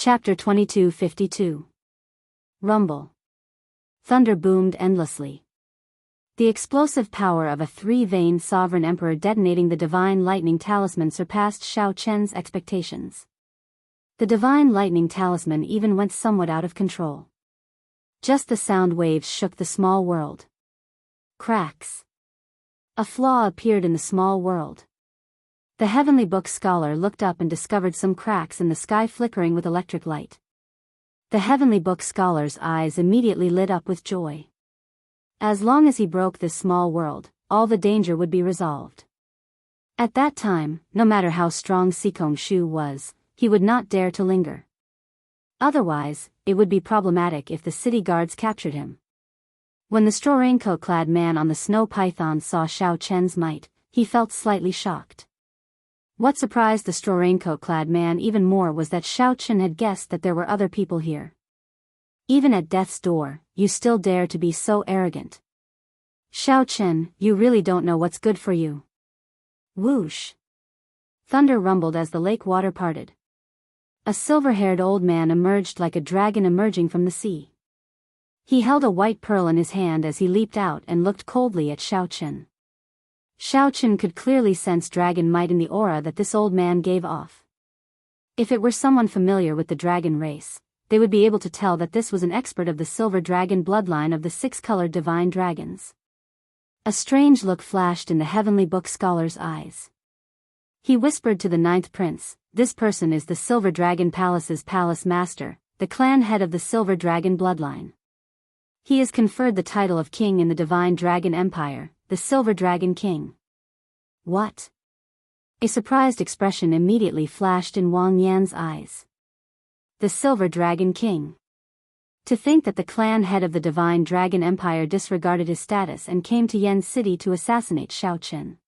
Chapter 2252. Rumble. Thunder boomed endlessly. The explosive power of a three-veined sovereign emperor detonating the divine lightning talisman surpassed Xiao Chen's expectations. The divine lightning talisman even went somewhat out of control. Just the sound waves shook the small world. Cracks. A flaw appeared in the small world. The heavenly book scholar looked up and discovered some cracks in the sky flickering with electric light. The heavenly book scholar's eyes immediately lit up with joy. As long as he broke this small world, all the danger would be resolved. At that time, no matter how strong Sikong Shu was, he would not dare to linger. Otherwise, it would be problematic if the city guards captured him. When the straw raincoat-clad man on the snow python saw Xiao Chen's might, he felt slightly shocked. What surprised the straw raincoat-clad man even more was that Xiao Chen had guessed that there were other people here. Even at death's door, you still dare to be so arrogant. Xiao Chen, you really don't know what's good for you. Whoosh! Thunder rumbled as the lake water parted. A silver-haired old man emerged like a dragon emerging from the sea. He held a white pearl in his hand as he leaped out and looked coldly at Xiao Chen. Xiao Chen could clearly sense dragon might in the aura that this old man gave off. If it were someone familiar with the dragon race, they would be able to tell that this was an expert of the silver dragon bloodline of the six-colored divine dragons. A strange look flashed in the heavenly book scholar's eyes. He whispered to the ninth prince, "This person is the Silver Dragon Palace's palace master, the clan head of the Silver Dragon bloodline. He is conferred the title of king in the divine dragon empire, the Silver Dragon King." What? A surprised expression immediately flashed in Wang Yan's eyes. The Silver Dragon King. To think that the clan head of the divine dragon empire disregarded his status and came to Yan City to assassinate Xiao Chen.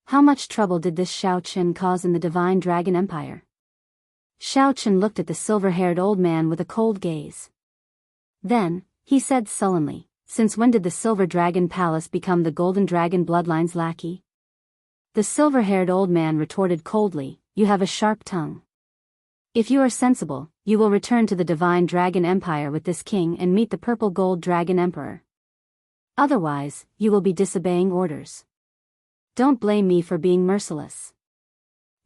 How much trouble did this Xiao Chen cause in the divine dragon empire? Xiao Chen looked at the silver-haired old man with a cold gaze. Then, he said sullenly, "Since when did the Silver Dragon Palace become the Golden Dragon bloodline's lackey?" The silver-haired old man retorted coldly, "You have a sharp tongue. If you are sensible, you will return to the Divine Dragon Empire with this king and meet the Purple Gold Dragon Emperor. Otherwise, you will be disobeying orders. Don't blame me for being merciless."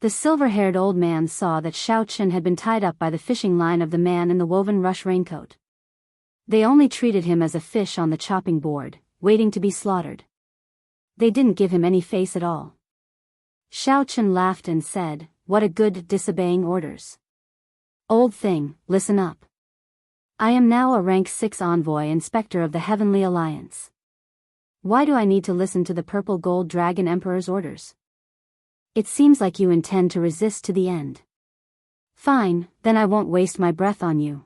The silver-haired old man saw that Xiao Chen had been tied up by the fishing line of the man in the woven rush raincoat. They only treated him as a fish on the chopping board, waiting to be slaughtered. They didn't give him any face at all. Xiao Chen laughed and said, "What a good disobeying orders. Old thing, listen up. I am now a rank 6 envoy inspector of the Heavenly Alliance. Why do I need to listen to the Purple Gold Dragon Emperor's orders? It seems like you intend to resist to the end. Fine, then I won't waste my breath on you."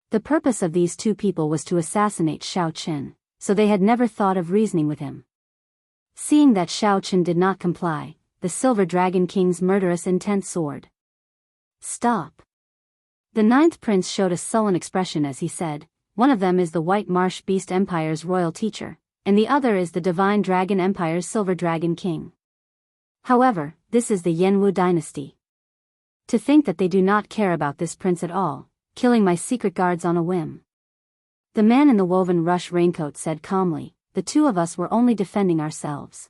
The purpose of these two people was to assassinate Xiao Chen, so they had never thought of reasoning with him. Seeing that Xiao Chen did not comply, the Silver Dragon King's murderous intent soared. "Stop." The ninth prince showed a sullen expression as he said, "One of them is the White Marsh Beast Empire's royal teacher, and the other is the Divine Dragon Empire's Silver Dragon King. However, this is the Yanwu dynasty. To think that they do not care about this prince at all, killing my secret guards on a whim." The man in the woven rush raincoat said calmly, "The two of us were only defending ourselves.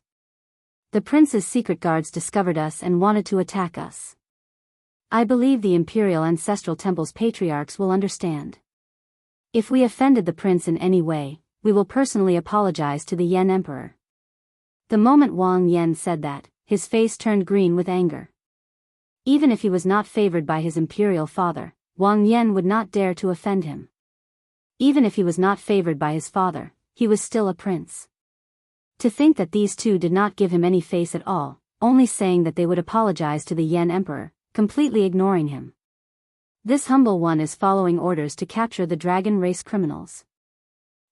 The prince's secret guards discovered us and wanted to attack us. I believe the Imperial Ancestral Temple's patriarchs will understand. If we offended the prince in any way, we will personally apologize to the Yan Emperor." The moment Wang Yan said that, his face turned green with anger. Even if he was not favored by his imperial father, Wang Yan would not dare to offend him. Even if he was not favored by his father, he was still a prince. To think that these two did not give him any face at all, only saying that they would apologize to the Yan Emperor, completely ignoring him. This humble one is following orders to capture the dragon race criminals.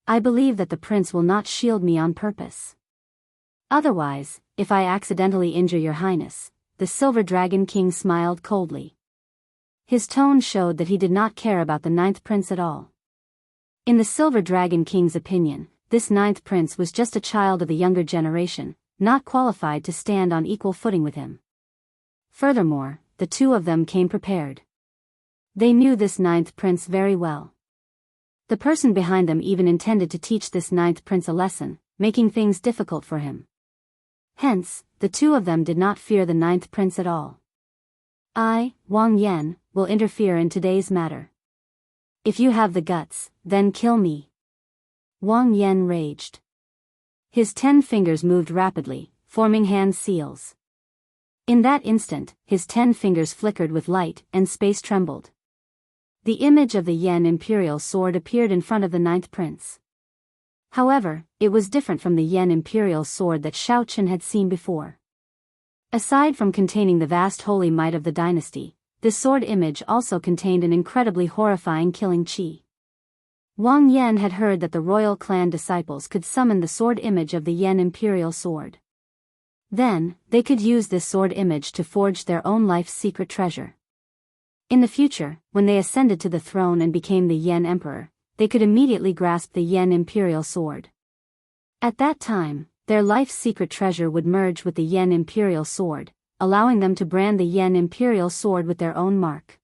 I believe that the prince will not shield me on purpose. Otherwise, if I accidentally injure your highness, the Silver Dragon King smiled coldly. His tone showed that he did not care about the ninth prince at all. In the Silver Dragon King's opinion, this ninth prince was just a child of the younger generation, not qualified to stand on equal footing with him. Furthermore, the two of them came prepared. They knew this ninth prince very well. The person behind them even intended to teach this ninth prince a lesson, making things difficult for him. Hence, the two of them did not fear the ninth prince at all. I, Wang Yan, will interfere in today's matter. If you have the guts, then kill me. Wang Yan raged. His 10 fingers moved rapidly, forming hand seals. In that instant, his 10 fingers flickered with light and space trembled. The image of the Yen Imperial Sword appeared in front of the ninth prince. However, it was different from the Yen Imperial Sword that Shao Chen had seen before. Aside from containing the vast holy might of the dynasty, this sword image also contained an incredibly horrifying killing chi. Wang Yan had heard that the royal clan disciples could summon the sword image of the Yen Imperial Sword. Then, they could use this sword image to forge their own life's secret treasure. In the future, when they ascended to the throne and became the Yen Emperor, they could immediately grasp the Yen Imperial Sword. At that time, their life's secret treasure would merge with the Yen Imperial Sword, allowing them to brand the Yen Imperial Sword with their own mark.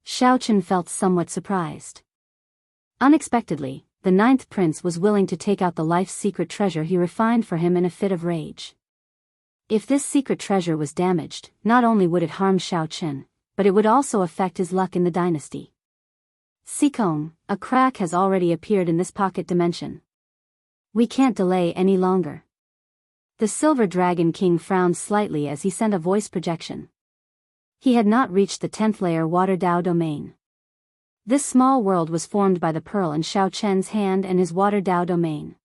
Shao Chen felt somewhat surprised. Unexpectedly, the ninth prince was willing to take out the life's secret treasure he refined for him in a fit of rage. If this secret treasure was damaged, not only would it harm Shao Chen, but it would also affect his luck in the dynasty. Sikong, a crack has already appeared in this pocket dimension. We can't delay any longer. The Silver Dragon King frowned slightly as he sent a voice projection. He had not reached the 10th layer Water Dao domain. This small world was formed by the pearl in Shao Chen's hand and his Water Dao domain.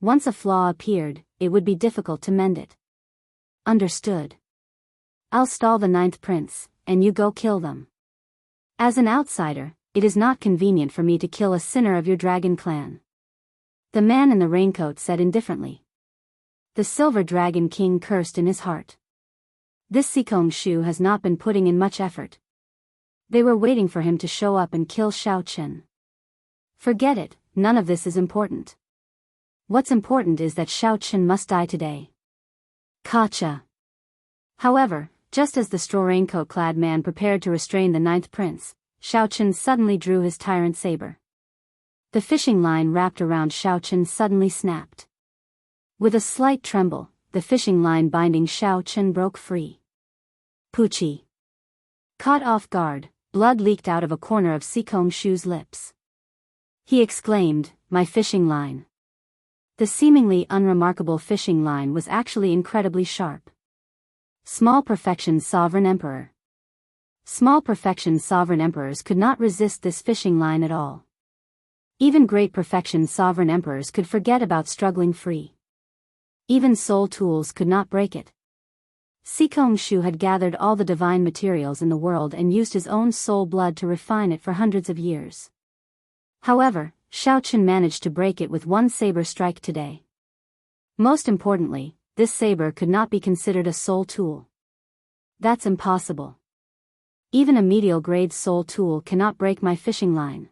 Once a flaw appeared, it would be difficult to mend it. Understood. I'll stall the ninth prince, and you go kill them. As an outsider, it is not convenient for me to kill a sinner of your dragon clan. The man in the raincoat said indifferently. The Silver Dragon King cursed in his heart. This Sikong Shu has not been putting in much effort. They were waiting for him to show up and kill Shao Chen. Forget it, none of this is important. What's important is that Shao Chen must die today. Gotcha. However, just as the straw raincoat-clad man prepared to restrain the ninth prince, Shao Chen suddenly drew his tyrant saber. The fishing line wrapped around Shao Chen suddenly snapped. With a slight tremble, the fishing line binding Shao Chen broke free. Poochie. Caught off guard, blood leaked out of a corner of Sikong Shu's lips. He exclaimed, "My fishing line." The seemingly unremarkable fishing line was actually incredibly sharp. Small Perfection Sovereign Emperor. Small Perfection Sovereign Emperors could not resist this fishing line at all. Even Great Perfection Sovereign Emperors could forget about struggling free. Even soul tools could not break it. Sikong Shu had gathered all the divine materials in the world and used his own soul blood to refine it for hundreds of years. However, Shao Chen managed to break it with one saber strike today. Most importantly, this saber could not be considered a soul tool. That's impossible. Even a medial-grade soul tool cannot break my fishing line.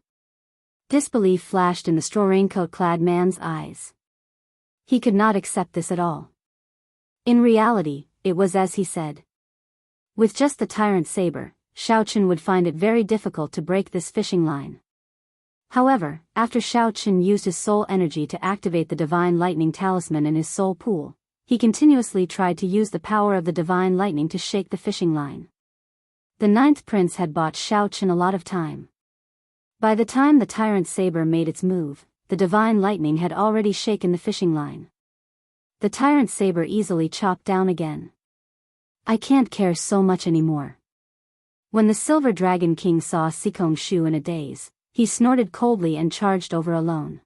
Disbelief flashed in the straw raincoat-clad man's eyes. He could not accept this at all. In reality, it was as he said. With just the tyrant saber, Shao Chen would find it very difficult to break this fishing line. However, after Shao Chen used his soul energy to activate the divine lightning talisman in his soul pool, he continuously tried to use the power of the divine lightning to shake the fishing line. The ninth prince had bought Shao Chen a lot of time. By the time the tyrant saber made its move, the divine lightning had already shaken the fishing line. The tyrant saber easily chopped down again. I can't care so much anymore. When the Silver Dragon King saw Sikong Shu in a daze, he snorted coldly and charged over alone.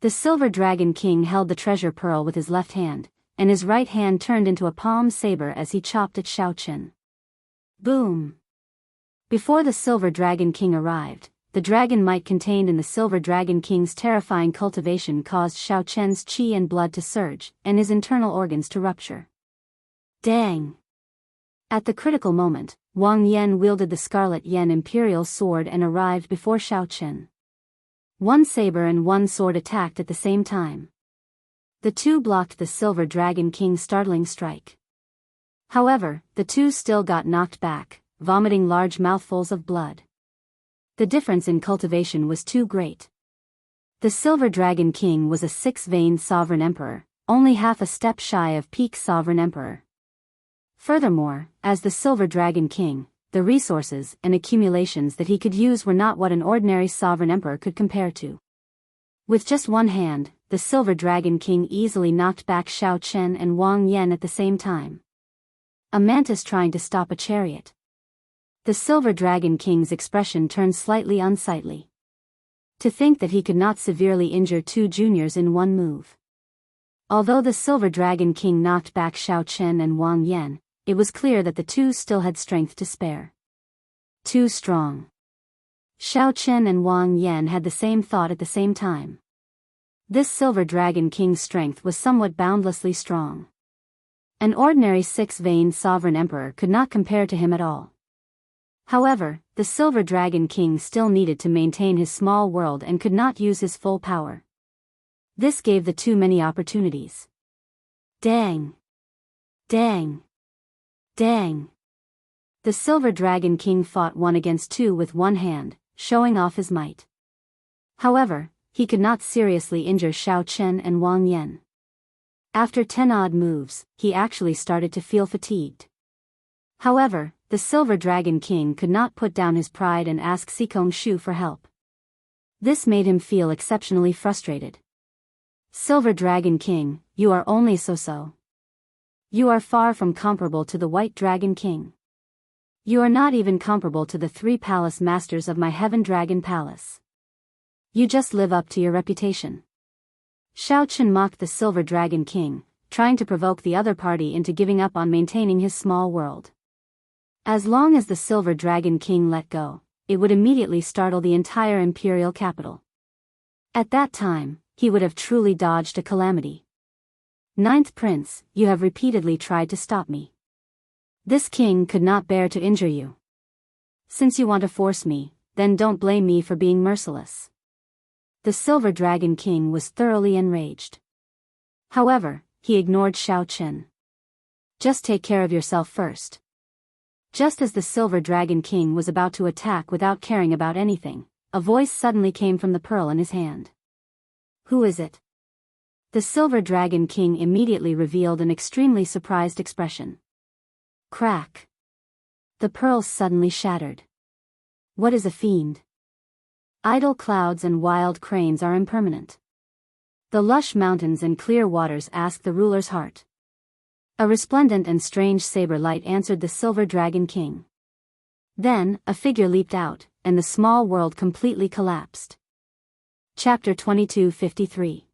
The Silver Dragon King held the treasure pearl with his left hand, and his right hand turned into a palm saber as he chopped at Shao Chen. Boom! Before the Silver Dragon King arrived, the dragon might contained in the Silver Dragon King's terrifying cultivation caused Shao Chen's qi and blood to surge, and his internal organs to rupture. Dang! At the critical moment, Wang Yan wielded the Scarlet Yen Imperial Sword and arrived before Shao Chen. One saber and one sword attacked at the same time. The two blocked the Silver Dragon King's startling strike. However, the two still got knocked back, vomiting large mouthfuls of blood. The difference in cultivation was too great. The Silver Dragon King was a six-veined sovereign emperor, only half a step shy of peak sovereign emperor. Furthermore, as the Silver Dragon King, the resources and accumulations that he could use were not what an ordinary sovereign emperor could compare to. With just one hand, the Silver Dragon King easily knocked back Xiao Chen and Wang Yan at the same time. A mantis trying to stop a chariot. The Silver Dragon King's expression turned slightly unsightly. To think that he could not severely injure two juniors in one move. Although the Silver Dragon King knocked back Xiao Chen and Wang Yan, it was clear that the two still had strength to spare. Too strong. Xiao Chen and Wang Yan had the same thought at the same time. This Silver Dragon King's strength was somewhat boundlessly strong. An ordinary six-veined sovereign emperor could not compare to him at all. However, the Silver Dragon King still needed to maintain his small world and could not use his full power. This gave the two many opportunities. Dang! Dang! Dang! The Silver Dragon King fought one against two with one hand, showing off his might. However, he could not seriously injure Xiao Chen and Wang Yan. After 10 odd moves, he actually started to feel fatigued. However, the Silver Dragon King could not put down his pride and ask Xikong Shu for help. This made him feel exceptionally frustrated. Silver Dragon King, you are only so-so. You are far from comparable to the White Dragon King. You are not even comparable to the 3 palace masters of my Heaven Dragon Palace. You just live up to your reputation. Xiao Chen mocked the Silver Dragon King, trying to provoke the other party into giving up on maintaining his small world. As long as the Silver Dragon King let go, it would immediately startle the entire imperial capital. At that time, he would have truly dodged a calamity. Ninth Prince, you have repeatedly tried to stop me. This king could not bear to injure you. Since you want to force me, then don't blame me for being merciless. The Silver Dragon King was thoroughly enraged. However, he ignored Xiao Chen. Just take care of yourself first. Just as the Silver Dragon King was about to attack without caring about anything, a voice suddenly came from the pearl in his hand. Who is it? The Silver Dragon King immediately revealed an extremely surprised expression. Crack. The pearls suddenly shattered. What is a fiend? Idle clouds and wild cranes are impermanent. The lush mountains and clear waters ask the ruler's heart. A resplendent and strange saber light answered the Silver Dragon King. Then, a figure leaped out, and the small world completely collapsed. Chapter 2253.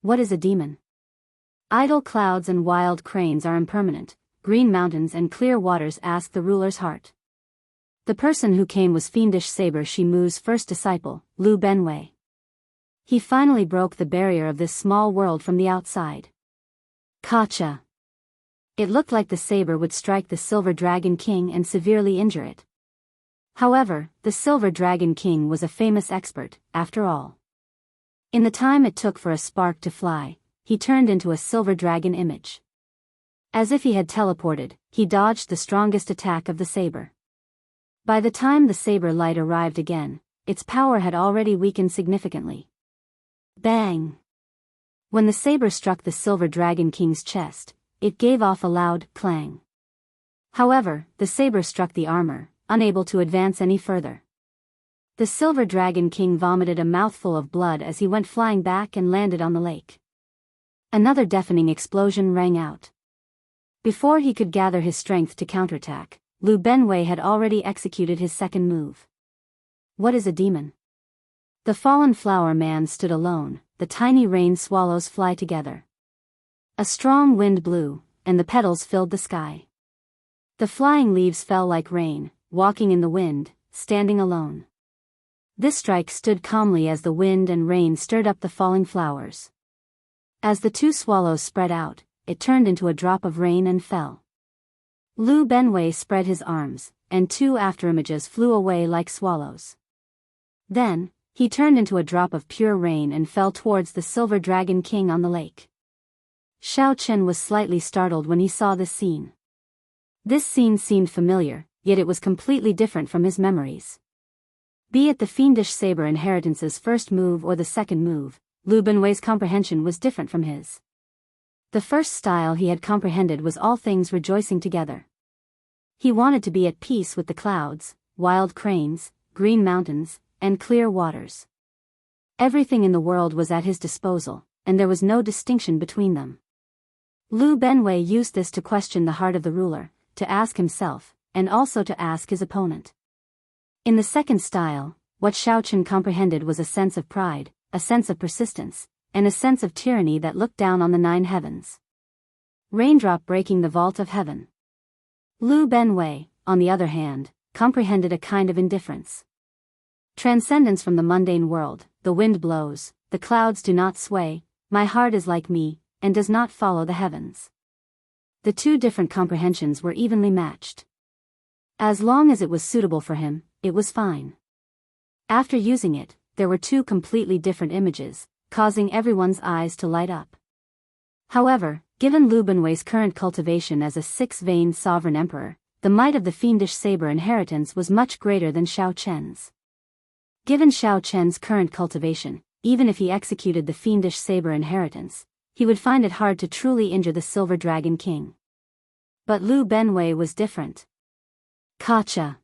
What is a demon? Idle clouds and wild cranes are impermanent, green mountains and clear waters ask the ruler's heart. The person who came was Fiendish Saber Shimu's first disciple, Lu Benwei. He finally broke the barrier of this small world from the outside. Kacha. It looked like the saber would strike the Silver Dragon King and severely injure it. However, the Silver Dragon King was a famous expert, after all. In the time it took for a spark to fly, he turned into a silver dragon image. As if he had teleported, he dodged the strongest attack of the saber. By the time the saber light arrived again, its power had already weakened significantly. Bang! When the saber struck the Silver Dragon King's chest, it gave off a loud clang. However, the saber struck the armor, unable to advance any further. The Silver Dragon King vomited a mouthful of blood as he went flying back and landed on the lake. Another deafening explosion rang out. Before he could gather his strength to counterattack, Lu Benwei had already executed his second move. What is a demon? The fallen flower man stood alone, the tiny rain swallows fly together. A strong wind blew, and the petals filled the sky. The flying leaves fell like rain, walking in the wind, standing alone. This strike stood calmly as the wind and rain stirred up the falling flowers. As the two swallows spread out, it turned into a drop of rain and fell. Lu Benwei spread his arms, and two afterimages flew away like swallows. Then, he turned into a drop of pure rain and fell towards the Silver Dragon King on the lake. Xiao Chen was slightly startled when he saw this scene. This scene seemed familiar, yet it was completely different from his memories. Be it the fiendish saber inheritance's first move or the second move, Lu Benwei's comprehension was different from his. The first style he had comprehended was all things rejoicing together. He wanted to be at peace with the clouds, wild cranes, green mountains, and clear waters. Everything in the world was at his disposal, and there was no distinction between them. Lu Benwei used this to question the heart of the ruler, to ask himself, and also to ask his opponent. In the second style, what Xiao Chen comprehended was a sense of pride, a sense of persistence, and a sense of tyranny that looked down on the 9 heavens. Raindrop breaking the vault of heaven. Lu Benwei, on the other hand, comprehended a kind of indifference. Transcendence from the mundane world, the wind blows, the clouds do not sway, my heart is like me, and does not follow the heavens. The two different comprehensions were evenly matched. As long as it was suitable for him, it was fine. After using it, there were two completely different images, causing everyone's eyes to light up. However, given Lu Benwei's current cultivation as a 6-vein sovereign emperor, the might of the fiendish saber inheritance was much greater than Xiao Chen's. Given Xiao Chen's current cultivation, even if he executed the fiendish saber inheritance, he would find it hard to truly injure the Silver Dragon King. But Lu Benwei was different. Kacha.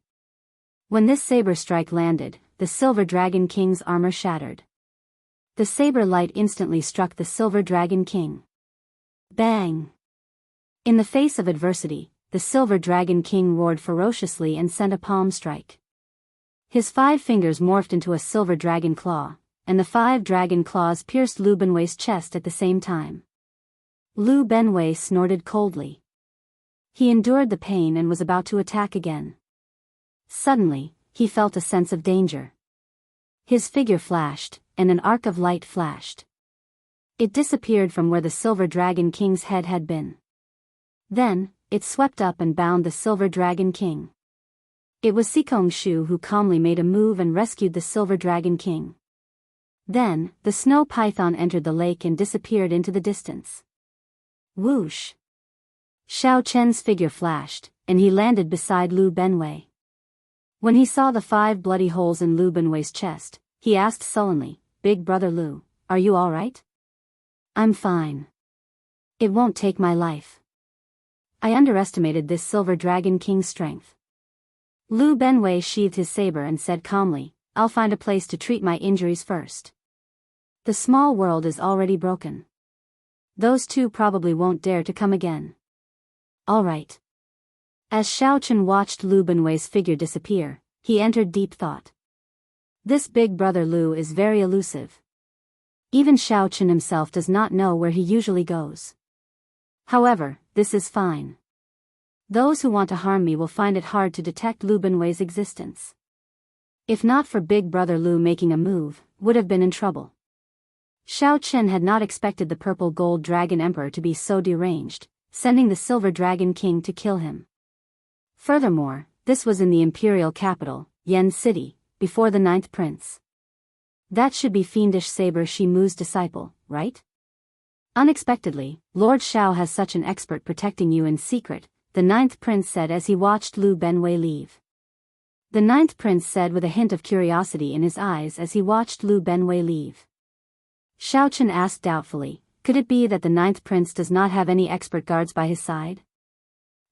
When this saber strike landed, the Silver Dragon King's armor shattered. The saber light instantly struck the Silver Dragon King. Bang! In the face of adversity, the Silver Dragon King roared ferociously and sent a palm strike. His 5 fingers morphed into a silver dragon claw, and the 5 dragon claws pierced Lu Benwei's chest at the same time. Lu Benwei snorted coldly. He endured the pain and was about to attack again. Suddenly, he felt a sense of danger. His figure flashed, and an arc of light flashed. It disappeared from where the Silver Dragon King's head had been. Then, it swept up and bound the Silver Dragon King. It was Sikong Shu who calmly made a move and rescued the Silver Dragon King. Then, the snow python entered the lake and disappeared into the distance. Whoosh! Xiao Chen's figure flashed, and he landed beside Lu Benwei. When he saw the 5 bloody holes in Lu Benwei's chest, he asked sullenly, "Big brother Lu, are you all right?" "I'm fine. It won't take my life." I underestimated this Silver Dragon King's strength. Lu Benwei sheathed his saber and said calmly, "I'll find a place to treat my injuries first. The small world is already broken. Those 2 probably won't dare to come again." "All right." As Xiao Chen watched Lu Benwei's figure disappear, he entered deep thought. This big brother Lu is very elusive. Even Xiao Chen himself does not know where he usually goes. However, this is fine. Those who want to harm me will find it hard to detect Lu Benwei's existence. If not for Big Brother Lu making a move, would have been in trouble. Xiao Chen had not expected the Purple Gold Dragon Emperor to be so deranged, sending the Silver Dragon King to kill him. Furthermore, this was in the imperial capital, Yen City, before the 9th prince. That should be fiendish saber Shimu's disciple, right? Unexpectedly, Lord Xiao has such an expert protecting you in secret, the 9th prince said as he watched Lu Benwei leave. The 9th prince said with a hint of curiosity in his eyes as he watched Lu Benwei leave. Xiao Chen asked doubtfully, could it be that the 9th prince does not have any expert guards by his side?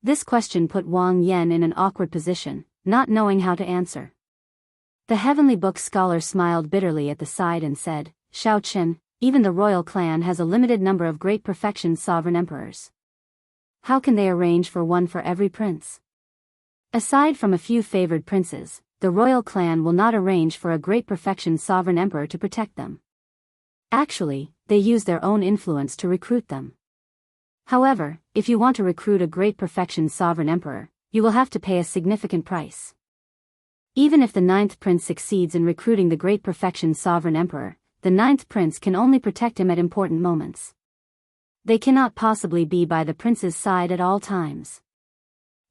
This question put Wang Yan in an awkward position, not knowing how to answer. The Heavenly Book scholar smiled bitterly at the side and said, "Xiao Chen, even the royal clan has a limited number of great perfection sovereign emperors. How can they arrange for one for every prince? Aside from a few favored princes, the royal clan will not arrange for a great perfection sovereign emperor to protect them. Actually, they use their own influence to recruit them. However, if you want to recruit a great perfection sovereign emperor, you will have to pay a significant price. Even if the 9th prince succeeds in recruiting the great perfection sovereign emperor, the 9th prince can only protect him at important moments. They cannot possibly be by the prince's side at all times.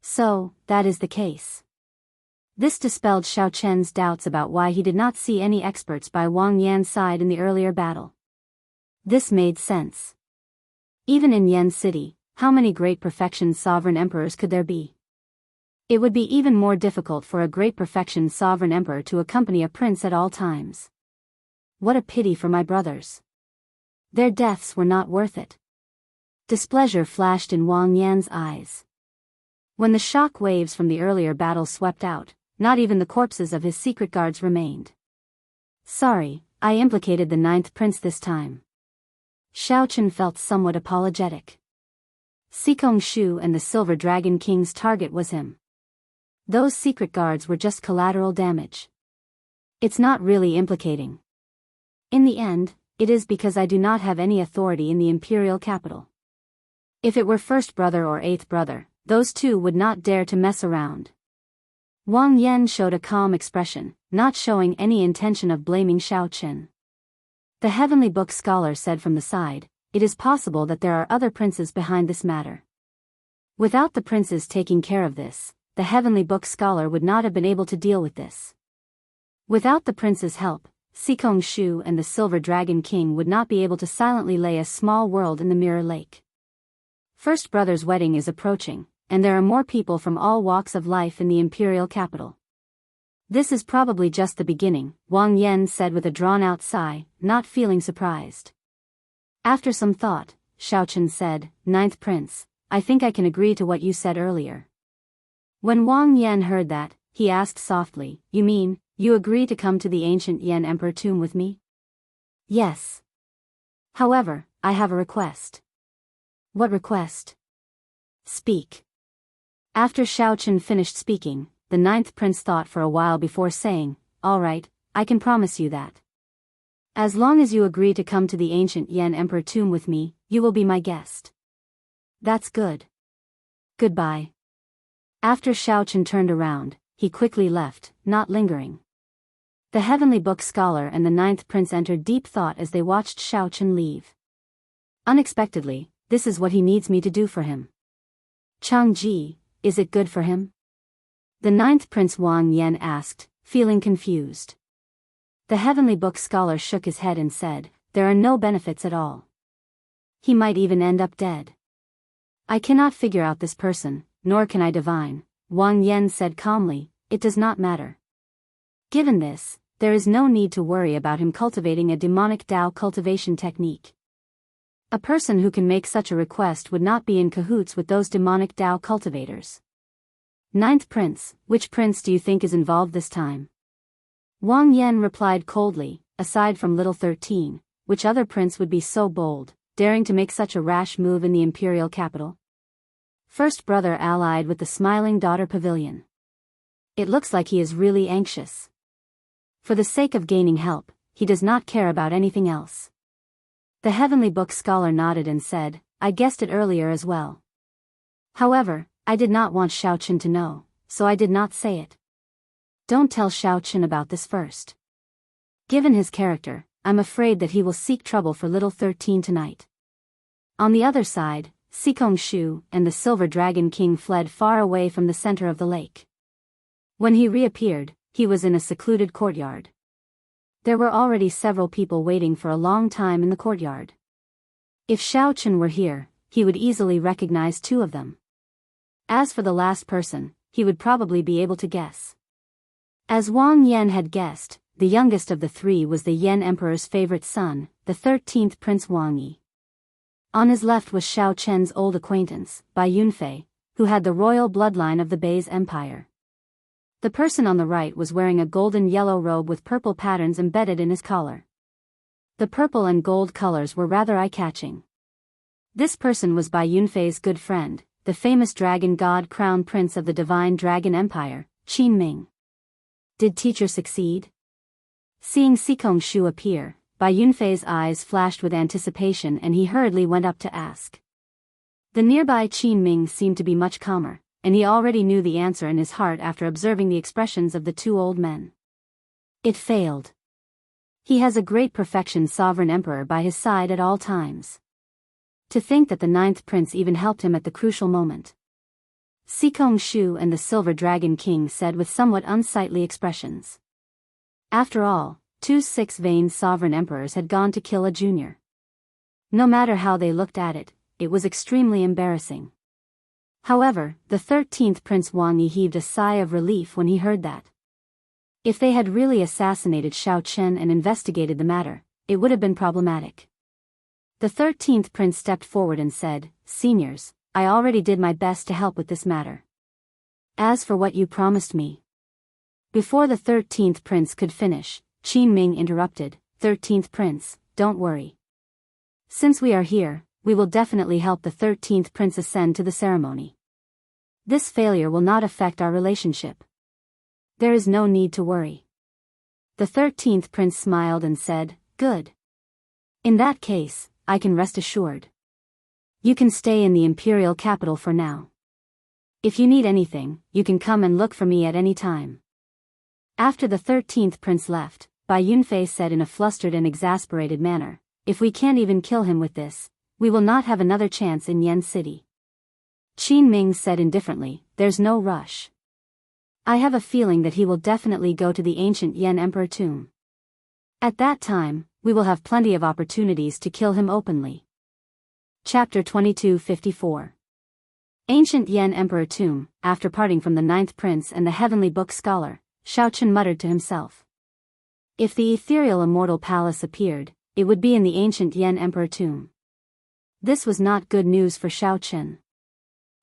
So, that is the case." This dispelled Xiao Chen's doubts about why he did not see any experts by Wang Yan's side in the earlier battle. This made sense. Even in Yen City, how many great perfection sovereign emperors could there be? It would be even more difficult for a great perfection sovereign emperor to accompany a prince at all times. What a pity for my brothers. Their deaths were not worth it. Displeasure flashed in Wang Yan's eyes. When the shock waves from the earlier battle swept out, not even the corpses of his secret guards remained. Sorry, I implicated the 9th prince this time. Xiao Chen felt somewhat apologetic. Sikong Shu and the Silver Dragon King's target was him. Those secret guards were just collateral damage. It's not really implicating. In the end, it is because I do not have any authority in the imperial capital. If it were first brother or 8th brother, those two would not dare to mess around. Wang Yan showed a calm expression, not showing any intention of blaming Xiao Chen. The Heavenly Book scholar said from the side, it is possible that there are other princes behind this matter. Without the princes taking care of this, the Heavenly Book scholar would not have been able to deal with this. Without the prince's help, Sikong Shu and the Silver Dragon King would not be able to silently lay a small world in the Mirror Lake. First brother's wedding is approaching, and there are more people from all walks of life in the imperial capital. This is probably just the beginning, Wang Yan said with a drawn-out sigh, not feeling surprised. After some thought, Xiao Chen said, 9th prince, I think I can agree to what you said earlier. When Wang Yan heard that, he asked softly, you mean, you agree to come to the ancient Yan Emperor tomb with me? Yes. However, I have a request. What request? Speak. After Xiao Chen finished speaking, the 9th prince thought for a while before saying, all right, I can promise you that. As long as you agree to come to the ancient Yan Emperor tomb with me, you will be my guest. That's good. Goodbye. After Xiao Chen turned around, he quickly left, not lingering. The Heavenly Book scholar and the 9th prince entered deep thought as they watched Xiao Chen leave. Unexpectedly, this is what he needs me to do for him. Chang Ji, is it good for him? The 9th prince Wang Yan asked, feeling confused. The Heavenly Book scholar shook his head and said, there are no benefits at all. He might even end up dead. I cannot figure out this person, nor can I divine, Wang Yan said calmly, it does not matter. Given this, there is no need to worry about him cultivating a demonic Dao cultivation technique. A person who can make such a request would not be in cahoots with those demonic Dao cultivators. 9th prince, which prince do you think is involved this time? Wang Yan replied coldly, aside from little 13, which other prince would be so bold, daring to make such a rash move in the imperial capital? First brother allied with the smiling daughter pavilion. It looks like he is really anxious. For the sake of gaining help, he does not care about anything else. The Heavenly Book scholar nodded and said, I guessed it earlier as well. However, I did not want Xiao Chen to know, so I did not say it. Don't tell Xiao Chen about this first. Given his character, I'm afraid that he will seek trouble for little 13 tonight. On the other side, Sikong Shu and the Silver Dragon King fled far away from the center of the lake. When he reappeared, he was in a secluded courtyard. There were already several people waiting for a long time in the courtyard. If Xiao Chen were here, he would easily recognize two of them. As for the last person, he would probably be able to guess. As Wang Yan had guessed, the youngest of the three was the Yan Emperor's favorite son, the 13th Prince Wang Yi. On his left was Xiao Chen's old acquaintance, Bai Yunfei, who had the royal bloodline of the Bei's empire. The person on the right was wearing a golden yellow robe with purple patterns embedded in his collar. The purple and gold colors were rather eye-catching. This person was Bai Yunfei's good friend, the famous dragon god crown prince of the divine dragon empire, Qin Ming. Did teacher succeed? Seeing Sikong Shu appear, Bai Yunfei's eyes flashed with anticipation and he hurriedly went up to ask. The nearby Qin Ming seemed to be much calmer, and he already knew the answer in his heart after observing the expressions of the two old men. It failed. He has a great perfection sovereign emperor by his side at all times. To think that the 9th prince even helped him at the crucial moment. Sikong Shu and the Silver Dragon King said with somewhat unsightly expressions. After all, 2 6-veined sovereign emperors had gone to kill a junior. No matter how they looked at it, it was extremely embarrassing. However, the 13th Prince Wang Yi heaved a sigh of relief when he heard that. If they had really assassinated Xiao Chen and investigated the matter, it would have been problematic. The 13th Prince stepped forward and said, "Seniors, I already did my best to help with this matter. As for what you promised me." Before the 13th Prince could finish, Qin Ming interrupted, "13th Prince, don't worry. Since we are here, we will definitely help the 13th Prince ascend to the ceremony. This failure will not affect our relationship. There is no need to worry." The 13th Prince smiled and said, "Good. In that case, I can rest assured. You can stay in the imperial capital for now. If you need anything, you can come and look for me at any time." After the 13th Prince left, Bai Yunfei said in a flustered and exasperated manner, "If we can't even kill him with this, we will not have another chance in Yen City." Qin Ming said indifferently, "There's no rush. I have a feeling that he will definitely go to the ancient Yen Emperor tomb. At that time, we will have plenty of opportunities to kill him openly." Chapter 2254. Ancient Yen Emperor tomb. After parting from the 9th Prince and the heavenly book scholar, Xiao Chen muttered to himself. If the ethereal immortal palace appeared, it would be in the ancient Yen Emperor tomb. This was not good news for Xiao Chen.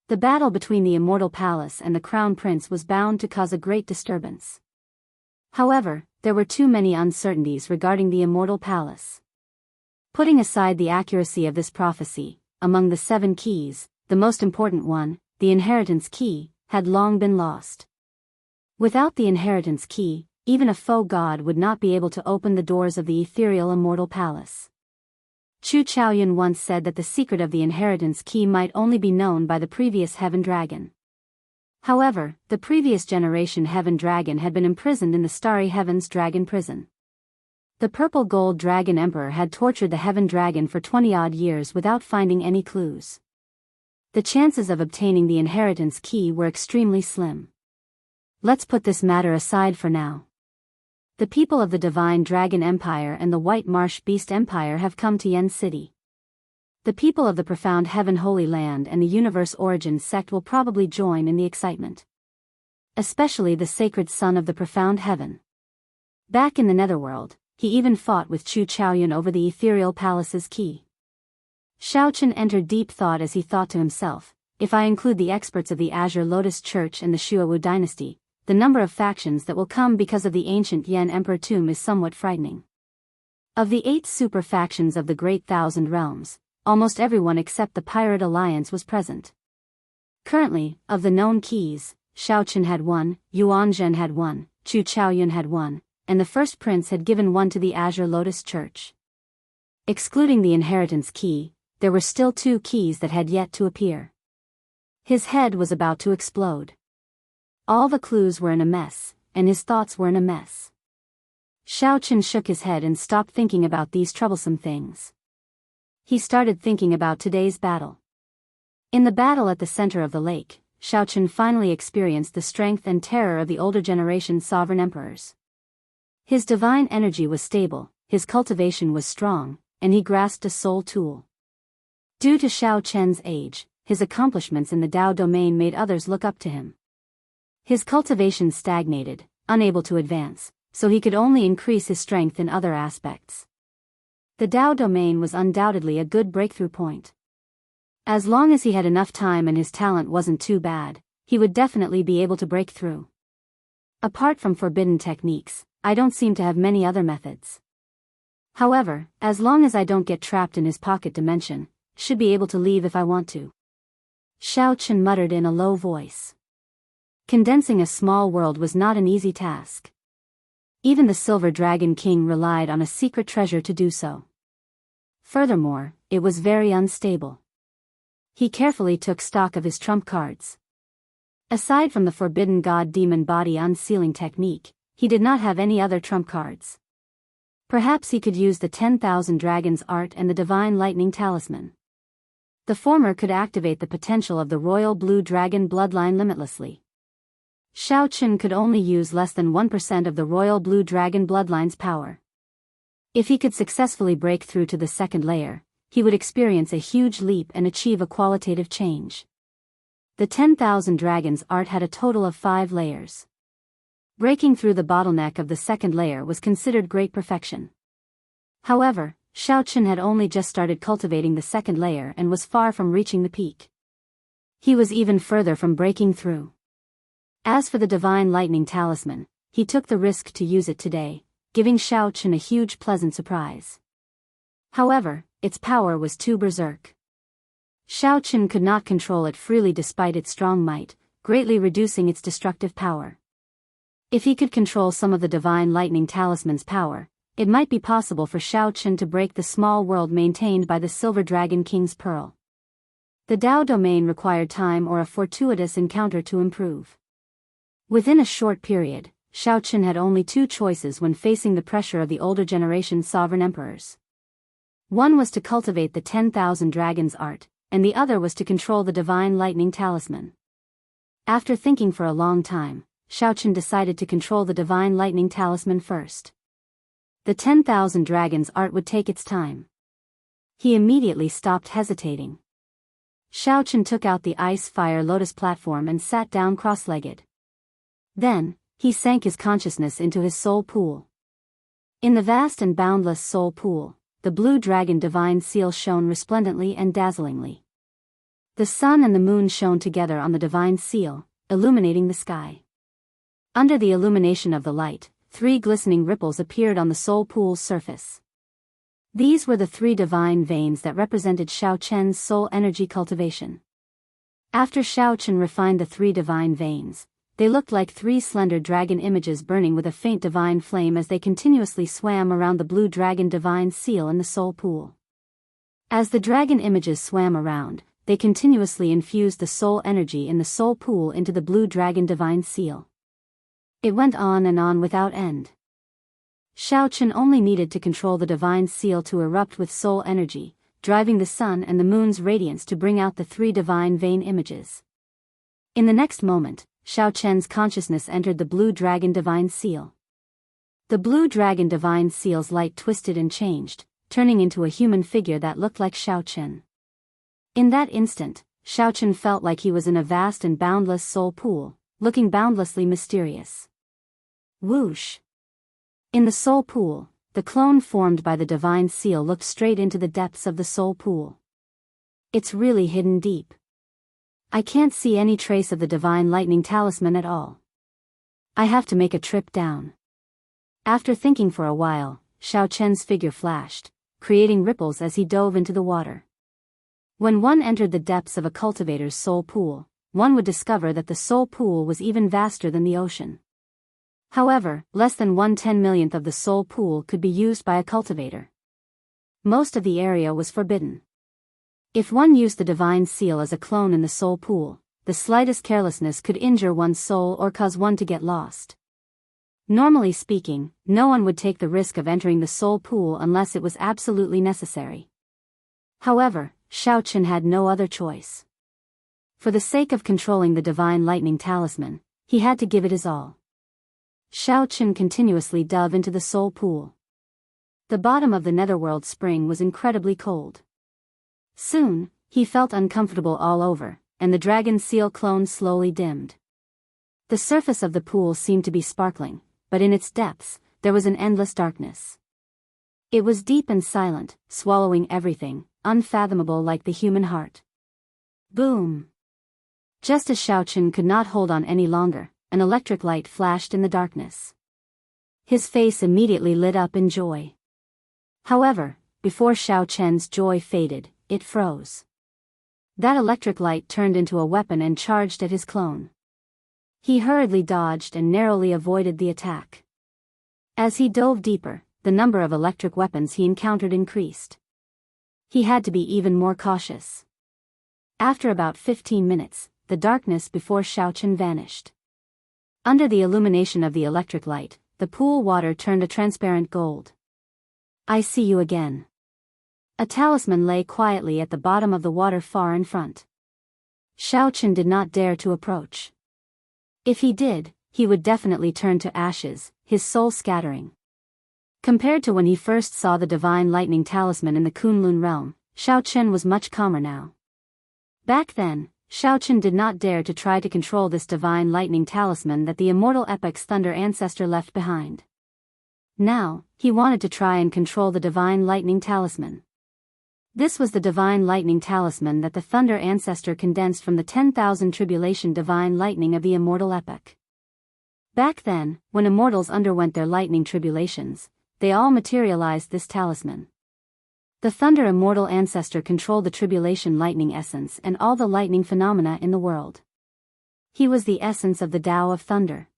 The battle between the immortal palace and the crown prince was bound to cause a great disturbance. However, there were too many uncertainties regarding the immortal palace. Putting aside the accuracy of this prophecy, among the 7 keys, the most important one, the inheritance key, had long been lost. Without the inheritance key, even a faux god would not be able to open the doors of the ethereal immortal palace. Chu Chaoyun once said that the secret of the inheritance key might only be known by the previous heaven dragon. However, the previous generation heaven dragon had been imprisoned in the starry heavens dragon prison. The purple gold dragon emperor had tortured the heaven dragon for 20-odd years without finding any clues. The chances of obtaining the inheritance key were extremely slim. Let's put this matter aside for now. The people of the Divine Dragon Empire and the White Marsh Beast Empire have come to Yen City. The people of the Profound Heaven Holy Land and the Universe Origin sect will probably join in the excitement. Especially the Sacred Son of the Profound Heaven. Back in the Netherworld, he even fought with Chu Chaoyun over the Ethereal Palace's key. Xiao Chen entered deep thought as he thought to himself, if I include the experts of the Azure Lotus Church and the Shuowu dynasty, the number of factions that will come because of the ancient Yen Emperor tomb is somewhat frightening. Of the 8 super factions of the Great Thousand Realms, almost everyone except the Pirate Alliance was present. Currently, of the known keys, Xiao Chen had 1, Yuan Zhen had 1, Chu Chaoyun had 1, and the first prince had given 1 to the Azure Lotus Church. Excluding the inheritance key, there were still 2 keys that had yet to appear. His head was about to explode. All the clues were in a mess, and his thoughts were in a mess. Xiao Chen shook his head and stopped thinking about these troublesome things. He started thinking about today's battle. In the battle at the center of the lake, Xiao Chen finally experienced the strength and terror of the older generation sovereign emperors. His divine energy was stable, his cultivation was strong, and he grasped a soul tool. Due to Xiao Chen's age, his accomplishments in the Dao domain made others look up to him. His cultivation stagnated, unable to advance, so he could only increase his strength in other aspects. The Dao domain was undoubtedly a good breakthrough point. As long as he had enough time and his talent wasn't too bad, he would definitely be able to break through. Apart from forbidden techniques, I don't seem to have many other methods. However, as long as I don't get trapped in his pocket dimension, should be able to leave if I want to. Xiao Chen muttered in a low voice. Condensing a small world was not an easy task. Even the Silver Dragon King relied on a secret treasure to do so. Furthermore, it was very unstable. He carefully took stock of his trump cards. Aside from the Forbidden God Demon Body unsealing technique, he did not have any other trump cards. Perhaps he could use the 10,000 Dragons Art and the Divine Lightning Talisman. The former could activate the potential of the Royal Blue Dragon bloodline limitlessly. Xiao Chen could only use less than 1% of the Royal Blue Dragon bloodline's power. If he could successfully break through to the second layer, he would experience a huge leap and achieve a qualitative change. The 10,000 Dragons art had a total of 5 layers. Breaking through the bottleneck of the second layer was considered great perfection. However, Xiaochen had only just started cultivating the second layer and was far from reaching the peak. He was even further from breaking through. As for the Divine Lightning Talisman, he took the risk to use it today, giving Xiaochen a huge pleasant surprise. However, its power was too berserk. Xiaochen could not control it freely despite its strong might, greatly reducing its destructive power. If he could control some of the Divine Lightning Talisman's power, it might be possible for Xiaochen to break the small world maintained by the Silver Dragon King's Pearl. The Dao domain required time or a fortuitous encounter to improve. Within a short period, Xiaochen had only 2 choices when facing the pressure of the older generation sovereign emperors. One was to cultivate the 10,000 Dragons art, and the other was to control the Divine Lightning Talisman. After thinking for a long time, Xiaochen decided to control the Divine Lightning Talisman first. The 10,000 Dragons art would take its time. He immediately stopped hesitating. Xiaochen took out the Ice Fire Lotus platform and sat down cross-legged. Then, he sank his consciousness into his soul pool. In the vast and boundless soul pool, the blue dragon divine seal shone resplendently and dazzlingly. The sun and the moon shone together on the divine seal, illuminating the sky. Under the illumination of the light, 3 glistening ripples appeared on the soul pool's surface. These were the 3 divine veins that represented Xiaochen's soul energy cultivation. After Xiaochen refined the 3 divine veins, they looked like 3 slender dragon images burning with a faint divine flame as they continuously swam around the blue dragon divine seal in the soul pool. As the dragon images swam around, they continuously infused the soul energy in the soul pool into the blue dragon divine seal. It went on and on without end. Xiaochen only needed to control the divine seal to erupt with soul energy, driving the sun and the moon's radiance to bring out the 3 divine vein images. In the next moment, Xiaochen's consciousness entered the blue dragon divine seal. The blue dragon divine seal's light twisted and changed, turning into a human figure that looked like Xiaochen. In that instant, Xiaochen felt like he was in a vast and boundless soul pool, looking boundlessly mysterious. Whoosh! In the soul pool, the clone formed by the divine seal looked straight into the depths of the soul pool. It's really hidden deep. I can't see any trace of the Divine Lightning Talisman at all. I have to make a trip down. After thinking for a while, Xiaochen's figure flashed, creating ripples as he dove into the water. When one entered the depths of a cultivator's soul pool, one would discover that the soul pool was even vaster than the ocean. However, less than 1/10,000,000th of the soul pool could be used by a cultivator. Most of the area was forbidden. If one used the divine seal as a clone in the soul pool, the slightest carelessness could injure one's soul or cause one to get lost. Normally speaking, no one would take the risk of entering the soul pool unless it was absolutely necessary. However, Xiaochen had no other choice. For the sake of controlling the Divine Lightning Talisman, he had to give it his all. Xiaochen continuously dove into the soul pool. The bottom of the netherworld spring was incredibly cold. Soon, he felt uncomfortable all over, and the dragon seal clone slowly dimmed. The surface of the pool seemed to be sparkling, but in its depths, there was an endless darkness. It was deep and silent, swallowing everything, unfathomable like the human heart. Boom! Just as Xiaochen could not hold on any longer, an electric light flashed in the darkness. His face immediately lit up in joy. However, before Xiaochen's joy faded, it froze. That electric light turned into a weapon and charged at his clone. He hurriedly dodged and narrowly avoided the attack. As he dove deeper, the number of electric weapons he encountered increased. He had to be even more cautious. After about 15 minutes, the darkness before Xiaochen vanished. Under the illumination of the electric light, the pool water turned a transparent gold. I see you again. A talisman lay quietly at the bottom of the water far in front. Xiaochen did not dare to approach. If he did, he would definitely turn to ashes, his soul scattering. Compared to when he first saw the Divine Lightning Talisman in the Kunlun realm, Xiaochen was much calmer now. Back then, Shao Chen did not dare to try to control this divine lightning talisman that the immortal epic's thunder ancestor left behind. Now, he wanted to try and control the divine lightning talisman. This was the divine lightning talisman that the thunder ancestor condensed from the 10,000 tribulation divine lightning of the immortal epic. Back then, when immortals underwent their lightning tribulations, they all materialized this talisman. The thunder immortal ancestor controlled the tribulation lightning essence and all the lightning phenomena in the world. He was the essence of the Tao of thunder.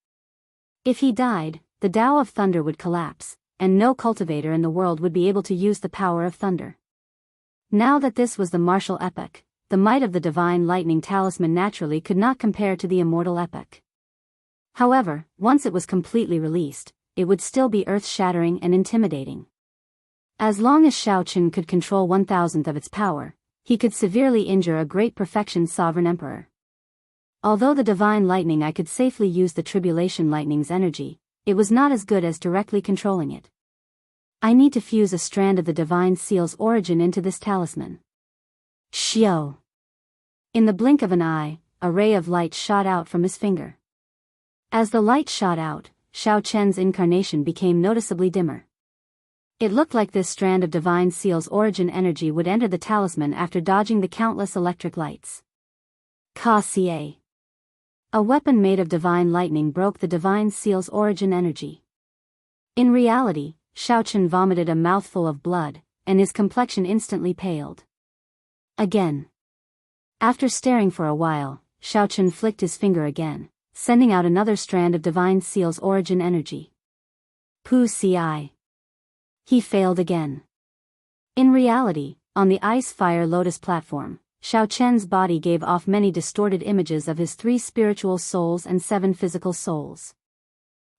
If he died, the Tao of thunder would collapse, and no cultivator in the world would be able to use the power of thunder. Now that this was the martial epic, the might of the divine lightning talisman naturally could not compare to the immortal epic. However, once it was completely released, it would still be earth-shattering and intimidating. As long as Shao Chen could control 1,000th of its power, he could severely injure a great perfection sovereign emperor. Although the divine lightning I could safely use the tribulation lightning's energy, it was not as good as directly controlling it. I need to fuse a strand of the divine seal's origin into this talisman. Xiao! In the blink of an eye, a ray of light shot out from his finger. As the light shot out, Shao Chen's incarnation became noticeably dimmer. It looked like this strand of divine seal's origin energy would enter the talisman after dodging the countless electric lights. Ka-Cie. A weapon made of divine lightning broke the divine seal's origin energy. In reality, Shao Chen vomited a mouthful of blood, and his complexion instantly paled. Again. After staring for a while, Shao Chen flicked his finger again, sending out another strand of divine seal's origin energy. Pu-Ci. He failed again. In reality, on the ice-fire lotus platform, Shao Chen's body gave off many distorted images of his 3 spiritual souls and 7 physical souls.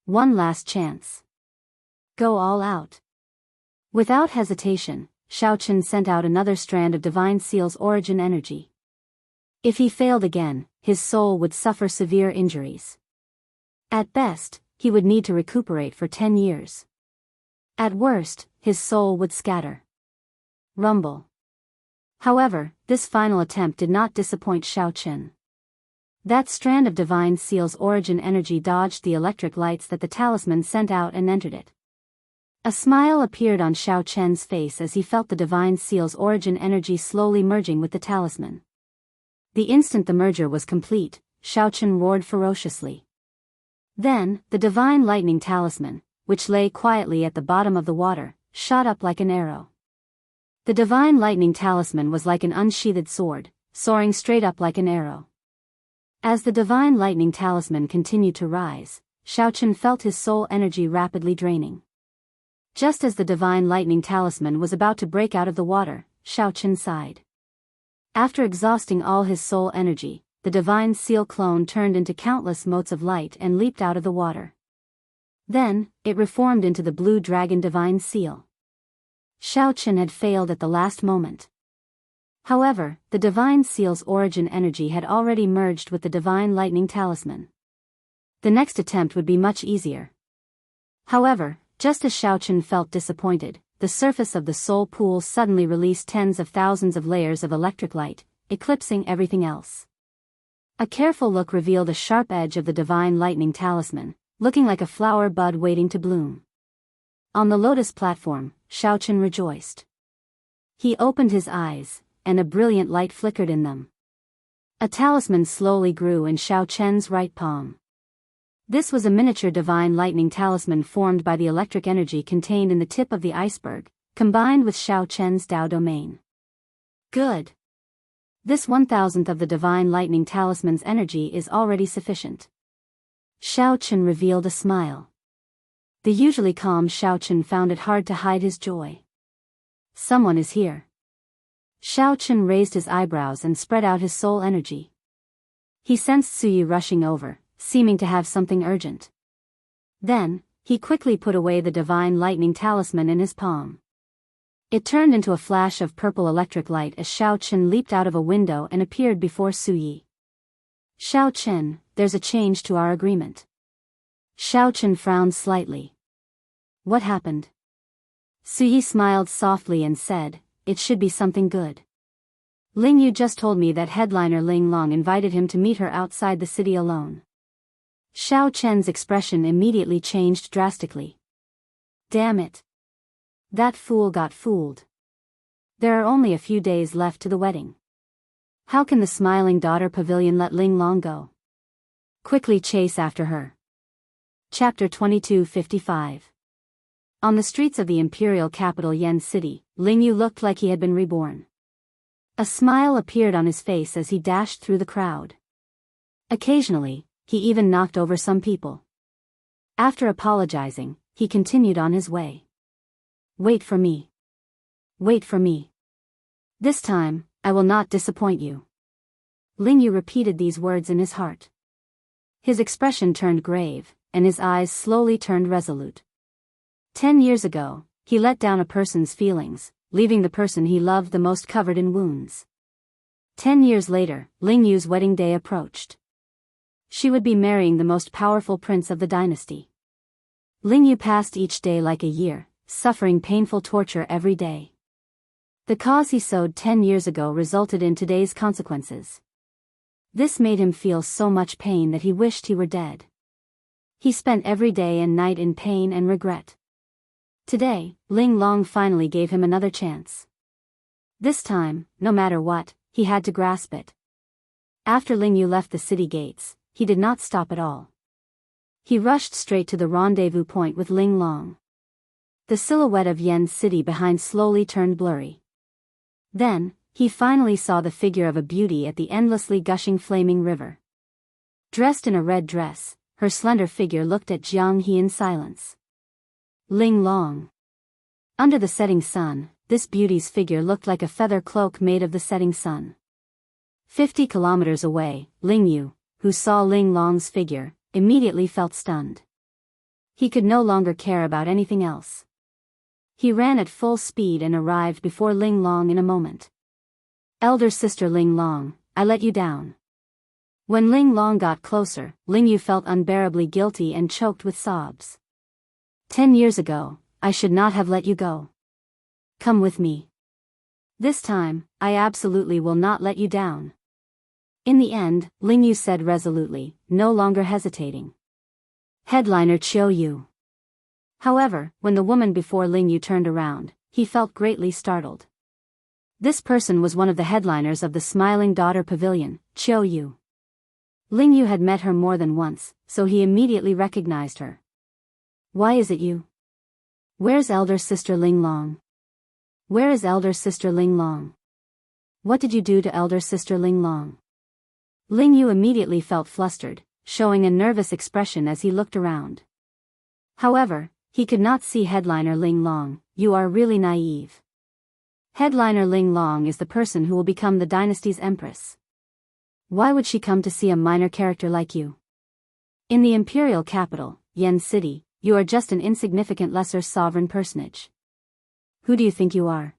One last chance. Go all out. Without hesitation, Shao Chen sent out another strand of divine seal's origin energy. If he failed again, his soul would suffer severe injuries. At best, he would need to recuperate for 10 years. At worst, his soul would scatter. Rumble. However, this final attempt did not disappoint Shao Chen. That strand of divine seal's origin energy dodged the electric lights that the talisman sent out and entered it. A smile appeared on Shao Chen's face as he felt the divine seal's origin energy slowly merging with the talisman. The instant the merger was complete, Shao Chen roared ferociously. Then, the divine lightning talisman, which lay quietly at the bottom of the water, shot up like an arrow. The divine lightning talisman was like an unsheathed sword, soaring straight up like an arrow. As the divine lightning talisman continued to rise, Shao Chen felt his soul energy rapidly draining. Just as the divine lightning talisman was about to break out of the water, Shao Chen sighed. After exhausting all his soul energy, the divine seal clone turned into countless motes of light and leaped out of the water. Then, it reformed into the blue dragon divine seal. Shao Chen had failed at the last moment. However, the divine seal's origin energy had already merged with the divine lightning talisman. The next attempt would be much easier. However, just as Shao Chen felt disappointed, the surface of the soul pool suddenly released tens of thousands of layers of electric light, eclipsing everything else. A careful look revealed a sharp edge of the divine lightning talisman, looking like a flower bud waiting to bloom. On the lotus platform, Shao Chen rejoiced. He opened his eyes, and a brilliant light flickered in them. A talisman slowly grew in Shao Chen's right palm. This was a miniature divine lightning talisman formed by the electric energy contained in the tip of the iceberg, combined with Shao Chen's Tao domain. Good. This 1,000th of the divine lightning talisman's energy is already sufficient. Shao Chen revealed a smile. The usually calm Shao Chen found it hard to hide his joy. Someone is here. Shao Chen raised his eyebrows and spread out his soul energy. He sensed Suyi rushing over, seeming to have something urgent. Then, he quickly put away the divine lightning talisman in his palm. It turned into a flash of purple electric light as Shao Chen leaped out of a window and appeared before Suyi. Shao Chen, there's a change to our agreement. Shao Chen frowned slightly. What happened? Suyi smiled softly and said, it should be something good. Ling Yu just told me that headliner Ling Long invited him to meet her outside the city alone. Xiao Chen's expression immediately changed drastically. Damn it. That fool got fooled. There are only a few days left to the wedding. How can the smiling daughter pavilion let Ling Long go? Quickly chase after her. Chapter 2255. On the streets of the imperial capital Yen City, Ling Yu looked like he had been reborn. A smile appeared on his face as he dashed through the crowd. Occasionally, he even knocked over some people. After apologizing, he continued on his way. Wait for me. Wait for me. This time, I will not disappoint you. Ling Yu repeated these words in his heart. His expression turned grave, and his eyes slowly turned resolute. 10 years ago, he let down a person's feelings, leaving the person he loved the most covered in wounds. 10 years later, Ling Yu's wedding day approached. She would be marrying the most powerful prince of the dynasty. Ling Yu passed each day like a year, suffering painful torture every day. The cause he sowed 10 years ago resulted in today's consequences. This made him feel so much pain that he wished he were dead. He spent every day and night in pain and regret. Today, Ling Long finally gave him another chance. This time, no matter what, he had to grasp it. After Ling Yu left the city gates, he did not stop at all. He rushed straight to the rendezvous point with Ling Long. The silhouette of Yen's city behind slowly turned blurry. Then, he finally saw the figure of a beauty at the endlessly gushing flaming river. Dressed in a red dress, her slender figure looked at Jiang He in silence. Ling Long. Under the setting sun, this beauty's figure looked like a feather cloak made of the setting sun. 50 kilometers away, Ling Yu, who saw Ling Long's figure, immediately felt stunned. He could no longer care about anything else. He ran at full speed and arrived before Ling Long in a moment. Elder sister Ling Long, I let you down. When Ling Long got closer, Ling Yu felt unbearably guilty and choked with sobs. 10 years ago, I should not have let you go. Come with me. This time, I absolutely will not let you down. In the end, Ling Yu said resolutely, no longer hesitating. Headliner Chiu Yu. However, when the woman before Ling Yu turned around, he felt greatly startled. This person was one of the headliners of the Smiling Daughter Pavilion, Chiu Yu. Ling Yu had met her more than once, so he immediately recognized her. Why is it you? Where's elder sister Ling Long? Where is elder sister Ling Long? What did you do to elder sister Ling Long? Ling Yu immediately felt flustered, showing a nervous expression as he looked around. However, he could not see headliner Ling Long. You are really naive. Headliner Ling Long is the person who will become the dynasty's empress. Why would she come to see a minor character like you? In the imperial capital, Yen City, you are just an insignificant lesser sovereign personage. Who do you think you are?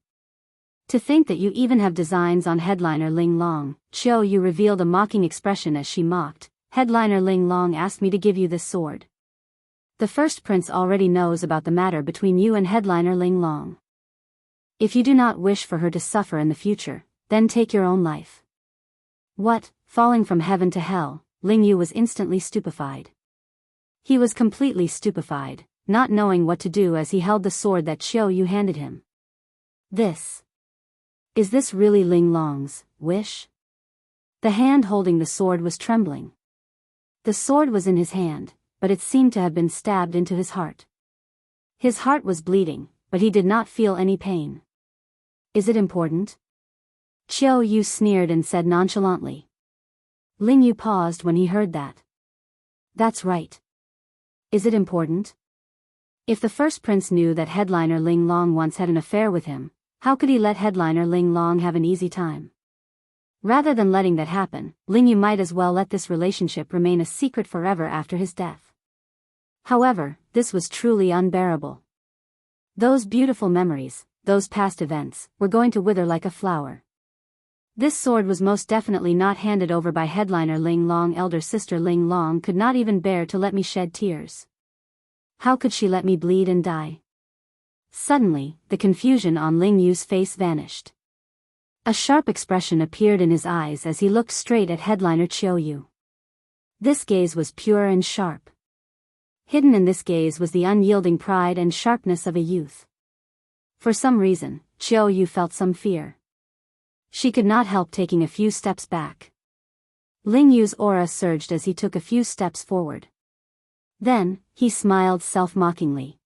To think that you even have designs on headliner Ling Long. Chiu Yu revealed a mocking expression as she mocked. Headliner Ling Long asked me to give you this sword. The first prince already knows about the matter between you and headliner Ling Long. If you do not wish for her to suffer in the future, then take your own life. What, falling from heaven to hell? Ling Yu was instantly stupefied. He was completely stupefied, not knowing what to do as he held the sword that Chiu Yu handed him. Is this really Ling Long's wish? The hand holding the sword was trembling. The sword was in his hand, but it seemed to have been stabbed into his heart. His heart was bleeding, but he did not feel any pain. Is it important? Chiu Yu sneered and said nonchalantly. Ling Yu paused when he heard that. That's right. Is it important? If the first prince knew that headliner Ling Long once had an affair with him, how could he let headliner Ling Long have an easy time? Rather than letting that happen, Ling Yu might as well let this relationship remain a secret forever after his death. However, this was truly unbearable. Those beautiful memories, those past events, were going to wither like a flower. This sword was most definitely not handed over by headliner Ling Long. Elder sister Ling Long could not even bear to let me shed tears. How could she let me bleed and die? Suddenly, the confusion on Ling Yu's face vanished. A sharp expression appeared in his eyes as he looked straight at headliner Chiou. This gaze was pure and sharp. Hidden in this gaze was the unyielding pride and sharpness of a youth. For some reason, Chiou felt some fear. She could not help taking a few steps back. Ling Yu's aura surged as he took a few steps forward. Then, he smiled self-mockingly.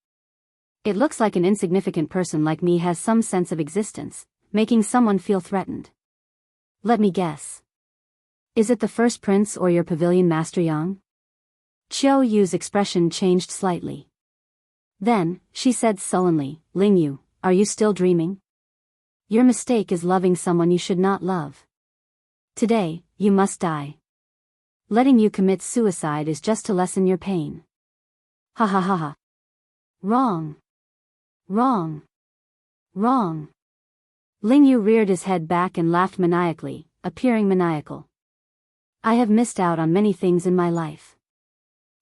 It looks like an insignificant person like me has some sense of existence, making someone feel threatened. Let me guess. Is it the first prince or your pavilion master Yang? Chiou's expression changed slightly. Then, she said sullenly, Ling Yu, are you still dreaming? Your mistake is loving someone you should not love. Today, you must die. Letting you commit suicide is just to lessen your pain. Ha ha ha ha. Wrong. Wrong. Wrong. Ling Yu reared his head back and laughed maniacally, appearing maniacal. I have missed out on many things in my life.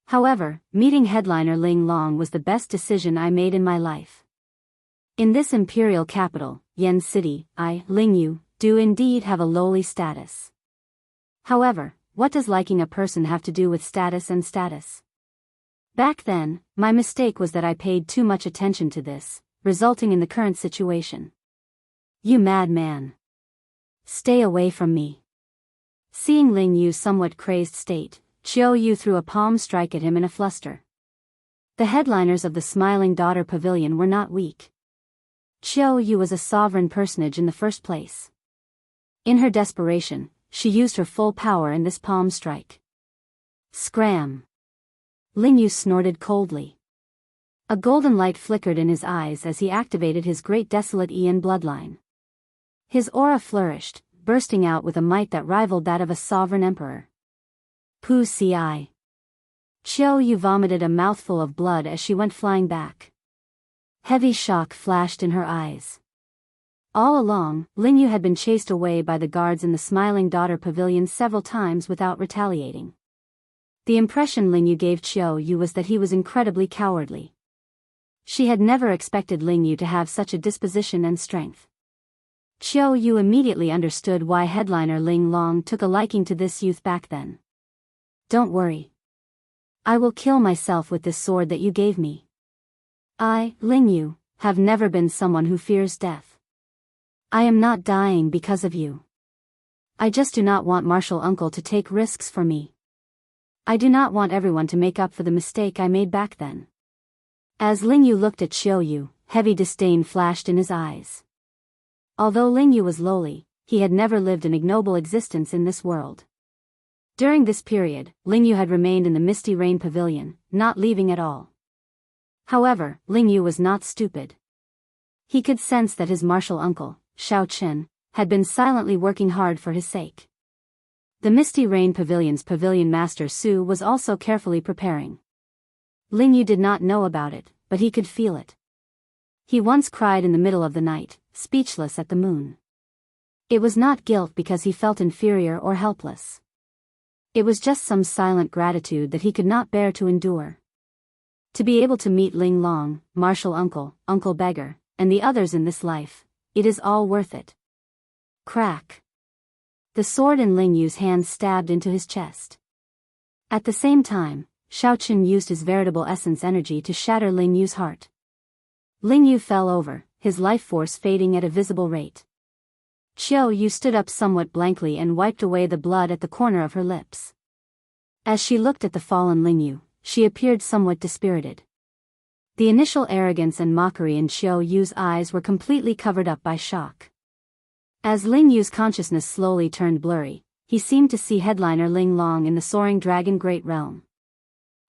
However, meeting headliner Ling Long was the best decision I made in my life. In this imperial capital, Yen City, I, Ling Yu, do indeed have a lowly status. However, what does liking a person have to do with status and status? Back then, my mistake was that I paid too much attention to this, resulting in the current situation. You madman. Stay away from me. Seeing Ling Yu's somewhat crazed state, Chiou threw a palm strike at him in a fluster. The headliners of the Smiling Daughter Pavilion were not weak. Chiou was a sovereign personage in the first place. In her desperation, she used her full power in this palm strike. Scram! Ling Yu snorted coldly. A golden light flickered in his eyes as he activated his great desolate Ian bloodline. His aura flourished, bursting out with a might that rivaled that of a sovereign emperor. Pu ci. Chiou vomited a mouthful of blood as she went flying back. Heavy shock flashed in her eyes. All along, Ling Yu had been chased away by the guards in the Smiling Daughter Pavilion several times without retaliating. The impression Ling Yu gave Chiou was that he was incredibly cowardly. She had never expected Ling Yu to have such a disposition and strength. Chiou immediately understood why headliner Ling Long took a liking to this youth back then. Don't worry. I will kill myself with this sword that you gave me. I, Ling Yu, have never been someone who fears death. I am not dying because of you. I just do not want Martial Uncle to take risks for me. I do not want everyone to make up for the mistake I made back then. As Ling Yu looked at Chiou, heavy disdain flashed in his eyes. Although Ling Yu was lowly, he had never lived an ignoble existence in this world. During this period, Ling Yu had remained in the Misty Rain Pavilion, not leaving at all. However, Ling Yu was not stupid. He could sense that his martial uncle, Shao Chen, had been silently working hard for his sake. The Misty Rain Pavilion's pavilion master Su was also carefully preparing. Ling Yu did not know about it, but he could feel it. He once cried in the middle of the night, speechless at the moon. It was not guilt because he felt inferior or helpless. It was just some silent gratitude that he could not bear to endure. To be able to meet Ling Long, Martial Uncle, Uncle Beggar, and the others in this life, it is all worth it. Crack. The sword in Ling Yu's hand stabbed into his chest. At the same time, Shao Chen used his veritable essence energy to shatter Ling Yu's heart. Ling Yu fell over, his life force fading at a visible rate. Chiou stood up somewhat blankly and wiped away the blood at the corner of her lips. As she looked at the fallen Ling Yu, she appeared somewhat dispirited. The initial arrogance and mockery in Chiou's eyes were completely covered up by shock. As Ling Yu's consciousness slowly turned blurry, he seemed to see headliner Ling Long in the soaring dragon great realm.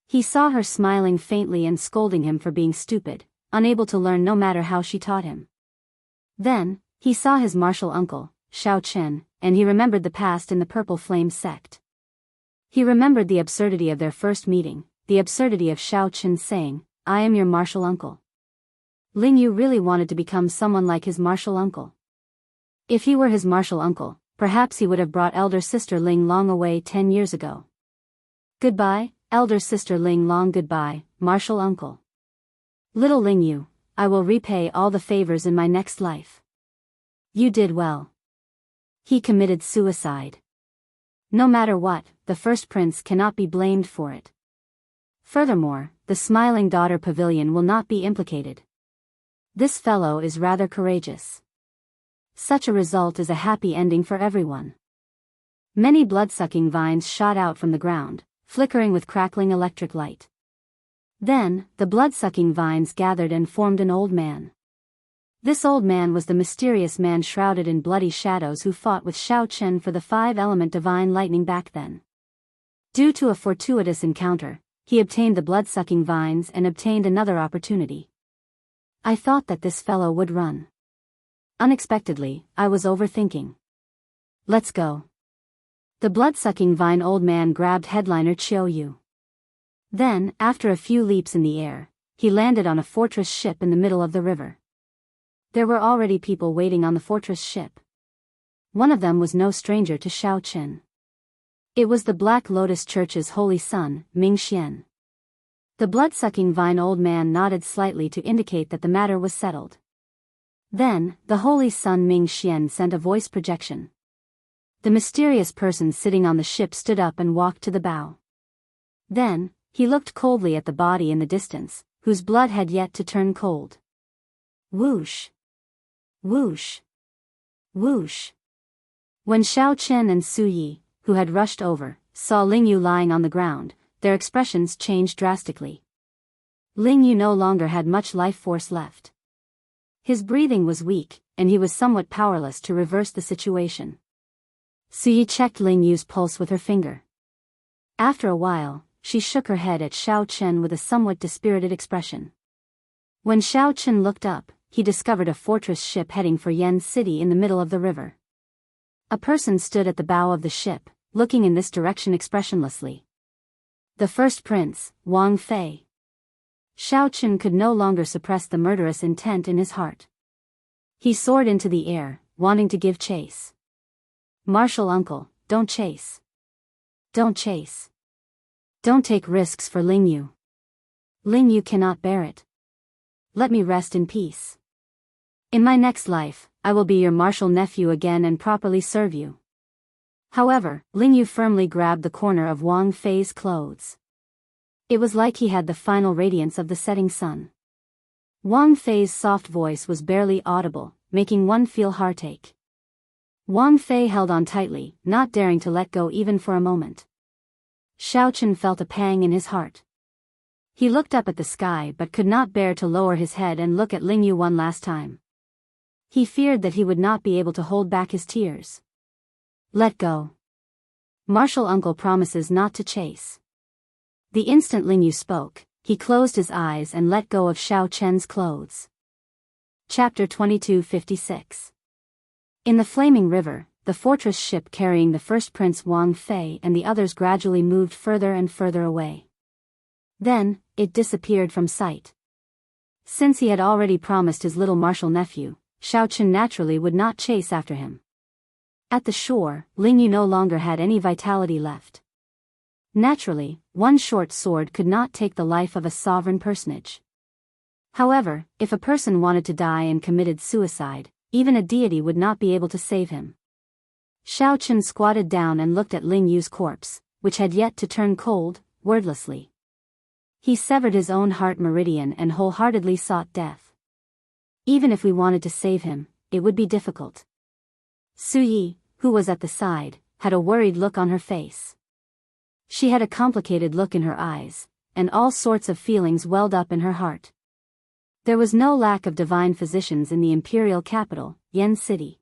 He saw her smiling faintly and scolding him for being stupid, unable to learn no matter how she taught him. Then, he saw his martial uncle, Shao Chen, and he remembered the past in the Purple Flame sect. He remembered the absurdity of their first meeting, the absurdity of Shao Chen saying, I am your martial uncle. Ling Yu really wanted to become someone like his martial uncle. If he were his martial uncle, perhaps he would have brought elder sister Ling Long away 10 years ago. Goodbye, elder sister Ling Long. Goodbye, martial uncle. Little Ling Yu, I will repay all the favors in my next life. You did well. He committed suicide. No matter what, the first prince cannot be blamed for it. Furthermore, the smiling daughter pavilion will not be implicated. This fellow is rather courageous. Such a result is a happy ending for everyone. Many blood-sucking vines shot out from the ground, flickering with crackling electric light. Then, the blood-sucking vines gathered and formed an old man. This old man was the mysterious man shrouded in bloody shadows who fought with Xiao Chen for the five-element divine lightning back then. Due to a fortuitous encounter, he obtained the blood-sucking vines and obtained another opportunity. I thought that this fellow would run. Unexpectedly, I was overthinking. Let's go. The blood-sucking vine old man grabbed headliner Qiu Yu. Then, after a few leaps in the air, he landed on a fortress ship in the middle of the river. There were already people waiting on the fortress ship. One of them was no stranger to Xiao Chen. It was the Black Lotus Church's holy son, Ming Xian. The blood-sucking vine old man nodded slightly to indicate that the matter was settled. Then, the holy son Ming Xian sent a voice projection. The mysterious person sitting on the ship stood up and walked to the bow. Then, he looked coldly at the body in the distance, whose blood had yet to turn cold. Whoosh! Whoosh! Whoosh! When Xiao Chen and Su Yi, who had rushed over, saw Ling Yu lying on the ground, their expressions changed drastically. Ling Yu no longer had much life force left. His breathing was weak, and he was somewhat powerless to reverse the situation. Su Yi checked Ling Yu's pulse with her finger. After a while, she shook her head at Xiao Chen with a somewhat dispirited expression. When Xiao Chen looked up, he discovered a fortress ship heading for Yen City in the middle of the river. A person stood at the bow of the ship, looking in this direction expressionlessly. The first prince, Wang Fei. Xiao Chen could no longer suppress the murderous intent in his heart. He soared into the air, wanting to give chase. Martial uncle, don't chase. Don't chase. Don't take risks for Ling Yu. Ling Yu cannot bear it. Let me rest in peace. In my next life, I will be your martial nephew again and properly serve you. However, Ling Yu firmly grabbed the corner of Wang Fei's clothes. It was like he had the final radiance of the setting sun. Wang Fei's soft voice was barely audible, making one feel heartache. Wang Fei held on tightly, not daring to let go even for a moment. Xiao Chen felt a pang in his heart. He looked up at the sky but could not bear to lower his head and look at Ling Yu one last time. He feared that he would not be able to hold back his tears. Let go. Martial uncle promises not to chase. The instant Ling Yu spoke, he closed his eyes and let go of Xiao Chen's clothes. Chapter 2256. In the flaming river, the fortress ship carrying the first prince Wang Fei and the others gradually moved further and further away. Then, it disappeared from sight. Since he had already promised his little martial nephew, Xiao Chen naturally would not chase after him. At the shore, Ling Yu no longer had any vitality left. Naturally, one short sword could not take the life of a sovereign personage. However, if a person wanted to die and committed suicide, even a deity would not be able to save him. Xiao Chen squatted down and looked at Ling Yu's corpse, which had yet to turn cold, wordlessly. He severed his own heart meridian and wholeheartedly sought death. Even if we wanted to save him, it would be difficult. Su Yi, who was at the side, had a worried look on her face. She had a complicated look in her eyes, and all sorts of feelings welled up in her heart. There was no lack of divine physicians in the imperial capital, Yen City.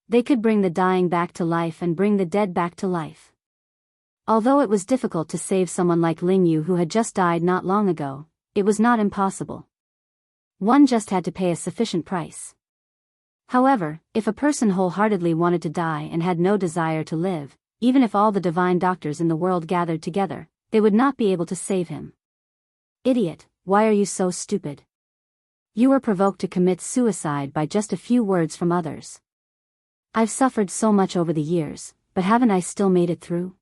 They could bring the dying back to life and bring the dead back to life. Although it was difficult to save someone like Ling Yu who had just died not long ago, it was not impossible. One just had to pay a sufficient price. However, if a person wholeheartedly wanted to die and had no desire to live, even if all the divine doctors in the world gathered together, they would not be able to save him. Idiot, why are you so stupid? You were provoked to commit suicide by just a few words from others. I've suffered so much over the years, but haven't I still made it through?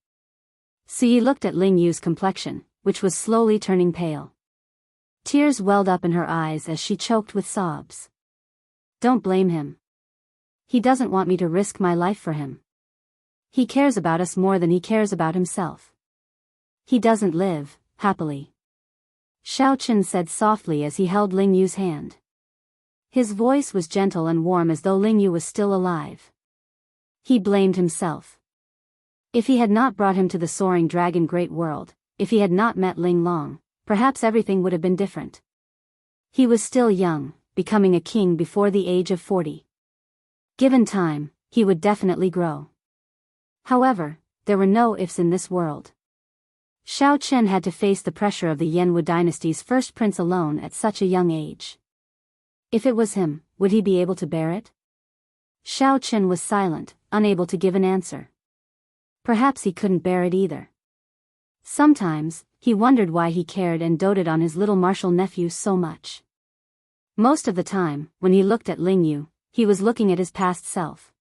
Su Yi looked at Ling Yu's complexion, which was slowly turning pale. Tears welled up in her eyes as she choked with sobs. Don't blame him. He doesn't want me to risk my life for him. He cares about us more than he cares about himself. He doesn't live happily. Xiao Chen said softly as he held Ling Yu's hand. His voice was gentle and warm as though Ling Yu was still alive. He blamed himself. If he had not brought him to the soaring dragon great world, if he had not met Ling Long, perhaps everything would have been different. He was still young, becoming a king before the age of 40. Given time, he would definitely grow. However, there were no ifs in this world. Xiao Chen had to face the pressure of the Yanwu dynasty's first prince alone at such a young age. If it was him, would he be able to bear it? Xiao Chen was silent, unable to give an answer. Perhaps he couldn't bear it either. Sometimes, he wondered why he cared and doted on his little martial nephew so much. Most of the time, when he looked at Ling Yu, he was looking at his past self.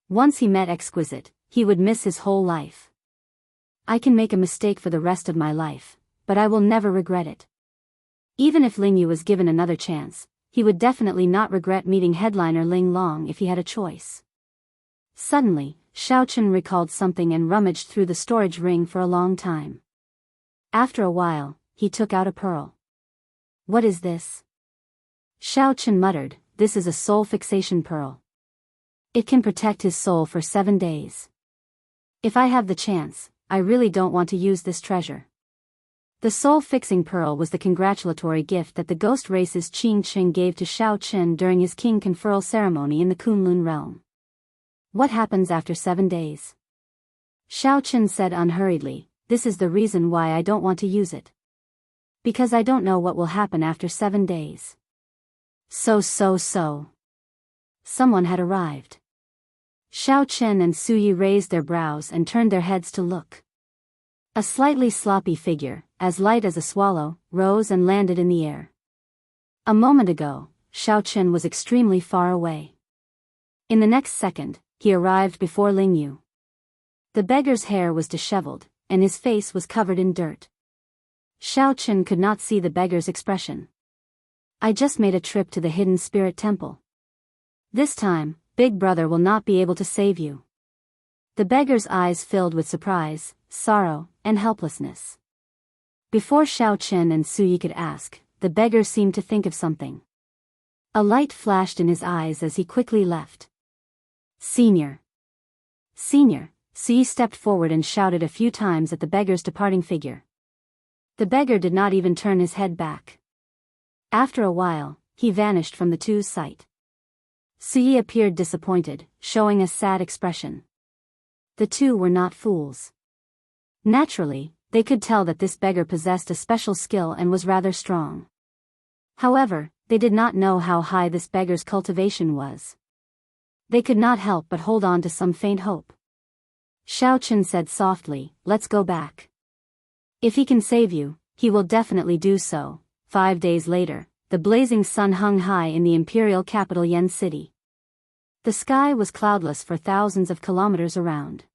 Once he met Exquisite, he would miss his whole life. I can make a mistake for the rest of my life, but I will never regret it. Even if Ling Yu was given another chance, he would definitely not regret meeting headliner Ling Long if he had a choice. Suddenly, Xiao Chen recalled something and rummaged through the storage ring for a long time. After a while, he took out a pearl. What is this? Xiao Chen muttered, this is a soul fixation pearl. It can protect his soul for 7 days. If I have the chance, I really don't want to use this treasure. The soul-fixing pearl was the congratulatory gift that the ghost race's Qing Qing gave to Xiao Chen during his king conferral ceremony in the Kunlun realm. What happens after 7 days? Xiao Chen said unhurriedly, this is the reason why I don't want to use it. Because I don't know what will happen after 7 days. So. Someone had arrived. Xiao Chen and Su Yi raised their brows and turned their heads to look. A slightly sloppy figure, as light as a swallow, rose and landed in the air. A moment ago, Xiao Chen was extremely far away. In the next second, he arrived before Ling Yu. The beggar's hair was disheveled, and his face was covered in dirt. Xiao Chen could not see the beggar's expression. I just made a trip to the hidden spirit temple. This time, Big Brother will not be able to save you. The beggar's eyes filled with surprise, sorrow, and helplessness. Before Xiao Chen and Su Yi could ask, the beggar seemed to think of something. A light flashed in his eyes as he quickly left. Senior! Senior! Su Yi stepped forward and shouted a few times at the beggar's departing figure. The beggar did not even turn his head back. After a while, he vanished from the two's sight. Su Yi appeared disappointed, showing a sad expression. The two were not fools. Naturally, they could tell that this beggar possessed a special skill and was rather strong. However, they did not know how high this beggar's cultivation was. They could not help but hold on to some faint hope. Xiao Chen said softly, let's go back. If he can save you, he will definitely do so. 5 days later, the blazing sun hung high in the imperial capital Yen City. The sky was cloudless for thousands of kilometers around.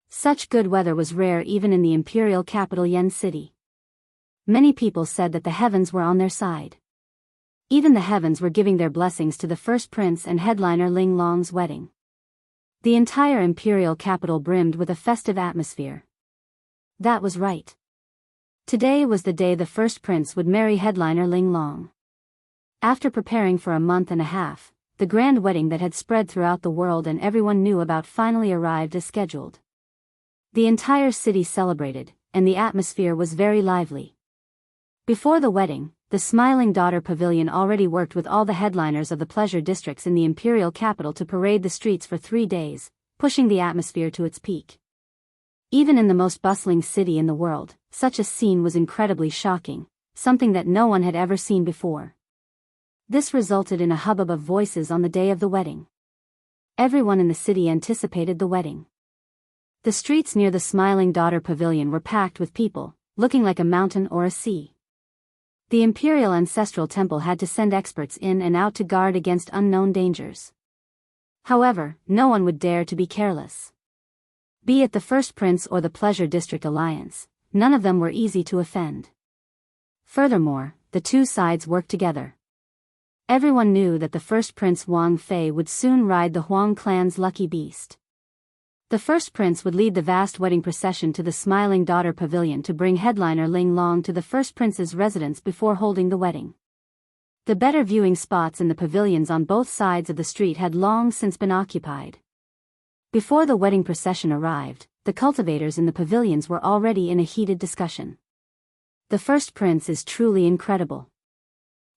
Such good weather was rare even in the imperial capital Yen City. Many people said that the heavens were on their side. Even the heavens were giving their blessings to the first prince and headliner Ling Long's wedding. The entire imperial capital brimmed with a festive atmosphere. That was right. Today was the day the first prince would marry headliner Ling Long. After preparing for a month and a half, the grand wedding that had spread throughout the world and everyone knew about finally arrived as scheduled. The entire city celebrated, and the atmosphere was very lively. Before the wedding, the Smiling Daughter Pavilion already worked with all the headliners of the pleasure districts in the imperial capital to parade the streets for 3 days, pushing the atmosphere to its peak. Even in the most bustling city in the world, such a scene was incredibly shocking, something that no one had ever seen before. This resulted in a hubbub of voices on the day of the wedding. Everyone in the city anticipated the wedding. The streets near the Smiling Daughter Pavilion were packed with people, looking like a mountain or a sea. The Imperial Ancestral Temple had to send experts in and out to guard against unknown dangers. However, no one would dare to be careless. Be it the First Prince or the Pleasure District Alliance, none of them were easy to offend. Furthermore, the two sides worked together. Everyone knew that the first prince Wang Fei would soon ride the Huang clan's lucky beast. The first prince would lead the vast wedding procession to the Smiling Daughter Pavilion to bring headliner Ling Long to the first prince's residence before holding the wedding. The better viewing spots in the pavilions on both sides of the street had long since been occupied. Before the wedding procession arrived, the cultivators in the pavilions were already in a heated discussion. The first prince is truly incredible.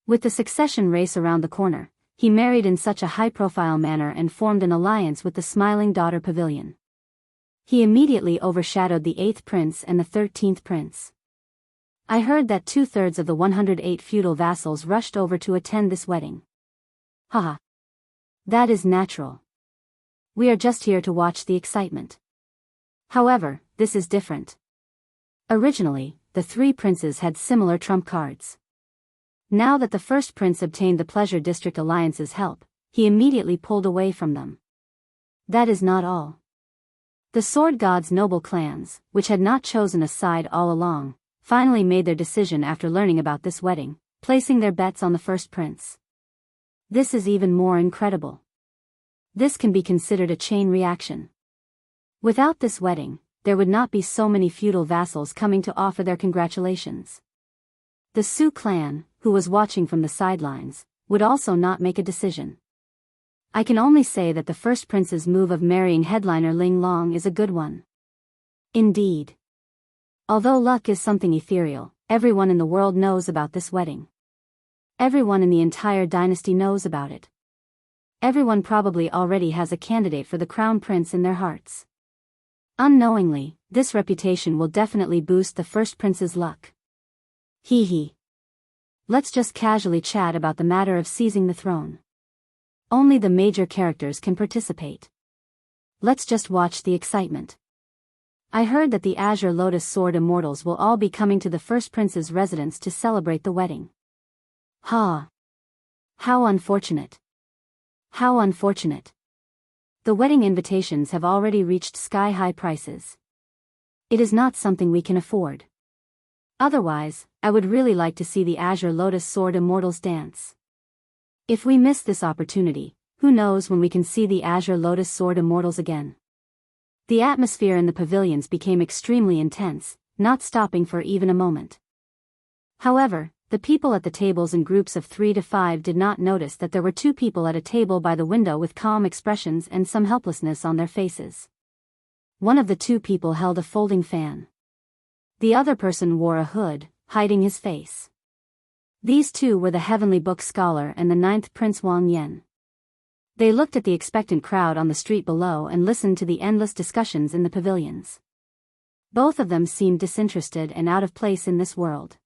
With the succession race around the corner, he married in such a high-profile manner and formed an alliance with the Smiling Daughter Pavilion. He immediately overshadowed the 8th prince and the 13th prince. I heard that 2/3 of the 108 feudal vassals rushed over to attend this wedding. Haha. That is natural. We are just here to watch the excitement. However, this is different. Originally, the 3 princes had similar trump cards. Now that the first prince obtained the Pleasure District Alliance's help, he immediately pulled away from them. That is not all. The Sword God's noble clans, which had not chosen a side all along, finally made their decision after learning about this wedding, placing their bets on the first prince. This is even more incredible. This can be considered a chain reaction. Without this wedding, there would not be so many feudal vassals coming to offer their congratulations. The Su clan, who was watching from the sidelines, would also not make a decision. I can only say that the first prince's move of marrying headliner Ling Long is a good one. Indeed. Although luck is something ethereal, everyone in the world knows about this wedding. Everyone in the entire dynasty knows about it. Everyone probably already has a candidate for the crown prince in their hearts. Unknowingly, this reputation will definitely boost the first prince's luck. Hee hee. Let's just casually chat about the matter of seizing the throne. Only the major characters can participate. Let's just watch the excitement. I heard that the Azure Lotus Sword Immortals will all be coming to the first prince's residence to celebrate the wedding. Ha! How unfortunate. How unfortunate. The wedding invitations have already reached sky-high prices. It is not something we can afford. Otherwise, I would really like to see the Azure Lotus Sword Immortals dance. If we miss this opportunity, who knows when we can see the Azure Lotus Sword Immortals again. The atmosphere in the pavilions became extremely intense, not stopping for even a moment. However, the people at the tables in groups of 3 to 5 did not notice that there were 2 people at a table by the window with calm expressions and some helplessness on their faces. One of the 2 people held a folding fan. The other person wore a hood, hiding his face. These 2 were the Heavenly Book Scholar and the 9th Prince Wang Yan. They looked at the expectant crowd on the street below and listened to the endless discussions in the pavilions. Both of them seemed disinterested and out of place in this world.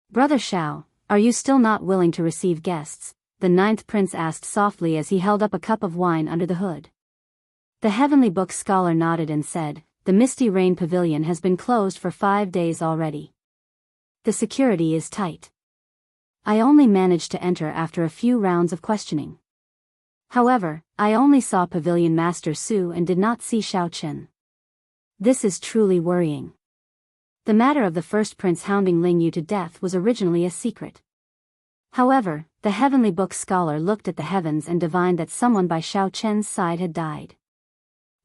Brother Shao, are you still not willing to receive guests? The 9th Prince asked softly as he held up a cup of wine under the hood. The Heavenly Book Scholar nodded and said, "The Misty Rain Pavilion has been closed for 5 days already. The security is tight. I only managed to enter after a few rounds of questioning. However, I only saw Pavilion Master Su and did not see Xiao Chen. This is truly worrying. The matter of the first prince hounding Ling Yu to death was originally a secret. However, the Heavenly Book Scholar looked at the heavens and divined that someone by Xiao Chen's side had died.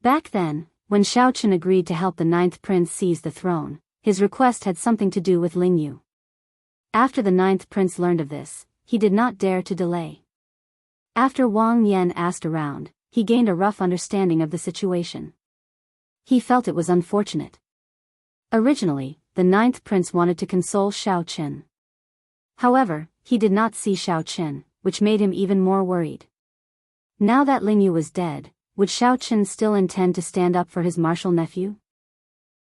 Back then, when Xiao Chen agreed to help the 9th Prince seize the throne, his request had something to do with Ling Yu. After the 9th Prince learned of this, he did not dare to delay. After Wang Yan asked around, he gained a rough understanding of the situation. He felt it was unfortunate. Originally, the 9th Prince wanted to console Xiao Chen. However, he did not see Xiao Chen, which made him even more worried. Now that Ling Yu was dead, would Xiao Chen still intend to stand up for his martial nephew?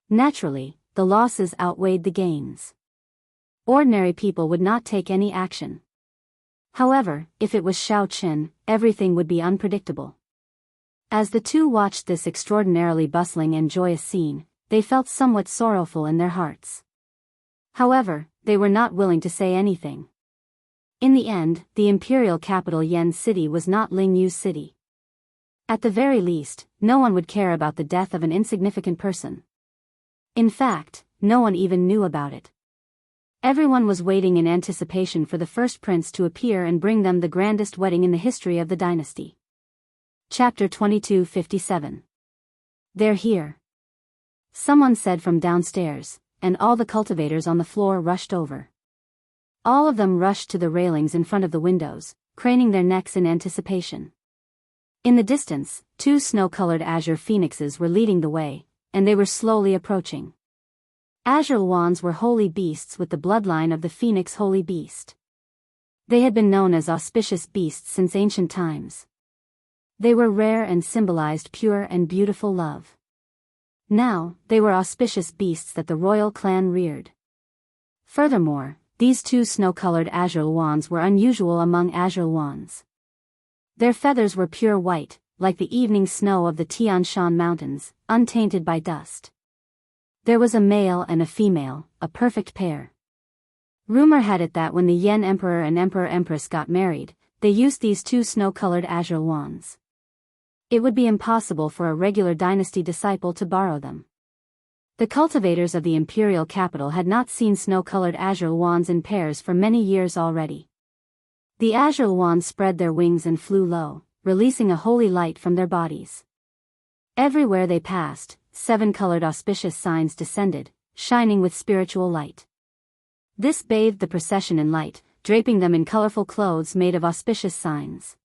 Naturally, the losses outweighed the gains. Ordinary people would not take any action. However, if it was Xiao Chen, everything would be unpredictable. As the 2 watched this extraordinarily bustling and joyous scene, they felt somewhat sorrowful in their hearts. However, they were not willing to say anything. In the end, the imperial capital Yen City was not Ling Yu's city. At the very least, no one would care about the death of an insignificant person. In fact, no one even knew about it. Everyone was waiting in anticipation for the first prince to appear and bring them the grandest wedding in the history of the dynasty. Chapter 2257. They're here. Someone said from downstairs, and all the cultivators on the floor rushed over. All of them rushed to the railings in front of the windows, craning their necks in anticipation. In the distance, 2 snow-colored azure phoenixes were leading the way, and they were slowly approaching. Azure wands were holy beasts with the bloodline of the phoenix holy beast. They had been known as auspicious beasts since ancient times. They were rare and symbolized pure and beautiful love. Now, they were auspicious beasts that the royal clan reared. Furthermore, these 2 snow-colored azure wands were unusual among azure wands. Their feathers were pure white, like the evening snow of the Tian Shan Mountains, untainted by dust. There was a male and a female, a perfect pair. Rumor had it that when the Yen Emperor and Emperor-Empress got married, they used these 2 snow-colored azure wands. It would be impossible for a regular dynasty disciple to borrow them. The cultivators of the imperial capital had not seen snow-colored azure wands in pairs for many years already. The azure wands spread their wings and flew low, releasing a holy light from their bodies. Everywhere they passed, 7 colored auspicious signs descended, shining with spiritual light. This bathed the procession in light, draping them in colorful clothes made of auspicious signs.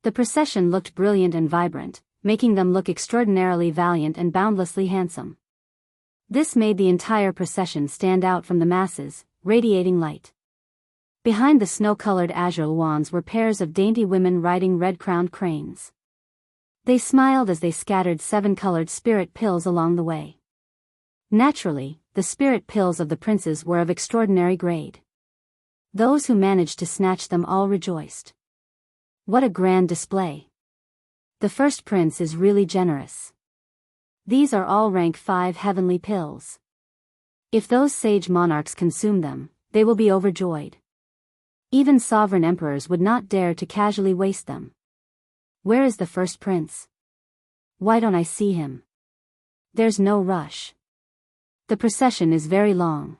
The procession looked brilliant and vibrant, making them look extraordinarily valiant and boundlessly handsome. This made the entire procession stand out from the masses, radiating light. Behind the snow-colored azure wands were pairs of dainty women riding red-crowned cranes. They smiled as they scattered 7-colored spirit pills along the way. Naturally, the spirit pills of the princes were of extraordinary grade. Those who managed to snatch them all rejoiced. What a grand display! The first prince is really generous. These are all rank 5 heavenly pills. If those sage monarchs consume them, they will be overjoyed. Even sovereign emperors would not dare to casually waste them. Where is the first prince? Why don't I see him? There's no rush. The procession is very long.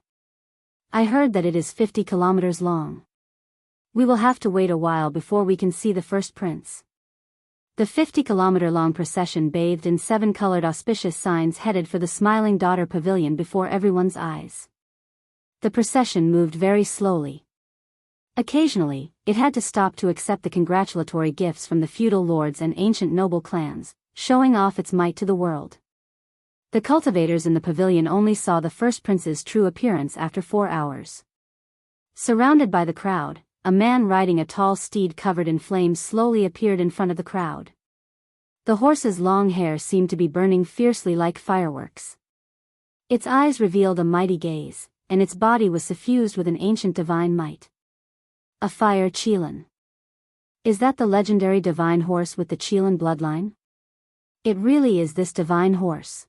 I heard that it is 50 kilometers long. We will have to wait a while before we can see the first prince. The 50-kilometer-long procession bathed in 7-colored auspicious signs headed for the Smiling Daughter Pavilion before everyone's eyes. The procession moved very slowly. Occasionally, it had to stop to accept the congratulatory gifts from the feudal lords and ancient noble clans, showing off its might to the world. The cultivators in the pavilion only saw the first prince's true appearance after 4 hours. Surrounded by the crowd, a man riding a tall steed covered in flames slowly appeared in front of the crowd. The horse's long hair seemed to be burning fiercely like fireworks. Its eyes revealed a mighty gaze, and its body was suffused with an ancient divine might. A fire Qilin. Is that the legendary divine horse with the Qilin bloodline? It really is this divine horse.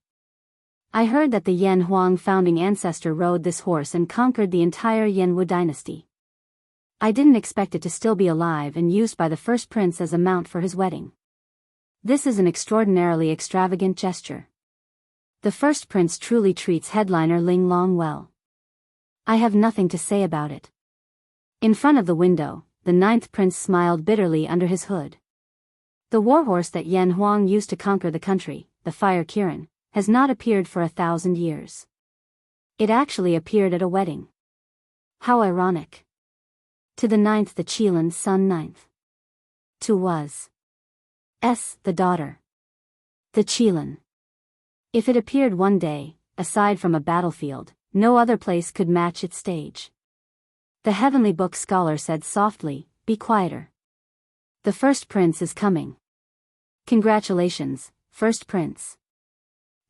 I heard that the Yan Huang founding ancestor rode this horse and conquered the entire Yanwu dynasty. I didn't expect it to still be alive and used by the first prince as a mount for his wedding. This is an extraordinarily extravagant gesture. The first prince truly treats headliner Ling Long well. I have nothing to say about it. In front of the window, the 9th prince smiled bitterly under his hood. The warhorse that Yan Huang used to conquer the country, the Fire Kirin, has not appeared for 1,000 years. It actually appeared at a wedding. How ironic. To the 9th the Qilin's son 9th. To was. The daughter. The Qilin. If it appeared one day, aside from a battlefield, no other place could match its stage. The heavenly book scholar said softly, "Be quieter. The first prince is coming. Congratulations, first prince.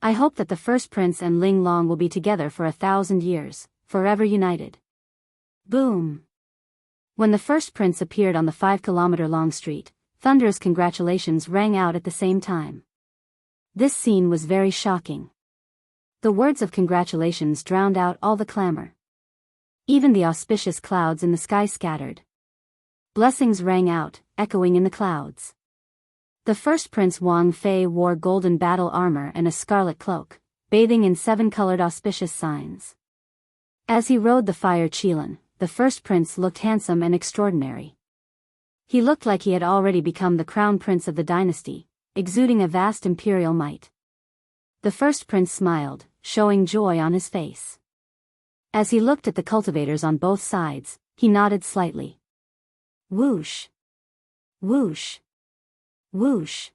I hope that the first prince and Ling Long will be together for 1,000 years, forever united." Boom! When the first prince appeared on the 5-kilometer-long street, thunderous congratulations rang out at the same time. This scene was very shocking. The words of congratulations drowned out all the clamor. Even the auspicious clouds in the sky scattered. Blessings rang out, echoing in the clouds. The first Prince Wang Fei wore golden battle armor and a scarlet cloak, bathing in 7-colored auspicious signs. As he rode the fire Qilin, the first prince looked handsome and extraordinary. He looked like he had already become the crown prince of the dynasty, exuding a vast imperial might. The first prince smiled, showing joy on his face. As he looked at the cultivators on both sides, he nodded slightly. Whoosh! Whoosh! Whoosh!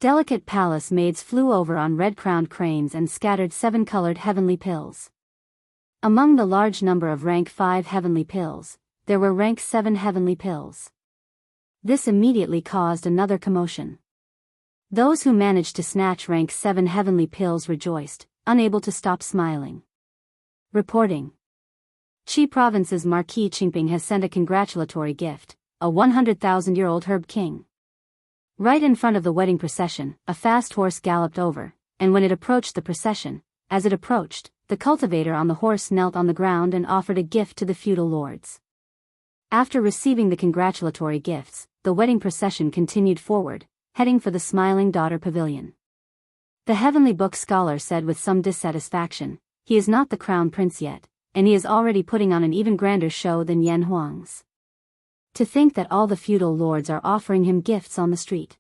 Delicate palace maids flew over on red-crowned cranes and scattered 7-colored heavenly pills. Among the large number of rank 5 heavenly pills, there were rank 7 heavenly pills. This immediately caused another commotion. Those who managed to snatch rank 7 heavenly pills rejoiced, unable to stop smiling. Reporting. Qi Province's Marquis Qingping has sent a congratulatory gift, a 100,000-year-old herb king. Right in front of the wedding procession, a fast horse galloped over, and when it approached the procession, as it approached, the cultivator on the horse knelt on the ground and offered a gift to the feudal lords. After receiving the congratulatory gifts, the wedding procession continued forward, heading for the Smiling Daughter Pavilion. The Heavenly Book scholar said with some dissatisfaction, he is not the crown prince yet, and he is already putting on an even grander show than Yan Huang's. To think that all the feudal lords are offering him gifts on the street.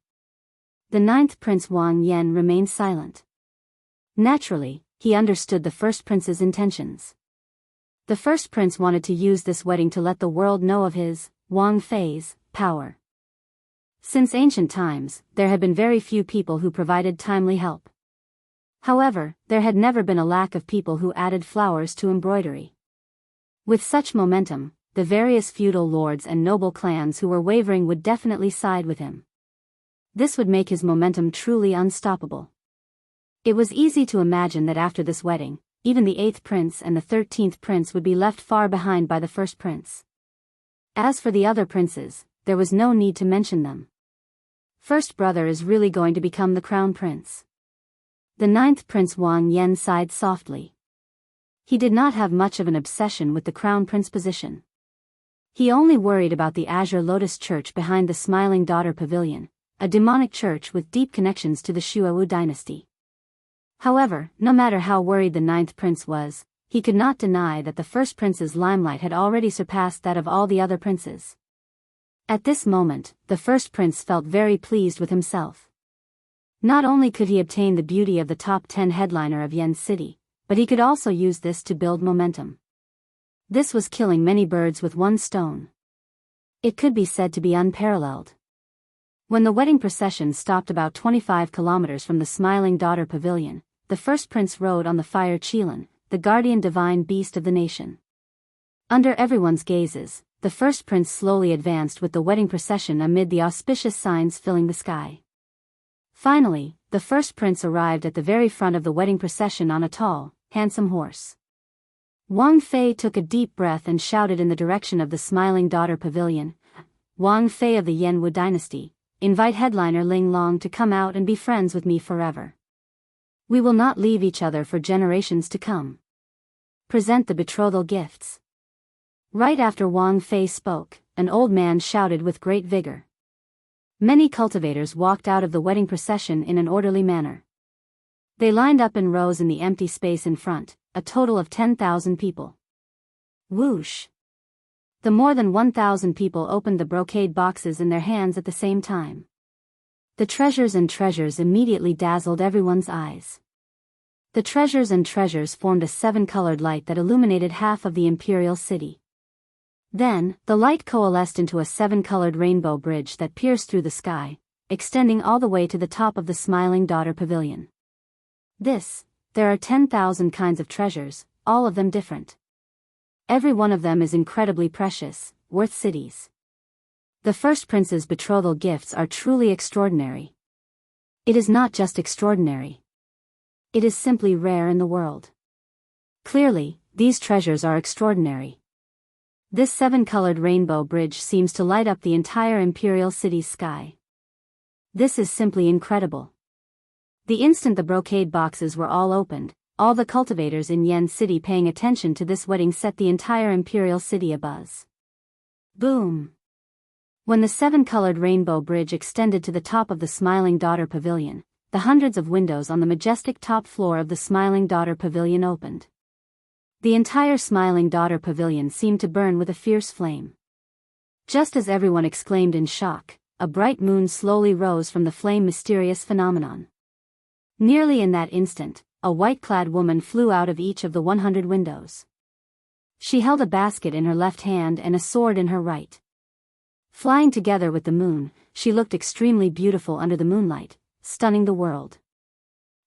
The 9th Prince Wang Yan remained silent. Naturally, he understood the first prince's intentions. The first prince wanted to use this wedding to let the world know of his, Wang Fei's, power. Since ancient times, there had been very few people who provided timely help. However, there had never been a lack of people who added flowers to embroidery. With such momentum, the various feudal lords and noble clans who were wavering would definitely side with him. This would make his momentum truly unstoppable. It was easy to imagine that after this wedding, even the 8th prince and the 13th prince would be left far behind by the first prince. As for the other princes, there was no need to mention them. First brother is really going to become the crown prince. The 9th Prince Wang Yan sighed softly. He did not have much of an obsession with the crown prince position. He only worried about the Azure Lotus Church behind the Smiling Daughter Pavilion, a demonic church with deep connections to the Shuowu dynasty. However, no matter how worried the 9th prince was, he could not deny that the first prince's limelight had already surpassed that of all the other princes. At this moment, the first prince felt very pleased with himself. Not only could he obtain the beauty of the top 10 headliner of Yen City, but he could also use this to build momentum. This was killing many birds with one stone. It could be said to be unparalleled. When the wedding procession stopped about 25 kilometers from the Smiling Daughter Pavilion, the first prince rode on the fire Qilin, the guardian divine beast of the nation. Under everyone's gazes, the first prince slowly advanced with the wedding procession amid the auspicious signs filling the sky. Finally, the first prince arrived at the very front of the wedding procession on a tall, handsome horse. Wang Fei took a deep breath and shouted in the direction of the Smiling Daughter Pavilion, Wang Fei of the Yanwu dynasty, invite headliner Ling Long to come out and be friends with me forever. We will not leave each other for generations to come. Present the betrothal gifts. Right after Wang Fei spoke, an old man shouted with great vigor. Many cultivators walked out of the wedding procession in an orderly manner. They lined up in rows in the empty space in front, a total of 10,000 people. Whoosh! The more than 1,000 people opened the brocade boxes in their hands at the same time. The treasures and treasures immediately dazzled everyone's eyes. The treasures and treasures formed a 7-colored light that illuminated half of the imperial city. Then, the light coalesced into a 7-colored rainbow bridge that pierced through the sky, extending all the way to the top of the Smiling Daughter Pavilion. There are 10,000 kinds of treasures, all of them different. Every one of them is incredibly precious, worth cities. The first prince's betrothal gifts are truly extraordinary. It is not just extraordinary. It is simply rare in the world. Clearly, these treasures are extraordinary. This 7-colored rainbow bridge seems to light up the entire imperial city's sky. This is simply incredible. The instant the brocade boxes were all opened, all the cultivators in Yen City paying attention to this wedding set the entire imperial city abuzz. Boom! When the 7-colored rainbow bridge extended to the top of the Smiling Daughter Pavilion, the hundreds of windows on the majestic top floor of the Smiling Daughter Pavilion opened. The entire smiling daughter pavilion seemed to burn with a fierce flame. Just as everyone exclaimed in shock, a bright moon slowly rose from the flame. Mysterious phenomenon. Nearly in that instant, a white-clad woman flew out of each of the 100 windows. She held a basket in her left hand and a sword in her right. Flying together with the moon, she looked extremely beautiful under the moonlight, stunning the world.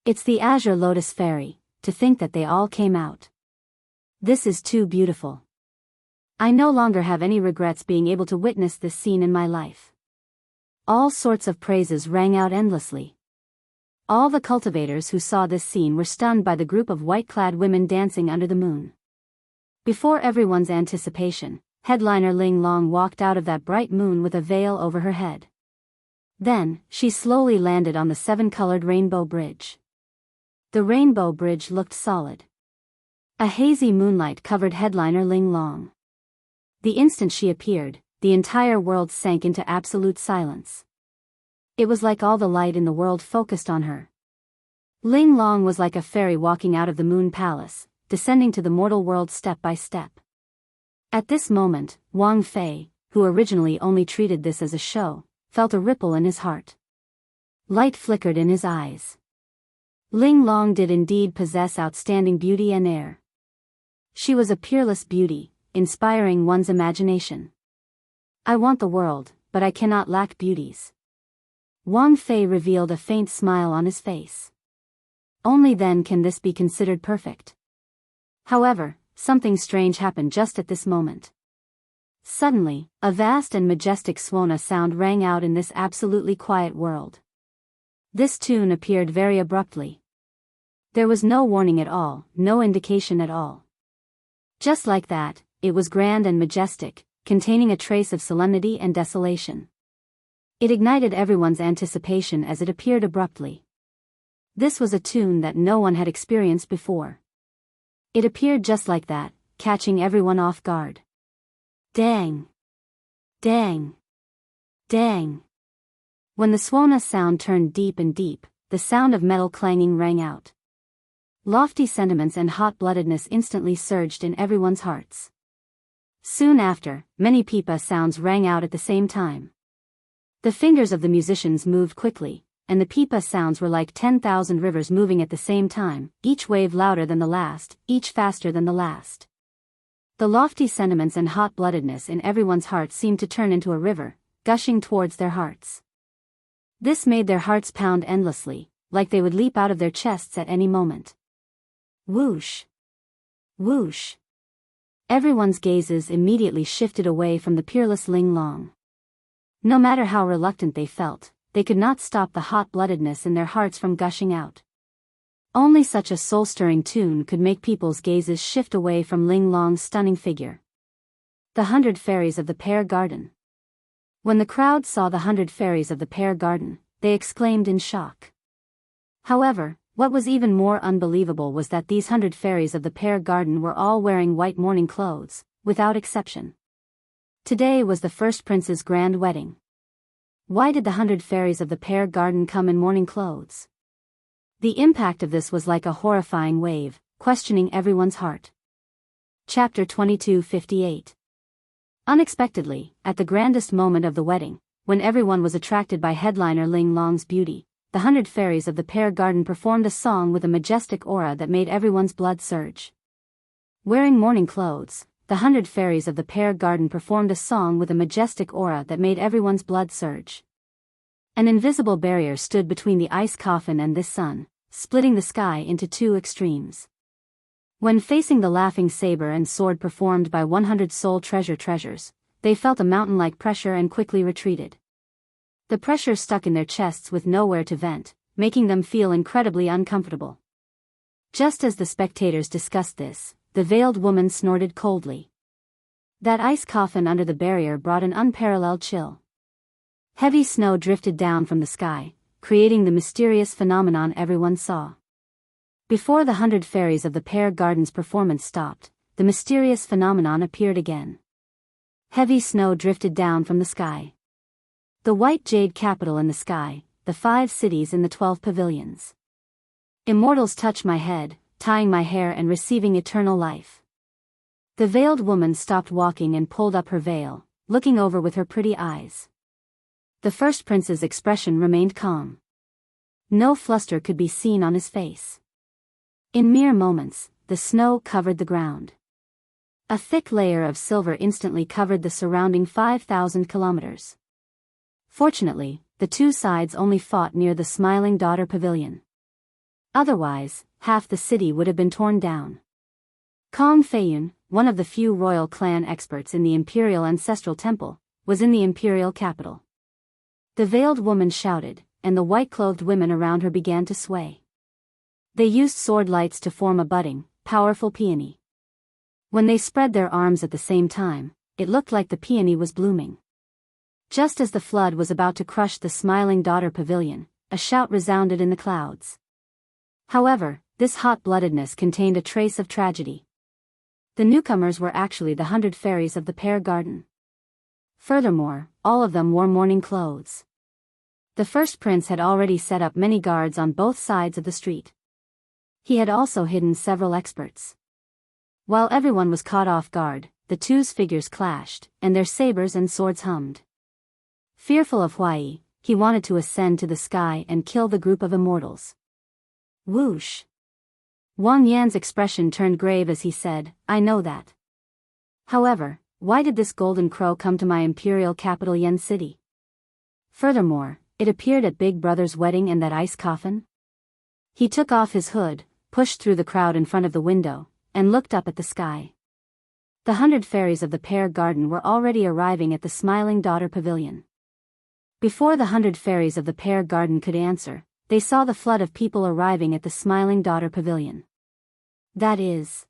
It's the Azure Lotus Fairy, to think that they all came out. This is too beautiful. I no longer have any regrets being able to witness this scene in my life. All sorts of praises rang out endlessly. All the cultivators who saw this scene were stunned by the group of white-clad women dancing under the moon. Before everyone's anticipation, headliner Ling Long walked out of that bright moon with a veil over her head. Then, she slowly landed on the 7-colored Rainbow Bridge. The Rainbow Bridge looked solid. A hazy moonlight covered headliner Ling Long. The instant she appeared, the entire world sank into absolute silence. It was like all the light in the world focused on her. Ling Long was like a fairy walking out of the Moon Palace, descending to the mortal world step by step. At this moment, Wang Fei, who originally only treated this as a show, felt a ripple in his heart. Light flickered in his eyes. Ling Long did indeed possess outstanding beauty and air. She was a peerless beauty, inspiring one's imagination. I want the world, but I cannot lack beauties. Wang Fei revealed a faint smile on his face. Only then can this be considered perfect. However, something strange happened just at this moment. Suddenly, a vast and majestic Swona sound rang out in this absolutely quiet world. This tune appeared very abruptly. There was no warning at all, no indication at all. Just like that, it was grand and majestic, containing a trace of solemnity and desolation. It ignited everyone's anticipation as it appeared abruptly. This was a tune that no one had experienced before. It appeared just like that, catching everyone off guard. Dang! Dang! Dang! When the Swona sound turned deep and deep, the sound of metal clanging rang out. Lofty sentiments and hot-bloodedness instantly surged in everyone's hearts. Soon after, many pipa sounds rang out at the same time. The fingers of the musicians moved quickly, and the pipa sounds were like 10,000 rivers moving at the same time, each wave louder than the last, each faster than the last. The lofty sentiments and hot-bloodedness in everyone's hearts seemed to turn into a river, gushing towards their hearts. This made their hearts pound endlessly, like they would leap out of their chests at any moment. Whoosh! Whoosh! Everyone's gazes immediately shifted away from the peerless Ling Long. No matter how reluctant they felt, they could not stop the hot-bloodedness in their hearts from gushing out. Only such a soul-stirring tune could make people's gazes shift away from Ling Long's stunning figure. The 100 Fairies of the Pear Garden. When the crowd saw the 100 Fairies of the Pear Garden, they exclaimed in shock. However, what was even more unbelievable was that these 100 Fairies of the Pear Garden were all wearing white mourning clothes, without exception. Today was the first prince's grand wedding. Why did the 100 Fairies of the Pear Garden come in mourning clothes? The impact of this was like a horrifying wave, questioning everyone's heart. Chapter 2258. Unexpectedly, at the grandest moment of the wedding, when everyone was attracted by headliner Ling Long's beauty, the 100 Fairies of the Pear Garden performed a song with a majestic aura that made everyone's blood surge. Wearing mourning clothes, the 100 Fairies of the Pear Garden performed a song with a majestic aura that made everyone's blood surge. An invisible barrier stood between the ice coffin and this sun, splitting the sky into two extremes. When facing the laughing saber and sword performed by 100 soul treasures, they felt a mountain-like pressure and quickly retreated. The pressure stuck in their chests with nowhere to vent, making them feel incredibly uncomfortable. Just as the spectators discussed this, the veiled woman snorted coldly. That ice coffin under the barrier brought an unparalleled chill. Heavy snow drifted down from the sky, creating the mysterious phenomenon everyone saw. Before the 100 Fairies of the Pear Garden's performance stopped, the mysterious phenomenon appeared again. Heavy snow drifted down from the sky. The white jade capital in the sky, the 5 cities in the 12 pavilions. Immortals touch my head, tying my hair and receiving eternal life. The veiled woman stopped walking and pulled up her veil, looking over with her pretty eyes. The first prince's expression remained calm. No fluster could be seen on his face. In mere moments, the snow covered the ground. A thick layer of silver instantly covered the surrounding 5,000 kilometers. Fortunately, the two sides only fought near the Smiling Daughter Pavilion. Otherwise, half the city would have been torn down. Kong Feiyun, one of the few royal clan experts in the Imperial Ancestral Temple, was in the imperial capital. The veiled woman shouted, and the white-clothed women around her began to sway. They used sword lights to form a budding, powerful peony. When they spread their arms at the same time, it looked like the peony was blooming. Just as the flood was about to crush the Smiling Daughter Pavilion, a shout resounded in the clouds. However, this hot-bloodedness contained a trace of tragedy. The newcomers were actually the 100 fairies of the Pear Garden. Furthermore, all of them wore mourning clothes. The first prince had already set up many guards on both sides of the street. He had also hidden several experts. While everyone was caught off guard, the two's figures clashed, and their sabers and swords hummed. Fearful of Huai, he wanted to ascend to the sky and kill the group of immortals. Whoosh! Wang Yan's expression turned grave as he said, "I know that. However, why did this golden crow come to my imperial capital Yen City? Furthermore, it appeared at Big Brother's wedding in that ice coffin?" He took off his hood, pushed through the crowd in front of the window, and looked up at the sky. The 100 fairies of the Pear Garden were already arriving at the Smiling Daughter Pavilion. Before the 100 fairies of the Pear Garden could answer, they saw the flood of people arriving at the Smiling Daughter Pavilion. That is.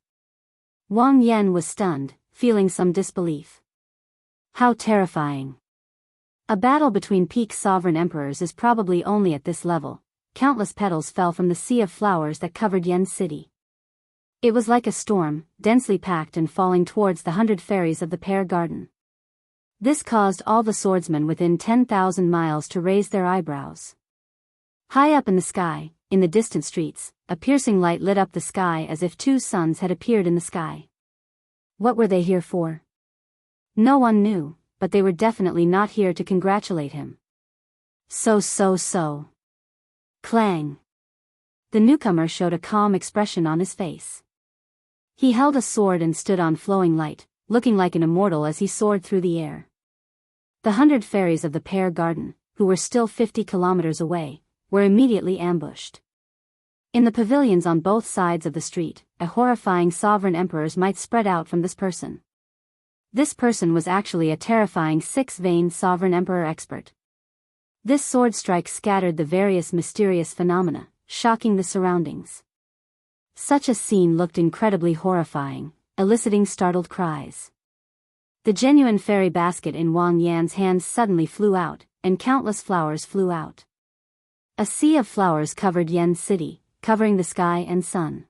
Wang Yan was stunned, feeling some disbelief. How terrifying. A battle between peak sovereign emperors is probably only at this level. Countless petals fell from the sea of flowers that covered Yen City. It was like a storm, densely packed and falling towards the 100 fairies of the Pear Garden. This caused all the swordsmen within 10,000 miles to raise their eyebrows. High up in the sky, in the distant streets, a piercing light lit up the sky as if two suns had appeared in the sky. What were they here for? No one knew, but they were definitely not here to congratulate him. So. Clang. The newcomer showed a calm expression on his face. He held a sword and stood on flowing light, looking like an immortal as he soared through the air. The 100 fairies of the Pear Garden, who were still 50 kilometers away, were immediately ambushed. In the pavilions on both sides of the street, a horrifying sovereign emperors might spread out from this person. This person was actually a terrifying six-veined sovereign emperor expert. This sword strike scattered the various mysterious phenomena, shocking the surroundings. Such a scene looked incredibly horrifying, eliciting startled cries. The genuine fairy basket in Wang Yan's hands suddenly flew out, and countless flowers flew out. A sea of flowers covered Yen City, covering the sky and sun.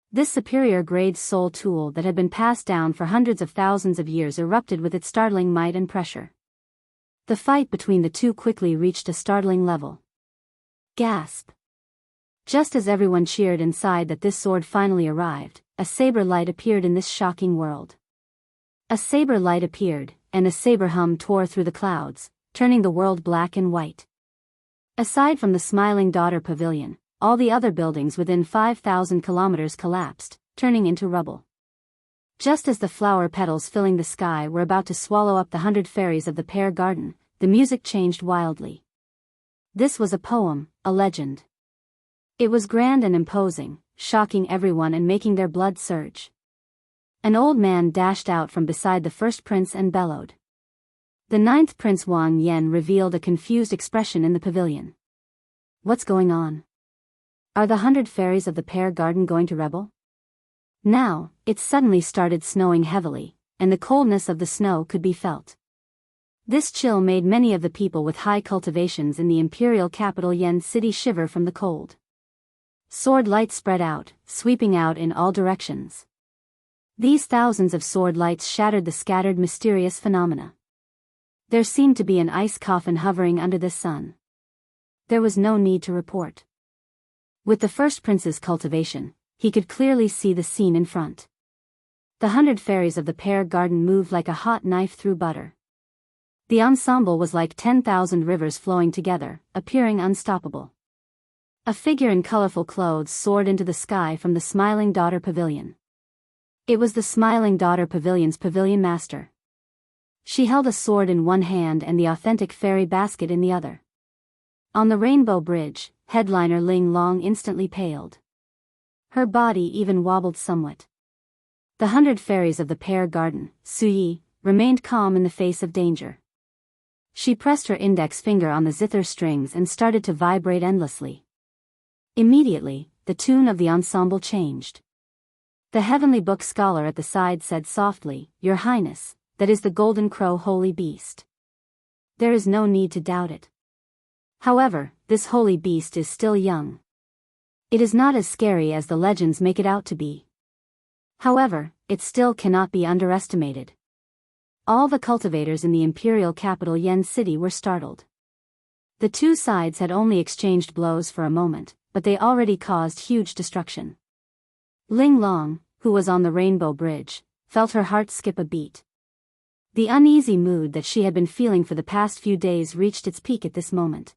This superior-grade soul tool that had been passed down for hundreds of thousands of years erupted with its startling might and pressure. The fight between the two quickly reached a startling level. Gasp! Just as everyone cheered and sighed that this sword finally arrived, a saber light appeared in this shocking world. A saber light appeared, and a saber hum tore through the clouds, turning the world black and white. Aside from the Smiling Daughter Pavilion, all the other buildings within 5,000 kilometers collapsed, turning into rubble. Just as the flower petals filling the sky were about to swallow up the 100 fairies of the Pear Garden, the music changed wildly. This was a poem, a legend. It was grand and imposing, shocking everyone and making their blood surge. An old man dashed out from beside the first prince and bellowed. The 9th Prince Wang Yan revealed a confused expression in the pavilion. What's going on? Are the 100 fairies of the Pear Garden going to rebel? Now, it suddenly started snowing heavily, and the coldness of the snow could be felt. This chill made many of the people with high cultivations in the imperial capital Yen City shiver from the cold. Sword lights spread out, sweeping out in all directions. These thousands of sword lights shattered the scattered mysterious phenomena. There seemed to be an ice coffin hovering under the sun. There was no need to report. With the first prince's cultivation, he could clearly see the scene in front. The 100 fairies of the pear garden moved like a hot knife through butter. The ensemble was like 10,000 rivers flowing together, appearing unstoppable. A figure in colorful clothes soared into the sky from the Smiling Daughter Pavilion. It was the Smiling Daughter Pavilion's pavilion master. She held a sword in one hand and the authentic fairy basket in the other. On the Rainbow Bridge, headliner Ling Long instantly paled. Her body even wobbled somewhat. The 100 fairies of the pear garden, Suyi, remained calm in the face of danger. She pressed her index finger on the zither strings and started to vibrate endlessly. Immediately, the tune of the ensemble changed. The heavenly book scholar at the side said softly, "Your Highness, that is the golden crow holy beast. There is no need to doubt it. However, this holy beast is still young. It is not as scary as the legends make it out to be. However, it still cannot be underestimated." All the cultivators in the imperial capital Yen City were startled. The two sides had only exchanged blows for a moment, but they already caused huge destruction. Ling Long, who was on the Rainbow Bridge, felt her heart skip a beat. The uneasy mood that she had been feeling for the past few days reached its peak at this moment.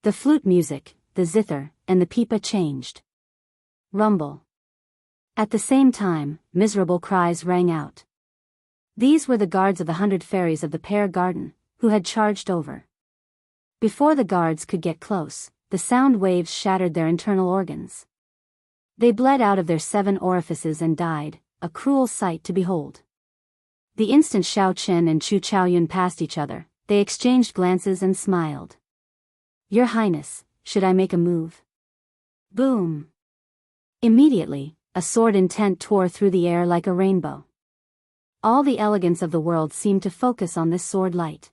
The flute music, the zither, and the pipa changed. Rumble. At the same time, miserable cries rang out. These were the guards of the 100 fairies of the pear garden, who had charged over. Before the guards could get close, the sound waves shattered their internal organs. They bled out of their 7 orifices and died, a cruel sight to behold. The instant Xiao Chen and Chu Chaoyun passed each other, they exchanged glances and smiled. "Your Highness, should I make a move?" Boom! Immediately, a sword intent tore through the air like a rainbow. All the elegance of the world seemed to focus on this sword light.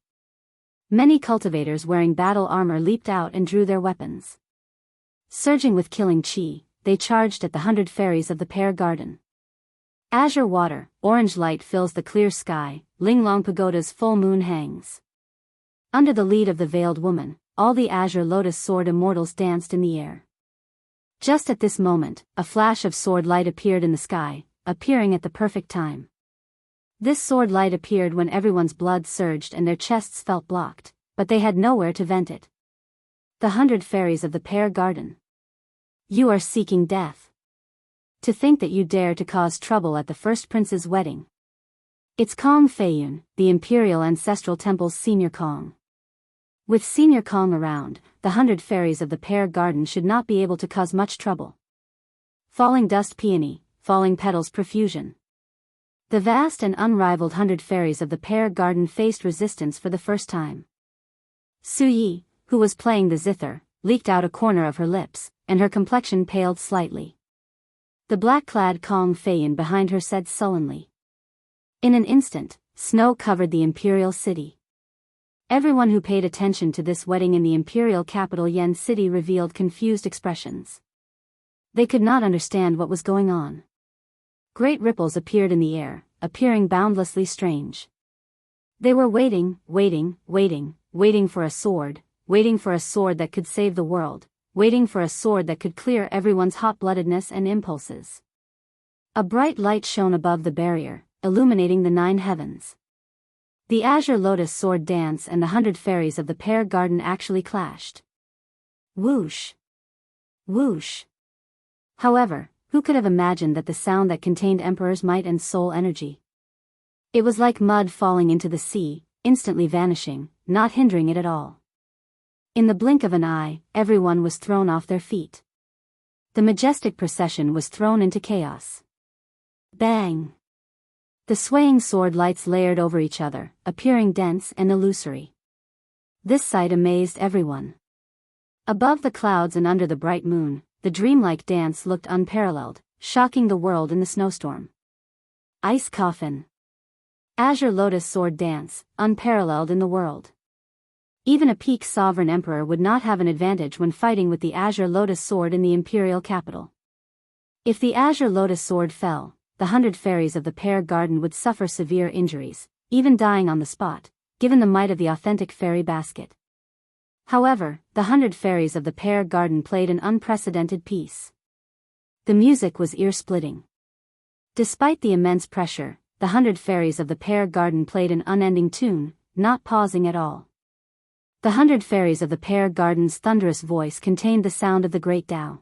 Many cultivators wearing battle armor leaped out and drew their weapons. Surging with killing chi, they charged at the 100 fairies of the pear garden. Azure water, orange light fills the clear sky, Linglong Pagoda's full moon hangs. Under the lead of the veiled woman, all the azure lotus sword immortals danced in the air. Just at this moment, a flash of sword light appeared in the sky, appearing at the perfect time. This sword light appeared when everyone's blood surged and their chests felt blocked, but they had nowhere to vent it. The 100 fairies of the pear garden. You are seeking death. To think that you dare to cause trouble at the first prince's wedding. It's Kong Feiyun, the Imperial Ancestral Temple's Senior Kong. With Senior Kong around, the 100 fairies of the pear garden should not be able to cause much trouble. Falling dust peony, falling petals profusion. The vast and unrivaled 100 fairies of the pear garden faced resistance for the first time. Suyi, who was playing the zither, leaked out a corner of her lips, and her complexion paled slightly. The black-clad Kong Feiyun behind her said sullenly. In an instant, snow covered the imperial city. Everyone who paid attention to this wedding in the imperial capital Yen City revealed confused expressions. They could not understand what was going on. Great ripples appeared in the air, appearing boundlessly strange. They were waiting for a sword, waiting for a sword that could save the world, waiting for a sword that could clear everyone's hot-bloodedness and impulses. A bright light shone above the barrier, illuminating the 9 heavens. The azure lotus sword dance and the 100 fairies of the pear garden actually clashed. Whoosh! Whoosh! However, who could have imagined that the sound that contained Emperor's might and soul energy? It was like mud falling into the sea, instantly vanishing, not hindering it at all. In the blink of an eye, everyone was thrown off their feet. The majestic procession was thrown into chaos. Bang! The swaying sword lights layered over each other, appearing dense and illusory. This sight amazed everyone. Above the clouds and under the bright moon, the dreamlike dance looked unparalleled, shocking the world in the snowstorm. Ice coffin. Azure lotus sword dance, unparalleled in the world. Even a peak sovereign emperor would not have an advantage when fighting with the azure lotus sword in the imperial capital. If the azure lotus sword fell, the 100 fairies of the pear garden would suffer severe injuries, even dying on the spot, given the might of the authentic fairy basket. However, the 100 fairies of the pear garden played an unprecedented piece. The music was ear-splitting. Despite the immense pressure, the 100 fairies of the pear garden played an unending tune, not pausing at all. The 100 fairies of the pear garden's thunderous voice contained the sound of the great Tao.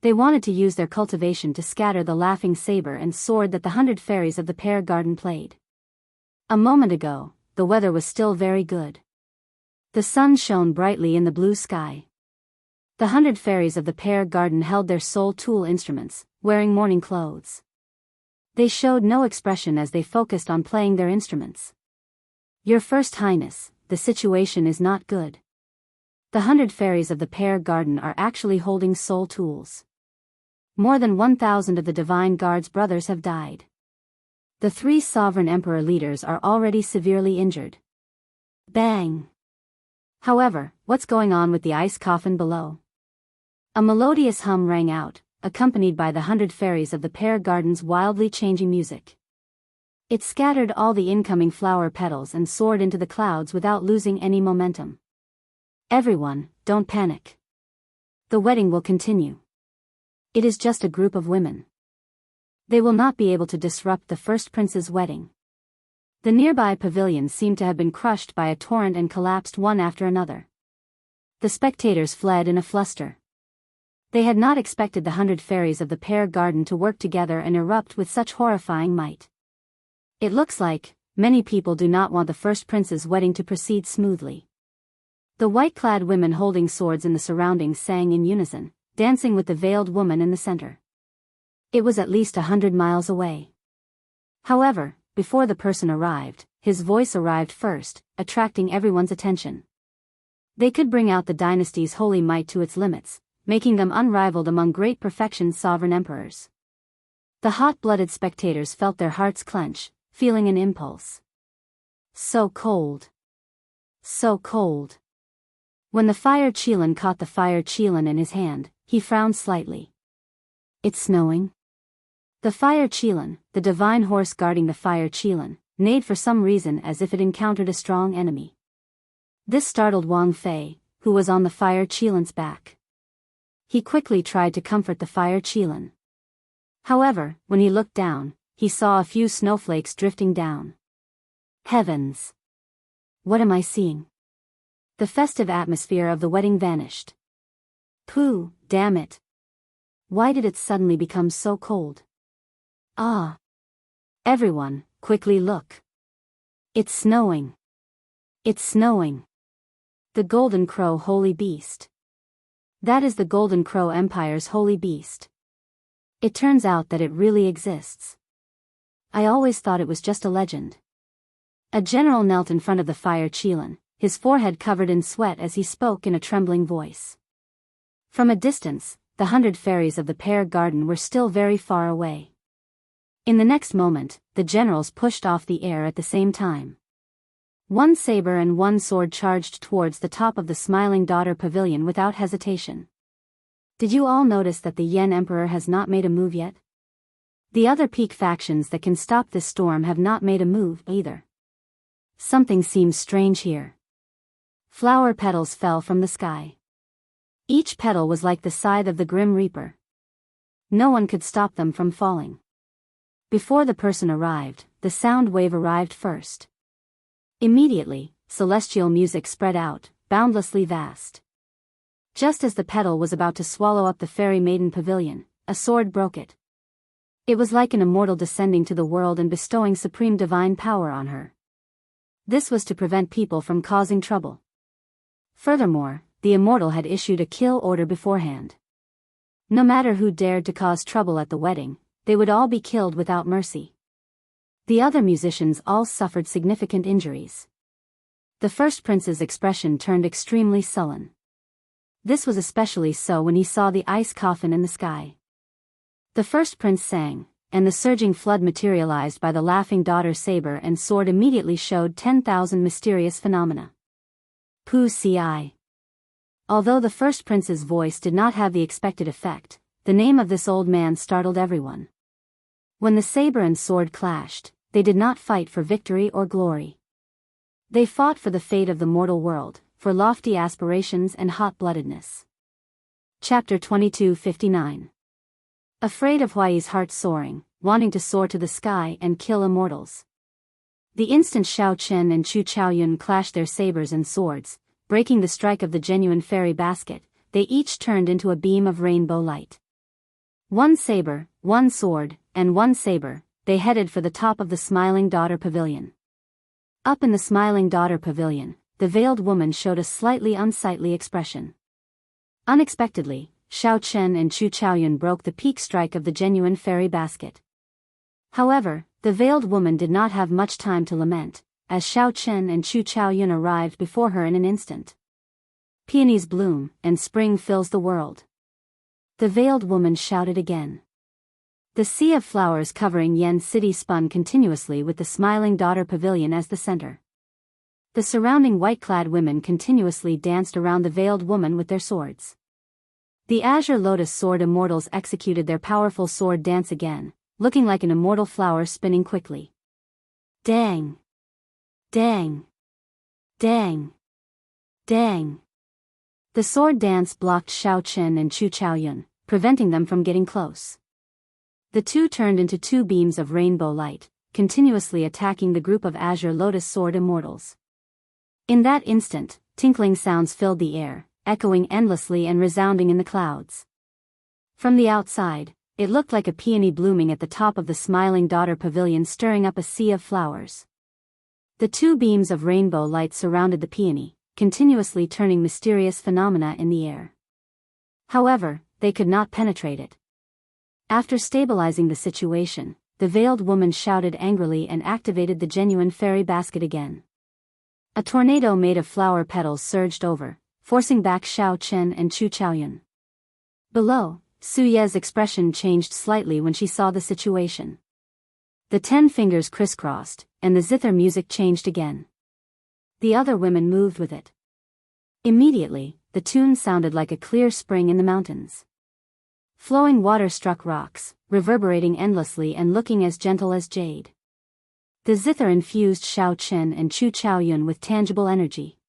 They wanted to use their cultivation to scatter the laughing saber and sword that the 100 fairies of the pear garden played. A moment ago, the weather was still very good. The sun shone brightly in the blue sky. The 100 fairies of the pear garden held their soul tool instruments, wearing mourning clothes. They showed no expression as they focused on playing their instruments. Your First Highness, the situation is not good. The 100 fairies of the pear garden are actually holding soul tools. More than 1,000 of the Divine Guard's brothers have died. The 3 sovereign emperor leaders are already severely injured. Bang! However, what's going on with the ice coffin below? A melodious hum rang out, accompanied by the 100 fairies of the pear garden's wildly changing music. It scattered all the incoming flower petals and soared into the clouds without losing any momentum. Everyone, don't panic. The wedding will continue. It is just a group of women. They will not be able to disrupt the first prince's wedding. The nearby pavilions seemed to have been crushed by a torrent and collapsed one after another. The spectators fled in a fluster. They had not expected the 100 fairies of the pear garden to work together and erupt with such horrifying might. It looks like many people do not want the first prince's wedding to proceed smoothly. The white-clad women holding swords in the surroundings sang in unison, dancing with the veiled woman in the center. It was at least 100 miles away. However, before the person arrived, his voice arrived first, attracting everyone's attention. They could bring out the dynasty's holy might to its limits, making them unrivaled among great perfection's sovereign emperors. The hot-blooded spectators felt their hearts clench, feeling an impulse. So cold. So cold. When the fire Qilin caught the fire Qilin in his hand, he frowned slightly. It's snowing? The fire Qilin, the divine horse guarding the fire Qilin, neighed for some reason as if it encountered a strong enemy. This startled Wang Fei, who was on the fire Qilin's back. He quickly tried to comfort the fire Qilin. However, when he looked down, he saw a few snowflakes drifting down. Heavens! What am I seeing? The festive atmosphere of the wedding vanished. Pooh, damn it! Why did it suddenly become so cold? Ah! Everyone, quickly look. It's snowing. It's snowing. The Golden Crow Holy Beast. That is the Golden Crow Empire's holy beast. It turns out that it really exists. I always thought it was just a legend. A general knelt in front of the fire Qilin, his forehead covered in sweat as he spoke in a trembling voice. From a distance, the 100 fairies of the pear garden were still very far away. In the next moment, the generals pushed off the air at the same time. One saber and one sword charged towards the top of the Smiling Daughter Pavilion without hesitation. Did you all notice that the Yen Emperor has not made a move yet? The other peak factions that can stop this storm have not made a move either. Something seems strange here. Flower petals fell from the sky. Each petal was like the scythe of the Grim Reaper. No one could stop them from falling. Before the person arrived, the sound wave arrived first. Immediately, celestial music spread out, boundlessly vast. Just as the petal was about to swallow up the fairy maiden pavilion, a sword broke it. It was like an immortal descending to the world and bestowing supreme divine power on her. This was to prevent people from causing trouble. Furthermore, the immortal had issued a kill order beforehand. No matter who dared to cause trouble at the wedding, they would all be killed without mercy. The other musicians all suffered significant injuries. The first prince's expression turned extremely sullen. This was especially so when he saw the ice coffin in the sky. The first prince sang, and the surging flood materialized by the laughing daughter saber and sword immediately showed 10,000 mysterious phenomena. Pu Ci. Although the first prince's voice did not have the expected effect, the name of this old man startled everyone. When the saber and sword clashed, they did not fight for victory or glory. They fought for the fate of the mortal world, for lofty aspirations and hot-bloodedness. Chapter 2259. Afraid of Huai's heart soaring, wanting to soar to the sky and kill immortals. The instant Xiao Chen and Chu Chaoyun clashed their sabers and swords, breaking the strike of the genuine fairy basket, they each turned into a beam of rainbow light. One saber, one sword, and one saber, they headed for the top of the Smiling Daughter Pavilion. Up in the Smiling Daughter Pavilion, the veiled woman showed a slightly unsightly expression. Unexpectedly, Xiao Chen and Chu Chaoyun broke the peak strike of the genuine fairy basket. However, the veiled woman did not have much time to lament, as Xiao Chen and Chu Chaoyun arrived before her in an instant. Peonies bloom, and spring fills the world. The veiled woman shouted again. The sea of flowers covering Yen City spun continuously with the Smiling Daughter Pavilion as the center. The surrounding white-clad women continuously danced around the veiled woman with their swords. The Azure Lotus Sword Immortals executed their powerful sword dance again, looking like an immortal flower spinning quickly. Dang! Dang! Dang! Dang! The sword dance blocked Xiao Chen and Chu Chaoyun, preventing them from getting close. The two turned into two beams of rainbow light, continuously attacking the group of Azure Lotus Sword Immortals. In that instant, tinkling sounds filled the air, echoing endlessly and resounding in the clouds. From the outside, it looked like a peony blooming at the top of the Smiling Daughter Pavilion, stirring up a sea of flowers. The two beams of rainbow light surrounded the peony, continuously turning mysterious phenomena in the air. However, they could not penetrate it. After stabilizing the situation, the veiled woman shouted angrily and activated the genuine fairy basket again. A tornado made of flower petals surged over, forcing back Xiao Chen and Chu Chaoyun. Below, Su Ye's expression changed slightly when she saw the situation. The 10 fingers crisscrossed, and the zither music changed again. The other women moved with it. Immediately, the tune sounded like a clear spring in the mountains. Flowing water struck rocks, reverberating endlessly and looking as gentle as jade. The zither infused Xiao Chen and Chu Chaoyun with tangible energy.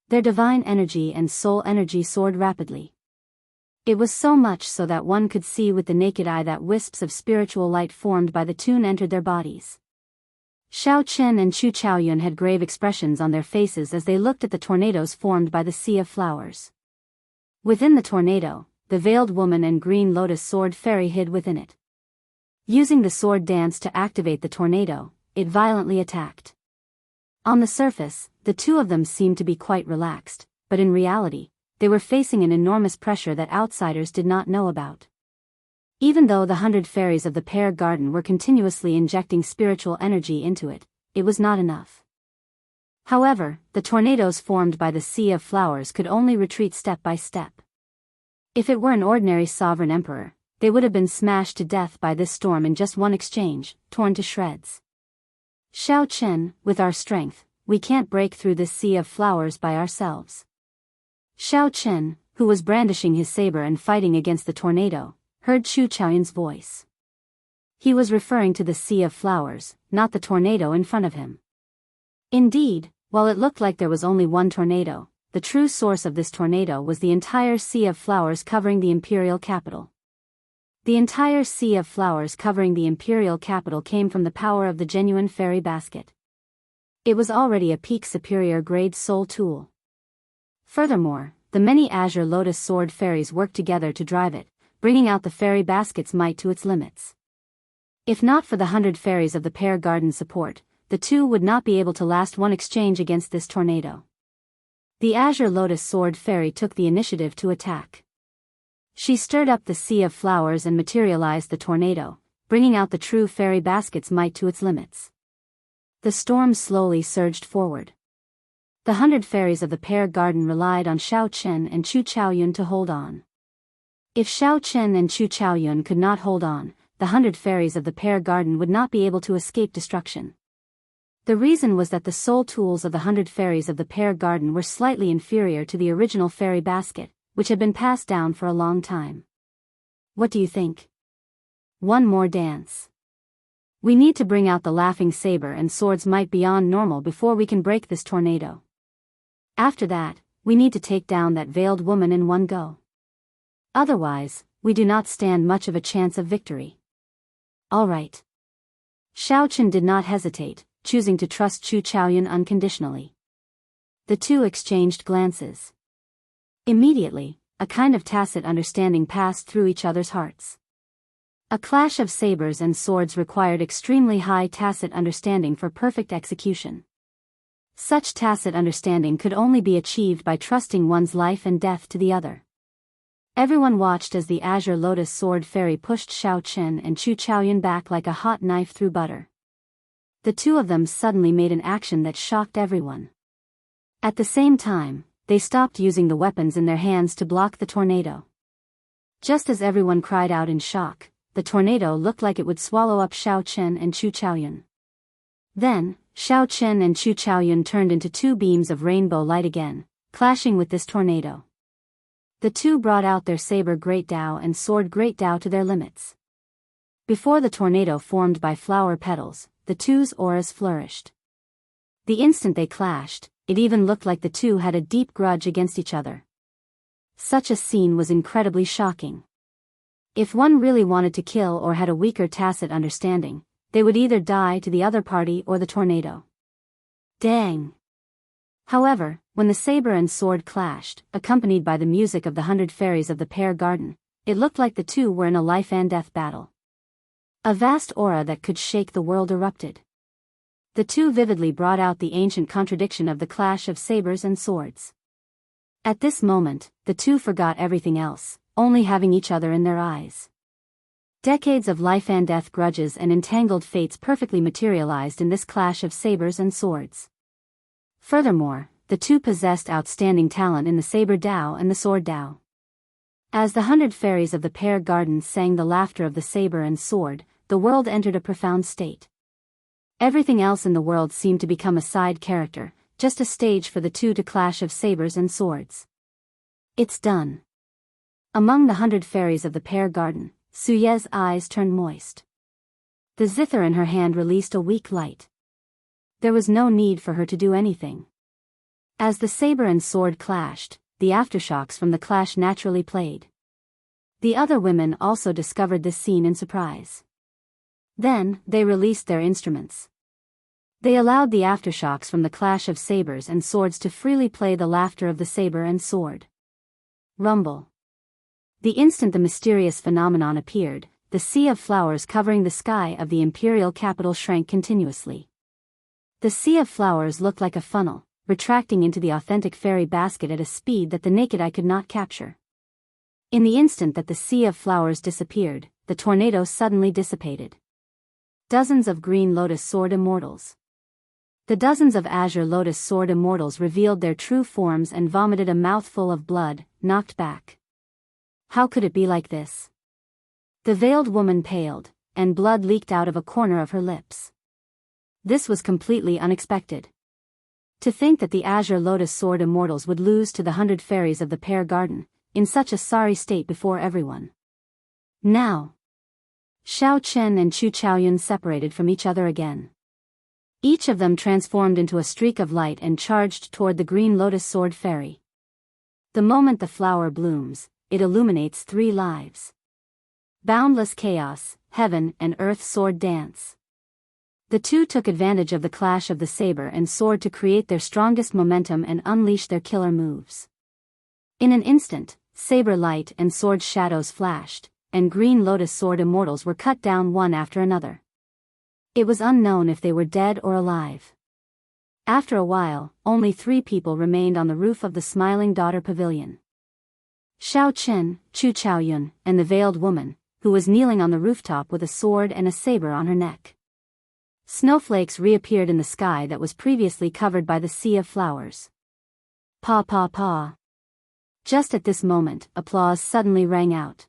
Their divine energy and soul energy soared rapidly. It was so much so that one could see with the naked eye that wisps of spiritual light formed by the tune entered their bodies. Xiao Chen and Chu Chaoyun had grave expressions on their faces as they looked at the tornadoes formed by the sea of flowers. Within the tornado, the veiled woman and green lotus sword fairy hid within it. Using the sword dance to activate the tornado, it violently attacked. On the surface, the two of them seemed to be quite relaxed, but in reality, they were facing an enormous pressure that outsiders did not know about. Even though the 100 fairies of the pear garden were continuously injecting spiritual energy into it, it was not enough. However, the tornadoes formed by the sea of flowers could only retreat step by step. If it were an ordinary sovereign emperor, they would have been smashed to death by this storm in just one exchange, torn to shreds. Xiao Chen, with our strength, we can't break through this sea of flowers by ourselves. Xiao Chen, who was brandishing his saber and fighting against the tornado, heard Chu Chaoyun's voice. He was referring to the sea of flowers, not the tornado in front of him. Indeed, while it looked like there was only one tornado, the true source of this tornado was the entire sea of flowers covering the imperial capital. The entire sea of flowers covering the imperial capital came from the power of the genuine fairy basket. It was already a peak superior grade soul tool. Furthermore, the many Azure Lotus Sword fairies worked together to drive it, bringing out the fairy basket's might to its limits. If not for the 100 fairies of the pear garden support, the two would not be able to last one exchange against this tornado. The Azure Lotus Sword fairy took the initiative to attack. She stirred up the sea of flowers and materialized the tornado, bringing out the true fairy basket's might to its limits. The storm slowly surged forward. The 100 fairies of the pear garden relied on Xiao Chen and Chu Chaoyun to hold on. If Xiao Chen and Chu Chaoyun could not hold on, the 100 fairies of the pear garden would not be able to escape destruction. The reason was that the soul tools of the 100 fairies of the pear garden were slightly inferior to the original fairy basket, which had been passed down for a long time. What do you think? One more dance. We need to bring out the laughing saber and sword's might beyond normal before we can break this tornado. After that, we need to take down that veiled woman in one go. Otherwise, we do not stand much of a chance of victory. All right. Xiao Chen did not hesitate, choosing to trust Chu Chaoyun unconditionally. The two exchanged glances. Immediately, a kind of tacit understanding passed through each other's hearts. A clash of sabers and swords required extremely high tacit understanding for perfect execution. Such tacit understanding could only be achieved by trusting one's life and death to the other. Everyone watched as the Azure Lotus Sword Fairy pushed Xiao Chen and Chu Chaoyun back like a hot knife through butter. The two of them suddenly made an action that shocked everyone. At the same time, they stopped using the weapons in their hands to block the tornado. Just as everyone cried out in shock, the tornado looked like it would swallow up Xiao Chen and Chu Chaoyun. Then, Xiao Chen and Chu Chaoyun turned into two beams of rainbow light again, clashing with this tornado. The two brought out their saber Great Dao and sword Great Dao to their limits. Before the tornado formed by flower petals, the two's auras flourished. The instant they clashed, it even looked like the two had a deep grudge against each other. Such a scene was incredibly shocking. If one really wanted to kill or had a weaker tacit understanding, they would either die to the other party or the tornado. Dang! However, when the saber and sword clashed, accompanied by the music of the 100 fairies of the pear garden, it looked like the two were in a life and death battle. A vast aura that could shake the world erupted. The two vividly brought out the ancient contradiction of the clash of sabers and swords. At this moment, the two forgot everything else, only having each other in their eyes. Decades of life and death grudges and entangled fates perfectly materialized in this clash of sabers and swords. Furthermore, the two possessed outstanding talent in the saber Dao and the sword Dao. As the 100 fairies of the pear garden sang the laughter of the saber and sword, the world entered a profound state. Everything else in the world seemed to become a side character, just a stage for the two to clash of sabers and swords. It's done. Among the 100 fairies of the pear garden, Suye's eyes turned moist. The zither in her hand released a weak light. There was no need for her to do anything. As the saber and sword clashed, the aftershocks from the clash naturally played. The other women also discovered this scene in surprise. Then, they released their instruments. They allowed the aftershocks from the clash of sabers and swords to freely play the laughter of the saber and sword. Rumble. The instant the mysterious phenomenon appeared, the sea of flowers covering the sky of the imperial capital shrank continuously. The sea of flowers looked like a funnel, retracting into the authentic fairy basket at a speed that the naked eye could not capture. In the instant that the sea of flowers disappeared, the tornado suddenly dissipated. Dozens of green lotus sword immortals. The dozens of azure lotus sword immortals revealed their true forms and vomited a mouthful of blood, knocked back. How could it be like this? The veiled woman paled, and blood leaked out of a corner of her lips. This was completely unexpected. To think that the azure lotus sword immortals would lose to the 100 fairies of the pear garden, in such a sorry state before everyone. Now, Xiao Chen and Chu Chaoyun separated from each other again. Each of them transformed into a streak of light and charged toward the green lotus sword fairy. The moment the flower blooms, it illuminates 3 lives. Boundless chaos, heaven and earth sword dance. The two took advantage of the clash of the saber and sword to create their strongest momentum and unleash their killer moves. In an instant, saber light and sword shadows flashed, and green lotus sword immortals were cut down one after another. It was unknown if they were dead or alive. After a while, only 3 people remained on the roof of the Smiling Daughter Pavilion. Xiao Chen, Chu Chaoyun, and the veiled woman, who was kneeling on the rooftop with a sword and a saber on her neck. Snowflakes reappeared in the sky that was previously covered by the sea of flowers. Pa pa pa. Just at this moment, applause suddenly rang out.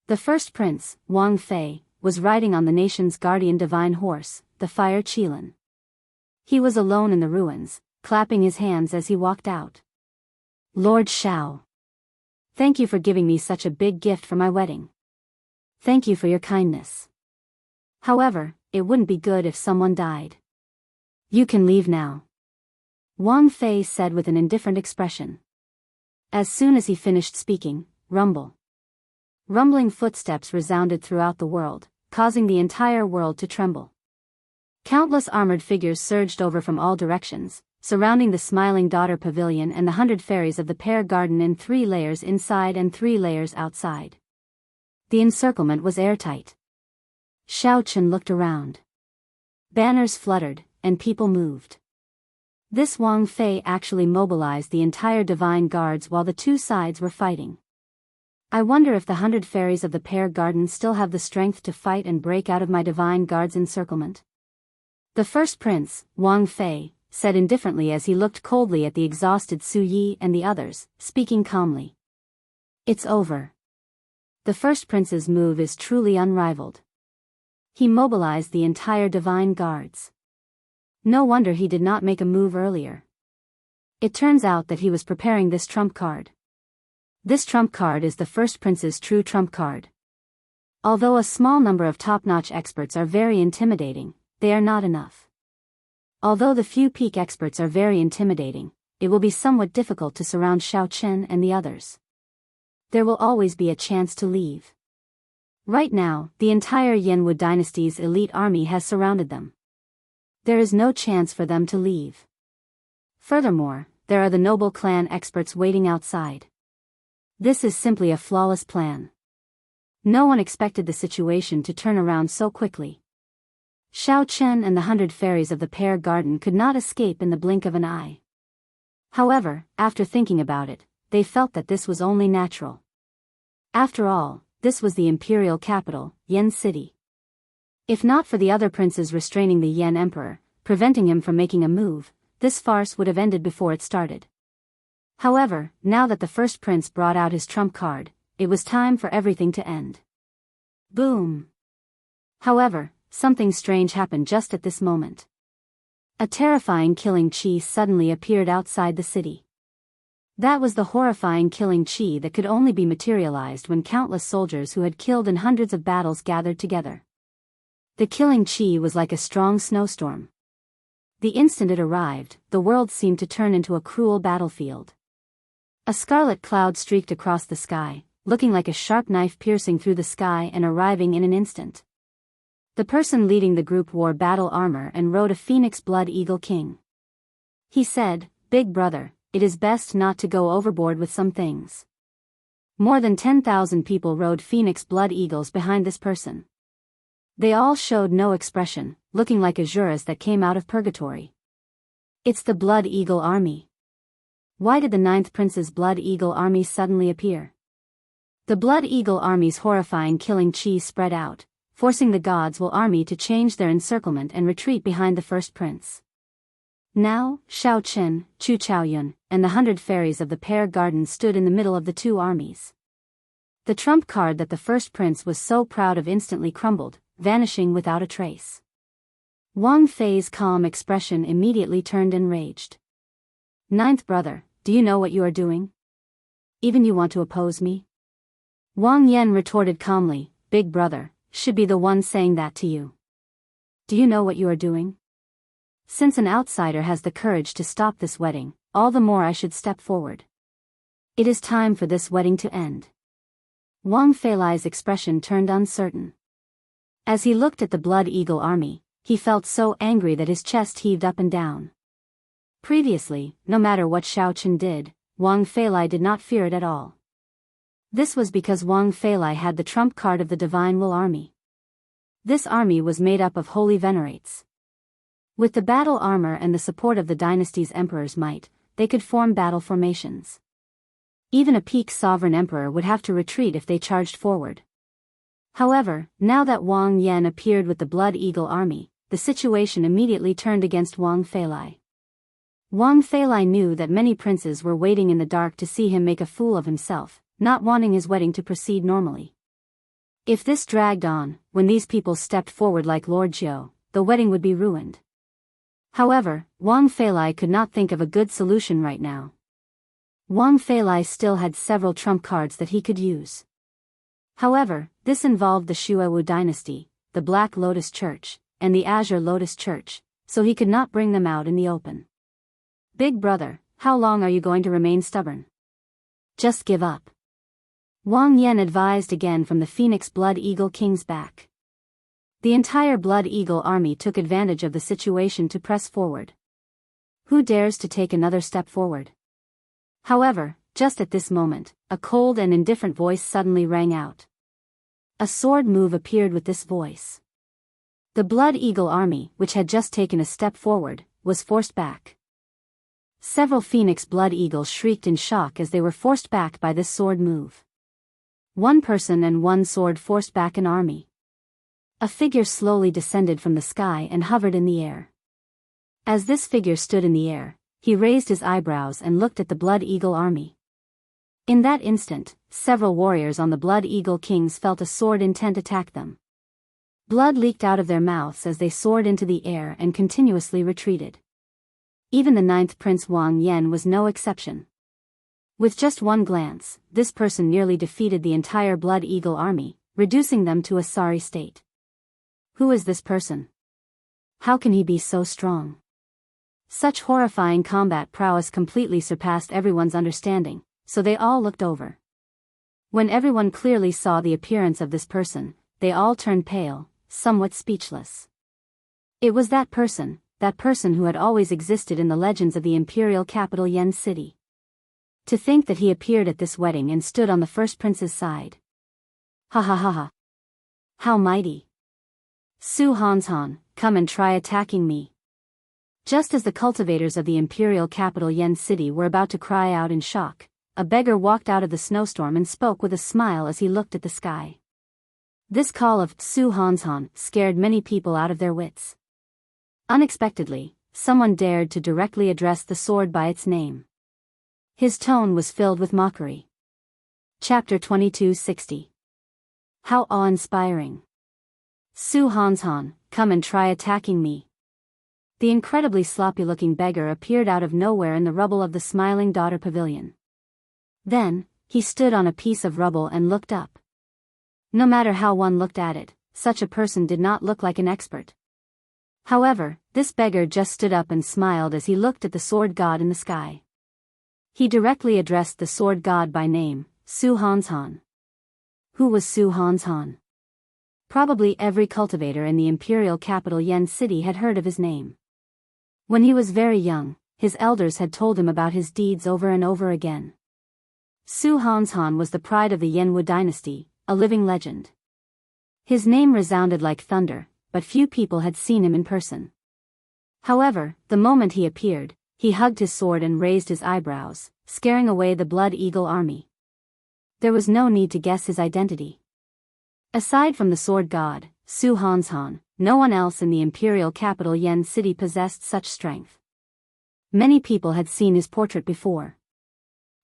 The first prince, Wang Fei, was riding on the nation's guardian divine horse, the fire Qilin. He was alone in the ruins, clapping his hands as he walked out. Lord Xiao. Thank you for giving me such a big gift for my wedding. Thank you for your kindness. However, it wouldn't be good if someone died. You can leave now. Wang Fei said with an indifferent expression. As soon as he finished speaking, rumble. Rumbling footsteps resounded throughout the world, causing the entire world to tremble. Countless armored figures surged over from all directions, surrounding the smiling daughter pavilion and the 100 fairies of the pear garden in 3 layers inside and 3 layers outside. The encirclement was airtight. Xiao Chen looked around. Banners fluttered, and people moved. This Wang Fei actually mobilized the entire divine guards while the two sides were fighting. I wonder if the 100 fairies of the pear garden still have the strength to fight and break out of my divine guard's encirclement. The first prince, Wang Fei, said indifferently as he looked coldly at the exhausted Su Yi and the others, speaking calmly. It's over. The first prince's move is truly unrivaled. He mobilized the entire divine guards. No wonder he did not make a move earlier. It turns out that he was preparing this trump card. This trump card is the first prince's true trump card. Although a small number of top-notch experts are very intimidating, they are not enough. Although the few peak experts are very intimidating, it will be somewhat difficult to surround Xiao Chen and the others. There will always be a chance to leave. Right now, the entire Yanwu dynasty's elite army has surrounded them. There is no chance for them to leave. Furthermore, there are the noble clan experts waiting outside. This is simply a flawless plan. No one expected the situation to turn around so quickly. Xiao Chen and the 100 fairies of the pear garden could not escape in the blink of an eye. However, after thinking about it, they felt that this was only natural. After all, this was the imperial capital, Yan City. If not for the other princes restraining the Yan Emperor, preventing him from making a move, this farce would have ended before it started. However, now that the first prince brought out his trump card, it was time for everything to end. Boom! However, something strange happened just at this moment. A terrifying killing chi suddenly appeared outside the city. That was the horrifying killing chi that could only be materialized when countless soldiers who had killed in hundreds of battles gathered together. The killing chi was like a strong snowstorm. The instant it arrived, the world seemed to turn into a cruel battlefield. A scarlet cloud streaked across the sky, looking like a sharp knife piercing through the sky and arriving in an instant. The person leading the group wore battle armor and rode a phoenix blood eagle king. He said, "Big brother, it is best not to go overboard with some things." More than 10,000 people rode phoenix blood eagles behind this person. They all showed no expression, looking like Azuras that came out of purgatory. It's the Blood Eagle army. Why did the 9th Prince's Blood Eagle army suddenly appear? The Blood Eagle army's horrifying killing chi spread out, forcing the God's Will army to change their encirclement and retreat behind the first prince. Now, Xiao Chen, Chu Chaoyun, and the 100 fairies of the pear garden stood in the middle of the two armies. The trump card that the first prince was so proud of instantly crumbled, vanishing without a trace. Wang Fei's calm expression immediately turned enraged. "Ninth brother, do you know what you are doing? Even you want to oppose me?" Wang Yan retorted calmly, "Big brother, should be the one saying that to you. Do you know what you are doing? Since an outsider has the courage to stop this wedding, all the more I should step forward. It is time for this wedding to end." Wang Feilai's expression turned uncertain. As he looked at the Blood Eagle army, he felt so angry that his chest heaved up and down. Previously, no matter what Xiao Chen did, Wang Feilai did not fear it at all. This was because Wang Feilai had the trump card of the Divine Will army. This army was made up of holy venerates. With the battle armor and the support of the dynasty's emperor's might, they could form battle formations. Even a peak sovereign emperor would have to retreat if they charged forward. However, now that Wang Yan appeared with the Blood Eagle army, the situation immediately turned against Wang Feilai. Wang Feilai knew that many princes were waiting in the dark to see him make a fool of himself, not wanting his wedding to proceed normally. If this dragged on, when these people stepped forward like Lord Jiu, the wedding would be ruined. However, Wang Feilai could not think of a good solution right now. Wang Feilai still had several trump cards that he could use. However, this involved the Shuewu dynasty, the Black Lotus Church, and the Azure Lotus Church, so he could not bring them out in the open. "Big brother, how long are you going to remain stubborn? Just give up." Wang Yan advised again from the Phoenix Blood Eagle King's back. The entire Blood Eagle army took advantage of the situation to press forward. Who dares to take another step forward? However, just at this moment, a cold and indifferent voice suddenly rang out. A sword move appeared with this voice. The Blood Eagle army, which had just taken a step forward, was forced back. Several Phoenix Blood Eagles shrieked in shock as they were forced back by this sword move. One person and one sword forced back an army. A figure slowly descended from the sky and hovered in the air. As this figure stood in the air, he raised his eyebrows and looked at the Blood Eagle army. In that instant, several warriors on the Blood Eagle Kings felt a sword intent attack them. Blood leaked out of their mouths as they soared into the air and continuously retreated. Even the 9th Prince Wang Yan was no exception. With just one glance, this person nearly defeated the entire Blood Eagle army, reducing them to a sorry state. Who is this person? How can he be so strong? Such horrifying combat prowess completely surpassed everyone's understanding, so they all looked over. When everyone clearly saw the appearance of this person, they all turned pale, somewhat speechless. It was that person who had always existed in the legends of the imperial capital Yen City. To think that he appeared at this wedding and stood on the first prince's side. Ha ha ha ha. How mighty. Su Hanshan, come and try attacking me. Just as the cultivators of the imperial capital Yen City were about to cry out in shock, a beggar walked out of the snowstorm and spoke with a smile as he looked at the sky. This call of Su Hanshan scared many people out of their wits. Unexpectedly, someone dared to directly address the sword by its name. His tone was filled with mockery. Chapter 2260. How awe-inspiring. Su Hanshan, come and try attacking me. The incredibly sloppy-looking beggar appeared out of nowhere in the rubble of the Smiling Daughter Pavilion. Then, he stood on a piece of rubble and looked up. No matter how one looked at it, such a person did not look like an expert. However, this beggar just stood up and smiled as he looked at the sword god in the sky. He directly addressed the sword god by name, Su Hanshan. Who was Su Hanshan? Probably every cultivator in the imperial capital Yen City had heard of his name. When he was very young, his elders had told him about his deeds over and over again. Su Hanshan was the pride of the Yenwu dynasty, a living legend. His name resounded like thunder, but few people had seen him in person. However, the moment he appeared, he hugged his sword and raised his eyebrows, scaring away the Blood Eagle army. There was no need to guess his identity. Aside from the sword god, Su Hanshan, no one else in the imperial capital Yen City possessed such strength. Many people had seen his portrait before.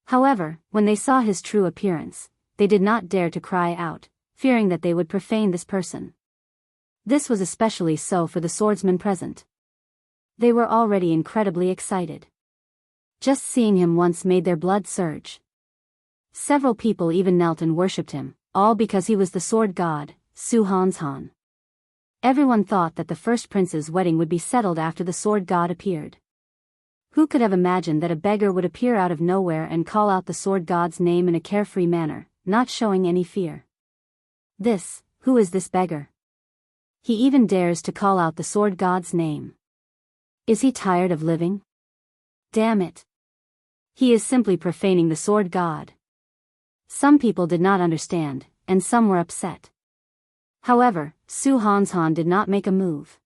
However, when they saw his true appearance, they did not dare to cry out, fearing that they would profane this person. This was especially so for the swordsmen present. They were already incredibly excited. Just seeing him once made their blood surge. Several people even knelt and worshipped him, all because he was the sword god, Su Hanshan. Everyone thought that the first prince's wedding would be settled after the sword god appeared. Who could have imagined that a beggar would appear out of nowhere and call out the sword god's name in a carefree manner, not showing any fear? Who is this beggar? He even dares to call out the sword god's name. Is he tired of living? Damn it. He is simply profaning the sword god. Some people did not understand, and some were upset. However, Su Hanshan did not make a move.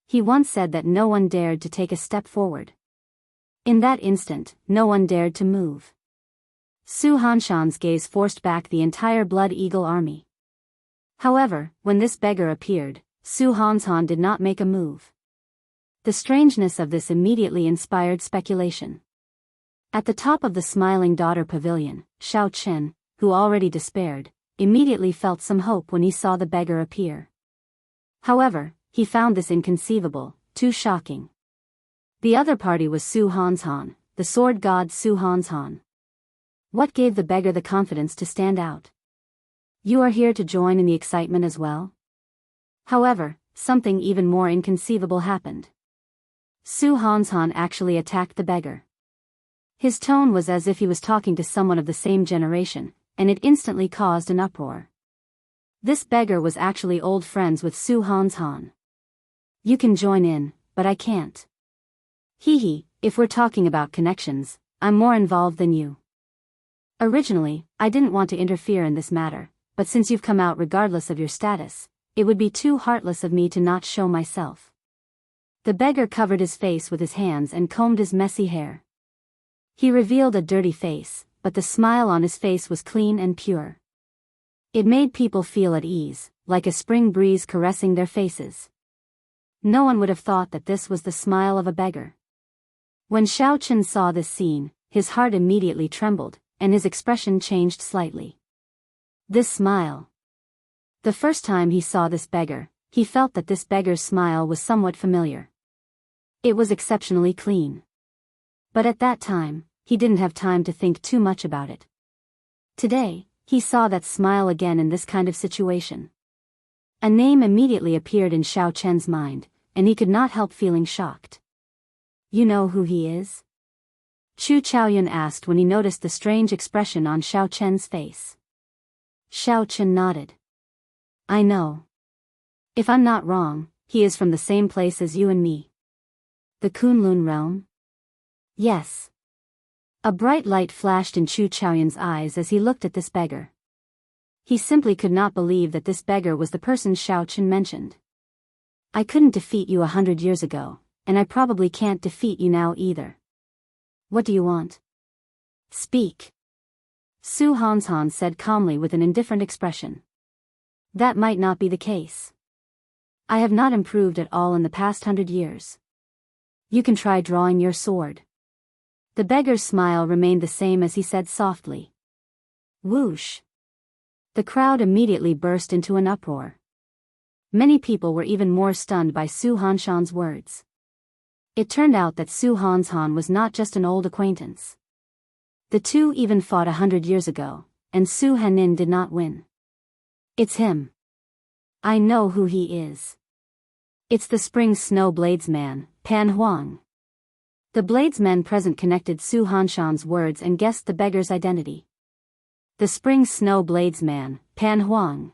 He once said that no one dared to take a step forward. In that instant, no one dared to move. Su Hanshan's gaze forced back the entire Blood Eagle army. However, when this beggar appeared, Su Hanshan did not make a move. The strangeness of this immediately inspired speculation. At the top of the Smiling Daughter Pavilion, Xiao Chen, who already despaired, immediately felt some hope when he saw the beggar appear. However, he found this inconceivable, too shocking. The other party was Su Hanshan, the sword god Su Hanshan. What gave the beggar the confidence to stand out? You are here to join in the excitement as well? However, something even more inconceivable happened. Su Hanshan actually attacked the beggar. His tone was as if he was talking to someone of the same generation, and it instantly caused an uproar. This beggar was actually old friends with Su Han. You can join in, but I can't. Hee, if we're talking about connections, I'm more involved than you. Originally, I didn't want to interfere in this matter, but since you've come out regardless of your status, it would be too heartless of me to not show myself. The beggar covered his face with his hands and combed his messy hair. He revealed a dirty face, but the smile on his face was clean and pure. It made people feel at ease, like a spring breeze caressing their faces. No one would have thought that this was the smile of a beggar. When Xiao Chen saw this scene, his heart immediately trembled, and his expression changed slightly. This smile. The first time he saw this beggar, he felt that this beggar's smile was somewhat familiar. It was exceptionally clean. But at that time, he didn't have time to think too much about it. Today, he saw that smile again in this kind of situation. A name immediately appeared in Xiao Chen's mind, and he could not help feeling shocked. You know who he is? Chu Chaoyun asked when he noticed the strange expression on Xiao Chen's face. Xiao Chen nodded. I know. If I'm not wrong, he is from the same place as you and me. The Kunlun realm? Yes. A bright light flashed in Chu Chaoyun's eyes as he looked at this beggar. He simply could not believe that this beggar was the person Xiao Chen mentioned. I couldn't defeat you 100 years ago, and I probably can't defeat you now either. What do you want? Speak. Su Han said calmly with an indifferent expression. That might not be the case. I have not improved at all in the past 100 years. You can try drawing your sword. The beggar's smile remained the same as he said softly. Whoosh. The crowd immediately burst into an uproar. Many people were even more stunned by Su Hanshan's words. It turned out that Su Han was not just an old acquaintance. The two even fought 100 years ago, and Su Hanin did not win. It's him. I know who he is. It's the Spring Snow Bladesman, Pan Huang. The bladesmen present connected Su Hanshan's words and guessed the beggar's identity. The Spring Snow Bladesman, Pan Huang.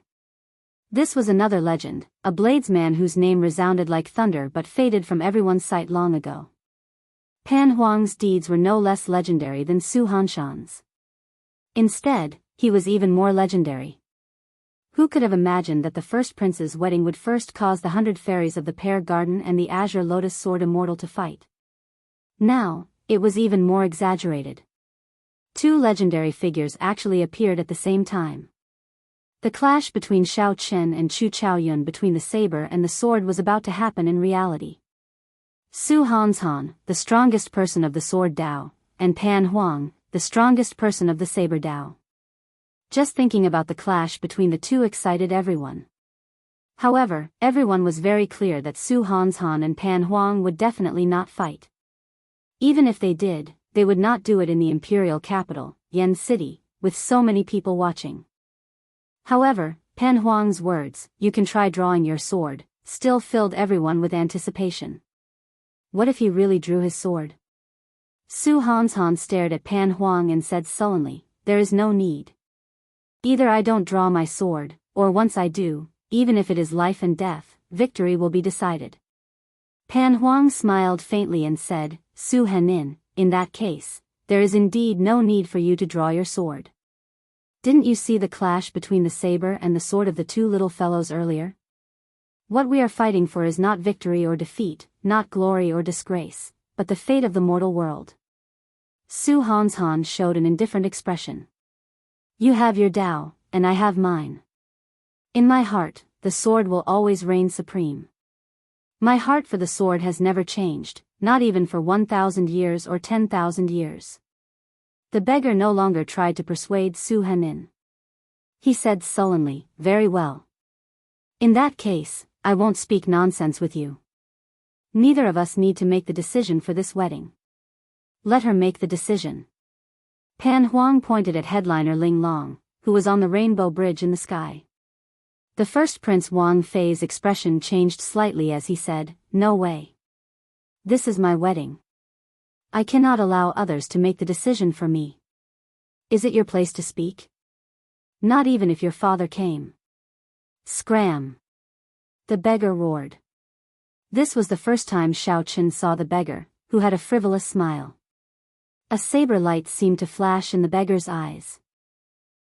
This was another legend, a bladesman whose name resounded like thunder but faded from everyone's sight long ago. Pan Huang's deeds were no less legendary than Su Hanshan's. Instead, he was even more legendary. Who could have imagined that the first prince's wedding would first cause the 100 fairies of the Pear Garden and the Azure Lotus Sword Immortal to fight? Now, it was even more exaggerated. Two legendary figures actually appeared at the same time. The clash between Xiao Chen and Chu Chaoyun between the saber and the sword was about to happen in reality. Su Han, the strongest person of the sword Dao, and Pan Huang, the strongest person of the saber Dao. Just thinking about the clash between the two excited everyone. However, everyone was very clear that Su Han and Pan Huang would definitely not fight. Even if they did, they would not do it in the imperial capital, Yen City, with so many people watching. However, Pan Huang's words, "You can try drawing your sword," still filled everyone with anticipation. What if he really drew his sword? Su Han stared at Pan Huang and said sullenly, "There is no need. Either I don't draw my sword, or once I do, even if it is life and death, victory will be decided." Pan Huang smiled faintly and said, "Su Hanin, in that case, there is indeed no need for you to draw your sword. Didn't you see the clash between the saber and the sword of the two little fellows earlier? What we are fighting for is not victory or defeat, not glory or disgrace, but the fate of the mortal world." Su Han showed an indifferent expression. You have your Tao, and I have mine. In my heart, the sword will always reign supreme. My heart for the sword has never changed, not even for 1,000 years or 10,000 years. The beggar no longer tried to persuade Su Hanin. He said sullenly, "Very well. In that case, I won't speak nonsense with you. Neither of us need to make the decision for this wedding. Let her make the decision." Pan Huang pointed at headliner Ling Long, who was on the rainbow bridge in the sky. The first Prince Wang Fei's expression changed slightly as he said, "No way. This is my wedding. I cannot allow others to make the decision for me. Is it your place to speak? Not even if your father came." Scram! The beggar roared. This was the first time Xiao Chen saw the beggar, who had a frivolous smile. A saber light seemed to flash in the beggar's eyes.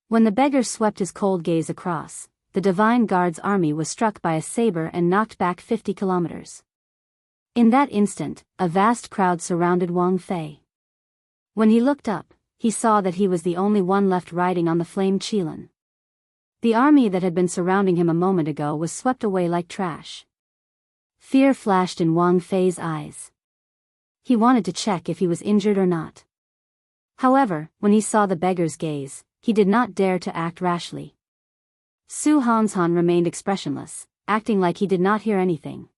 When the beggar swept his cold gaze across, the Divine Guard's army was struck by a saber and knocked back 50 kilometers. In that instant, a vast crowd surrounded Wang Fei. When he looked up, he saw that he was the only one left riding on the flame Qilin. The army that had been surrounding him a moment ago was swept away like trash. Fear flashed in Wang Fei's eyes. He wanted to check if he was injured or not. However, when he saw the beggar's gaze, he did not dare to act rashly. Su Hanshan remained expressionless, acting like he did not hear anything.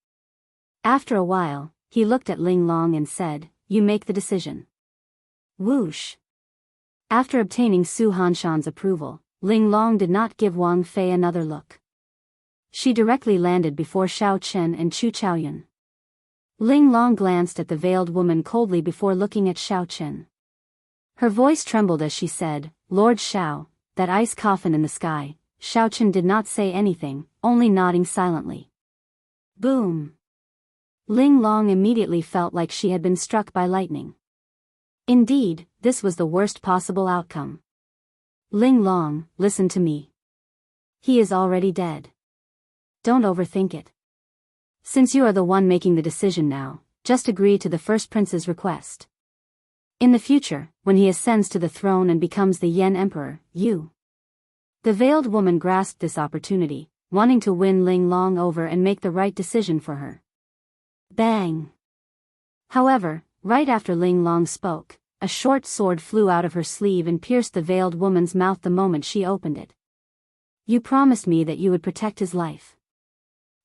After a while, he looked at Ling Long and said, "You make the decision." Whoosh! After obtaining Su Hanshan's approval, Ling Long did not give Wang Fei another look. She directly landed before Xiao Chen and Chu Chaoyun. Ling Long glanced at the veiled woman coldly before looking at Xiao Chen. Her voice trembled as she said, "Lord Xiao, that ice coffin in the sky." Xiao Chen did not say anything, only nodding silently. Boom! Ling Long immediately felt like she had been struck by lightning. Indeed, this was the worst possible outcome. Ling Long, listen to me. He is already dead. Don't overthink it. Since you are the one making the decision now, just agree to the first prince's request. In the future, when he ascends to the throne and becomes the Yan Emperor, you. The veiled woman grasped this opportunity, wanting to win Ling Long over and make the right decision for her. Bang! However, right after Ling Long spoke, a short sword flew out of her sleeve and pierced the veiled woman's mouth the moment she opened it. You promised me that you would protect his life.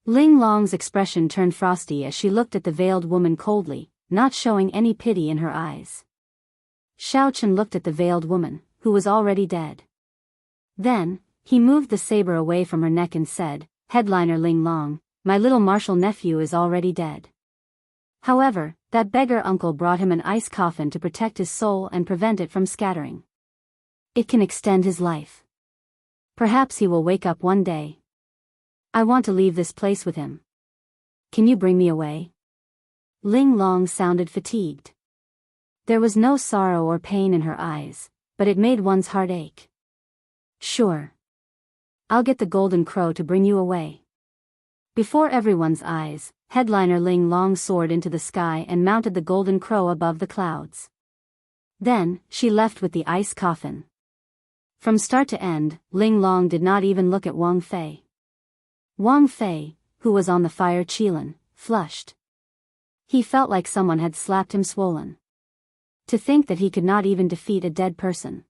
Ling Long's expression turned frosty as she looked at the veiled woman coldly, not showing any pity in her eyes. Xiao Chen looked at the veiled woman, who was already dead. Then, he moved the saber away from her neck and said, "Headliner Ling Long, my little martial nephew is already dead. However, that beggar uncle brought him an ice coffin to protect his soul and prevent it from scattering. It can extend his life. Perhaps he will wake up one day. I want to leave this place with him. Can you bring me away?" Ling Long sounded fatigued. There was no sorrow or pain in her eyes, but it made one's heart ache. "Sure. I'll get the golden crow to bring you away." Before everyone's eyes, Headliner Ling Long soared into the sky and mounted the golden crow above the clouds. Then, she left with the ice coffin. From start to end, Ling Long did not even look at Wang Fei. Wang Fei, who was on the fire Qilin, flushed. He felt like someone had slapped him swollen. To think that he could not even defeat a dead person.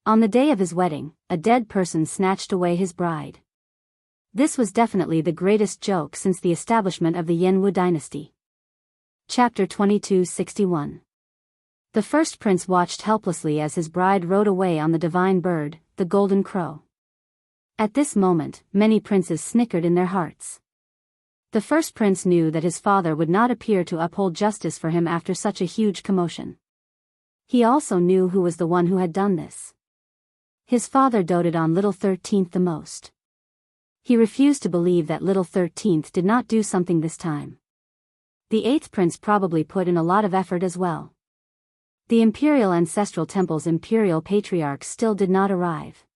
On the day of his wedding, a dead person snatched away his bride. This was definitely the greatest joke since the establishment of the Yanwu dynasty. Chapter 2261. The first prince watched helplessly as his bride rode away on the divine bird, the golden crow. At this moment, many princes snickered in their hearts. The first prince knew that his father would not appear to uphold justice for him after such a huge commotion. He also knew who was the one who had done this. His father doted on little 13th the most. He refused to believe that little 13th did not do something this time. The 8th prince probably put in a lot of effort as well. The imperial ancestral temple's imperial patriarch still did not arrive.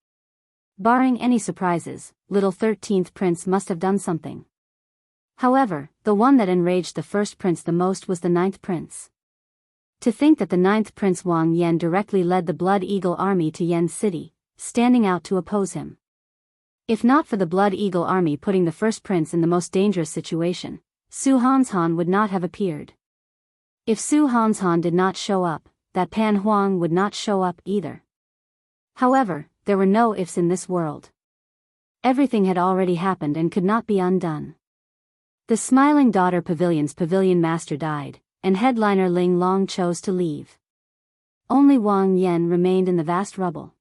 Barring any surprises, little 13th prince must have done something. However, the one that enraged the first prince the most was the 9th prince. To think that the 9th prince Wang Yan directly led the Blood Eagle army to Yan City, standing out to oppose him. If not for the Blood Eagle army putting the first prince in the most dangerous situation, Su Hanshan would not have appeared. If Su Hanshan did not show up, that Pan Huang would not show up either. However, there were no ifs in this world. Everything had already happened and could not be undone. The Smiling Daughter Pavilion's pavilion master died, and headliner Ling Long chose to leave. Only Wang Yan remained in the vast rubble.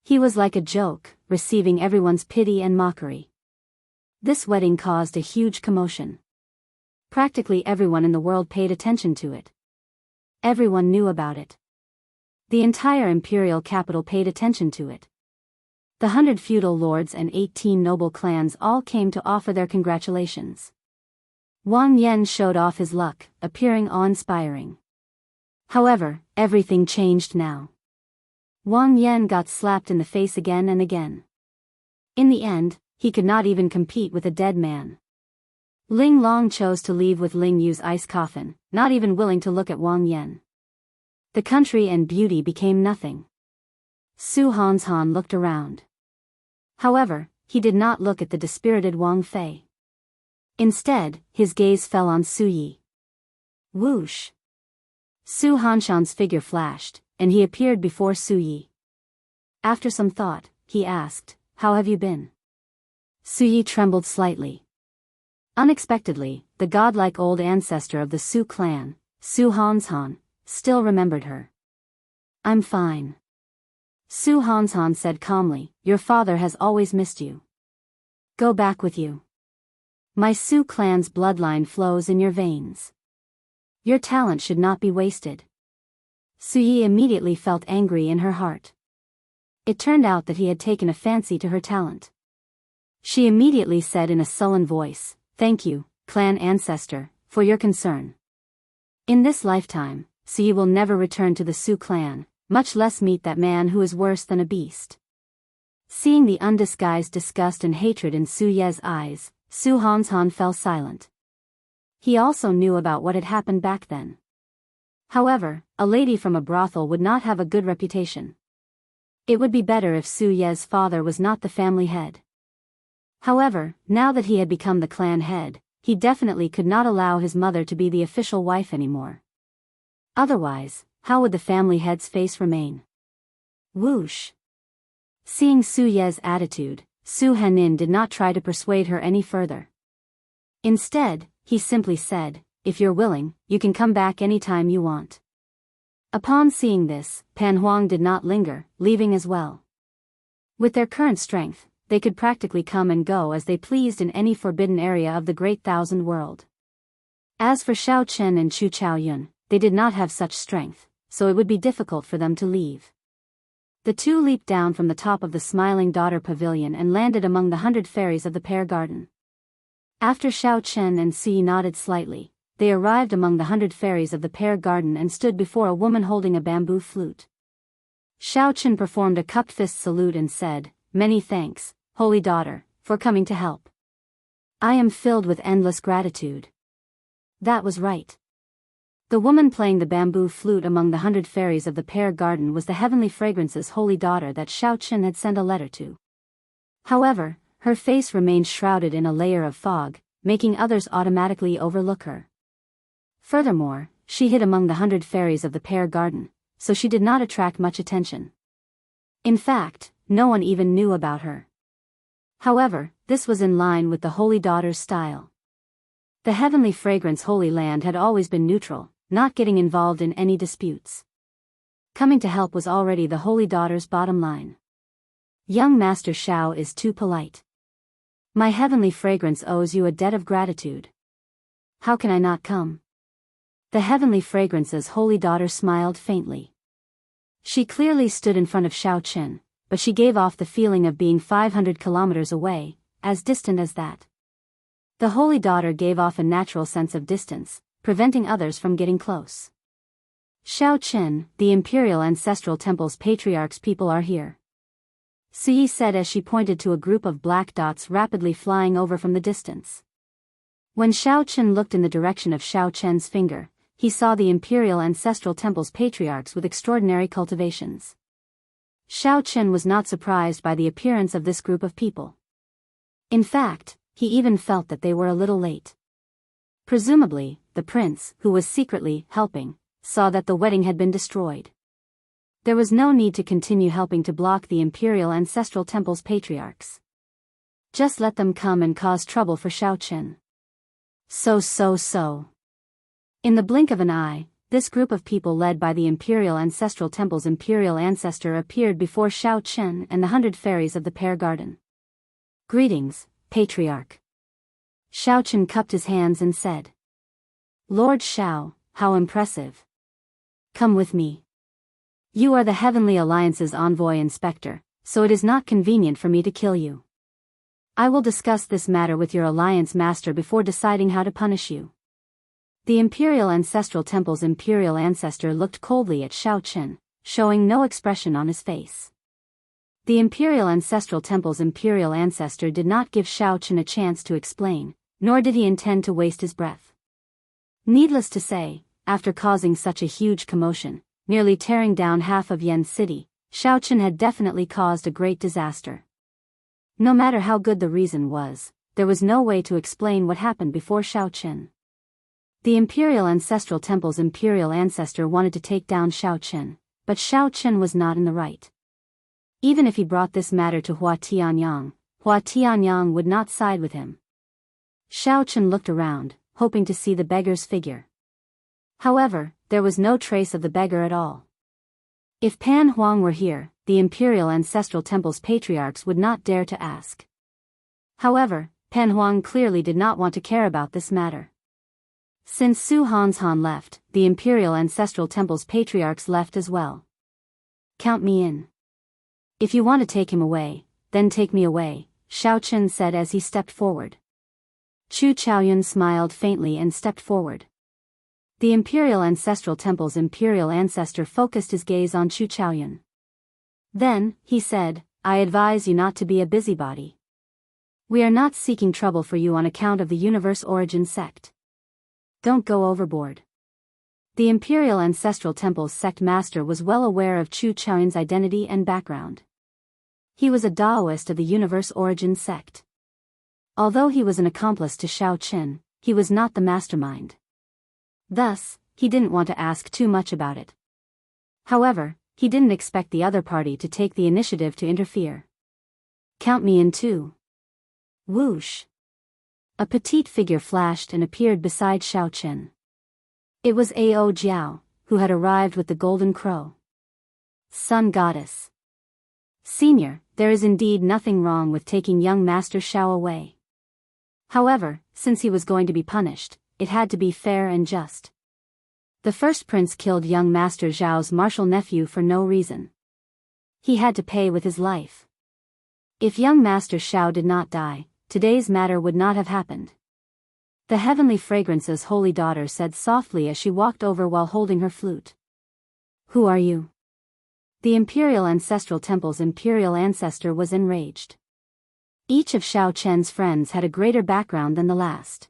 He was like a joke, receiving everyone's pity and mockery. This wedding caused a huge commotion. Practically everyone in the world paid attention to it. Everyone knew about it. The entire imperial capital paid attention to it. The 100 feudal lords and 18 noble clans all came to offer their congratulations. Wang Yan showed off his luck, appearing awe-inspiring. However, everything changed now. Wang Yan got slapped in the face again and again. In the end, he could not even compete with a dead man. Ling Long chose to leave with Ling Yu's ice coffin, not even willing to look at Wang Yan. The country and beauty became nothing. Su Hanshan looked around. However, he did not look at the dispirited Wang Fei. Instead, his gaze fell on Su Yi. Whoosh! Su Hanshan's figure flashed, and he appeared before Su Yi. After some thought, he asked, "How have you been?" Su Yi trembled slightly. Unexpectedly, the godlike old ancestor of the Su clan, Su Hanshan, still remembered her. "I'm fine." Su Hanshan said calmly, "Your father has always missed you. Go back with you. My Su clan's bloodline flows in your veins. Your talent should not be wasted." Su Yi immediately felt angry in her heart. It turned out that he had taken a fancy to her talent. She immediately said in a sullen voice, "Thank you, clan ancestor, for your concern. In this lifetime, Su Yi will never return to the Su clan, much less meet that man who is worse than a beast." Seeing the undisguised disgust and hatred in Su Ye's eyes, Su Hanshan fell silent. He also knew about what had happened back then. However, a lady from a brothel would not have a good reputation. It would be better if Su Ye's father was not the family head. However, now that he had become the clan head, he definitely could not allow his mother to be the official wife anymore. Otherwise, how would the family head's face remain? Whoosh! Seeing Su Ye's attitude, Su Henin did not try to persuade her any further. Instead, he simply said, "If you're willing, you can come back anytime you want." Upon seeing this, Pan Huang did not linger, leaving as well. With their current strength, they could practically come and go as they pleased in any forbidden area of the Great Thousand World. As for Xiao Chen and Chu Chaoyun, they did not have such strength, so it would be difficult for them to leave. The two leaped down from the top of the Smiling Daughter Pavilion and landed among the 100 fairies of the Pear Garden. After Xiao Chen and Su Yi nodded slightly, they arrived among the 100 fairies of the Pear Garden and stood before a woman holding a bamboo flute. Xiao Chen performed a cupped fist salute and said, "Many thanks, Holy Daughter, for coming to help. I am filled with endless gratitude." That was right. The woman playing the bamboo flute among the 100 fairies of the Pear Garden was the Heavenly Fragrance's holy daughter that Xiao Chen had sent a letter to. However, her face remained shrouded in a layer of fog, making others automatically overlook her. Furthermore, she hid among the 100 fairies of the Pear Garden, so she did not attract much attention. In fact, no one even knew about her. However, this was in line with the Holy Daughter's style. The Heavenly Fragrance Holy Land had always been neutral, not getting involved in any disputes. Coming to help was already the Holy Daughter's bottom line. Young Master Xiao is too polite. My Heavenly Fragrance owes you a debt of gratitude. How can I not come? The Heavenly Fragrance's Holy Daughter smiled faintly. She clearly stood in front of Xiao Chen, but she gave off the feeling of being 500 kilometers away, as distant as that. The Holy Daughter gave off a natural sense of distance, preventing others from getting close. "Xiao Chen, the Imperial Ancestral Temple's patriarch's people are here," Su Yi said as she pointed to a group of black dots rapidly flying over from the distance. When Xiao Chen looked in the direction of Xiao Chen's finger, he saw the Imperial Ancestral Temple's patriarchs with extraordinary cultivations. Xiao Chen was not surprised by the appearance of this group of people. In fact, he even felt that they were a little late. Presumably, the prince, who was secretly helping, saw that the wedding had been destroyed. There was no need to continue helping to block the Imperial Ancestral Temple's patriarchs. Just let them come and cause trouble for Xiao Chen. So. In the blink of an eye, this group of people led by the Imperial Ancestral Temple's imperial ancestor appeared before Xiao Chen and the 100 fairies of the Pear Garden. "Greetings, Patriarch." Xiao Chen cupped his hands and said, "Lord Xiao, how impressive. Come with me. You are the Heavenly Alliance's envoy inspector, so it is not convenient for me to kill you. I will discuss this matter with your alliance master before deciding how to punish you. The Imperial Ancestral Temple's Imperial Ancestor looked coldly at Xiao Chen, showing no expression on his face. The Imperial Ancestral Temple's Imperial Ancestor did not give Xiao Chen a chance to explain, nor did he intend to waste his breath. Needless to say, after causing such a huge commotion, nearly tearing down half of Yen City, Xiao Chen had definitely caused a great disaster. No matter how good the reason was, there was no way to explain what happened before Xiao Chen. The Imperial Ancestral Temple's Imperial Ancestor wanted to take down Xiao Chen, but Xiao Chen was not in the right. Even if he brought this matter to Hua Tianyang would not side with him. Xiao Chen looked around, hoping to see the beggar's figure. However, there was no trace of the beggar at all. If Pan Huang were here, the Imperial Ancestral Temple's patriarchs would not dare to ask. However, Pan Huang clearly did not want to care about this matter. Since Su Hanshan left, the Imperial Ancestral Temple's patriarchs left as well. Count me in. If you want to take him away, then take me away, Xiao Chen said as he stepped forward. Chu Chaoyun smiled faintly and stepped forward. The Imperial Ancestral Temple's Imperial Ancestor focused his gaze on Chu Chaoyun. Then, he said, I advise you not to be a busybody. We are not seeking trouble for you on account of the Universe Origin sect. Don't go overboard. The Imperial Ancestral Temple's sect master was well aware of Chu Chaoyun's identity and background. He was a Daoist of the Universe Origin sect. Although he was an accomplice to Xiao Chen, he was not the mastermind. Thus, he didn't want to ask too much about it. However, he didn't expect the other party to take the initiative to interfere. Count me in too. Whoosh. A petite figure flashed and appeared beside Xiao Chen. It was Ao Jiao, who had arrived with the golden crow. Sun Goddess. Senior, there is indeed nothing wrong with taking young Master Xiao away. However, since he was going to be punished, it had to be fair and just. The first prince killed young Master Zhao's martial nephew for no reason. He had to pay with his life. If young Master Xiao did not die, today's matter would not have happened. The Heavenly Fragrance's holy daughter said softly as she walked over while holding her flute. Who are you? The Imperial Ancestral Temple's Imperial Ancestor was enraged. Each of Xiao Chen's friends had a greater background than the last.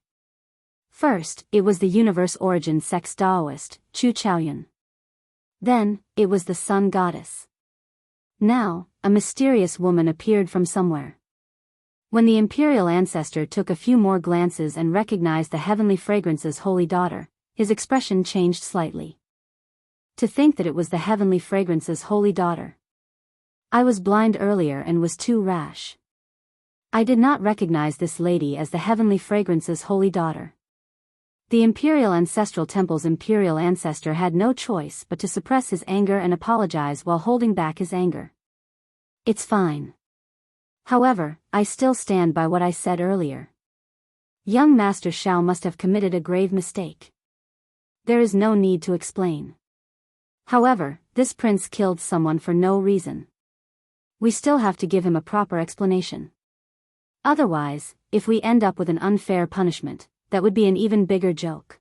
First, it was the Universe Origin sect's Daoist, Chu Chaoyun. Then, it was the Sun Goddess. Now, a mysterious woman appeared from somewhere. When the Imperial Ancestor took a few more glances and recognized the Heavenly Fragrance's holy daughter, his expression changed slightly. To think that it was the Heavenly Fragrance's holy daughter. I was blind earlier and was too rash. I did not recognize this lady as the Heavenly Fragrance's holy daughter. The Imperial Ancestral Temple's Imperial Ancestor had no choice but to suppress his anger and apologize while holding back his anger. It's fine. However, I still stand by what I said earlier. Young Master Xiao must have committed a grave mistake. There is no need to explain. However, this prince killed someone for no reason. We still have to give him a proper explanation. Otherwise, if we end up with an unfair punishment, that would be an even bigger joke.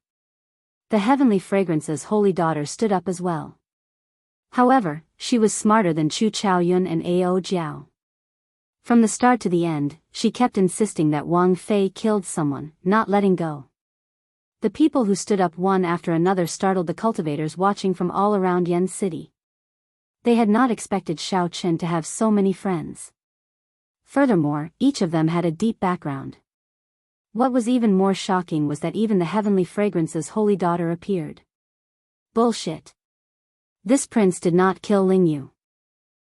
The Heavenly Fragrance's holy daughter stood up as well. However, she was smarter than Chu Chaoyun and Ao Jiao. From the start to the end, she kept insisting that Wang Fei killed someone, not letting go. The people who stood up one after another startled the cultivators watching from all around Yen City. They had not expected Xiao Chen to have so many friends. Furthermore, each of them had a deep background. What was even more shocking was that even the Heavenly Fragrance's holy daughter appeared. Bullshit. This prince did not kill Ling Yu.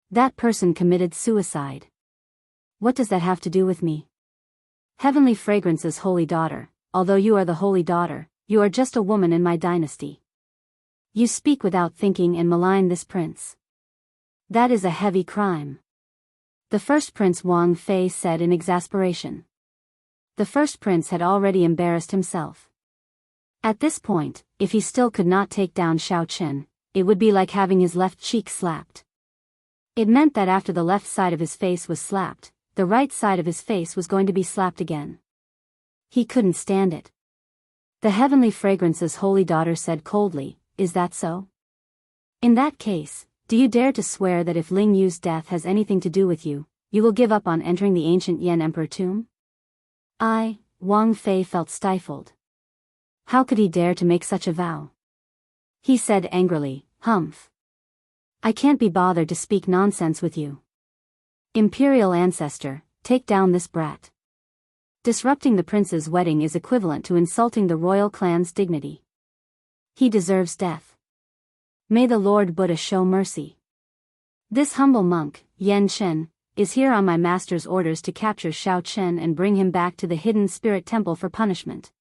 That person committed suicide. What does that have to do with me? Heavenly Fragrance's holy daughter, although you are the holy daughter, you are just a woman in my dynasty. You speak without thinking and malign this prince. That is a heavy crime. The first prince Wang Fei said in exasperation. The first prince had already embarrassed himself. At this point, if he still could not take down Xiao Chen, it would be like having his left cheek slapped. It meant that after the left side of his face was slapped, the right side of his face was going to be slapped again. He couldn't stand it. The heavenly fragrance's holy daughter said coldly, "Is that so? In that case, do you dare to swear that if Ling Yu's death has anything to do with you, you will give up on entering the ancient Yan Emperor tomb?" Wang Fei felt stifled. How could he dare to make such a vow? He said angrily, "Humph. I can't be bothered to speak nonsense with you. Imperial ancestor, take down this brat. Disrupting the prince's wedding is equivalent to insulting the royal clan's dignity. He deserves death. May the Lord Buddha show mercy. This humble monk, Yan Chen, is here on my master's orders to capture Shao Chen and bring him back to the hidden spirit temple for punishment."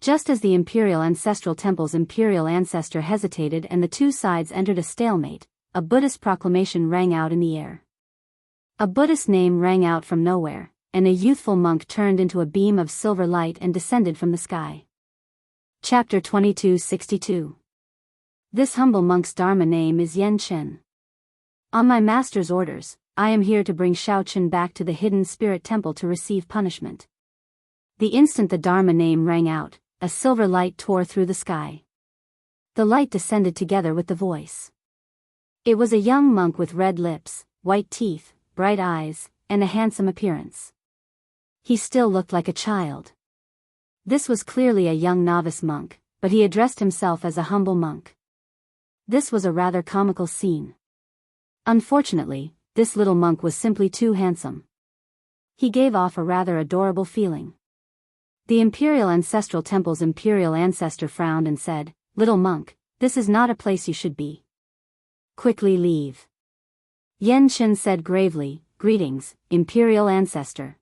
Just as the Imperial Ancestral Temple's Imperial Ancestor hesitated and the two sides entered a stalemate, a Buddhist proclamation rang out in the air. A Buddhist name rang out from nowhere, and a youthful monk turned into a beam of silver light and descended from the sky. Chapter 2262. This humble monk's Dharma name is Yan Chen. On my master's orders, I am here to bring Shao Chen back to the hidden spirit temple to receive punishment. The instant the Dharma name rang out, a silver light tore through the sky. The light descended together with the voice. It was a young monk with red lips, white teeth, bright eyes, and a handsome appearance. He still looked like a child. This was clearly a young novice monk, but he addressed himself as a humble monk. This was a rather comical scene. Unfortunately, this little monk was simply too handsome. He gave off a rather adorable feeling. The Imperial Ancestral Temple's Imperial Ancestor frowned and said, "Little monk, this is not a place you should be. Quickly leave." Yan Chen said gravely, "Greetings, Imperial Ancestor.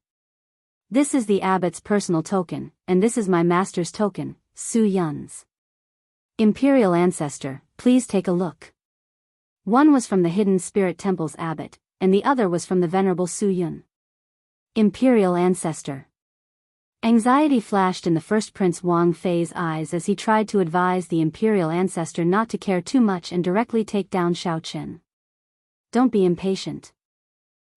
This is the abbot's personal token, and this is my master's token, Su Yun's. Imperial Ancestor, please take a look." One was from the Hidden Spirit Temple's abbot, and the other was from the Venerable Su Yun. Imperial Ancestor. Anxiety flashed in the first Prince Wang Fei's eyes as he tried to advise the Imperial Ancestor not to care too much and directly take down Shao Chen. Don't be impatient.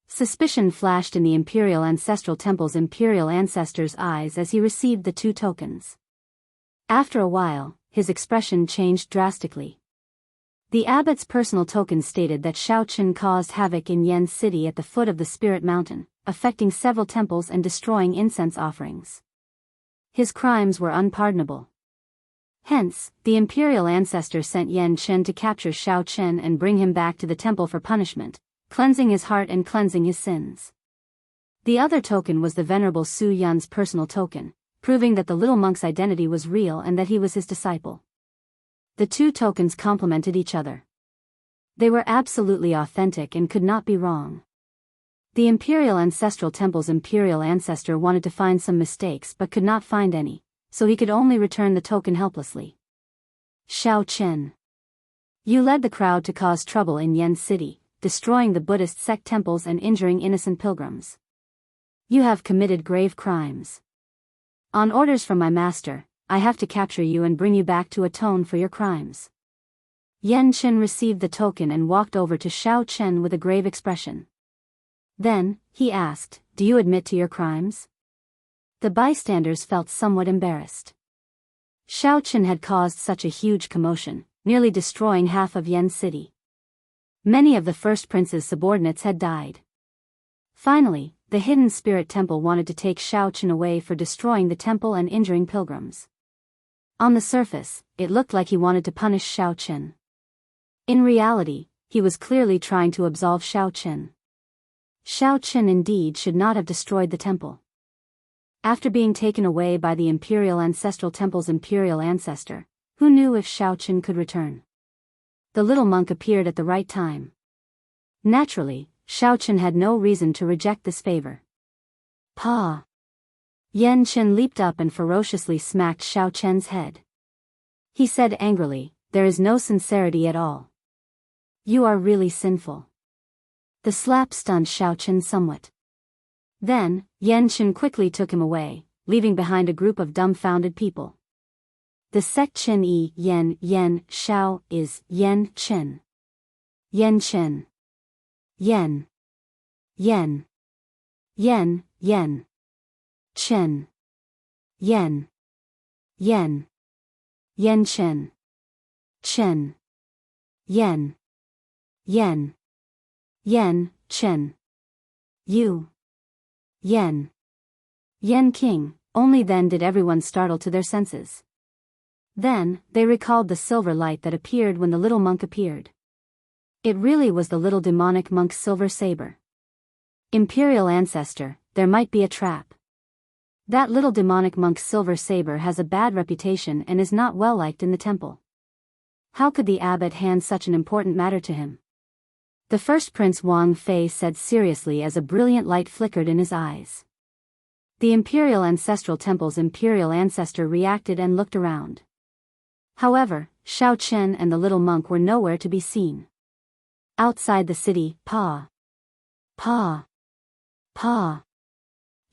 Suspicion flashed in the Imperial Ancestral Temple's Imperial Ancestor's eyes as he received the two tokens. After a while, his expression changed drastically. The abbot's personal token stated that Shao Chen caused havoc in Yen City at the foot of the Spirit Mountain, affecting several temples and destroying incense offerings. His crimes were unpardonable. Hence, the Imperial Ancestor sent Yan Chen to capture Shao Chen and bring him back to the temple for punishment, cleansing his heart and cleansing his sins. The other token was the Venerable Su Yun's personal token, proving that the little monk's identity was real and that he was his disciple. The two tokens complemented each other. They were absolutely authentic and could not be wrong. The Imperial Ancestral Temple's Imperial Ancestor wanted to find some mistakes but could not find any, so he could only return the token helplessly. Shao Chen. You led the crowd to cause trouble in Yen City, destroying the Buddhist sect temples and injuring innocent pilgrims. You have committed grave crimes. On orders from my master, I have to capture you and bring you back to atone for your crimes. Yan Chen received the token and walked over to Shao Chen with a grave expression. Then, he asked, "Do you admit to your crimes?" The bystanders felt somewhat embarrassed. Shao Chen had caused such a huge commotion, nearly destroying half of Yen City. Many of the first prince's subordinates had died. Finally, the Hidden Spirit Temple wanted to take Shao Chen away for destroying the temple and injuring pilgrims. On the surface, it looked like he wanted to punish Shao Chen. In reality, he was clearly trying to absolve Shao Chen. Shao Chen indeed should not have destroyed the temple. After being taken away by the Imperial Ancestral Temple's Imperial Ancestor, who knew if Shao Chen could return? The little monk appeared at the right time. Naturally, Shao Chen had no reason to reject this favor. Pa! Yan Chen leaped up and ferociously smacked Shao Chen's head. He said angrily, "There is no sincerity at all. You are really sinful." The slap stunned Shao Chen somewhat. Then, Yan Chen quickly took him away, leaving behind a group of dumbfounded people. The sect Chen Yi Yen Yen Shao is Yan Chen. Yan Chen. Yen. Yen. Yen, yen. Chen. Yen. Yen. Yen chen. Chen. Yen. Yen. Yen, chen. Yu. Yen. Yen king. Only then did everyone startle to their senses. Then, they recalled the silver light that appeared when the little monk appeared. It really was the little demonic monk's silver saber. Imperial ancestor, there might be a trap. That little demonic monk's silver saber has a bad reputation and is not well liked in the temple. How could the abbot hand such an important matter to him? The first Prince Wang Fei said seriously as a brilliant light flickered in his eyes. The Imperial Ancestral Temple's Imperial Ancestor reacted and looked around. However, Xiao Chen and the little monk were nowhere to be seen. Outside the city, Pa. Pa. Pa.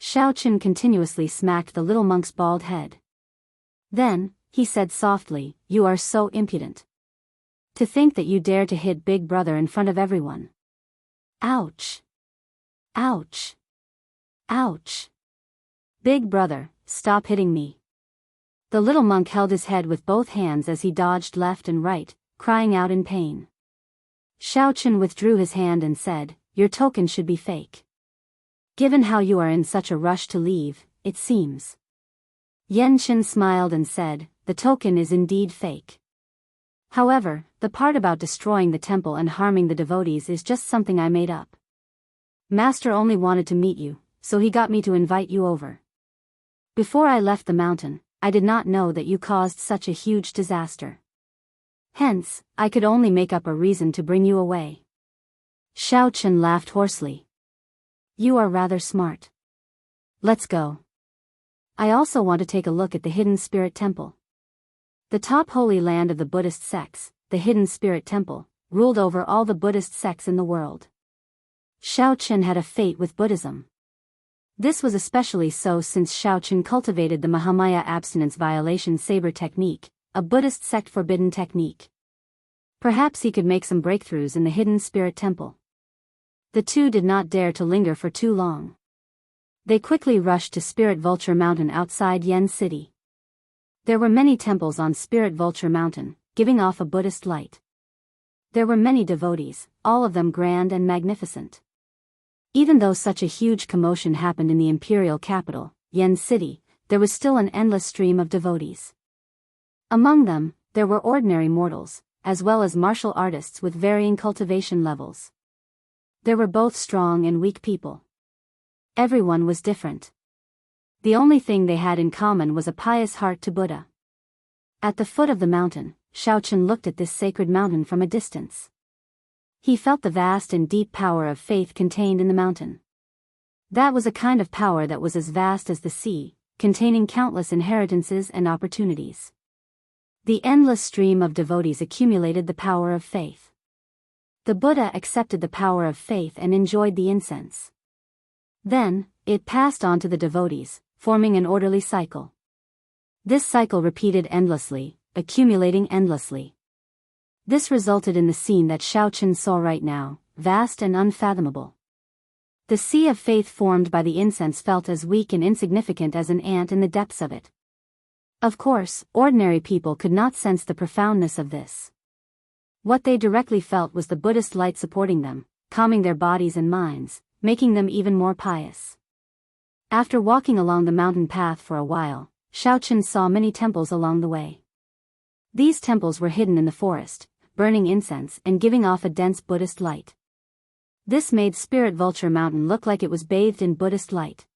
Xiao Chen continuously smacked the little monk's bald head. Then, he said softly, "You are so impudent. To think that you dare to hit Big Brother in front of everyone. Ouch. Ouch. Ouch. Big Brother, stop hitting me." The little monk held his head with both hands as he dodged left and right, crying out in pain. Xiao Chen withdrew his hand and said, "Your token should be fake. Given how you are in such a rush to leave, it seems." Yen Chen smiled and said, "The token is indeed fake. However, the part about destroying the temple and harming the devotees is just something I made up. Master only wanted to meet you, so he got me to invite you over. Before I left the mountain, I did not know that you caused such a huge disaster. Hence, I could only make up a reason to bring you away." Xiao Chen laughed hoarsely. "You are rather smart. Let's go. I also want to take a look at the Hidden Spirit Temple." The top holy land of the Buddhist sects, the Hidden Spirit Temple, ruled over all the Buddhist sects in the world. Xiao Chen had a fate with Buddhism. This was especially so since Xiao Chen cultivated the Mahamaya abstinence violation saber technique, a Buddhist sect forbidden technique. Perhaps he could make some breakthroughs in the Hidden Spirit Temple. The two did not dare to linger for too long. They quickly rushed to Spirit Vulture Mountain outside Yen City. There were many temples on Spirit Vulture Mountain, giving off a Buddhist light. There were many devotees, all of them grand and magnificent. Even though such a huge commotion happened in the imperial capital, Yen City, there was still an endless stream of devotees. Among them, there were ordinary mortals, as well as martial artists with varying cultivation levels. There were both strong and weak people. Everyone was different. The only thing they had in common was a pious heart to Buddha. At the foot of the mountain, Xiao Chen looked at this sacred mountain from a distance. He felt the vast and deep power of faith contained in the mountain. That was a kind of power that was as vast as the sea, containing countless inheritances and opportunities. The endless stream of devotees accumulated the power of faith. The Buddha accepted the power of faith and enjoyed the incense. Then, it passed on to the devotees, forming an orderly cycle. This cycle repeated endlessly, accumulating endlessly. This resulted in the scene that Xiao Chen saw right now, vast and unfathomable. The sea of faith formed by the incense felt as weak and insignificant as an ant in the depths of it. Of course, ordinary people could not sense the profoundness of this. What they directly felt was the Buddhist light supporting them, calming their bodies and minds, making them even more pious. After walking along the mountain path for a while, Xiao Chen saw many temples along the way. These temples were hidden in the forest, burning incense and giving off a dense Buddhist light. This made Spirit Vulture Mountain look like it was bathed in Buddhist light.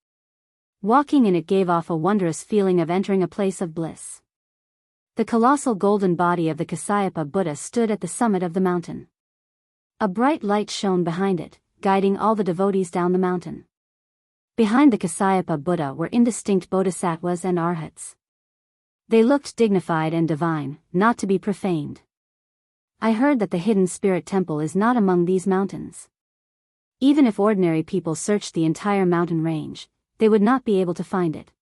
Walking in it gave off a wondrous feeling of entering a place of bliss. The colossal golden body of the Kasyapa Buddha stood at the summit of the mountain. A bright light shone behind it, guiding all the devotees down the mountain. Behind the Kasyapa Buddha were indistinct bodhisattvas and arhats. They looked dignified and divine, not to be profaned. I heard that the Hidden Spirit Temple is not among these mountains. Even if ordinary people searched the entire mountain range, they would not be able to find it.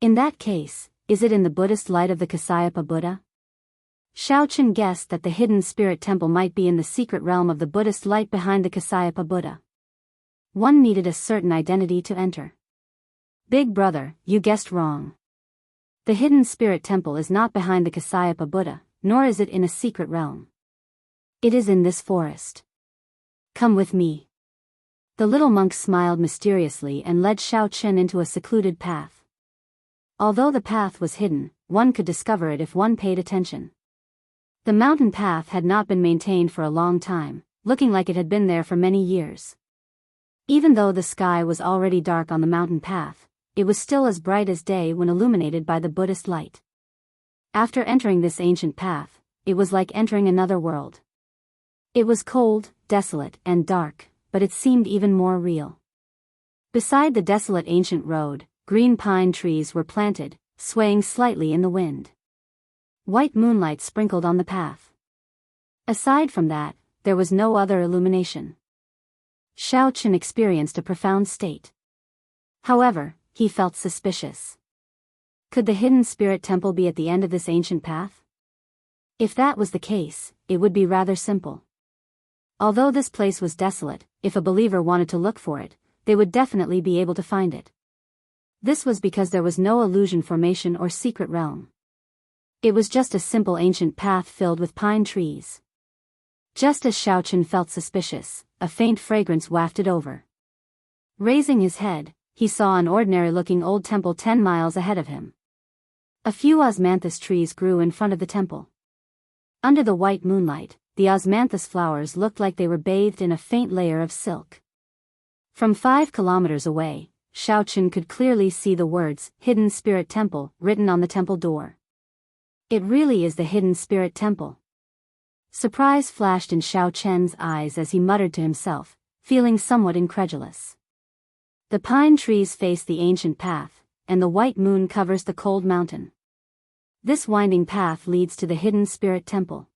In that case, is it in the Buddhist light of the Kasyapa Buddha? Xiaochen guessed that the hidden spirit temple might be in the secret realm of the Buddhist light behind the Kasayapa Buddha. One needed a certain identity to enter. Big brother, you guessed wrong. The hidden spirit temple is not behind the Kasayapa Buddha, nor is it in a secret realm. It is in this forest. Come with me. The little monk smiled mysteriously and led Xiaochen into a secluded path. Although the path was hidden, one could discover it if one paid attention. The mountain path had not been maintained for a long time, looking like it had been there for many years. Even though the sky was already dark on the mountain path, it was still as bright as day when illuminated by the Buddhist light. After entering this ancient path, it was like entering another world. It was cold, desolate, and dark, but it seemed even more real. Beside the desolate ancient road, green pine trees were planted, swaying slightly in the wind. White moonlight sprinkled on the path. Aside from that, there was no other illumination. Xiaochen experienced a profound state. However, he felt suspicious. Could the hidden spirit temple be at the end of this ancient path? If that was the case, it would be rather simple. Although this place was desolate, if a believer wanted to look for it, they would definitely be able to find it. This was because there was no illusion formation or secret realm. It was just a simple ancient path filled with pine trees. Just as Xiaochen felt suspicious, a faint fragrance wafted over. Raising his head, he saw an ordinary-looking old temple 10 miles ahead of him. A few osmanthus trees grew in front of the temple. Under the white moonlight, the osmanthus flowers looked like they were bathed in a faint layer of silk. From 5 kilometers away, Xiaochen could clearly see the words, Hidden Spirit Temple, written on the temple door. It really is the Hidden Spirit Temple. Surprise flashed in Xiaochen's eyes as he muttered to himself, feeling somewhat incredulous. The pine trees face the ancient path, and the white moon covers the cold mountain. This winding path leads to the Hidden Spirit Temple.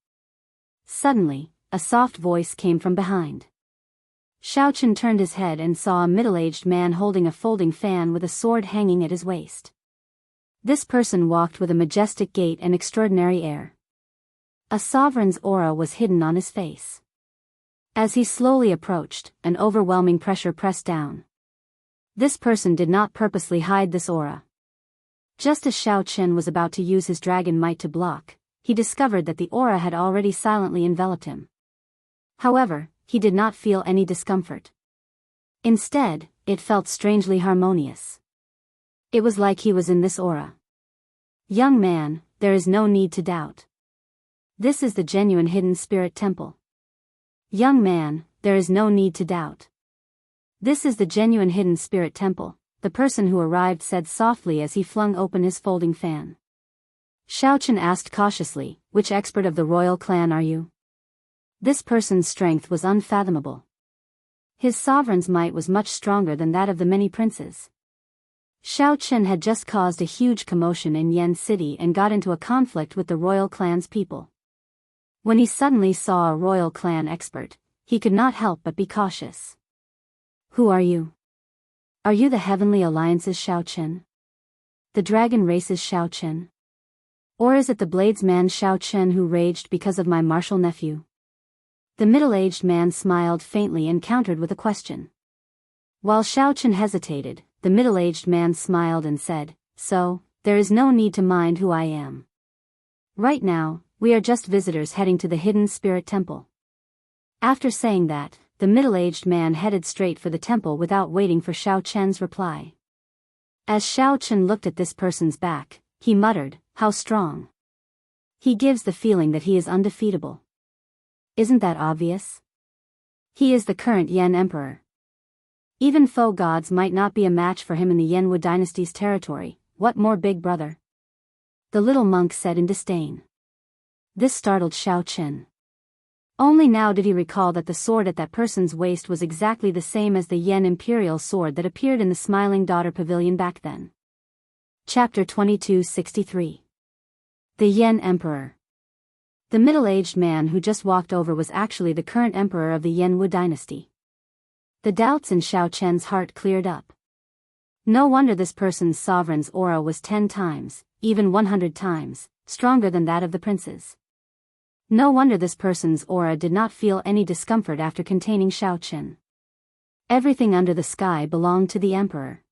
Suddenly, a soft voice came from behind. Xiaochen turned his head and saw a middle-aged man holding a folding fan with a sword hanging at his waist. This person walked with a majestic gait and extraordinary air. A sovereign's aura was hidden on his face. As he slowly approached, an overwhelming pressure pressed down. This person did not purposely hide this aura. Just as Xiaochen was about to use his dragon might to block, he discovered that the aura had already silently enveloped him. However, he did not feel any discomfort. Instead, it felt strangely harmonious. It was like he was in this aura. Young man, there is no need to doubt. This is the genuine Hidden Spirit Temple. Young man, there is no need to doubt. This is the genuine Hidden Spirit Temple, the person who arrived said softly as he flung open his folding fan. Xiaochen asked cautiously, which expert of the royal clan are you? This person's strength was unfathomable. His sovereign's might was much stronger than that of the many princes. Xiaochen had just caused a huge commotion in Yen City and got into a conflict with the royal clan's people. When he suddenly saw a royal clan expert, he could not help but be cautious. Who are you? Are you the Heavenly Alliance's Xiaochen? The Dragon Race's Xiaochen? Or is it the Bladesman Xiaochen who raged because of my martial nephew? The middle-aged man smiled faintly and countered with a question. While Xiaochen hesitated, the middle-aged man smiled and said, So, there is no need to mind who I am. Right now, we are just visitors heading to the Hidden Spirit Temple. After saying that, the middle-aged man headed straight for the temple without waiting for Xiaochen's reply. As Xiaochen looked at this person's back, he muttered, How strong. He gives the feeling that he is undefeatable. Isn't that obvious? He is the current Yen Emperor. Even foe gods might not be a match for him in the Yenwu dynasty's territory. What more, big brother? The little monk said in disdain. This startled Xiaochen. Only now did he recall that the sword at that person's waist was exactly the same as the Yen imperial sword that appeared in the Smiling Daughter Pavilion back then. Chapter 2263. The Yen Emperor. The middle-aged man who just walked over was actually the current emperor of the Yenwu dynasty. The doubts in Xiaochen's heart cleared up. No wonder this person's sovereign's aura was 10 times, even 100 times, stronger than that of the prince's. No wonder this person's aura did not feel any discomfort after containing Xiaoqin. Everything under the sky belonged to the emperor.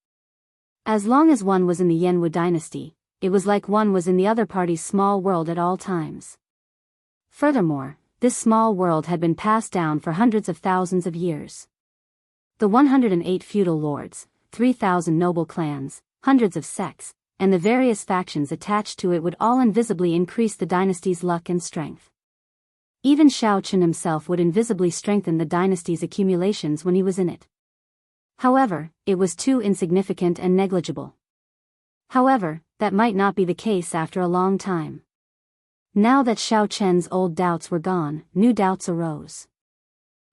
As long as one was in the Yanwu dynasty, it was like one was in the other party's small world at all times. Furthermore, this small world had been passed down for hundreds of thousands of years. The 108 feudal lords, 3,000 noble clans, hundreds of sects, and the various factions attached to it would all invisibly increase the dynasty's luck and strength. Even Xiaoqin himself would invisibly strengthen the dynasty's accumulations when he was in it. However, it was too insignificant and negligible. However, that might not be the case after a long time. Now that Xiaoqin's old doubts were gone, new doubts arose.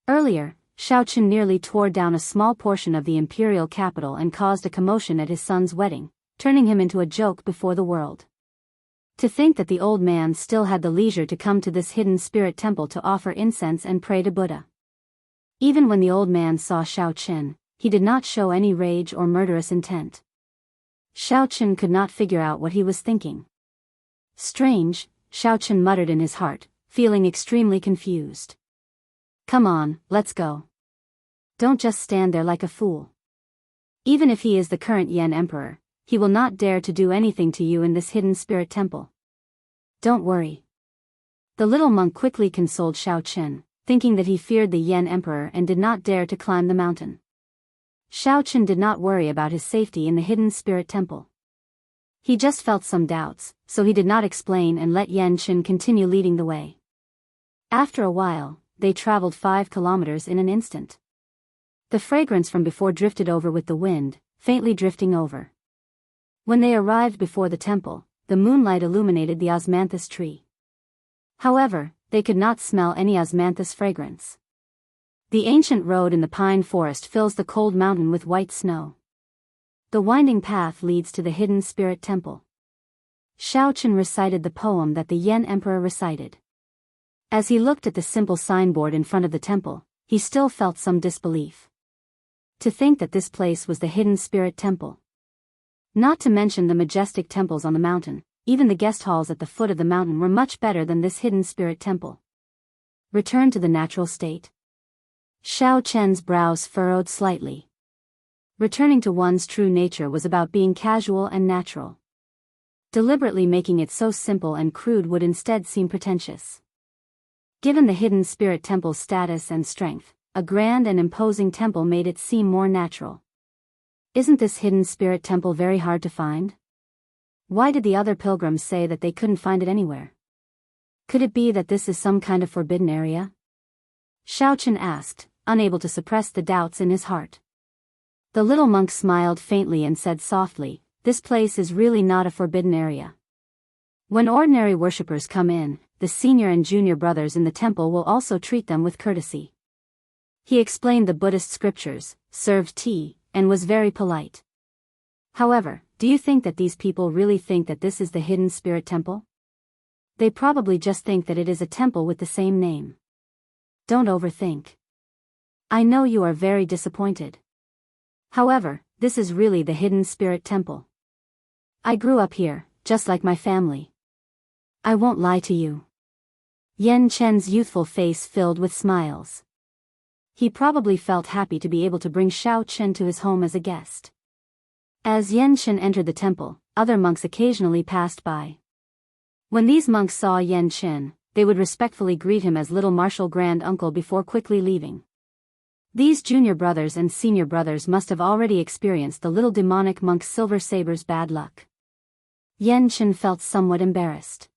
Earlier, Xiaoqin nearly tore down a small portion of the imperial capital and caused a commotion at his son's wedding, turning him into a joke before the world. To think that the old man still had the leisure to come to this hidden spirit temple to offer incense and pray to Buddha. Even when the old man saw Xiaoqin, he did not show any rage or murderous intent. Xiaoqin could not figure out what he was thinking. Strange, Xiaoqin muttered in his heart, feeling extremely confused. Come on, let's go. Don't just stand there like a fool. Even if he is the current Yan emperor, he will not dare to do anything to you in this hidden spirit temple. Don't worry. The little monk quickly consoled Xiaoqin, thinking that he feared the Yan emperor and did not dare to climb the mountain. Xiaoqin did not worry about his safety in the hidden spirit temple. He just felt some doubts, so he did not explain and let Yan Qin continue leading the way. After a while, they traveled 5 kilometers in an instant. The fragrance from before drifted over with the wind, faintly drifting over. When they arrived before the temple, the moonlight illuminated the osmanthus tree. However, they could not smell any osmanthus fragrance. The ancient road in the pine forest fills the cold mountain with white snow. The winding path leads to the hidden spirit temple. Xiaoqin recited the poem that the Yan emperor recited. As he looked at the simple signboard in front of the temple, he still felt some disbelief. To think that this place was the hidden spirit temple. Not to mention the majestic temples on the mountain, even the guest halls at the foot of the mountain were much better than this hidden spirit temple. Return to the natural state. Xiaoqin's brows furrowed slightly. Returning to one's true nature was about being casual and natural. Deliberately making it so simple and crude would instead seem pretentious. Given the hidden spirit temple's status and strength, a grand and imposing temple made it seem more natural. Isn't this hidden spirit temple very hard to find? Why did the other pilgrims say that they couldn't find it anywhere? Could it be that this is some kind of forbidden area? Xiaoqin asked, unable to suppress the doubts in his heart. The little monk smiled faintly and said softly, "This place is really not a forbidden area. When ordinary worshippers come in, the senior and junior brothers in the temple will also treat them with courtesy." He explained the Buddhist scriptures, served tea, and was very polite. However, do you think that these people really think that this is the hidden spirit temple? They probably just think that it is a temple with the same name. Don't overthink. I know you are very disappointed. However, this is really the hidden spirit temple. I grew up here, just like my family. I won't lie to you. Yan Chen's youthful face filled with smiles. He probably felt happy to be able to bring Xiaoqin to his home as a guest. As Yan Chen entered the temple, other monks occasionally passed by. When these monks saw Yan Chen, they would respectfully greet him as little martial grand uncle before quickly leaving. These junior brothers and senior brothers must have already experienced the little demonic monk's silver saber's bad luck. Yan Chen felt somewhat embarrassed.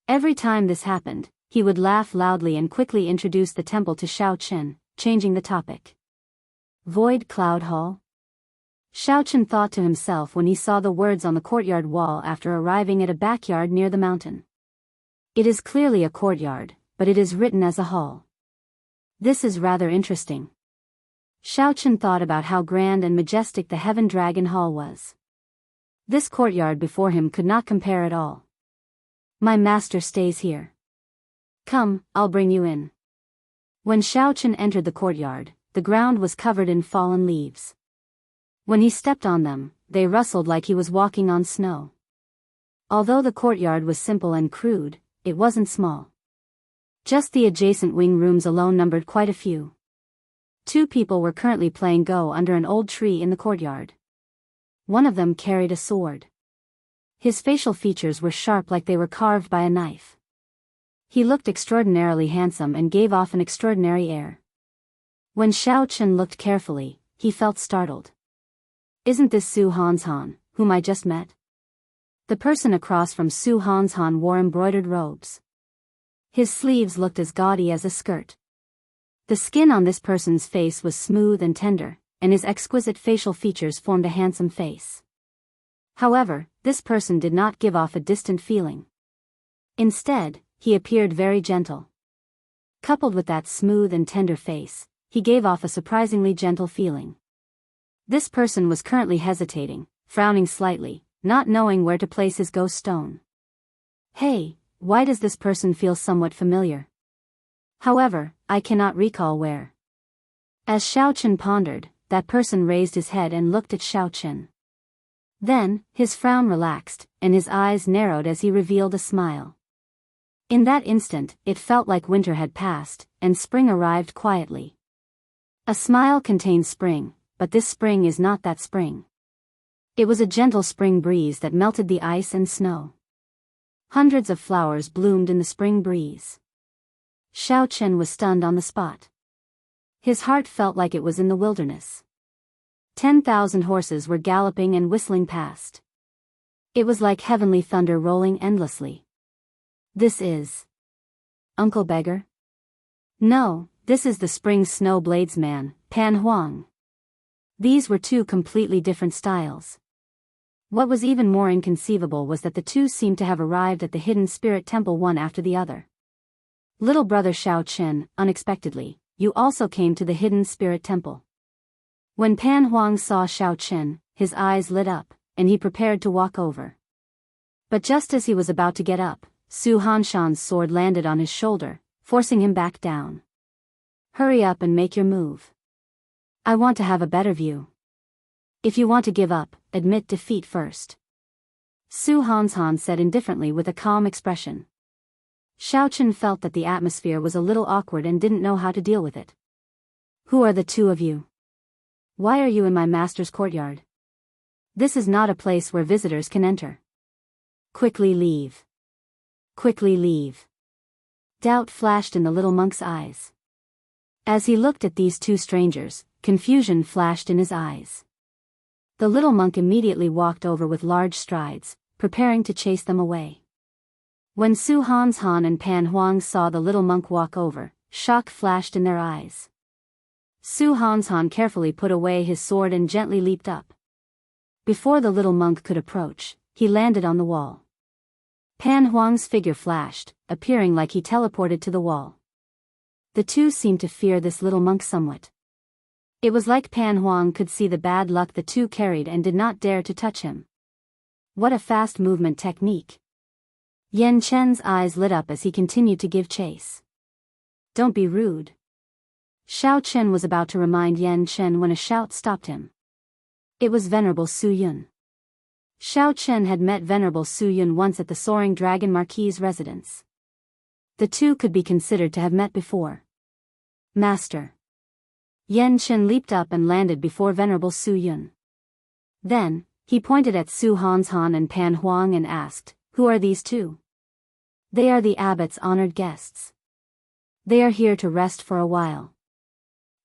Every time this happened, he would laugh loudly and quickly introduce the temple to Xiaoqin, changing the topic. Void Cloud Hall? Xiaoqin thought to himself when he saw the words on the courtyard wall after arriving at a backyard near the mountain. It is clearly a courtyard, but it is written as a hall. This is rather interesting. Xiaoqin thought about how grand and majestic the Heaven Dragon Hall was. This courtyard before him could not compare at all. My master stays here. Come, I'll bring you in. When Xiaoqin entered the courtyard, the ground was covered in fallen leaves. When he stepped on them, they rustled like he was walking on snow. Although the courtyard was simple and crude, it wasn't small. Just the adjacent wing rooms alone numbered quite a few. 2 people were currently playing Go under an old tree in the courtyard. One of them carried a sword. His facial features were sharp like they were carved by a knife. He looked extraordinarily handsome and gave off an extraordinary air. When Xiao Chen looked carefully, he felt startled. Isn't this Su Hanshan, whom I just met? The person across from Su Hanshan wore embroidered robes. His sleeves looked as gaudy as a skirt. The skin on this person's face was smooth and tender, and his exquisite facial features formed a handsome face. However, this person did not give off a distant feeling. Instead, he appeared very gentle. Coupled with that smooth and tender face, he gave off a surprisingly gentle feeling. This person was currently hesitating, frowning slightly, not knowing where to place his ghost stone. Hey, why does this person feel somewhat familiar? However, I cannot recall where. As Xiao Chen pondered, that person raised his head and looked at Xiao Chen. Then, his frown relaxed, and his eyes narrowed as he revealed a smile. In that instant, it felt like winter had passed, and spring arrived quietly. A smile contains spring, but this spring is not that spring. It was a gentle spring breeze that melted the ice and snow. Hundreds of flowers bloomed in the spring breeze. Xiao Chen was stunned on the spot. His heart felt like it was in the wilderness. 10,000 horses were galloping and whistling past. It was like heavenly thunder rolling endlessly. This is Uncle Beggar? No, this is the spring snow blades man, Pan Huang. These were 2 completely different styles. What was even more inconceivable was that the 2 seemed to have arrived at the hidden spirit temple one after the other. Little brother Xiao Chen, unexpectedly, you also came to the hidden spirit temple. When Pan Huang saw Xiao Chen, his eyes lit up, and he prepared to walk over. But just as he was about to get up, Su Hanshan's sword landed on his shoulder, forcing him back down. Hurry up and make your move. I want to have a better view. If you want to give up, admit defeat first. Su Hanshan said indifferently with a calm expression. Xiao Chen felt that the atmosphere was a little awkward and didn't know how to deal with it. Who are the 2 of you? Why are you in my master's courtyard? This is not a place where visitors can enter. Quickly leave. Quickly leave. Doubt flashed in the little monk's eyes. As he looked at these 2 strangers, confusion flashed in his eyes. The little monk immediately walked over with large strides, preparing to chase them away. When Su Hanshan and Pan Huang saw the little monk walk over, shock flashed in their eyes. Su Hanshan carefully put away his sword and gently leaped up. Before the little monk could approach, he landed on the wall. Pan Huang's figure flashed, appearing like he teleported to the wall. The 2 seemed to fear this little monk somewhat. It was like Pan Huang could see the bad luck the 2 carried and did not dare to touch him. What a fast movement technique. Yan Chen's eyes lit up as he continued to give chase. Don't be rude. Xiao Chen was about to remind Yan Chen when a shout stopped him. It was Venerable Su Yun. Xiao Chen had met Venerable Su Yun once at the Soaring Dragon Marquis's residence. The 2 could be considered to have met before. Master. Yan Chen leaped up and landed before Venerable Su Yun. Then, he pointed at Su Hanshan and Pan Huang and asked, who are these 2? They are the abbot's honored guests. They are here to rest for a while.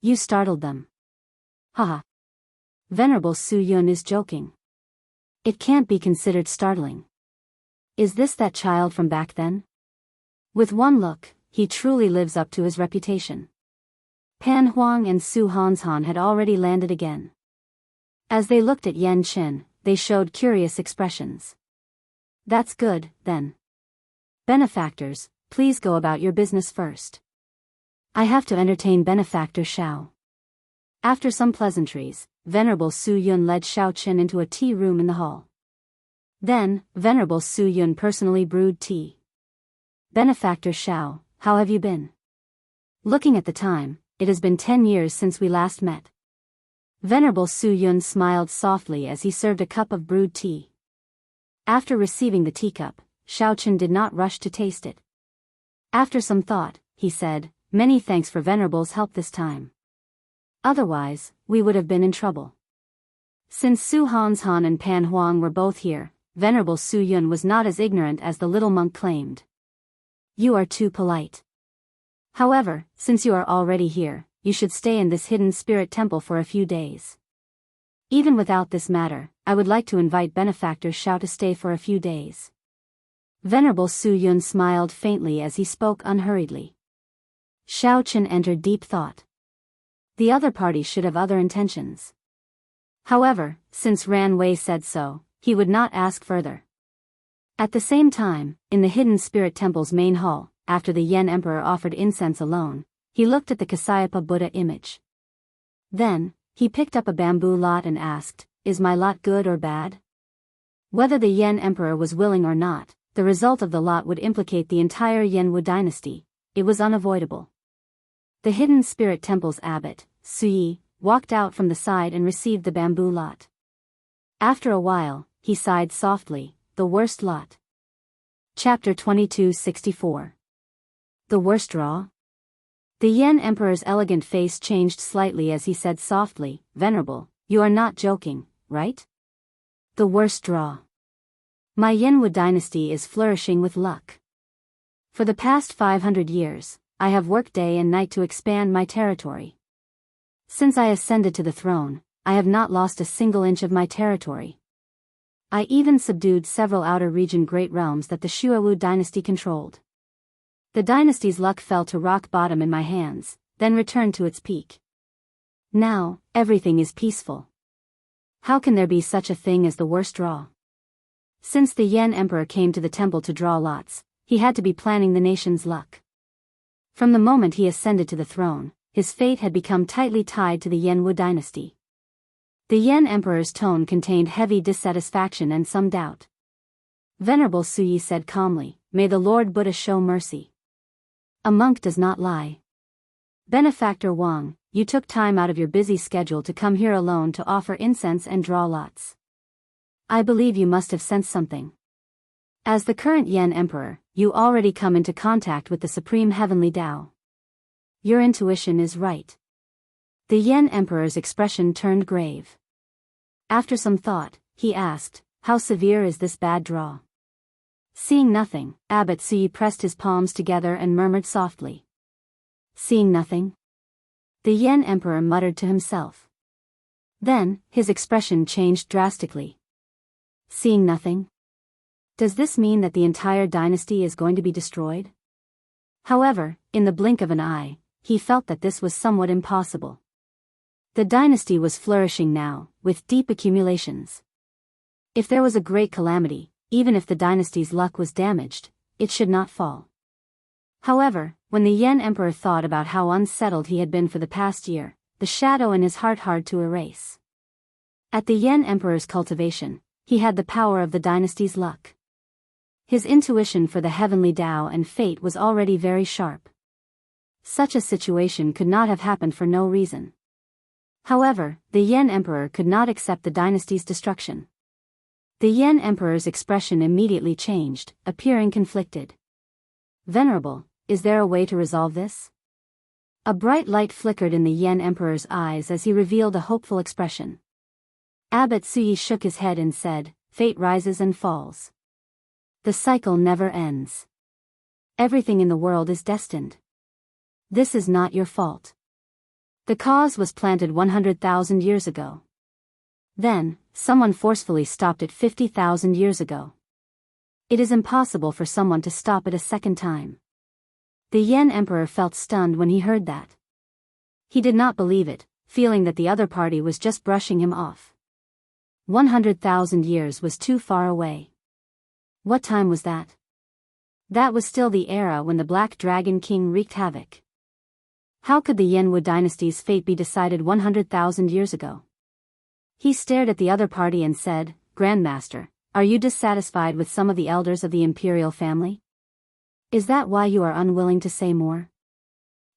You startled them. Haha. Venerable Su Yun is joking. It can't be considered startling. Is this that child from back then? With one look, he truly lives up to his reputation. Pan Huang and Su Hanshan had already landed again. As they looked at Yan Chen, they showed curious expressions. That's good, then. Benefactors, please go about your business first. I have to entertain Benefactor Xiao. After some pleasantries, Venerable Su Yun led Xiao Chen into a tea room in the hall. Then, Venerable Su Yun personally brewed tea. Benefactor Xiao, how have you been? Looking at the time, it has been 10 years since we last met. Venerable Su Yun smiled softly as he served a cup of brewed tea. After receiving the teacup, Xiao Chen did not rush to taste it. After some thought, he said, many thanks for Venerable's help this time. Otherwise, we would have been in trouble. Since Su Hanshan and Pan Huang were both here, Venerable Su Yun was not as ignorant as the little monk claimed. You are too polite. However, since you are already here, you should stay in this hidden spirit temple for a few days. Even without this matter, I would like to invite Benefactor Xiao to stay for a few days. Venerable Su Yun smiled faintly as he spoke unhurriedly. Xiao Chen entered deep thought. The other party should have other intentions. However, since Ran Wei said so, he would not ask further. At the same time, in the hidden spirit temple's main hall, after the Yen Emperor offered incense alone, he looked at the Kasyapa Buddha image. Then, he picked up a bamboo lot and asked, "Is my lot good or bad?" Whether the Yen Emperor was willing or not, the result of the lot would implicate the entire Yenwu dynasty. It was unavoidable. The hidden spirit temple's abbot, Suyi, walked out from the side and received the bamboo lot. After a while, he sighed softly, the worst lot. Chapter 2264. The worst draw? The Yen Emperor's elegant face changed slightly as he said softly, "Venerable, you are not joking, right? The worst draw. My Yenwu dynasty is flourishing with luck. For the past 500 years, I have worked day and night to expand my territory. Since I ascended to the throne, I have not lost a single inch of my territory. I even subdued several outer region great realms that the Shuawu dynasty controlled. The dynasty's luck fell to rock bottom in my hands, then returned to its peak. Now, everything is peaceful. How can there be such a thing as the worst draw?" Since the Yen Emperor came to the temple to draw lots, he had to be planning the nation's luck. From the moment he ascended to the throne, his fate had become tightly tied to the Yenwu dynasty. The Yen Emperor's tone contained heavy dissatisfaction and some doubt. Venerable Suyi said calmly, "May the Lord Buddha show mercy. A monk does not lie. Benefactor Wang, you took time out of your busy schedule to come here alone to offer incense and draw lots. I believe you must have sensed something. As the current Yen Emperor, you already come into contact with the Supreme Heavenly Tao. Your intuition is right." The Yen Emperor's expression turned grave. After some thought, he asked, "How severe is this bad draw?" Seeing nothing, Abbot Suyi pressed his palms together and murmured softly. "Seeing nothing?" The Yen Emperor muttered to himself. Then, his expression changed drastically. "Seeing nothing? Does this mean that the entire dynasty is going to be destroyed?" However, in the blink of an eye, he felt that this was somewhat impossible. The dynasty was flourishing now, with deep accumulations. If there was a great calamity, even if the dynasty's luck was damaged, it should not fall. However, when the Yen Emperor thought about how unsettled he had been for the past year, the shadow in his heart hard to erase. At the Yen Emperor's cultivation, he had the power of the dynasty's luck. His intuition for the heavenly Tao and fate was already very sharp. Such a situation could not have happened for no reason. However, the Yen Emperor could not accept the dynasty's destruction. The Yen Emperor's expression immediately changed, appearing conflicted. "Venerable, is there a way to resolve this?" A bright light flickered in the Yen Emperor's eyes as he revealed a hopeful expression. Abbot Suyi shook his head and said, "Fate rises and falls. The cycle never ends. Everything in the world is destined. This is not your fault. The cause was planted 100,000 years ago. Then, someone forcefully stopped it 50,000 years ago. It is impossible for someone to stop it a second time." The Yen Emperor felt stunned when he heard that. He did not believe it, feeling that the other party was just brushing him off. 100,000 years was too far away. What time was that? That was still the era when the Black Dragon King wreaked havoc. How could the Yenwu dynasty's fate be decided 100,000 years ago? He stared at the other party and said, "Grandmaster, are you dissatisfied with some of the elders of the imperial family? Is that why you are unwilling to say more?"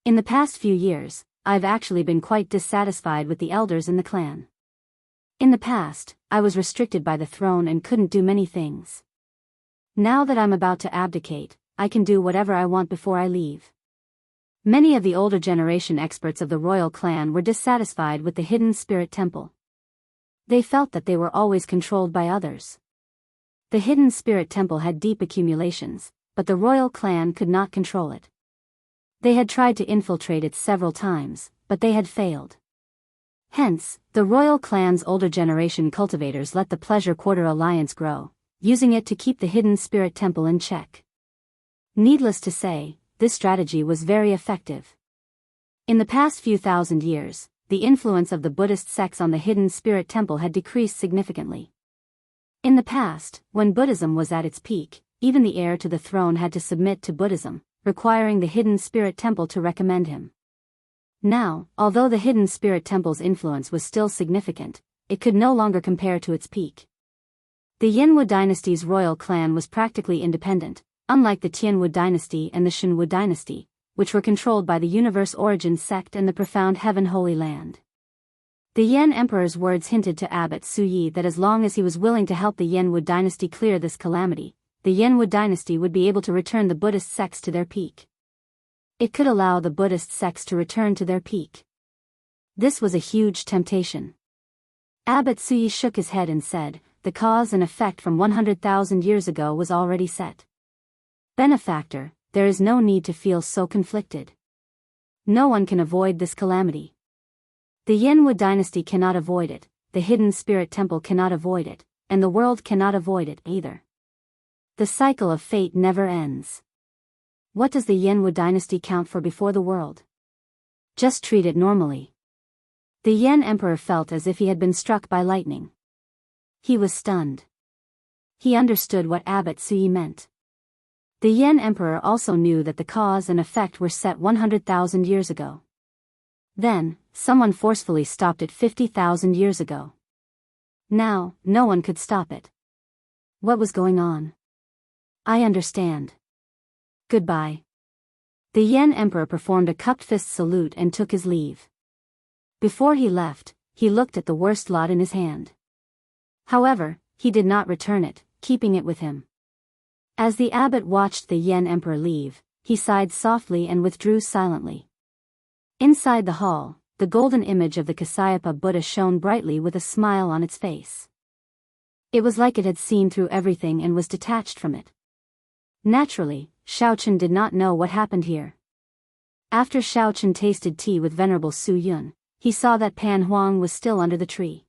"In the past few years, I've actually been quite dissatisfied with the elders in the clan. In the past, I was restricted by the throne and couldn't do many things. Now that I'm about to abdicate, I can do whatever I want before I leave. Many of the older generation experts of the royal clan were dissatisfied with the hidden spirit temple. They felt that they were always controlled by others. The hidden spirit temple had deep accumulations, but the royal clan could not control it. They had tried to infiltrate it several times, but they had failed. Hence, the royal clan's older generation cultivators let the Pleasure Quarter Alliance grow, using it to keep the hidden spirit temple in check. Needless to say, this strategy was very effective. In the past few thousand years, the influence of the Buddhist sects on the hidden spirit temple had decreased significantly. In the past, when Buddhism was at its peak, even the heir to the throne had to submit to Buddhism, requiring the hidden spirit temple to recommend him. Now, although the hidden spirit temple's influence was still significant, it could no longer compare to its peak. The Yinwu dynasty's royal clan was practically independent, unlike the Tianwu dynasty and the Shenwu dynasty, which were controlled by the Universe Origin sect and the Profound Heaven Holy Land. The Yan Emperor's words hinted to Abbot Suyi that as long as he was willing to help the Yinwu dynasty clear this calamity, the Yinwu dynasty would be able to return the Buddhist sects to their peak. It could allow the Buddhist sects to return to their peak. This was a huge temptation. Abbot Suyi shook his head and said, "The cause and effect from 100,000 years ago was already set. Benefactor, there is no need to feel so conflicted. No one can avoid this calamity. The Yinwu dynasty cannot avoid it, the hidden spirit temple cannot avoid it, and the world cannot avoid it either. The cycle of fate never ends. What does the Yinwu dynasty count for before the world? Just treat it normally." The Yan Emperor felt as if he had been struck by lightning. He was stunned. He understood what Abbot Suyi meant. The Yan Emperor also knew that the cause and effect were set 100,000 years ago. Then, someone forcefully stopped it 50,000 years ago. Now, no one could stop it. What was going on? I understand. Goodbye. The Yan Emperor performed a cupped fist salute and took his leave. Before he left, he looked at the worst lot in his hand. However, he did not return it, keeping it with him. As the abbot watched the Yan Emperor leave, he sighed softly and withdrew silently. Inside the hall, the golden image of the Kasyapa Buddha shone brightly with a smile on its face. It was like it had seen through everything and was detached from it. Naturally, Shaochen did not know what happened here. After Shaochen tasted tea with Venerable Su Yun, he saw that Pan Huang was still under the tree.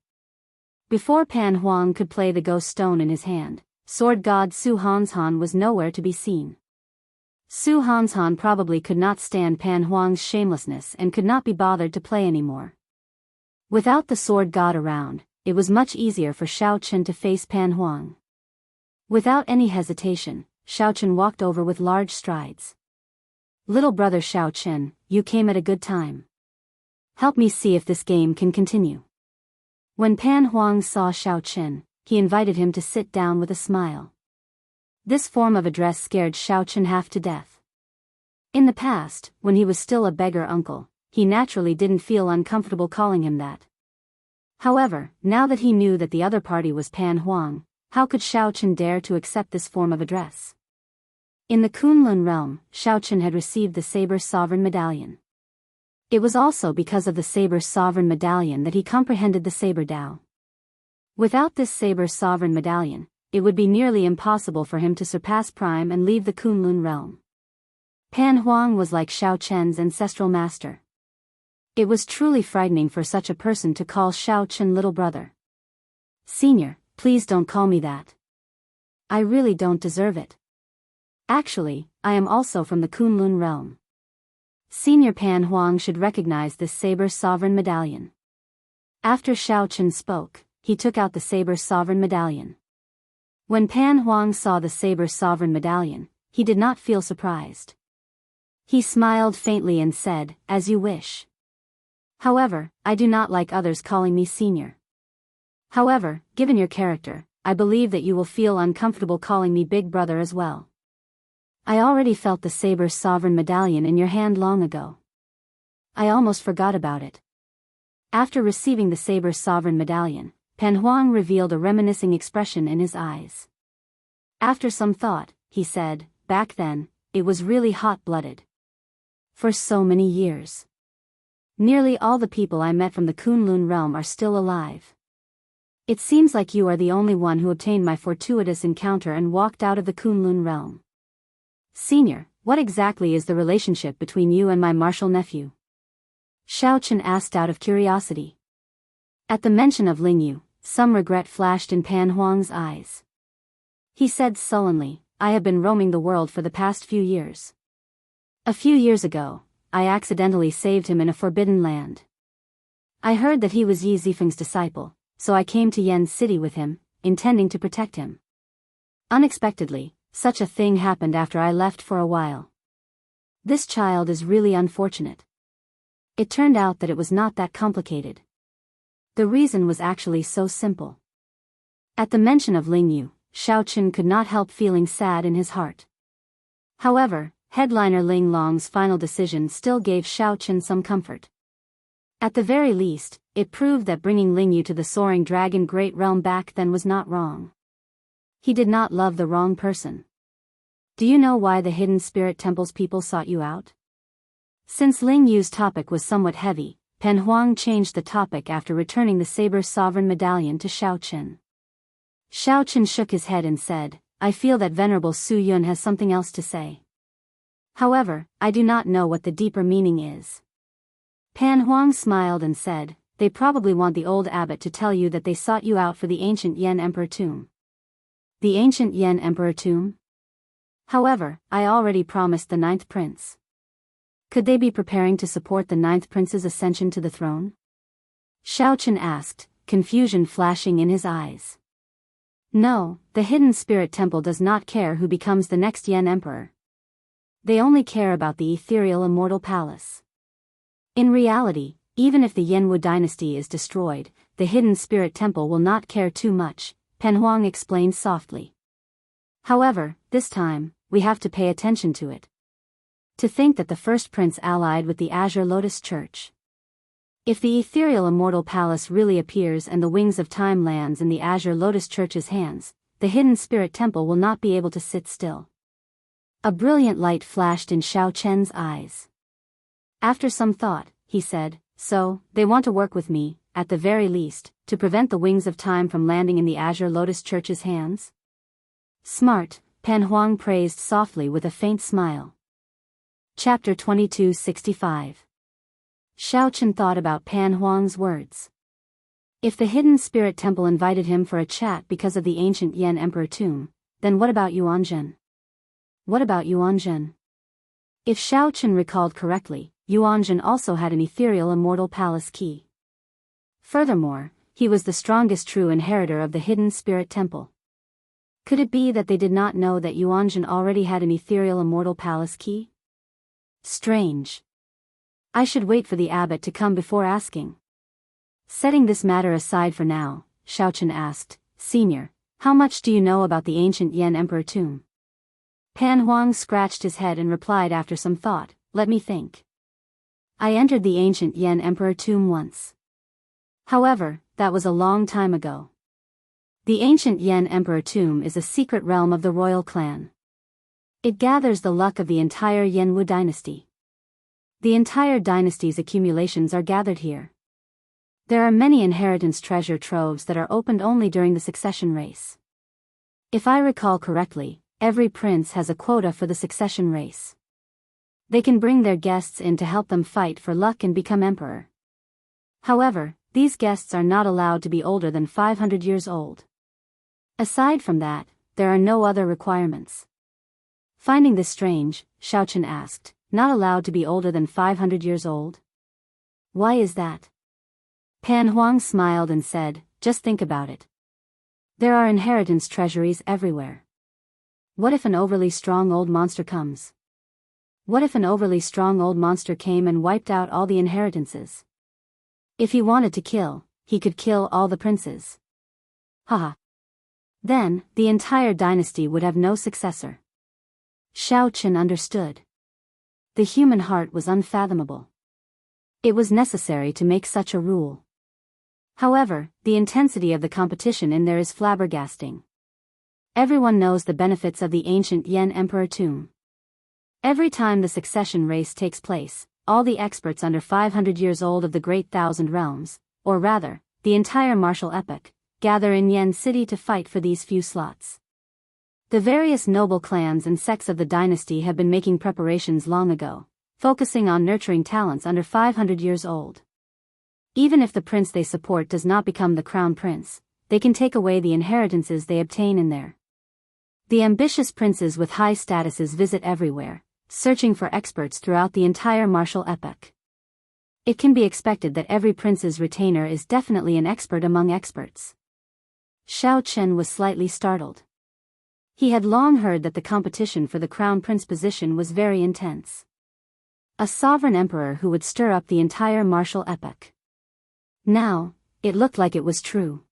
Before Pan Huang could play the ghost stone in his hand, sword god Su Hanshan was nowhere to be seen. Su Hanshan probably could not stand Pan Huang's shamelessness and could not be bothered to play anymore. Without the sword god around, it was much easier for Shaochen to face Pan Huang. Without any hesitation, Shaochen walked over with large strides. "Little brother Shaochen, you came at a good time. Help me see if this game can continue." When Pan Huang saw Shaochen, he invited him to sit down with a smile. This form of address scared Shaochen half to death. In the past, when he was still a beggar uncle, he naturally didn't feel uncomfortable calling him that. However, now that he knew that the other party was Pan Huang, how could Shaochen dare to accept this form of address? In the Kunlun realm, Shaochen had received the Saber Sovereign Medallion. It was also because of the Saber Sovereign Medallion that he comprehended the Saber Tao. Without this Saber Sovereign Medallion, it would be nearly impossible for him to surpass Prime and leave the Kunlun realm. Pan Huang was like Shaochen's ancestral master. It was truly frightening for such a person to call Shaochen little brother. "Senior, please don't call me that. I really don't deserve it. Actually, I am also from the Kunlun realm." Senior Pan Huang should recognize this Saber Sovereign Medallion. After Shaochen spoke, he took out the Saber Sovereign Medallion. When Pan Huang saw the Saber Sovereign Medallion, he did not feel surprised. He smiled faintly and said, "As you wish. However, I do not like others calling me senior. However, given your character, I believe that you will feel uncomfortable calling me big brother as well. I already felt the Saber Sovereign Medallion in your hand long ago. I almost forgot about it." After receiving the Saber Sovereign Medallion, Pan Huang revealed a reminiscing expression in his eyes. After some thought, he said, "Back then, it was really hot-blooded. For so many years. Nearly all the people I met from the Kunlun realm are still alive. It seems like you are the only one who obtained my fortuitous encounter and walked out of the Kunlun realm. Senior, what exactly is the relationship between you and my martial nephew? Xiao Chen asked out of curiosity. At the mention of Lingyu, some regret flashed in Pan Huang's eyes. He said sullenly, I have been roaming the world for the past few years. A few years ago, I accidentally saved him in a forbidden land. I heard that he was Yi Zifeng's disciple, so I came to Yen City with him, intending to protect him. Unexpectedly, such a thing happened after I left for a while. This child is really unfortunate. It turned out that it was not that complicated. The reason was actually so simple. At the mention of Lingyu, Xiao Chen could not help feeling sad in his heart. However, headliner Ling Long's final decision still gave Xiao Chen some comfort. At the very least, it proved that bringing Lingyu to the Soaring Dragon Great Realm back then was not wrong. He did not love the wrong person. Do you know why the Hidden Spirit Temple's people sought you out? Since Lingyu's topic was somewhat heavy, Pan Huang changed the topic after returning the Saber Sovereign Medallion to Xiao Chen. Xiao Chen shook his head and said, I feel that Venerable Su Yun has something else to say. However, I do not know what the deeper meaning is. Pan Huang smiled and said, they probably want the old abbot to tell you that they sought you out for the ancient Yen Emperor tomb. The ancient Yen Emperor tomb? However, I already promised the 9th prince. Could they be preparing to support the 9th prince's ascension to the throne? Xiao Chen asked, confusion flashing in his eyes. No, the Hidden Spirit Temple does not care who becomes the next Yen Emperor. They only care about the ethereal immortal palace. In reality, even if the Yenwu dynasty is destroyed, the Hidden Spirit Temple will not care too much, Pan Huang explained softly. However, this time, we have to pay attention to it. To think that the first prince allied with the Azure Lotus Church. If the ethereal immortal palace really appears and the wings of time lands in the Azure Lotus Church's hands, the Hidden Spirit Temple will not be able to sit still. A brilliant light flashed in Xiao Chen's eyes. After some thought, he said, so, they want to work with me, at the very least, to prevent the wings of time from landing in the Azure Lotus Church's hands? Smart, Pan Huang praised softly with a faint smile. Chapter 2265. Xiao Chen thought about Pan Huang's words. If the Hidden Spirit Temple invited him for a chat because of the ancient Yen Emperor tomb, then what about Yuanzhen? What about Yuanzhen? If Xiao Chen recalled correctly, Yuanzhen also had an ethereal immortal palace key. Furthermore, he was the strongest true inheritor of the Hidden Spirit Temple. Could it be that they did not know that Yuanzhen already had an ethereal immortal palace key? Strange. I should wait for the abbot to come before asking. Setting this matter aside for now, Xiao Chen asked, Senior, how much do you know about the ancient Yen Emperor tomb? Pan Huang scratched his head and replied after some thought, let me think. I entered the ancient Yen Emperor tomb once. However, that was a long time ago. The ancient Yen Emperor tomb is a secret realm of the royal clan. It gathers the luck of the entire Yenwu dynasty. The entire dynasty's accumulations are gathered here. There are many inheritance treasure troves that are opened only during the succession race. If I recall correctly, every prince has a quota for the succession race. They can bring their guests in to help them fight for luck and become emperor. However, these guests are not allowed to be older than 500 years old. Aside from that, there are no other requirements. Finding this strange, Xiao Chen asked, not allowed to be older than 500 years old? Why is that? Pan Huang smiled and said, just think about it. There are inheritance treasuries everywhere. What if an overly strong old monster comes? What if an overly strong old monster came and wiped out all the inheritances? If he wanted to kill, he could kill all the princes. Haha. Then, the entire dynasty would have no successor. Xiao Chen understood. The human heart was unfathomable. It was necessary to make such a rule. However, the intensity of the competition in there is flabbergasting. Everyone knows the benefits of the ancient Yen Emperor tomb. Every time the succession race takes place, all the experts under 500 years old of the Great Thousand Realms, or rather, the entire martial epoch, gather in Yen City to fight for these few slots. The various noble clans and sects of the dynasty have been making preparations long ago, focusing on nurturing talents under 500 years old. Even if the prince they support does not become the crown prince, they can take away the inheritances they obtain in there. The ambitious princes with high statuses visit everywhere, searching for experts throughout the entire martial epoch. It can be expected that every prince's retainer is definitely an expert among experts. Xiao Chen was slightly startled. He had long heard that the competition for the crown prince position was very intense. A sovereign emperor who would stir up the entire martial epoch. Now, it looked like it was true.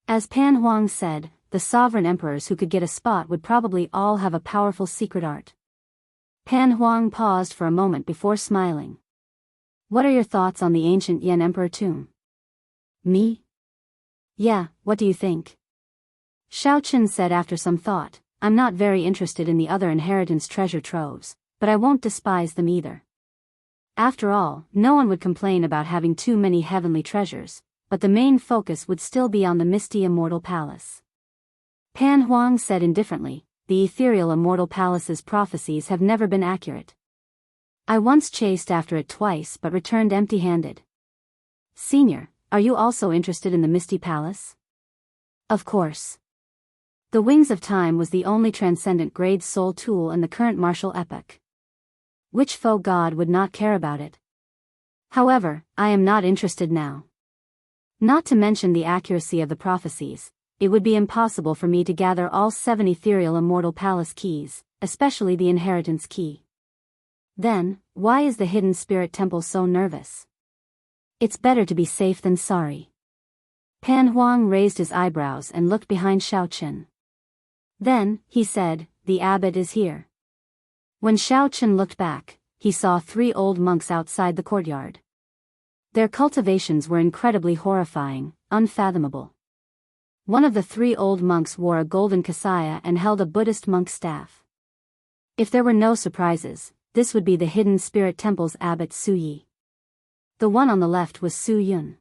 As Pan Huang said, the sovereign emperors who could get a spot would probably all have a powerful secret art. Pan Huang paused for a moment before smiling. What are your thoughts on the ancient Yen Emperor tomb? Me? Yeah, what do you think? Xiao Chen said after some thought, I'm not very interested in the other inheritance treasure troves, but I won't despise them either. After all, no one would complain about having too many heavenly treasures, but the main focus would still be on the misty immortal palace. Pan Huang said indifferently, the ethereal immortal palace's prophecies have never been accurate. I once chased after it twice but returned empty-handed. Senior, are you also interested in the misty palace? Of course. The Wings of Time was the only transcendent grade soul tool in the current martial epoch. Which foe god would not care about it? However, I am not interested now. Not to mention the accuracy of the prophecies, it would be impossible for me to gather all 7 ethereal immortal palace keys, especially the inheritance key. Then, why is the hidden spirit temple so nervous? It's better to be safe than sorry. Pan Huang raised his eyebrows and looked behind Xiao Chen. Then, he said, the abbot is here. When Xiao Chen looked back, he saw 3 old monks outside the courtyard. Their cultivations were incredibly horrifying, unfathomable. One of the 3 old monks wore a golden kasaya and held a Buddhist monk staff. If there were no surprises, this would be the hidden spirit temple's abbot Su Yi. The one on the left was Su Yun.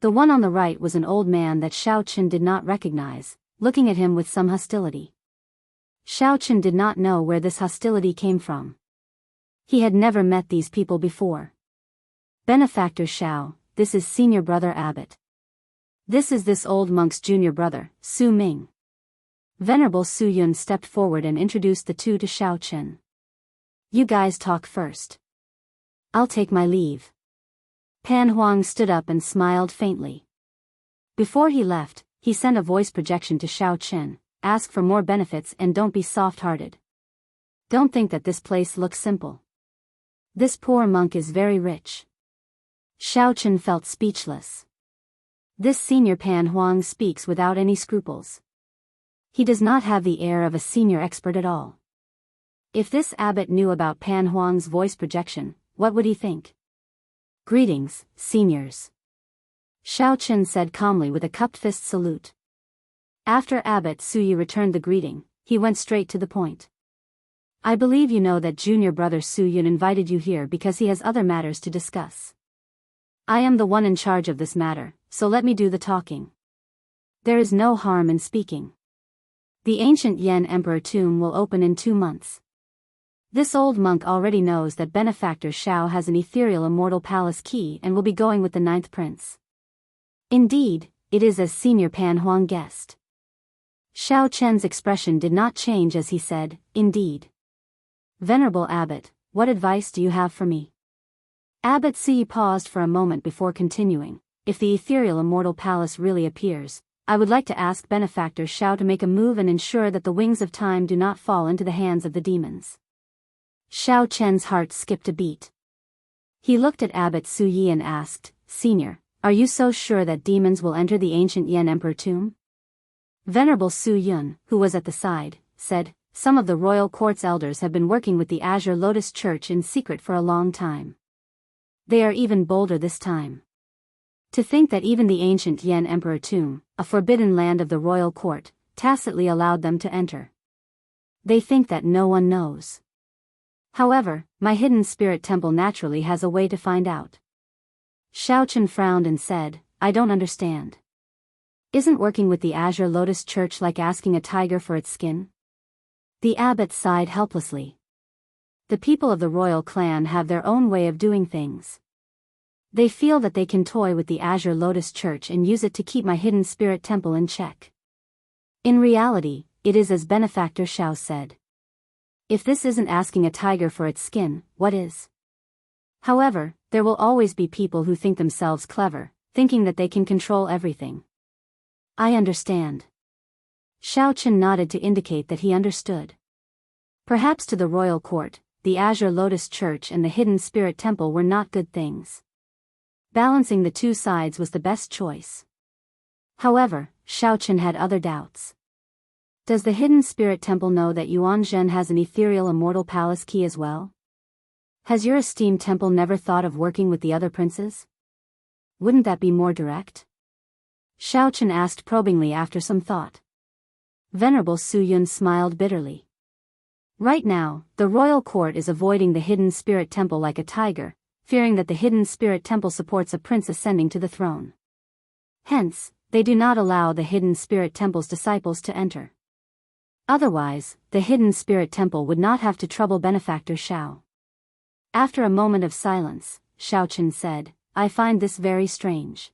The one on the right was an old man that Xiao Chen did not recognize, looking at him with some hostility. Xiao Chen did not know where this hostility came from. He had never met these people before. Benefactor Xiao, this is senior brother abbot. This is this old monk's junior brother, Su Ming. Venerable Su Yun stepped forward and introduced the two to Xiao Chen. You guys talk first. I'll take my leave. Pan Huang stood up and smiled faintly. Before he left, he sent a voice projection to Xiao Chen, ask for more benefits and don't be soft-hearted. Don't think that this place looks simple. This poor monk is very rich. Xiao Chen felt speechless. This senior Pan Huang speaks without any scruples. He does not have the air of a senior expert at all. If this abbot knew about Pan Huang's voice projection, what would he think? Greetings, seniors. Xiao Chen said calmly with a cupped fist salute. After Abbot Su Yi returned the greeting, he went straight to the point. I believe you know that junior brother Su Yun invited you here because he has other matters to discuss. I am the one in charge of this matter, so let me do the talking. There is no harm in speaking. The ancient Yen Emperor tomb will open in 2 months. This old monk already knows that Benefactor Xiao has an ethereal immortal palace key and will be going with the 9th prince. Indeed, it is as senior Pan Huang guessed. Xiao Chen's expression did not change as he said, indeed. Venerable Abbot, what advice do you have for me? Abbot Si paused for a moment before continuing. If the ethereal immortal palace really appears, I would like to ask Benefactor Xiao to make a move and ensure that the wings of time do not fall into the hands of the demons. Xiao Chen's heart skipped a beat. He looked at Abbot Su Yi and asked, Senior, are you so sure that demons will enter the ancient Yen Emperor tomb? Venerable Su Yun, who was at the side, said, some of the royal court's elders have been working with the Azure Lotus Church in secret for a long time. They are even bolder this time. To think that even the ancient Yen Emperor tomb, a forbidden land of the royal court, tacitly allowed them to enter. They think that no one knows. However, my hidden spirit temple naturally has a way to find out. Xiaochen frowned and said, I don't understand. Isn't working with the Azure Lotus Church like asking a tiger for its skin? The abbot sighed helplessly. The people of the royal clan have their own way of doing things. They feel that they can toy with the Azure Lotus Church and use it to keep my hidden spirit temple in check. In reality, it is as Benefactor Xiao said. If this isn't asking a tiger for its skin, what is? However, there will always be people who think themselves clever, thinking that they can control everything. I understand. Xiaochen nodded to indicate that he understood. Perhaps to the royal court, the Azure Lotus Church and the Hidden Spirit Temple were not good things. Balancing the two sides was the best choice. However, Xiaochen had other doubts. Does the Hidden Spirit Temple know that Yuan Zhen has an ethereal immortal palace key as well? Has your esteemed temple never thought of working with the other princes? Wouldn't that be more direct? Xiaochen asked probingly after some thought. Venerable Su Yun smiled bitterly. Right now, the royal court is avoiding the Hidden Spirit Temple like a tiger, fearing that the Hidden Spirit Temple supports a prince ascending to the throne. Hence, they do not allow the Hidden Spirit Temple's disciples to enter. Otherwise, the Hidden Spirit Temple would not have to trouble Benefactor Xiao. After a moment of silence, Xiaochen said, I find this very strange.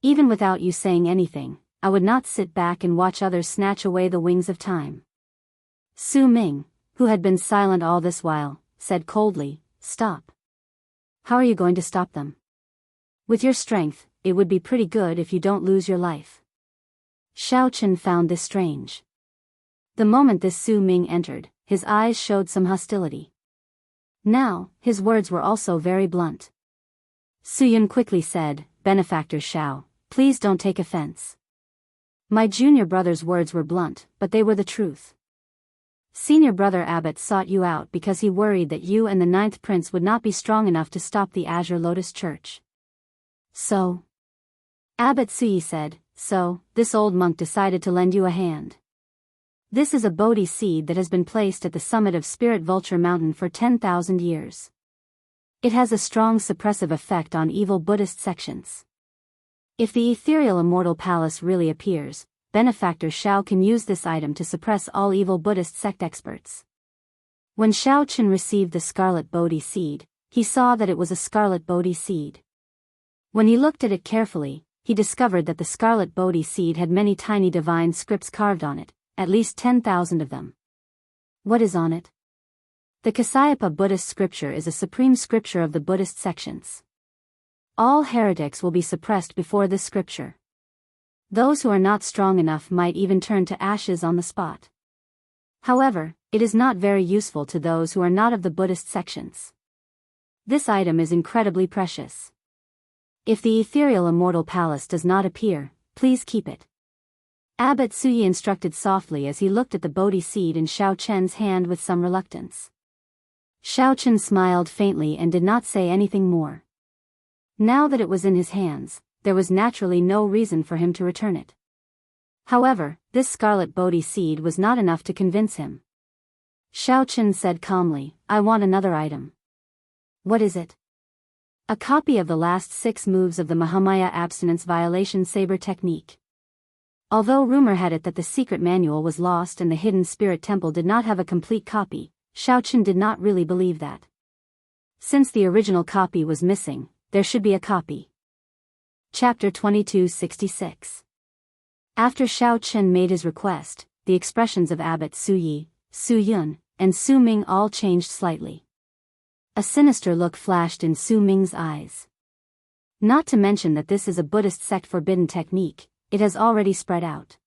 Even without you saying anything, I would not sit back and watch others snatch away the wings of time. Su Ming, who had been silent all this while, said coldly, Stop. How are you going to stop them? With your strength, it would be pretty good if you don't lose your life. Xiaochen found this strange. The moment this Su Ming entered, his eyes showed some hostility. Now, his words were also very blunt. Su Yun quickly said, Benefactor Xiao, please don't take offense. My junior brother's words were blunt, but they were the truth. Senior brother Abbot sought you out because he worried that you and the 9th prince would not be strong enough to stop the Azure Lotus Church. So? Abbot Suyi said, so, this old monk decided to lend you a hand. This is a Bodhi seed that has been placed at the summit of Spirit Vulture Mountain for 10,000 years. It has a strong suppressive effect on evil Buddhist sections. If the ethereal immortal palace really appears, Benefactor Xiao can use this item to suppress all evil Buddhist sect experts. When Xiaochen received the scarlet Bodhi seed, he saw that it was a scarlet Bodhi seed. When he looked at it carefully, he discovered that the scarlet Bodhi seed had many tiny divine scripts carved on it, at least 10,000 of them. What is on it? The Kasayapa Buddhist scripture is a supreme scripture of the Buddhist sections. All heretics will be suppressed before this scripture. Those who are not strong enough might even turn to ashes on the spot. However, it is not very useful to those who are not of the Buddhist sections. This item is incredibly precious. If the ethereal immortal palace does not appear, please keep it. Abbot Suyi instructed softly as he looked at the Bodhi seed in Xiao Chen's hand with some reluctance. Xiao Chen smiled faintly and did not say anything more. Now that it was in his hands, there was naturally no reason for him to return it. However, this scarlet Bodhi seed was not enough to convince him. Xiao Chen said calmly, I want another item. What is it? A copy of the last 6 moves of the Mahamaya abstinence violation saber technique. Although rumor had it that the secret manual was lost and the Hidden Spirit Temple did not have a complete copy, Xiaochen did not really believe that. Since the original copy was missing, there should be a copy. Chapter 2266. After Xiaochen made his request, the expressions of Abbot Suyi, Su Yun, and Su Ming all changed slightly. A sinister look flashed in Su Ming's eyes. Not to mention that this is a Buddhist sect forbidden technique, it has already spread out.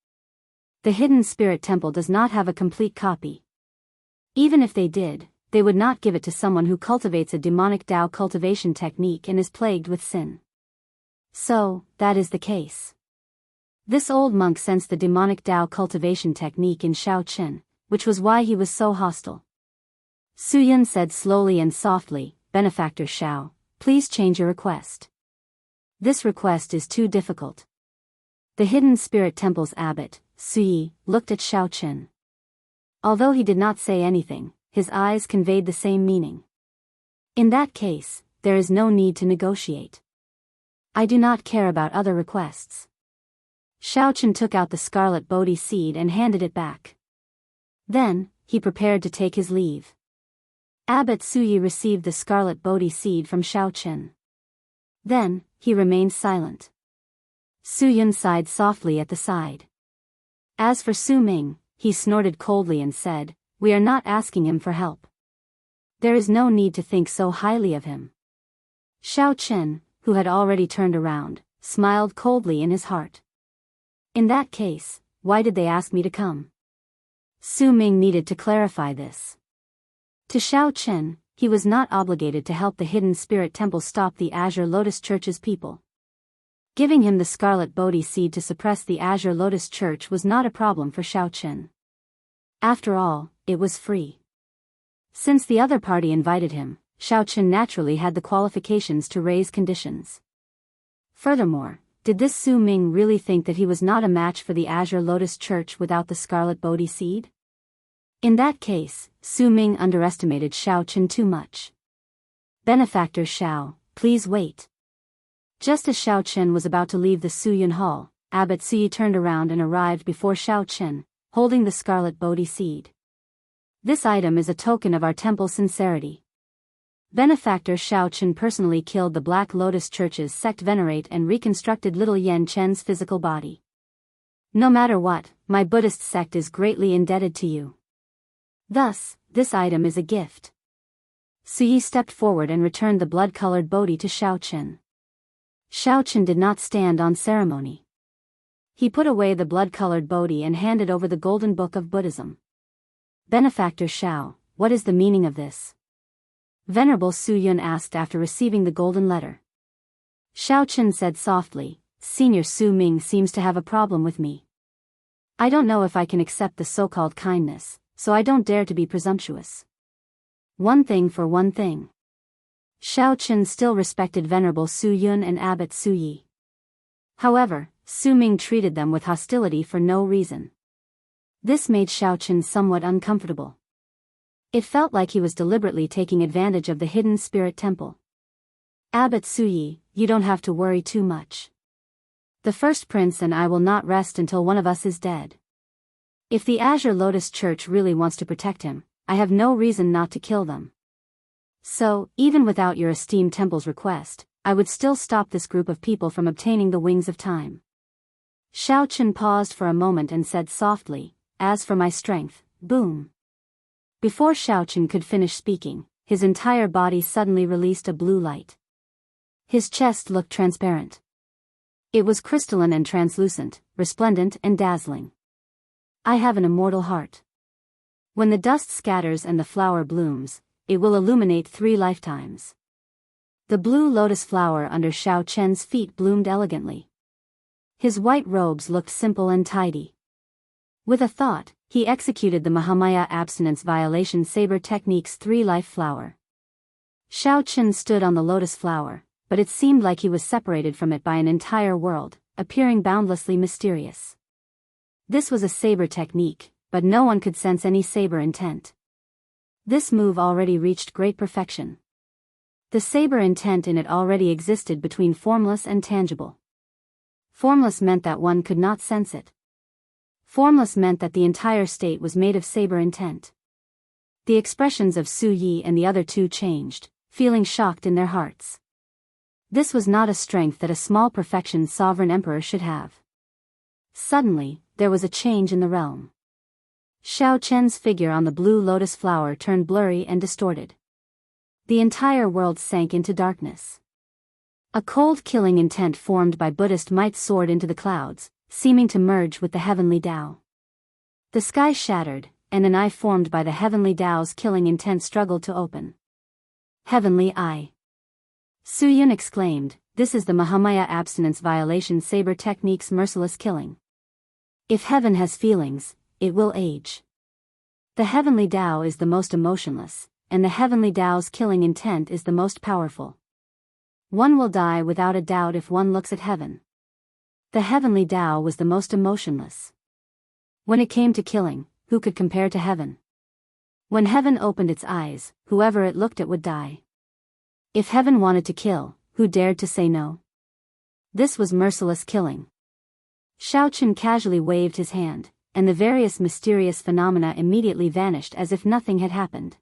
The Hidden Spirit Temple does not have a complete copy. Even if they did, they would not give it to someone who cultivates a demonic Tao cultivation technique and is plagued with sin. So, that is the case. This old monk sensed the demonic Tao cultivation technique in Xiao Chen, which was why he was so hostile. Su Yun said slowly and softly, Benefactor Xiao, please change your request. This request is too difficult. The Hidden Spirit Temple's abbot, Suyi, looked at Xiao Chen. Although he did not say anything, his eyes conveyed the same meaning. In that case, there is no need to negotiate. I do not care about other requests. Xiaochen took out the scarlet Bodhi seed and handed it back. Then, he prepared to take his leave. Abbot Suyi received the scarlet Bodhi seed from Xiaochen. Then, he remained silent. Suyun sighed softly at the side. As for Su Ming, he snorted coldly and said, "We are not asking him for help. There is no need to think so highly of him." Xiaochen, who had already turned around, smiled coldly in his heart. In that case, why did they ask me to come? Su Ming needed to clarify this. To Xiaochen, he was not obligated to help the Hidden Spirit Temple stop the Azure Lotus Church's people. Giving him the scarlet Bodhi seed to suppress the Azure Lotus Church was not a problem for Xiaochen. After all, it was free. Since the other party invited him, Xiaochen naturally had the qualifications to raise conditions. Furthermore, did this Su Ming really think that he was not a match for the Azure Lotus Church without the scarlet Bodhi seed? In that case, Su Ming underestimated Xiaochen too much. "Benefactor Xiao, please wait." Just as Xiaochen was about to leave the Suyun Hall, Abbot Suyi turned around and arrived before Xiaochen, holding the scarlet Bodhi seed. "This item is a token of our temple's sincerity. Benefactor Xiaochen personally killed the Black Lotus Church's sect venerate and reconstructed little Yan Chen's physical body. No matter what, my Buddhist sect is greatly indebted to you. Thus, this item is a gift." Suyi stepped forward and returned the blood-colored Bodhi to Xiaochen. Xiaochen did not stand on ceremony. He put away the blood-colored Bodhi and handed over the Golden Book of Buddhism. "Benefactor Xiao, what is the meaning of this?" Venerable Su Yun asked after receiving the golden letter. Xiaochen said softly, "Senior Su Ming seems to have a problem with me. I don't know if I can accept the so-called kindness, so I don't dare to be presumptuous. One thing for one thing." Xiaochen still respected Venerable Su Yun and Abbot Suyi. However, Su Ming treated them with hostility for no reason. This made Xiaochen somewhat uncomfortable. It felt like he was deliberately taking advantage of the Hidden Spirit Temple. "Abbot Suyi, you don't have to worry too much. The first prince and I will not rest until one of us is dead. If the Azure Lotus Church really wants to protect him, I have no reason not to kill them. So, even without your esteemed temple's request, I would still stop this group of people from obtaining the wings of time." Xiaochen paused for a moment and said softly, "As for my strength, boom." Before Xiaochen could finish speaking, his entire body suddenly released a blue light. His chest looked transparent. It was crystalline and translucent, resplendent and dazzling. "I have an immortal heart. When the dust scatters and the flower blooms, it will illuminate 3 lifetimes." The blue lotus flower under Xiaochen's feet bloomed elegantly. His white robes looked simple and tidy. With a thought, he executed the Mahamaya abstinence violation saber technique's 3-life flower. Xiaochen stood on the lotus flower, but it seemed like he was separated from it by an entire world, appearing boundlessly mysterious. This was a saber technique, but no one could sense any saber intent. This move already reached great perfection. The saber intent in it already existed between formless and tangible. Formless meant that one could not sense it. Formless meant that the entire state was made of saber intent. The expressions of Su Yi and the other two changed, feeling shocked in their hearts. This was not a strength that a small perfection sovereign emperor should have. Suddenly, there was a change in the realm. Xiaochen's figure on the blue lotus flower turned blurry and distorted. The entire world sank into darkness. A cold killing intent formed by Buddhist might soared into the clouds, seeming to merge with the heavenly Tao. The sky shattered, and an eye formed by the heavenly Tao's killing intent struggled to open. "Heavenly Eye!" Su Yun exclaimed, "This is the Mahamaya abstinence violation saber technique's merciless killing. If heaven has feelings, it will age. The heavenly Tao is the most emotionless, and the heavenly Tao's killing intent is the most powerful. One will die without a doubt if one looks at heaven. The heavenly Tao was the most emotionless. When it came to killing, who could compare to heaven? When heaven opened its eyes, whoever it looked at would die. If heaven wanted to kill, who dared to say no? This was merciless killing. Shao Chen casually waved his hand, and the various mysterious phenomena immediately vanished as if nothing had happened.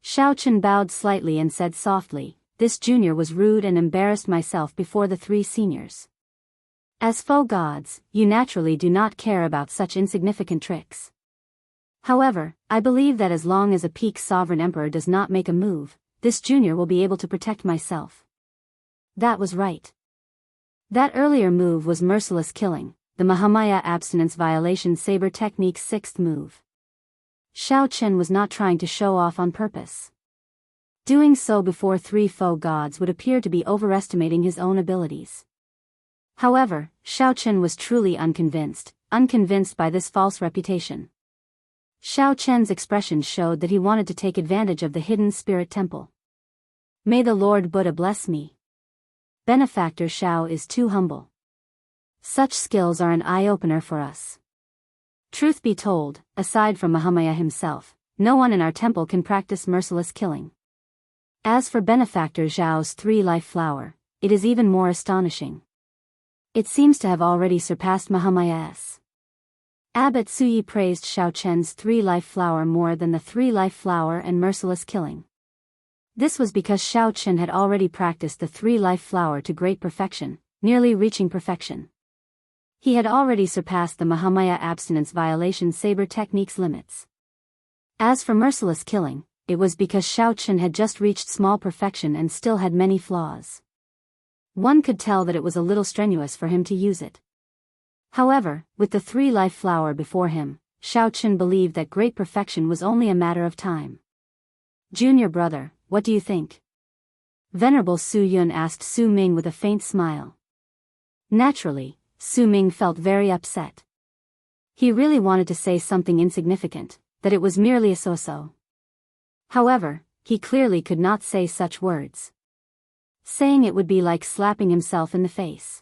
Shao Chen bowed slightly and said softly, "This junior was rude and embarrassed myself before the three seniors. As faux gods, you naturally do not care about such insignificant tricks. However, I believe that as long as a peak sovereign emperor does not make a move, this junior will be able to protect myself." That was right. That earlier move was merciless killing, the Mahamaya abstinence violation saber technique's sixth move. Shao Chen was not trying to show off on purpose. Doing so before three faux gods would appear to be overestimating his own abilities. However, Shao Chen was truly unconvinced by this false reputation. Shao Chen's expression showed that he wanted to take advantage of the hidden spirit temple. "May the Lord Buddha bless me. Benefactor Shao is too humble. Such skills are an eye-opener for us. Truth be told, aside from Mahamaya himself, no one in our temple can practice merciless killing. As for Benefactor Zhao's three-life flower, it is even more astonishing. It seems to have already surpassed Mahamaya's." Abbot Suyi praised Shao Chen's three-life flower more than the three-life flower and merciless killing. This was because Shao Chen had already practiced the three-life flower to great perfection, nearly reaching perfection. He had already surpassed the Mahamaya abstinence violation saber technique's limits. As for merciless killing, it was because Shao Chen had just reached small perfection and still had many flaws. One could tell that it was a little strenuous for him to use it. However, with the three-life flower before him, Shao Chen believed that great perfection was only a matter of time. "Junior brother, what do you think?" Venerable Su Yun asked Su Ming with a faint smile. Naturally, Su Ming felt very upset. He really wanted to say something insignificant, that it was merely a so-so. However, he clearly could not say such words. Saying it would be like slapping himself in the face.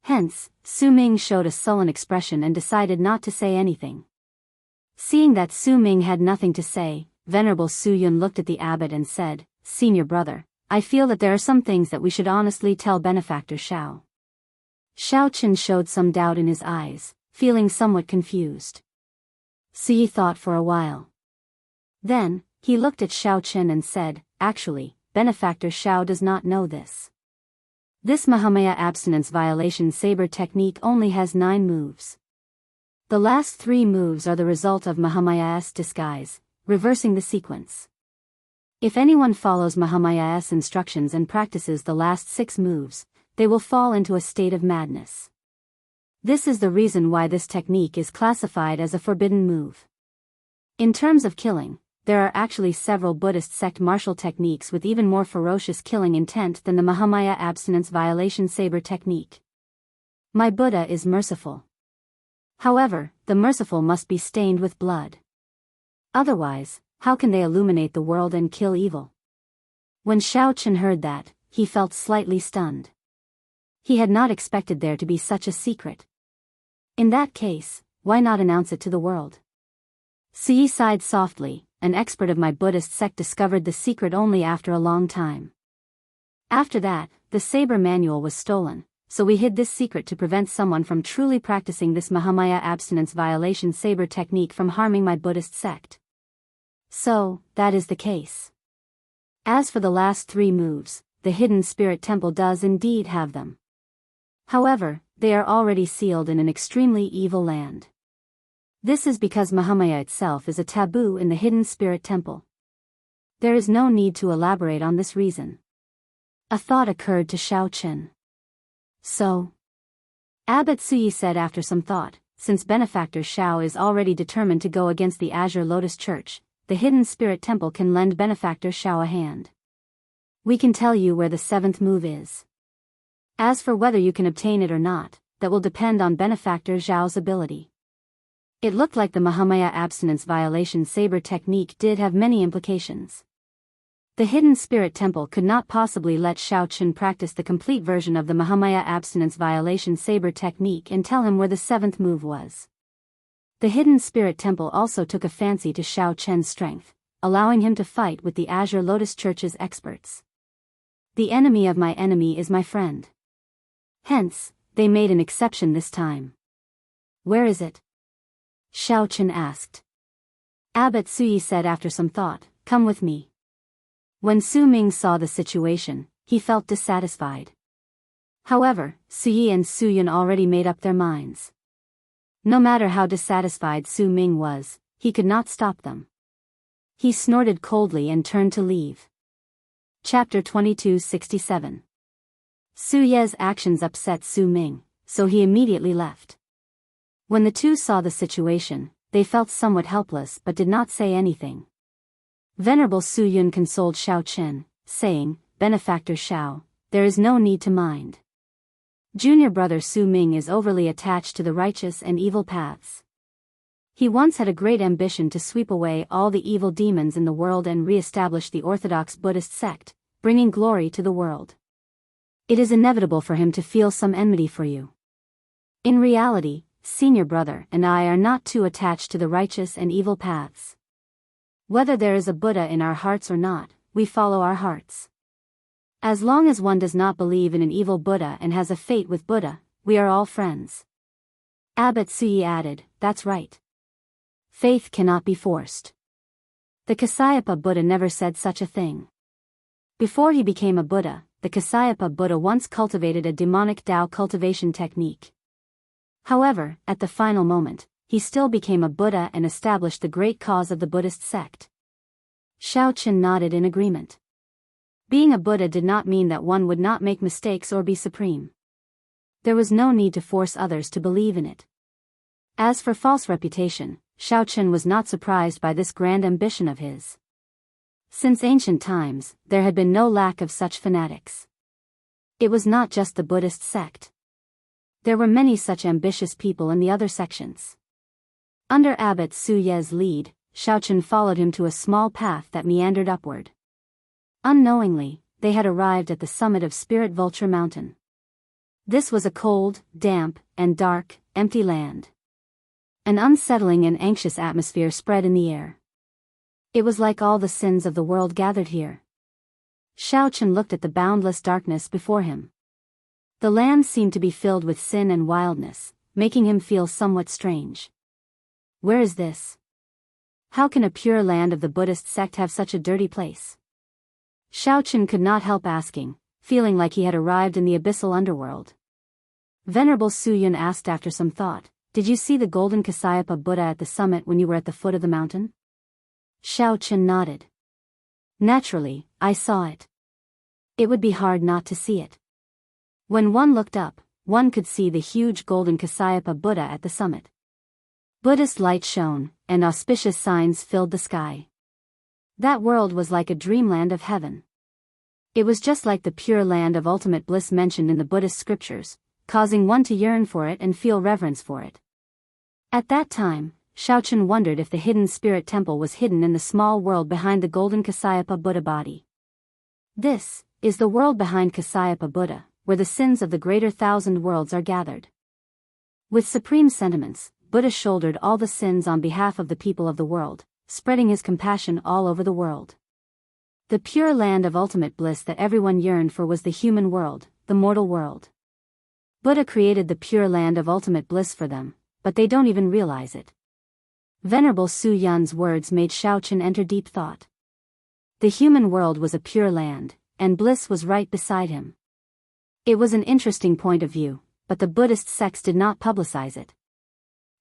Hence, Su Ming showed a sullen expression and decided not to say anything. Seeing that Su Ming had nothing to say, Venerable Su Yun looked at the abbot and said, "Senior brother, I feel that there are some things that we should honestly tell Benefactor Shao." Shao Chen showed some doubt in his eyes, feeling somewhat confused. Suyi thought for a while. Then, he looked at Shao Chen and said, "Actually, Benefactor Shao does not know this. This Mahamaya abstinence violation saber technique only has 9 moves. The last 3 moves are the result of Mahamaya's disguise, reversing the sequence. If anyone follows Mahamaya's instructions and practices the last 6 moves, they will fall into a state of madness. This is the reason why this technique is classified as a forbidden move. In terms of killing, there are actually several Buddhist sect martial techniques with even more ferocious killing intent than the Mahamaya abstinence violation saber technique. My Buddha is merciful. However, the merciful must be stained with blood. Otherwise, how can they illuminate the world and kill evil?" When Shao Chen heard that, he felt slightly stunned. He had not expected there to be such a secret. In that case, why not announce it to the world? Suyi sighed softly. "An expert of my Buddhist sect discovered the secret only after a long time. After that, the saber manual was stolen, so we hid this secret to prevent someone from truly practicing this Mahamaya abstinence violation saber technique from harming my Buddhist sect. So, that is the case. As for the last 3 moves, the hidden spirit temple does indeed have them. However, they are already sealed in an extremely evil land. This is because Mahamaya itself is a taboo in the hidden spirit temple. There is no need to elaborate on this reason." A thought occurred to Shao Chen. "So?" Abbot Suyi said after some thought, "Since Benefactor Shao is already determined to go against the Azure Lotus Church, the hidden spirit temple can lend Benefactor Shao a hand. We can tell you where the 7th move is. As for whether you can obtain it or not, that will depend on Benefactor Zhao's ability." It looked like the Mahamaya abstinence violation saber technique did have many implications. The hidden spirit temple could not possibly let Shao Chen practice the complete version of the Mahamaya abstinence violation saber technique and tell him where the 7th move was. The hidden spirit temple also took a fancy to Xiao Chen's strength, allowing him to fight with the Azure Lotus Church's experts. The enemy of my enemy is my friend. Hence, they made an exception this time. Where is it? Xiao Chen asked. Abbot Suyi said after some thought, come with me. When Su Ming saw the situation, he felt dissatisfied. However, Suyi and Su Yun already made up their minds. No matter how dissatisfied Su Ming was, he could not stop them. He snorted coldly and turned to leave. Chapter 2267. Su Ye's actions upset Su Ming, so he immediately left. When the two saw the situation, they felt somewhat helpless but did not say anything. Venerable Su Yun consoled Xiao Chen, saying, Benefactor Xiao, there is no need to mind. Junior brother Su Ming is overly attached to the righteous and evil paths. He once had a great ambition to sweep away all the evil demons in the world and re-establish the orthodox Buddhist sect, bringing glory to the world. It is inevitable for him to feel some enmity for you. In reality, senior brother and I are not too attached to the righteous and evil paths. Whether there is a Buddha in our hearts or not, we follow our hearts. As long as one does not believe in an evil Buddha and has a fate with Buddha, we are all friends. Abbot Suyi added, that's right. Faith cannot be forced. The Kasyapa Buddha never said such a thing. Before he became a Buddha, the Kasyapa Buddha once cultivated a demonic Tao cultivation technique. However, at the final moment, he still became a Buddha and established the great cause of the Buddhist sect. Xiao Chen nodded in agreement. Being a Buddha did not mean that one would not make mistakes or be supreme. There was no need to force others to believe in it. As for false reputation, Xiao Chen was not surprised by this grand ambition of his. Since ancient times, there had been no lack of such fanatics. It was not just the Buddhist sect. There were many such ambitious people in the other sections. Under Abbot Su Ye's lead, Xiao Chen followed him to a small path that meandered upward. Unknowingly, they had arrived at the summit of Spirit Vulture Mountain. This was a cold, damp, and dark, empty land. An unsettling and anxious atmosphere spread in the air. It was like all the sins of the world gathered here. Xiao Chen looked at the boundless darkness before him. The land seemed to be filled with sin and wildness, making him feel somewhat strange. Where is this? How can a pure land of the Buddhist sect have such a dirty place? Xiao Chen could not help asking, feeling like he had arrived in the abyssal underworld. Venerable Su Yun asked after some thought, did you see the golden Kasyapa Buddha at the summit when you were at the foot of the mountain? Xiao Chen nodded. Naturally, I saw it. It would be hard not to see it. When one looked up, one could see the huge golden Kasyapa Buddha at the summit. Buddhist light shone, and auspicious signs filled the sky. That world was like a dreamland of heaven. It was just like the pure land of ultimate bliss mentioned in the Buddhist scriptures, causing one to yearn for it and feel reverence for it. At that time, Xiao Chen wondered if the hidden spirit temple was hidden in the small world behind the golden Kasyapa Buddha body. This is the world behind Kasyapa Buddha, where the sins of the greater thousand worlds are gathered. With supreme sentiments, Buddha shouldered all the sins on behalf of the people of the world, spreading his compassion all over the world. The pure land of ultimate bliss that everyone yearned for was the human world, the mortal world. Buddha created the pure land of ultimate bliss for them, but they don't even realize it. Venerable Su Yun's words made Xiao Chen enter deep thought. The human world was a pure land, and bliss was right beside him. It was an interesting point of view, but the Buddhist sects did not publicize it.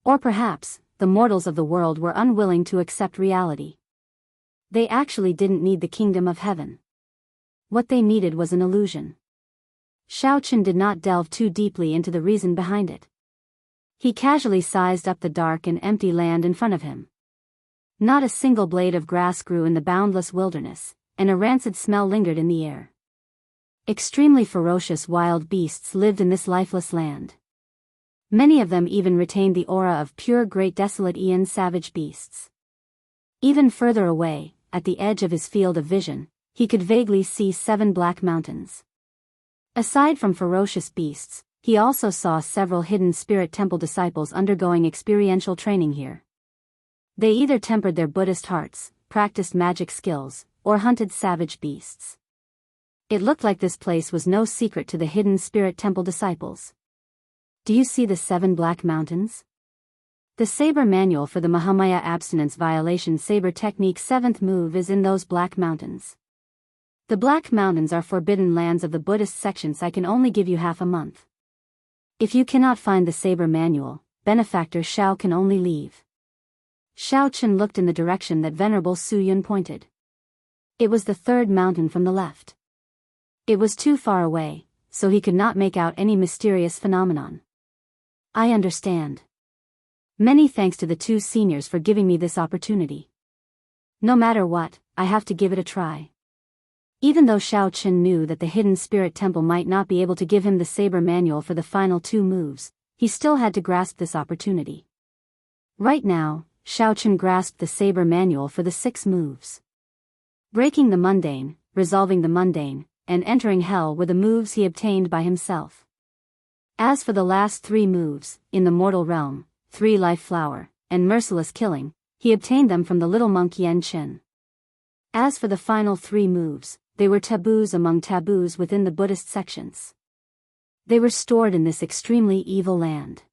Or perhaps, the mortals of the world were unwilling to accept reality. They actually didn't need the kingdom of heaven. What they needed was an illusion. Xiao Chen did not delve too deeply into the reason behind it. He casually sized up the dark and empty land in front of him. Not a single blade of grass grew in the boundless wilderness, and a rancid smell lingered in the air. Extremely ferocious wild beasts lived in this lifeless land. Many of them even retained the aura of pure great desolate Aeon savage beasts. Even further away, at the edge of his field of vision, he could vaguely see 7 black mountains. Aside from ferocious beasts, he also saw several hidden spirit temple disciples undergoing experiential training here. They either tempered their Buddhist hearts, practiced magic skills, or hunted savage beasts. It looked like this place was no secret to the hidden spirit temple disciples. Do you see the 7 black mountains? The saber manual for the Mahamaya abstinence violation saber technique 7th move is in those black mountains. The black mountains are forbidden lands of the Buddhist sections. I can only give you half a month. If you cannot find the saber manual, benefactor Shao can only leave. Shao Chen looked in the direction that Venerable Su Yun pointed. It was the 3rd mountain from the left. It was too far away, so he could not make out any mysterious phenomenon. I understand. Many thanks to the 2 seniors for giving me this opportunity. No matter what, I have to give it a try. Even though Shao Chen knew that the hidden spirit temple might not be able to give him the saber manual for the final 2 moves, he still had to grasp this opportunity. Right now, Shao Chen grasped the saber manual for the 6 moves. Breaking the mundane, resolving the mundane, and entering hell were the moves he obtained by himself. As for the last 3 moves, in the mortal realm, 3 life flower, and merciless killing, he obtained them from the little monk Yen Chen. As for the final 3 moves, they were taboos among taboos within the Buddhist sections. They were stored in this extremely evil land.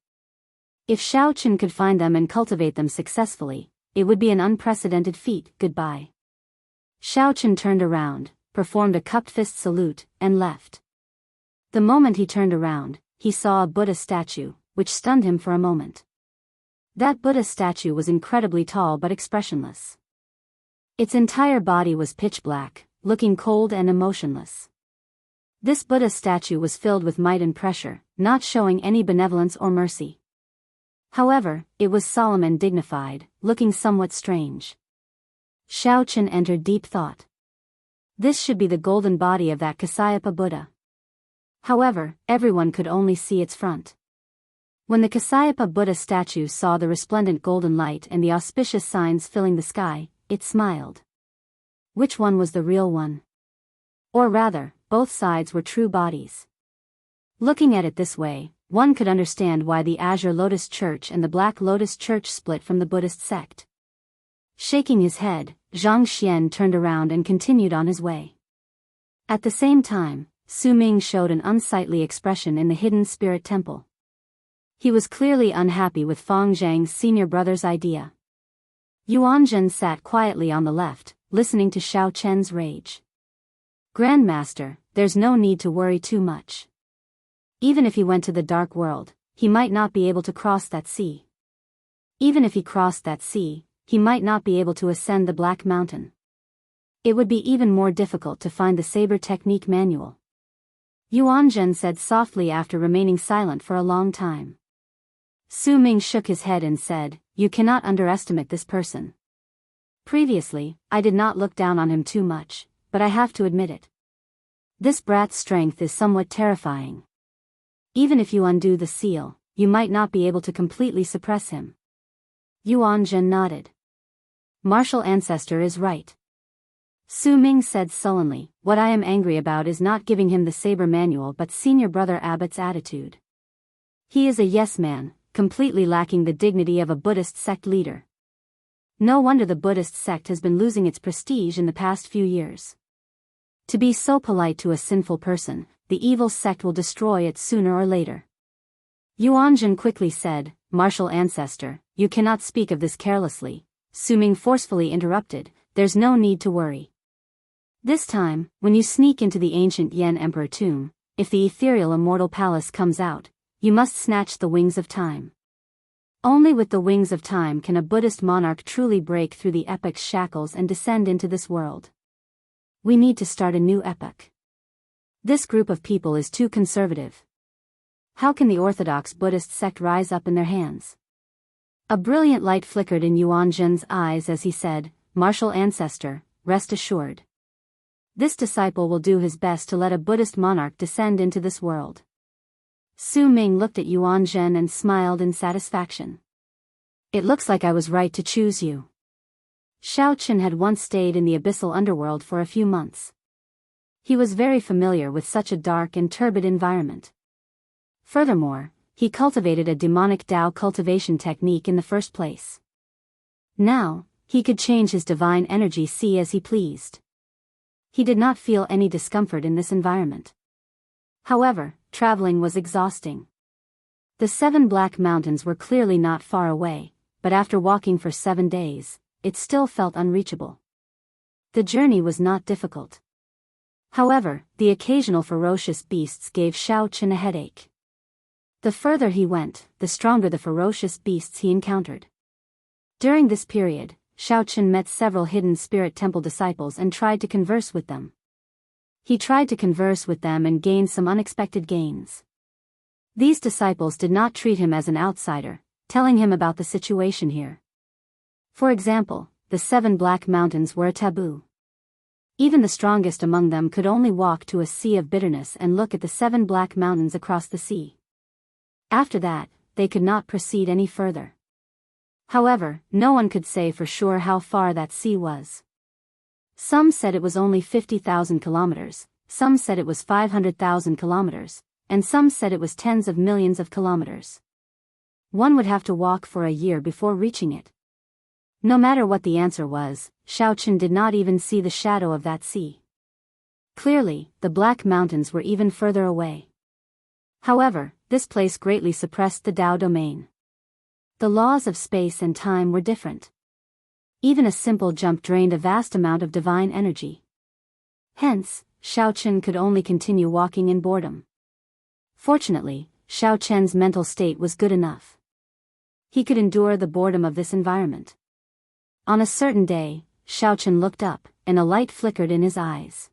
If Shao Chen could find them and cultivate them successfully, it would be an unprecedented feat. Goodbye. Shao Chen turned around, performed a cupped fist salute, and left. The moment he turned around, he saw a Buddha statue, which stunned him for a moment. That Buddha statue was incredibly tall but expressionless. Its entire body was pitch black, looking cold and emotionless. This Buddha statue was filled with might and pressure, not showing any benevolence or mercy. However, it was solemn and dignified, looking somewhat strange. Shao Chen entered deep thought. This should be the golden body of that Kasyapa Buddha. However, everyone could only see its front. When the Kasyapa Buddha statue saw the resplendent golden light and the auspicious signs filling the sky, it smiled. Which one was the real one? Or rather, both sides were true bodies. Looking at it this way, one could understand why the Azure Lotus Church and the Black Lotus Church split from the Buddhist sect. Shaking his head, Zhang Xian turned around and continued on his way. At the same time, Su Ming showed an unsightly expression in the hidden spirit temple. He was clearly unhappy with Fang Zhang's senior brother's idea. Yuanzhen sat quietly on the left, listening to Shao Chen's rage. Grandmaster, there's no need to worry too much. Even if he went to the dark world, he might not be able to cross that sea. Even if he crossed that sea, he might not be able to ascend the Black Mountain. It would be even more difficult to find the saber technique manual. Yuanzhen said softly after remaining silent for a long time. Su Ming shook his head and said, "You cannot underestimate this person. Previously, I did not look down on him too much, but I have to admit it. This brat's strength is somewhat terrifying. Even if you undo the seal, you might not be able to completely suppress him." Yuanzhen nodded. Martial ancestor is right. Su Ming said sullenly, "What I am angry about is not giving him the saber manual but senior brother Abbott's attitude. He is a yes-man, completely lacking the dignity of a Buddhist sect leader. No wonder the Buddhist sect has been losing its prestige in the past few years. To be so polite to a sinful person, the evil sect will destroy it sooner or later." Yuanzhen quickly said, "Martial ancestor, you cannot speak of this carelessly." Su Ming forcefully interrupted, "There's no need to worry. This time, when you sneak into the ancient Yen Emperor tomb, if the ethereal immortal palace comes out, you must snatch the wings of time. Only with the wings of time can a Buddhist monarch truly break through the epoch's shackles and descend into this world. We need to start a new epoch. This group of people is too conservative. How can the orthodox Buddhist sect rise up in their hands?" A brilliant light flickered in Yuanzhen's eyes as he said, "Martial ancestor, rest assured. This disciple will do his best to let a Buddhist monarch descend into this world." Su Ming looked at Yuanzhen and smiled in satisfaction. "It looks like I was right to choose you." Shao Chen had once stayed in the abyssal underworld for a few months. He was very familiar with such a dark and turbid environment. Furthermore, he cultivated a demonic Tao cultivation technique in the first place. Now, he could change his divine energy sea as he pleased. He did not feel any discomfort in this environment. However, traveling was exhausting. The 7 Black Mountains were clearly not far away, but after walking for 7 days, it still felt unreachable. The journey was not difficult. However, the occasional ferocious beasts gave Xiao Chen a headache. The further he went, the stronger the ferocious beasts he encountered. During this period, Xiao Chen met several hidden spirit temple disciples and tried to converse with them. He tried to converse with them and gained some unexpected gains. These disciples did not treat him as an outsider, telling him about the situation here. For example, the 7 Black Mountains were a taboo. Even the strongest among them could only walk to a sea of bitterness and look at the 7 Black Mountains across the sea. After that, they could not proceed any further. However, no one could say for sure how far that sea was. Some said it was only 50,000 kilometers, some said it was 500,000 kilometers, and some said it was tens of millions of kilometers. One would have to walk for a year before reaching it. No matter what the answer was, Xiao Chen did not even see the shadow of that sea. Clearly, the Black Mountains were even further away. However, this place greatly suppressed the Tao domain. The laws of space and time were different. Even a simple jump drained a vast amount of divine energy. Hence, Xiao Chen could only continue walking in boredom. Fortunately, Xiao Chen's mental state was good enough. He could endure the boredom of this environment. On a certain day, Xiao Chen looked up, and a light flickered in his eyes.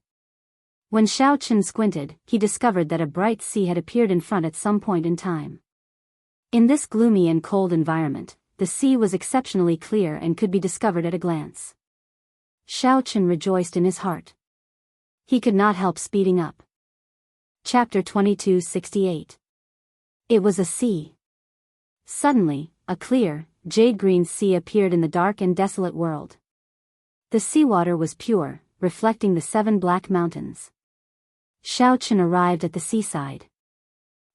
When Xiao Chen squinted, he discovered that a bright sea had appeared in front at some point in time. In this gloomy and cold environment, the sea was exceptionally clear and could be discovered at a glance. Xiao Chen rejoiced in his heart. He could not help speeding up. Chapter 2268. It was a sea. Suddenly, a clear, jade-green sea appeared in the dark and desolate world. The seawater was pure, reflecting the 7 Black Mountains. Xiao Chen arrived at the seaside.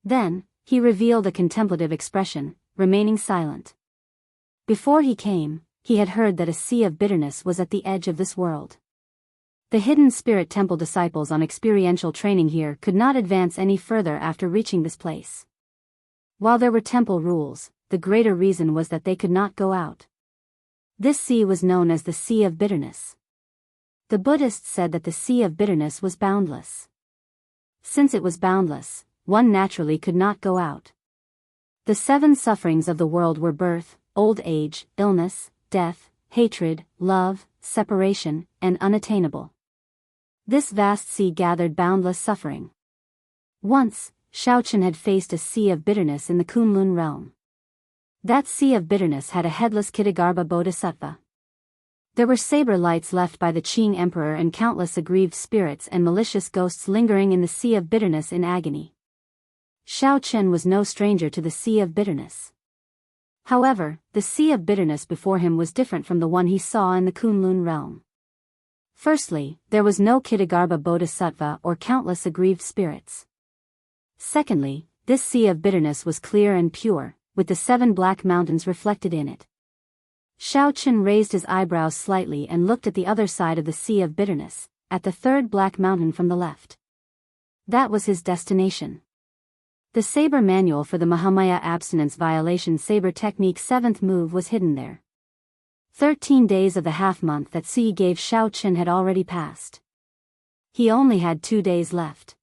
Then, he revealed a contemplative expression, remaining silent. Before he came, he had heard that a sea of bitterness was at the edge of this world. The hidden spirit temple disciples on experiential training here could not advance any further after reaching this place. While there were temple rules, the greater reason was that they could not go out. This sea was known as the Sea of Bitterness. The Buddhists said that the Sea of Bitterness was boundless. Since it was boundless, one naturally could not go out. The 7 sufferings of the world were birth, old age, illness, death, hatred, love, separation, and unattainable. This vast sea gathered boundless suffering. Once, Xiao Chen had faced a sea of bitterness in the Kunlun realm. That sea of bitterness had a headless Kitagarbha bodhisattva. There were saber lights left by the Qing emperor and countless aggrieved spirits and malicious ghosts lingering in the sea of bitterness in agony. Xiao Chen was no stranger to the sea of bitterness. However, the sea of bitterness before him was different from the one he saw in the Kunlun realm. Firstly, there was no Kitagarbha bodhisattva or countless aggrieved spirits. Secondly, this sea of bitterness was clear and pure, with the 7 Black Mountains reflected in it. Xiao Chen raised his eyebrows slightly and looked at the other side of the sea of bitterness, at the 3rd Black Mountain from the left. That was his destination. The saber manual for the Mahamaya abstinence violation saber technique 7th move was hidden there. 13 days of the half-month that Sui gave Xiao Chen had already passed. He only had 2 days left.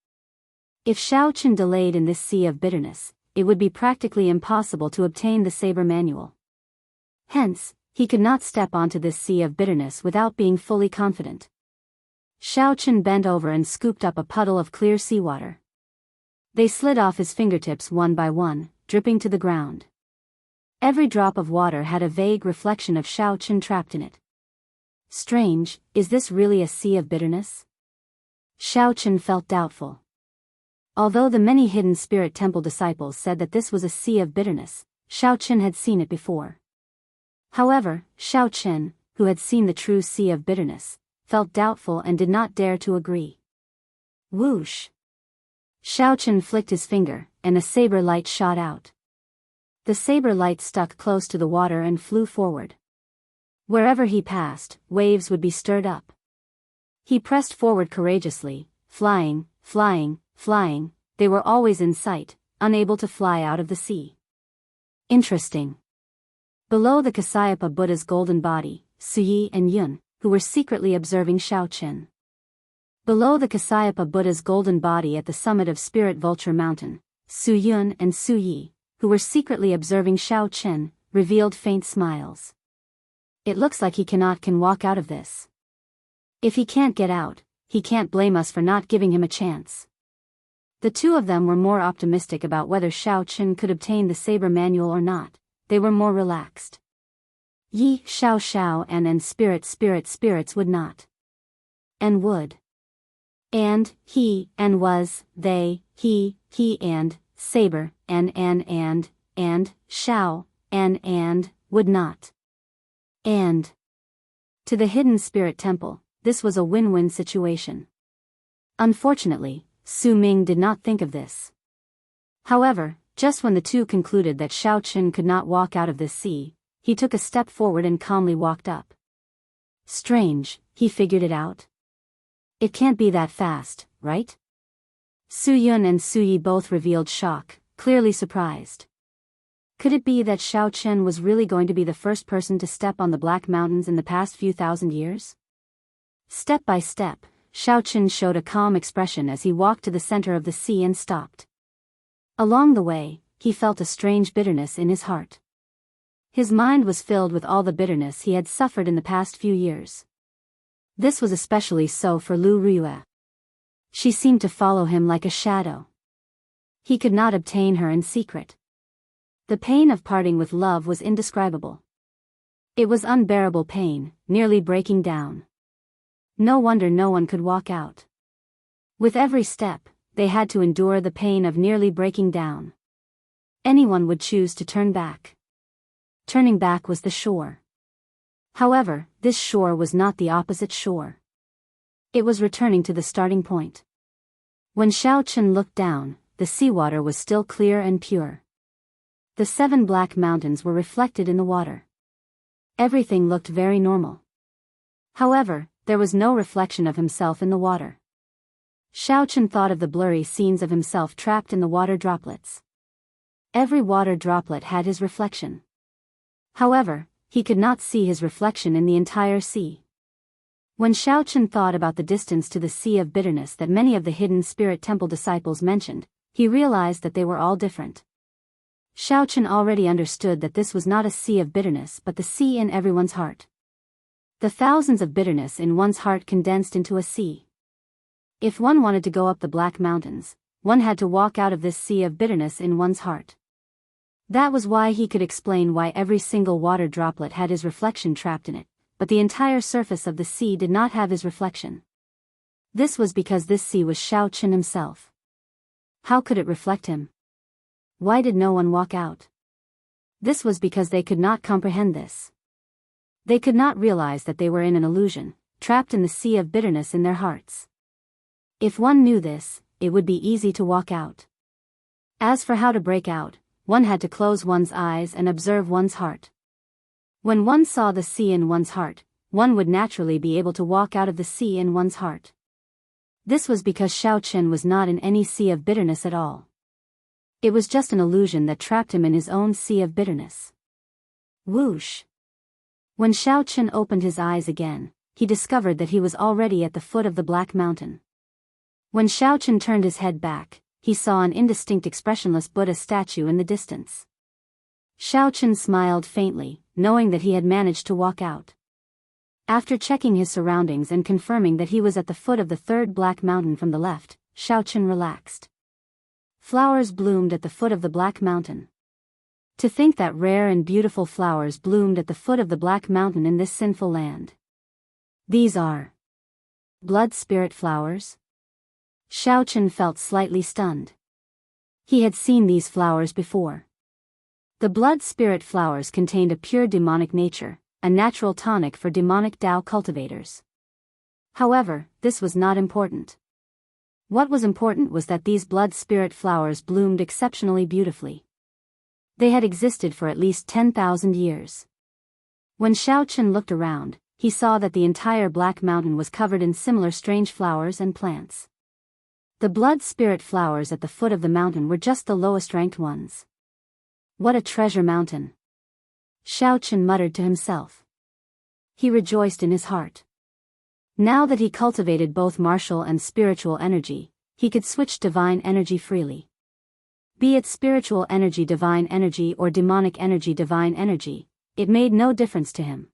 If Xiao Chen delayed in this sea of bitterness, it would be practically impossible to obtain the saber manual. Hence, he could not step onto this sea of bitterness without being fully confident. Xiao Chen bent over and scooped up a puddle of clear seawater. They slid off his fingertips one by one, dripping to the ground. Every drop of water had a vague reflection of Xiao Chen trapped in it. Strange, is this really a sea of bitterness? Xiao Chen felt doubtful. Although the many hidden spirit temple disciples said that this was a sea of bitterness, Xiao Chen had seen it before. However, Xiao Chen, who had seen the true sea of bitterness, felt doubtful and did not dare to agree. Whoosh! Xiao Chen flicked his finger, and a saber light shot out. The saber light stuck close to the water and flew forward. Wherever he passed, waves would be stirred up. He pressed forward courageously, flying, flying, flying. They were always in sight, unable to fly out of the sea. Interesting. Below the Kasyapa Buddha's golden body, Suyi and Yun, who were secretly observing Shaoqin. Below the Kasyapa Buddha's golden body at the summit of Spirit Vulture Mountain, Su Yun and Su Yi, who were secretly observing Shaoqin, revealed faint smiles. It looks like he can walk out of this. If he can't get out, he can't blame us for not giving him a chance. The two of them were more optimistic about whether Shaoqin could obtain the saber manual or not. They were more relaxed. Yi, Xiao and spirits would not. And would. And, he, and was, they, he, and, saber, and, Xiao, and, would not. And. To the hidden spirit temple, this was a win-win situation. Unfortunately, Su Ming did not think of this. However, just when the two concluded that Shaoqin could not walk out of this sea, he took a step forward and calmly walked up. Strange, he figured it out. It can't be that fast, right? Su Yun and Su Yi both revealed shock, clearly surprised. Could it be that Shaoqin was really going to be the first person to step on the Black Mountains in the past few thousand years? Step by step, Shaoqin showed a calm expression as he walked to the center of the sea and stopped. Along the way, he felt a strange bitterness in his heart. His mind was filled with all the bitterness he had suffered in the past few years. This was especially so for Lu Riyue. She seemed to follow him like a shadow. He could not obtain her in secret. The pain of parting with love was indescribable. It was unbearable pain, nearly breaking down. No wonder no one could walk out. With every step, they had to endure the pain of nearly breaking down. Anyone would choose to turn back. Turning back was the shore. However, this shore was not the opposite shore. It was returning to the starting point. When Shaoqin looked down, the seawater was still clear and pure. The 7 black mountains were reflected in the water. Everything looked very normal. However, there was no reflection of himself in the water. Shaoqin thought of the blurry scenes of himself trapped in the water droplets. Every water droplet had his reflection. However, he could not see his reflection in the entire sea. When Shaoqin thought about the distance to the sea of bitterness that many of the hidden spirit temple disciples mentioned, he realized that they were all different. Shaoqin already understood that this was not a sea of bitterness but the sea in everyone's heart. The thousands of bitterness in one's heart condensed into a sea. If one wanted to go up the Black Mountains, one had to walk out of this sea of bitterness in one's heart. That was why he could explain why every single water droplet had his reflection trapped in it, but the entire surface of the sea did not have his reflection. This was because this sea was Shaoqin himself. How could it reflect him? Why did no one walk out? This was because they could not comprehend this. They could not realize that they were in an illusion, trapped in the sea of bitterness in their hearts. If one knew this, it would be easy to walk out. As for how to break out, one had to close one's eyes and observe one's heart. When one saw the sea in one's heart, one would naturally be able to walk out of the sea in one's heart. This was because Shaoqin was not in any sea of bitterness at all. It was just an illusion that trapped him in his own sea of bitterness. Whoosh! When Shaoqin opened his eyes again, he discovered that he was already at the foot of the Black Mountain. When Shaoqin turned his head back, he saw an indistinct expressionless Buddha statue in the distance. Shaoqin smiled faintly, knowing that he had managed to walk out. After checking his surroundings and confirming that he was at the foot of the 3rd Black Mountain from the left, Shaoqin relaxed. Flowers bloomed at the foot of the Black Mountain. To think that rare and beautiful flowers bloomed at the foot of the Black Mountain in this sinful land. These are blood spirit flowers? Shaoqin felt slightly stunned. He had seen these flowers before. The blood spirit flowers contained a pure demonic nature, a natural tonic for demonic Tao cultivators. However, this was not important. What was important was that these blood spirit flowers bloomed exceptionally beautifully. They had existed for at least 10,000 years. When Xiao Chen looked around, he saw that the entire Black Mountain was covered in similar strange flowers and plants. The blood spirit flowers at the foot of the mountain were just the lowest ranked ones. What a treasure mountain! Xiao Chen muttered to himself. He rejoiced in his heart. Now that he cultivated both martial and spiritual energy, he could switch divine energy freely. Be it spiritual energy divine energy or demonic energy divine energy, it made no difference to him.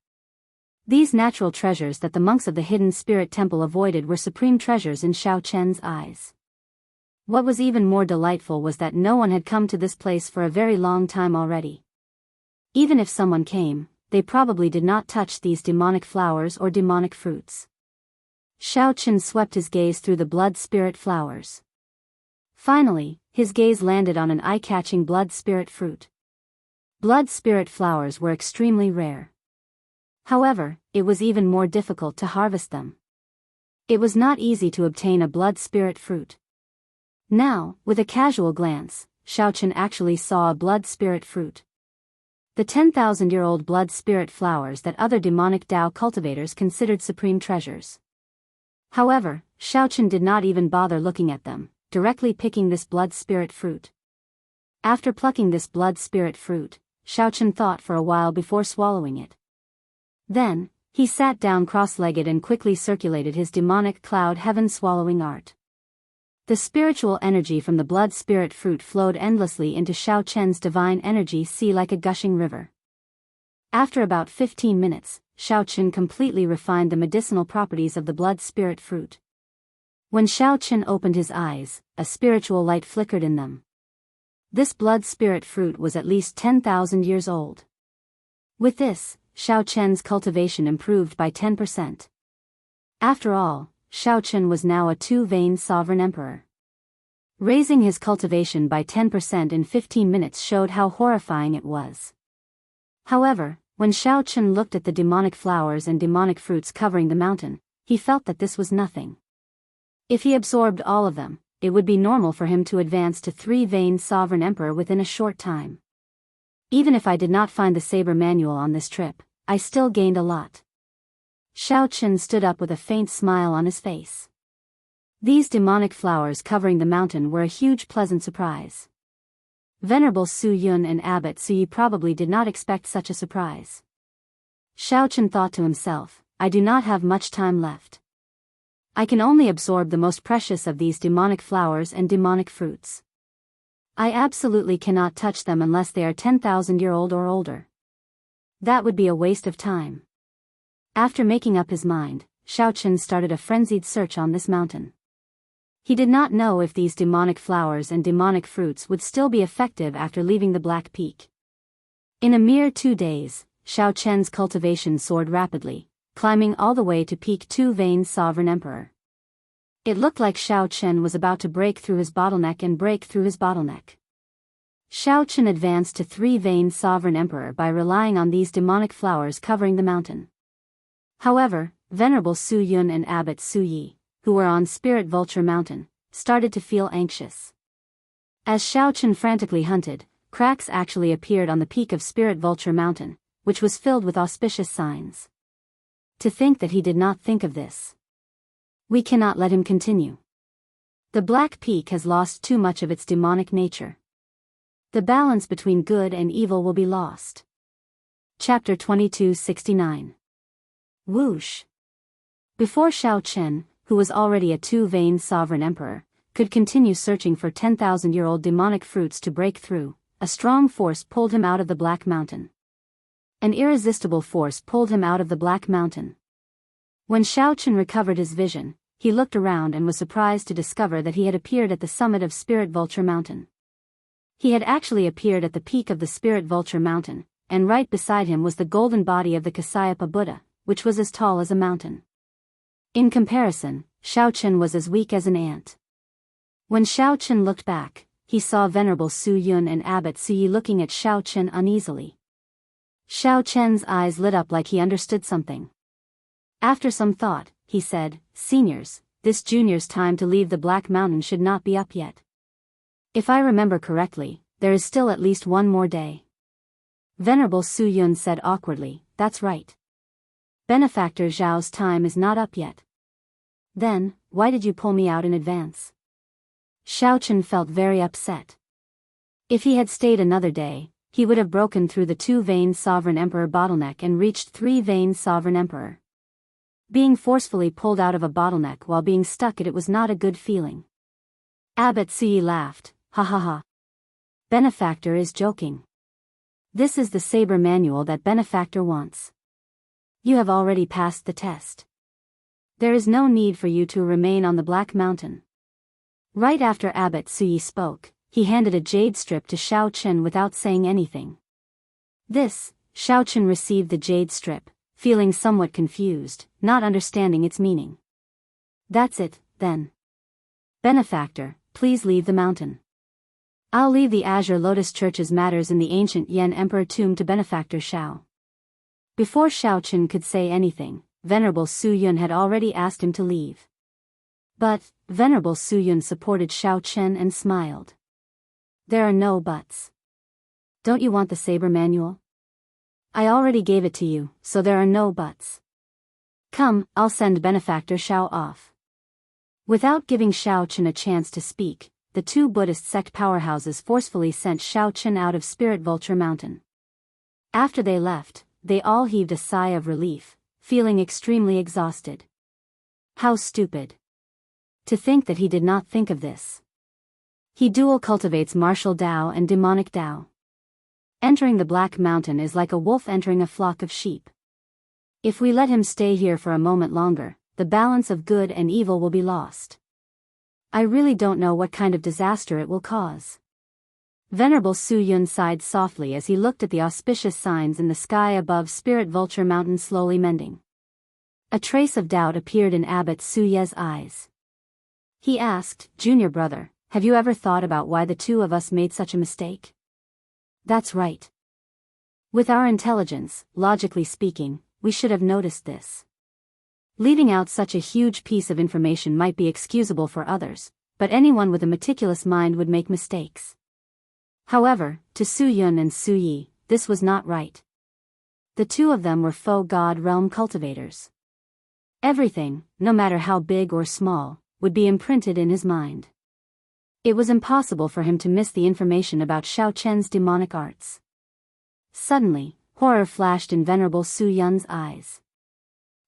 These natural treasures that the monks of the hidden spirit temple avoided were supreme treasures in Xiao Chen's eyes. What was even more delightful was that no one had come to this place for a very long time already. Even if someone came, they probably did not touch these demonic flowers or demonic fruits. Xiao Chen swept his gaze through the blood spirit flowers. Finally, his gaze landed on an eye-catching blood spirit fruit. Blood spirit flowers were extremely rare. However, it was even more difficult to harvest them. It was not easy to obtain a blood spirit fruit. Now, with a casual glance, Xiao Chen actually saw a blood spirit fruit. The 10,000-year-old blood spirit flowers that other demonic Dao cultivators considered supreme treasures. However, Xiao Chen did not even bother looking at them, directly picking this blood spirit fruit. After plucking this blood spirit fruit, Xiao Chen thought for a while before swallowing it. Then, he sat down cross-legged and quickly circulated his demonic cloud heaven swallowing art. The spiritual energy from the blood spirit fruit flowed endlessly into Xiao Chen's divine energy sea like a gushing river. After about 15 minutes, Xiao Chen completely refined the medicinal properties of the blood spirit fruit. When Xiao Chen opened his eyes, a spiritual light flickered in them. This blood spirit fruit was at least 10,000 years old. With this, Xiao Chen's cultivation improved by 10%. After all, Xiao Chen was now a two-vein sovereign emperor. Raising his cultivation by 10% in 15 minutes showed how horrifying it was. However, when Xiao Chen looked at the demonic flowers and demonic fruits covering the mountain, he felt that this was nothing. If he absorbed all of them, it would be normal for him to advance to three-vein sovereign emperor within a short time. Even if I did not find the saber manual on this trip, I still gained a lot. Xiao Chen stood up with a faint smile on his face. These demonic flowers covering the mountain were a huge pleasant surprise. Venerable Su Yun and Abbot Su Yi probably did not expect such a surprise. Xiao Chen thought to himself, I do not have much time left. I can only absorb the most precious of these demonic flowers and demonic fruits. I absolutely cannot touch them unless they are 10,000-year-old or older. That would be a waste of time. After making up his mind, Xiao Chen started a frenzied search on this mountain. He did not know if these demonic flowers and demonic fruits would still be effective after leaving the Black Peak. In a mere 2 days, Xiao Chen's cultivation soared rapidly, climbing all the way to peak two-vein sovereign emperor. It looked like Xiao Chen was about to break through his bottleneck and break through his bottleneck. Xiao Chen advanced to three-vein sovereign emperor by relying on these demonic flowers covering the mountain. However, Venerable Su Yun and Abbot Su Yi, who were on Spirit Vulture Mountain, started to feel anxious. As Xiao Chen frantically hunted, cracks actually appeared on the peak of Spirit Vulture Mountain, which was filled with auspicious signs. To think that he did not think of this. We cannot let him continue. The Black Peak has lost too much of its demonic nature. The balance between good and evil will be lost. Chapter 2269. Whoosh. Before Xiao Chen, who was already a two-vein sovereign emperor, could continue searching for 10,000-year-old demonic fruits to break through, a strong force pulled him out of the Black Mountain. An irresistible force pulled him out of the Black Mountain. When Xiao Chen recovered his vision, he looked around and was surprised to discover that he had appeared at the summit of Spirit Vulture Mountain. He had actually appeared at the peak of the Spirit Vulture Mountain, and right beside him was the golden body of the Kasyapa Buddha, which was as tall as a mountain. In comparison, Xiao Chen was as weak as an ant. When Xiao Chen looked back, he saw Venerable Su Yun and Abbot Su Yi looking at Xiao Chen uneasily. Xiao Chen's eyes lit up like he understood something. After some thought, he said, "Seniors, this junior's time to leave the Black Mountain should not be up yet. If I remember correctly, there is still at least one more day. Venerable Su Yun said awkwardly, that's right. Benefactor Zhao's time is not up yet. Then, why did you pull me out in advance? Xiao Chen felt very upset. If he had stayed another day, he would have broken through the 2-vein Sovereign Emperor bottleneck and reached 3-vein Sovereign Emperor. Being forcefully pulled out of a bottleneck while being stuck at it was not a good feeling. Abbot Suyi laughed, ha ha ha. Benefactor is joking. This is the saber manual that Benefactor wants. You have already passed the test. There is no need for you to remain on the Black Mountain. Right after Abbot Suyi spoke, he handed a jade strip to Xiao Chen without saying anything. Xiao Chen received the jade strip, feeling somewhat confused, not understanding its meaning. That's it, then. Benefactor, please leave the mountain. I'll leave the Azure Lotus Church's matters in the ancient Yan Emperor tomb to Benefactor Xiao. Before Xiao Chen could say anything, Venerable Su Yun had already asked him to leave. But, Venerable Su Yun supported Xiao Chen and smiled. There are no buts. Don't you want the saber manual? I already gave it to you, so there are no buts. Come, I'll send Benefactor Xiao off. Without giving Xiao Chen a chance to speak, the 2 Buddhist sect powerhouses forcefully sent Xiao Chen out of Spirit Vulture Mountain. After they left, they all heaved a sigh of relief, feeling extremely exhausted. How stupid. To think that he did not think of this. He dual cultivates martial Dao and demonic Dao. Entering the Black Mountain is like a wolf entering a flock of sheep. If we let him stay here for a moment longer, the balance of good and evil will be lost. I really don't know what kind of disaster it will cause. Venerable Su Yun sighed softly as he looked at the auspicious signs in the sky above Spirit Vulture Mountain slowly mending. A trace of doubt appeared in Abbot Su Ye's eyes. He asked, Junior brother, have you ever thought about why the 2 of us made such a mistake? That's right. With our intelligence, logically speaking, we should have noticed this. Leaving out such a huge piece of information might be excusable for others, but anyone with a meticulous mind would make mistakes. However, to Su Yun and Su Yi, this was not right. The 2 of them were faux God realm cultivators. Everything, no matter how big or small, would be imprinted in his mind. It was impossible for him to miss the information about Xiao Chen's demonic arts. Suddenly, horror flashed in Venerable Su Yun's eyes.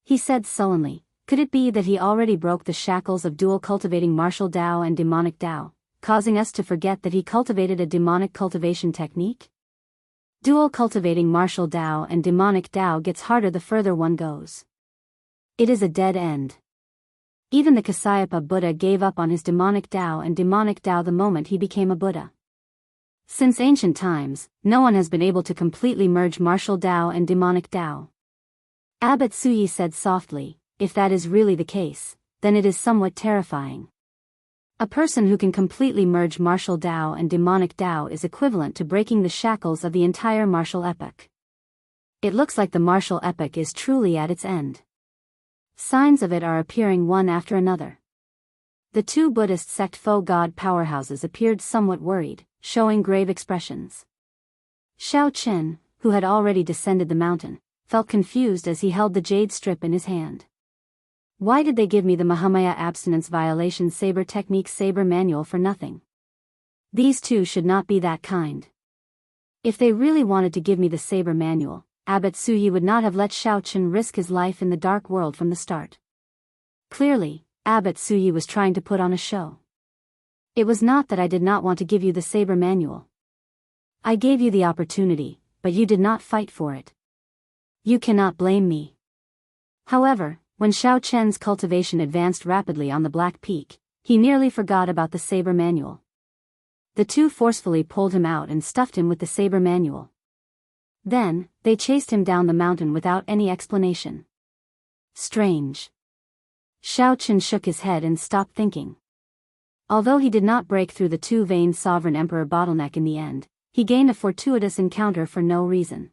He said sullenly, could it be that he already broke the shackles of dual cultivating martial Dao and demonic Dao, causing us to forget that he cultivated a demonic cultivation technique? Dual cultivating martial Dao and demonic Dao gets harder the further one goes. It is a dead end. Even the Kasyapa Buddha gave up on his demonic Dao and demonic Dao the moment he became a Buddha. Since ancient times, no one has been able to completely merge martial Dao and demonic Dao. Abbot Suyi said softly, if that is really the case, then it is somewhat terrifying. A person who can completely merge martial Dao and demonic Dao is equivalent to breaking the shackles of the entire martial epoch. It looks like the martial epoch is truly at its end. Signs of it are appearing one after another. The 2 Buddhist sect faux god powerhouses appeared somewhat worried, showing grave expressions. Xiao Chen, who had already descended the mountain, felt confused as he held the jade strip in his hand. Why did they give me the Mahamaya abstinence violation saber technique saber manual for nothing? These 2 should not be that kind. If they really wanted to give me the saber manual, Abbot Suyi would not have let Xiao Chen risk his life in the dark world from the start. Clearly, Abbot Suyi was trying to put on a show. It was not that I did not want to give you the saber manual. I gave you the opportunity, but you did not fight for it. You cannot blame me. However, when Xiao Chen's cultivation advanced rapidly on the Black Peak, he nearly forgot about the saber manual. The 2 forcefully pulled him out and stuffed him with the saber manual. Then, they chased him down the mountain without any explanation. Strange. Xiao Chen shook his head and stopped thinking. Although he did not break through the 2-vein Sovereign Emperor bottleneck in the end, he gained a fortuitous encounter for no reason.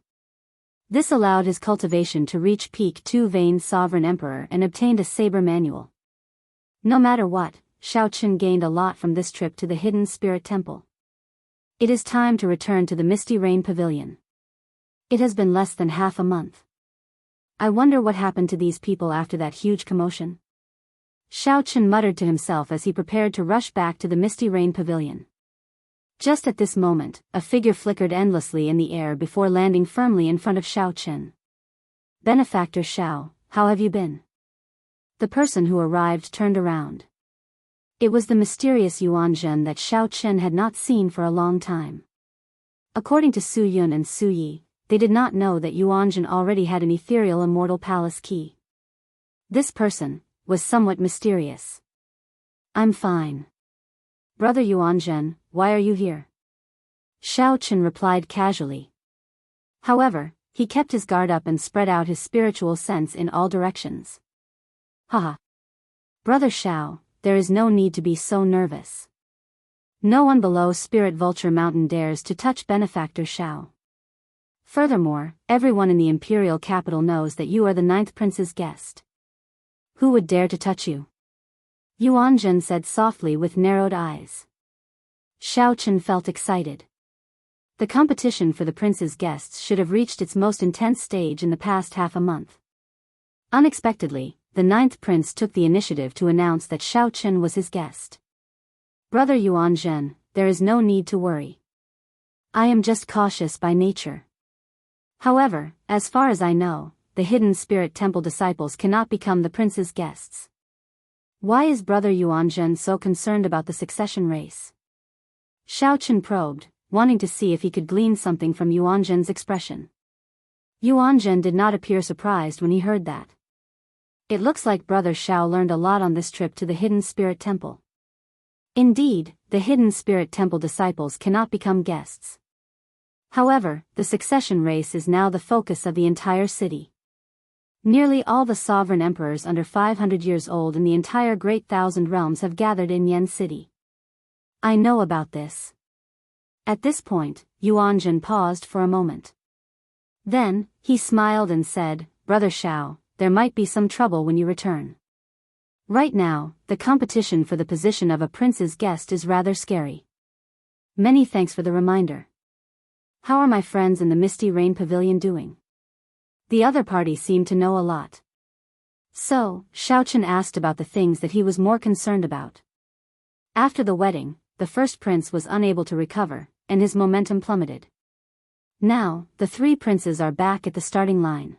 This allowed his cultivation to reach peak 2-vein Sovereign Emperor and obtained a saber manual. No matter what, Xiao Chen gained a lot from this trip to the hidden spirit temple. It is time to return to the Misty Rain Pavilion. It has been less than half a month. I wonder what happened to these people after that huge commotion. Xiao Chen muttered to himself as he prepared to rush back to the Misty Rain Pavilion. Just at this moment, a figure flickered endlessly in the air before landing firmly in front of Xiao Chen. Benefactor Xiao, how have you been? The person who arrived turned around. It was the mysterious Yuanzhen that Xiao Chen had not seen for a long time. According to Su Yun and Su Yi, they did not know that Yuanzhen already had an ethereal immortal palace key. This person was somewhat mysterious. I'm fine. Brother Yuanzhen, why are you here? Xiao Chen replied casually. However, he kept his guard up and spread out his spiritual sense in all directions. Haha. Brother Xiao, there is no need to be so nervous. No one below Spirit Vulture Mountain dares to touch Benefactor Xiao. Furthermore, everyone in the imperial capital knows that you are the 9th prince's guest. Who would dare to touch you? Yuanzhen said softly with narrowed eyes. Xiao Chen felt excited. The competition for the prince's guests should have reached its most intense stage in the past half a month. Unexpectedly, the 9th prince took the initiative to announce that Xiao Chen was his guest. Brother Yuanzhen, there is no need to worry. I am just cautious by nature. However, as far as I know, the hidden spirit temple disciples cannot become the prince's guests. Why is Brother Yuanzhen so concerned about the succession race? Xiao Chen probed, wanting to see if he could glean something from Yuanzhen's expression. Yuanzhen did not appear surprised when he heard that. It looks like Brother Xiao learned a lot on this trip to the hidden spirit temple. Indeed, the hidden spirit temple disciples cannot become guests. However, the succession race is now the focus of the entire city. Nearly all the sovereign emperors under 500 years old in the entire Great Thousand Realms have gathered in Yen City. I know about this. At this point, Yuanzhen paused for a moment. Then, he smiled and said, Brother Xiao, there might be some trouble when you return. Right now, the competition for the position of a prince's guest is rather scary. Many thanks for the reminder. How are my friends in the Misty Rain Pavilion doing? The other party seemed to know a lot. So, Xiao Chen asked about the things that he was more concerned about. After the wedding, the first prince was unable to recover, and his momentum plummeted. Now, the 3 princes are back at the starting line.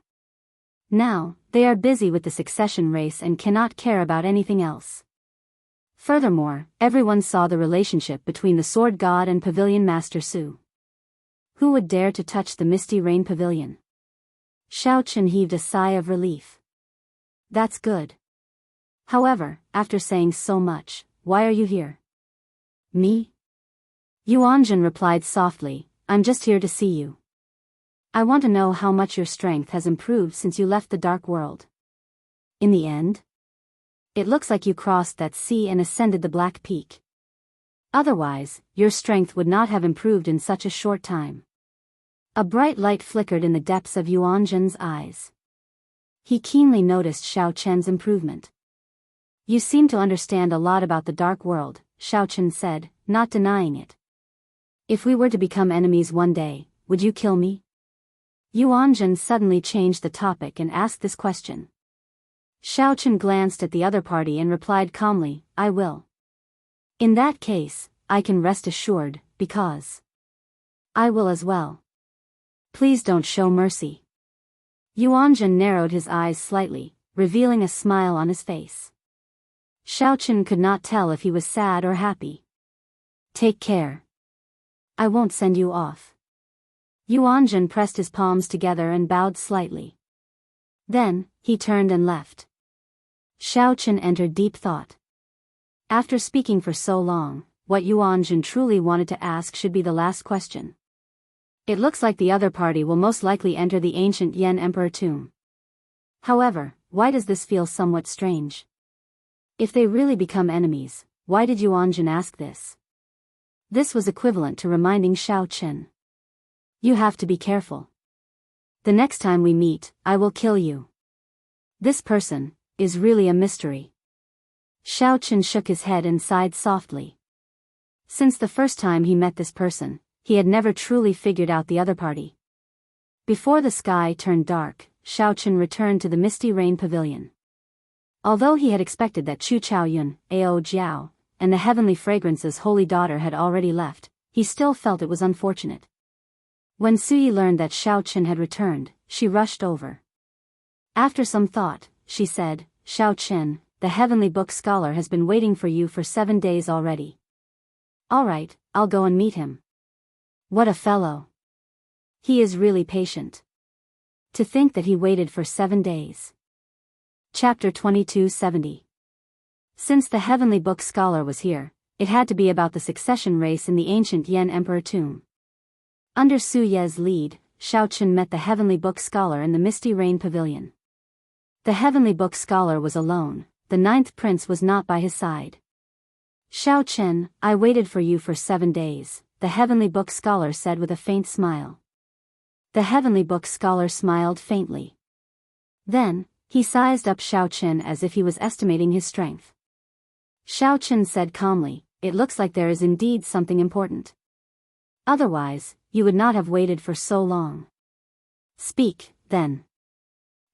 Now, they are busy with the succession race and cannot care about anything else. Furthermore, everyone saw the relationship between the Sword God and Pavilion Master Su. Who would dare to touch the Misty Rain Pavilion? Xiao Chen heaved a sigh of relief. That's good. However, after saying so much, why are you here? Me? Yuanzhen replied softly, I'm just here to see you. I want to know how much your strength has improved since you left the dark world. In the end? It looks like you crossed that sea and ascended the Black Peak. Otherwise, your strength would not have improved in such a short time. A bright light flickered in the depths of Yuanzhen's eyes. He keenly noticed Xiao Chen's improvement. You seem to understand a lot about the dark world, Xiao Chen said, not denying it. If we were to become enemies one day, would you kill me? Yuanzhen suddenly changed the topic and asked this question. Xiao Chen glanced at the other party and replied calmly, I will. In that case, I can rest assured, because I will as well. Please don't show mercy. Yuanzhen narrowed his eyes slightly, revealing a smile on his face. Xiao Chen could not tell if he was sad or happy. Take care. I won't send you off. Yuanzhen pressed his palms together and bowed slightly. Then, he turned and left. Xiao Chen entered deep thought. After speaking for so long, what Yuanzhen truly wanted to ask should be the last question. It looks like the other party will most likely enter the ancient Yen Emperor tomb. However, why does this feel somewhat strange? If they really become enemies, why did Yuanzhen ask this? This was equivalent to reminding Xiao Chen. You have to be careful. The next time we meet, I will kill you. This person is really a mystery. Xiao Chen shook his head and sighed softly. Since the first time he met this person, he had never truly figured out the other party. Before the sky turned dark, Xiao Chen returned to the Misty Rain Pavilion. Although he had expected that Chu Chaoyun, Ao Jiao, and the Heavenly Fragrance's holy daughter had already left, he still felt it was unfortunate. When Suyi learned that Xiao Chen had returned, she rushed over. After some thought, she said, "Xiao Chen, the Heavenly Book Scholar has been waiting for you for 7 days already." "All right, I'll go and meet him." What a fellow. He is really patient. To think that he waited for 7 days. Chapter 2270. Since the Heavenly Book Scholar was here, it had to be about the succession race in the ancient Yan Emperor tomb. Under Su Ye's lead, Xiao Chen met the Heavenly Book Scholar in the Misty Rain Pavilion. The Heavenly Book Scholar was alone, the 9th prince was not by his side. "Xiao Chen, I waited for you for 7 days, the Heavenly Book Scholar said with a faint smile. The Heavenly Book Scholar smiled faintly. Then, he sized up Xiao Chen as if he was estimating his strength. Xiao Chen said calmly, "It looks like there is indeed something important. Otherwise, you would not have waited for so long. Speak, then."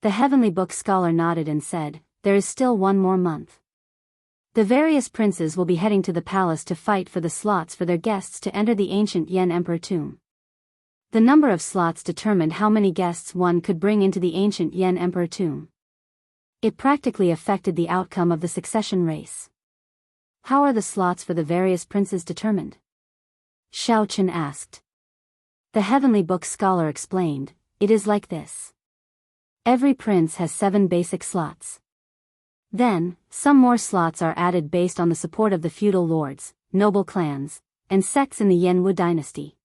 The Heavenly Book Scholar nodded and said, "There is still 1 more month. The various princes will be heading to the palace to fight for the slots for their guests to enter the ancient Yan Emperor tomb. The number of slots determined how many guests one could bring into the ancient Yan Emperor tomb. It practically affected the outcome of the succession race." "How are the slots for the various princes determined?" Xiao Chen asked. The Heavenly Book Scholar explained, "It is like this. Every prince has 7 basic slots. Then, some more slots are added based on the support of the feudal lords, noble clans, and sects in the Yanwu dynasty.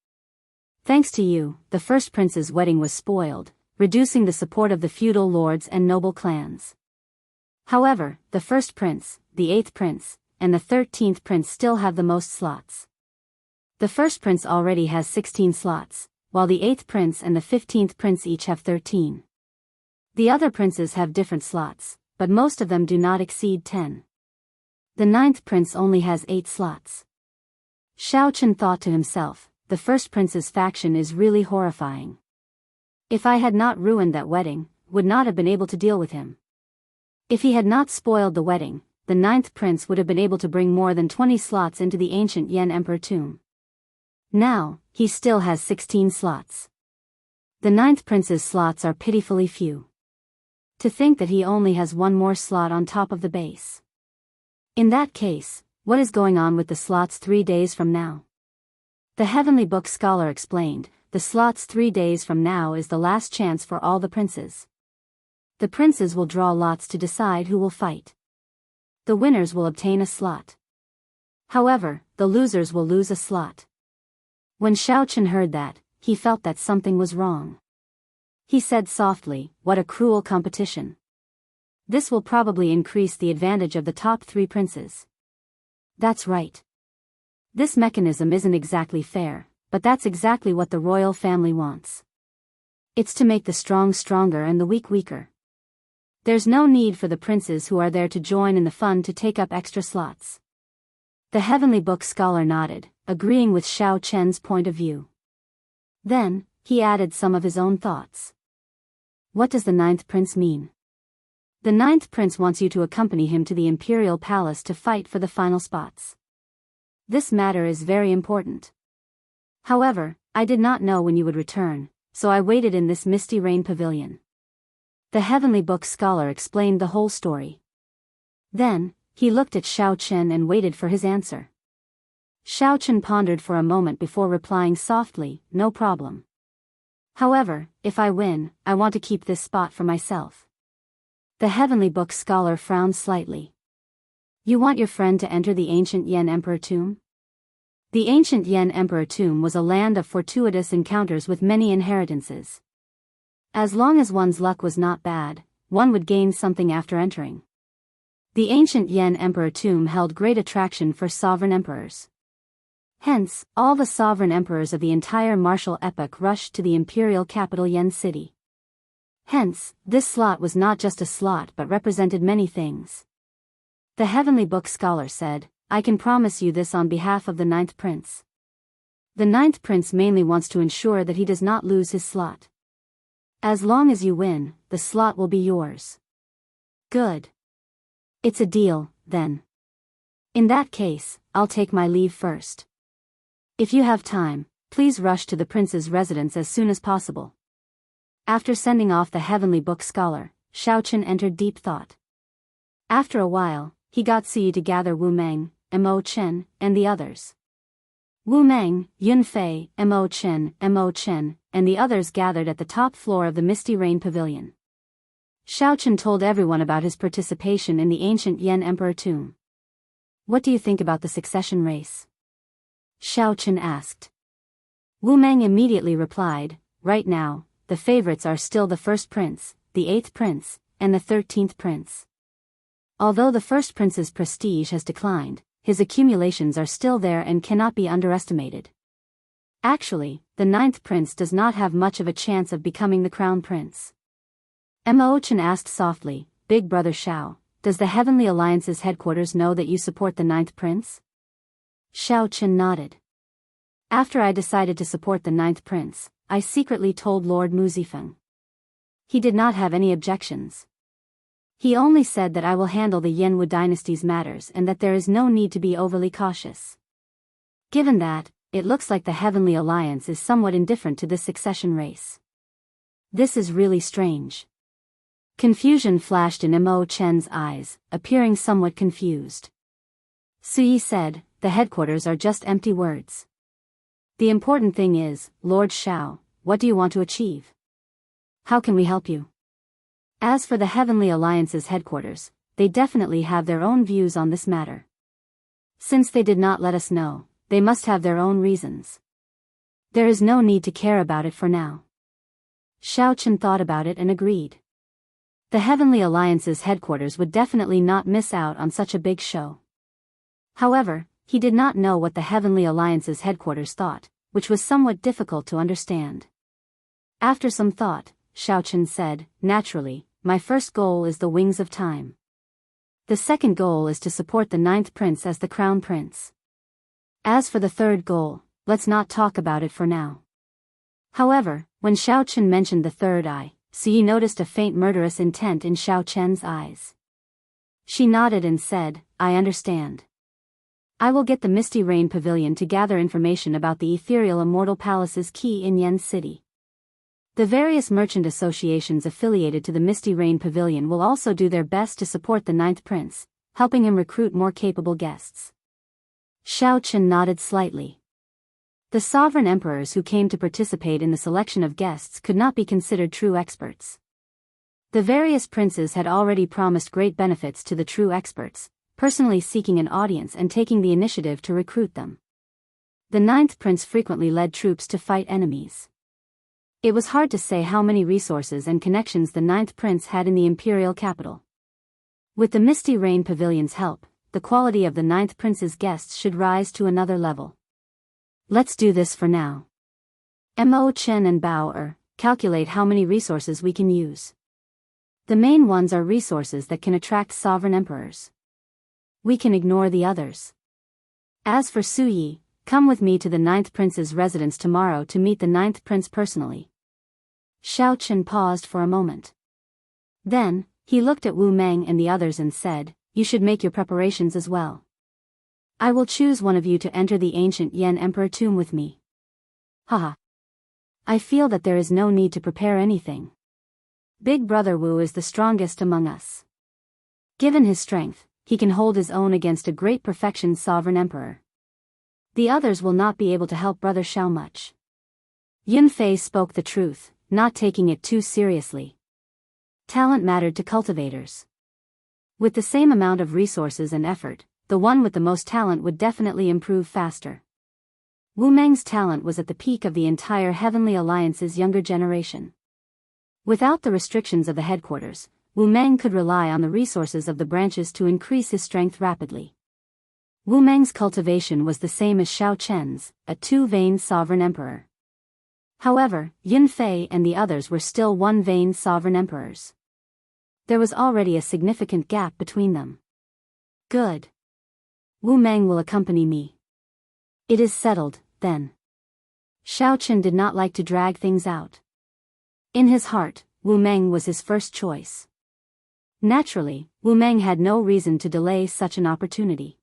Thanks to you, the first prince's wedding was spoiled, reducing the support of the feudal lords and noble clans. However, the first prince, the 8th prince, and the 13th prince still have the most slots. The first prince already has 16 slots, while the 8th prince and the 15th prince each have 13. The other princes have different slots, but most of them do not exceed 10. The 9th prince only has 8 slots." Xiao Chen thought to himself, the first prince's faction is really horrifying. If I had not ruined that wedding, would not have been able to deal with him. If he had not spoiled the wedding, the 9th prince would have been able to bring more than 20 slots into the ancient Yan Emperor tomb. Now, he still has 16 slots. The 9th prince's slots are pitifully few. To think that he only has 1 more slot on top of the base. In that case, what is going on with the slots 3 days from now? The Heavenly Book Scholar explained, the slots 3 days from now is the last chance for all the princes. The princes will draw lots to decide who will fight. The winners will obtain a slot. However, the losers will lose a slot. When Xiao Chen heard that, he felt that something was wrong. He said softly, "What a cruel competition. This will probably increase the advantage of the top 3 princes." "That's right. This mechanism isn't exactly fair, but that's exactly what the royal family wants. It's to make the strong stronger and the weak weaker. There's no need for the princes who are there to join in the fun to take up extra slots." The Heavenly Book Scholar nodded, agreeing with Xiao Chen's point of view. Then, he added some of his own thoughts. "What does the 9th prince mean?" "The 9th prince wants you to accompany him to the imperial palace to fight for the final spots. This matter is very important. However, I did not know when you would return, so I waited in this Misty Rain Pavilion." The Heavenly Book Scholar explained the whole story. Then, he looked at Xiao Chen and waited for his answer. Xiao Chen pondered for a moment before replying softly, "No problem. However, if I win, I want to keep this spot for myself." The Heavenly Book Scholar frowned slightly. "You want your friend to enter the ancient Yan Emperor tomb?" The ancient Yan Emperor tomb was a land of fortuitous encounters with many inheritances. As long as one's luck was not bad, one would gain something after entering. The ancient Yan Emperor tomb held great attraction for sovereign emperors. Hence, all the sovereign emperors of the entire martial epoch rushed to the imperial capital Yan City. Hence, this slot was not just a slot but represented many things. The heavenly book scholar said, I can promise you this on behalf of the ninth prince. The ninth prince mainly wants to ensure that he does not lose his slot. As long as you win, the slot will be yours. Good. It's a deal, then. In that case, I'll take my leave first. If you have time, please rush to the prince's residence as soon as possible. After sending off the heavenly book scholar, Xiaochen entered deep thought. After a while, he got Suyi to gather Wu Meng, Mo Chen, and the others. Wu Meng, Yun Fei, Mo Chen, and the others gathered at the top floor of the Misty Rain Pavilion. Xiaochen told everyone about his participation in the ancient Yan Emperor tomb. What do you think about the succession race? Xiaochen asked. Wu Meng immediately replied, right now, the favorites are still the first prince, the 8th prince, and the 13th prince. Although the first prince's prestige has declined, his accumulations are still there and cannot be underestimated. Actually, the 9th prince does not have much of a chance of becoming the crown prince. Mo Chen asked softly, Big Brother Xiao, does the Heavenly Alliance's headquarters know that you support the 9th prince? Xiaochen nodded. After I decided to support the 9th prince, I secretly told Lord Mu Zifeng. He did not have any objections. He only said that I will handle the Yanwu dynasty's matters and that there is no need to be overly cautious. Given that, it looks like the Heavenly Alliance is somewhat indifferent to this succession race. This is really strange. Confusion flashed in Mo Chen's eyes, appearing somewhat confused. Suyi said, the headquarters are just empty words. The important thing is, Lord Xiao, what do you want to achieve? How can we help you? As for the Heavenly Alliance's headquarters, they definitely have their own views on this matter. Since they did not let us know, they must have their own reasons. There is no need to care about it for now. Xiaochen thought about it and agreed. The Heavenly Alliance's headquarters would definitely not miss out on such a big show. However, he did not know what the Heavenly Alliance's headquarters thought, which was somewhat difficult to understand. After some thought, Xiaochen said, naturally, my first goal is the Wings of Time. The second goal is to support the 9th prince as the crown prince. As for the third goal, let's not talk about it for now. However, when Xiaochen mentioned the third eye, Suyi noticed a faint murderous intent in Xiaochen's eyes. She nodded and said, I understand. I will get the Misty Rain Pavilion to gather information about the ethereal immortal palace's key in Yen City. The various merchant associations affiliated to the Misty Rain Pavilion will also do their best to support the 9th prince, helping him recruit more capable guests. Xiaochen nodded slightly. The sovereign emperors who came to participate in the selection of guests could not be considered true experts. The various princes had already promised great benefits to the true experts, personally seeking an audience and taking the initiative to recruit them. The 9th prince frequently led troops to fight enemies. It was hard to say how many resources and connections the 9th prince had in the imperial capital. With the Misty Rain Pavilion's help, the quality of the 9th prince's guests should rise to another level. Let's do this for now. Mo Chen and Bao calculate how many resources we can use. The main ones are resources that can attract sovereign emperors. We can ignore the others. As for Suyi, come with me to the 9th prince's residence tomorrow to meet the 9th prince personally. Xiaochen paused for a moment. Then, he looked at Wu Meng and the others and said, you should make your preparations as well. I will choose one of you to enter the ancient Yan Emperor tomb with me. Haha. I feel that there is no need to prepare anything. Big Brother Wu is the strongest among us. Given his strength, he can hold his own against a great perfection sovereign emperor. The others will not be able to help Brother Xiao much. Yun Fei spoke the truth, not taking it too seriously. Talent mattered to cultivators. With the same amount of resources and effort, the one with the most talent would definitely improve faster. Wu Meng's talent was at the peak of the entire Heavenly Alliance's younger generation. Without the restrictions of the headquarters, Wu Meng could rely on the resources of the branches to increase his strength rapidly. Wu Meng's cultivation was the same as Xiao Chen's, a two-vein sovereign emperor. However, Yun Fei and the others were still one-vein sovereign emperors. There was already a significant gap between them. Good. Wu Meng will accompany me. It is settled, then. Xiao Chen did not like to drag things out. In his heart, Wu Meng was his first choice. Naturally, Wu Meng had no reason to delay such an opportunity.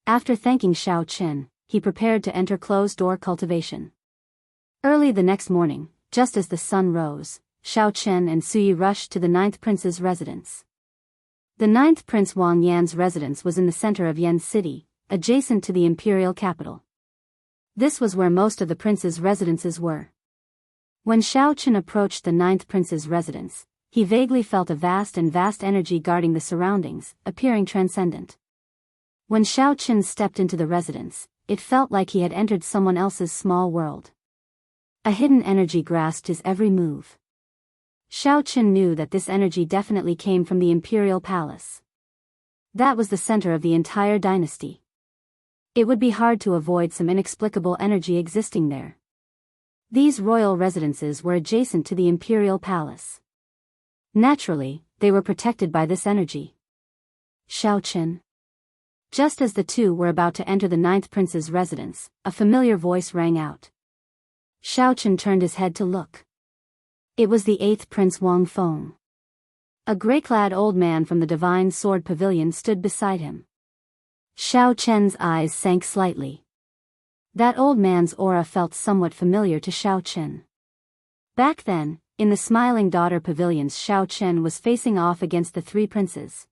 After thanking Xiao Chen, he prepared to enter closed-door cultivation. Early the next morning, just as the sun rose, Xiao Chen and Suyi rushed to the ninth prince's residence. The ninth Prince Wang Yan's residence was in the center of Yan City, adjacent to the imperial capital. This was where most of the prince's residences were. When Xiao Chen approached the ninth prince's residence, he vaguely felt a vast energy guarding the surroundings, appearing transcendent. When Xiao Chen stepped into the residence, it felt like he had entered someone else's small world. A hidden energy grasped his every move. Xiao Chen knew that this energy definitely came from the imperial palace. That was the center of the entire dynasty. It would be hard to avoid some inexplicable energy existing there. These royal residences were adjacent to the imperial palace. Naturally, they were protected by this energy. Xiao Chen. Just as the two were about to enter the ninth prince's residence, a familiar voice rang out. Xiao Chen turned his head to look. It was the eighth Prince Wang Feng. A gray-clad old man from the Divine Sword Pavilion stood beside him. Xiao Chen's eyes sank slightly. That old man's aura felt somewhat familiar to Xiao Chen. Back then, in the Smiling Daughter Pavilions, Xiao Chen was facing off against the three princes.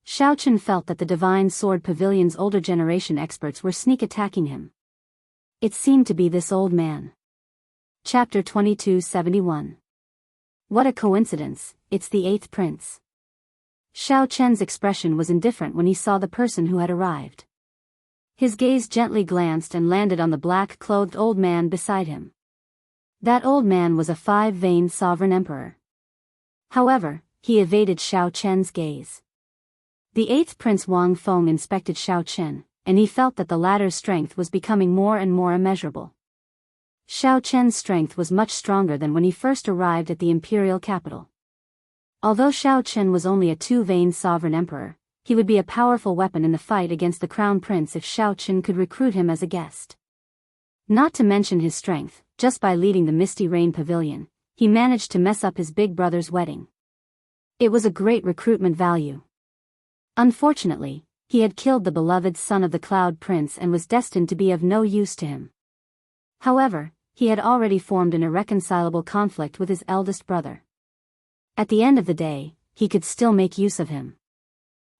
Xiao Chen felt that the Divine Sword Pavilion's older generation experts were sneak attacking him. It seemed to be this old man. Chapter 2271. What a coincidence, it's the eighth prince. Xiao Chen's expression was indifferent when he saw the person who had arrived. His gaze gently glanced and landed on the black-clothed old man beside him. That old man was a five-veined sovereign emperor. However, he evaded Xiao Chen's gaze. The eighth Prince Wang Feng inspected Xiao Chen, and he felt that the latter's strength was becoming more and more immeasurable. Xiao Chen's strength was much stronger than when he first arrived at the imperial capital. Although Xiao Chen was only a two-veined sovereign emperor, he would be a powerful weapon in the fight against the crown prince if Xiao Chen could recruit him as a guest. Not to mention his strength, just by leading the Misty Rain Pavilion, he managed to mess up his big brother's wedding. It was a great recruitment value. Unfortunately, he had killed the beloved son of the Cloud Prince and was destined to be of no use to him. However, he had already formed an irreconcilable conflict with his eldest brother. At the end of the day, he could still make use of him.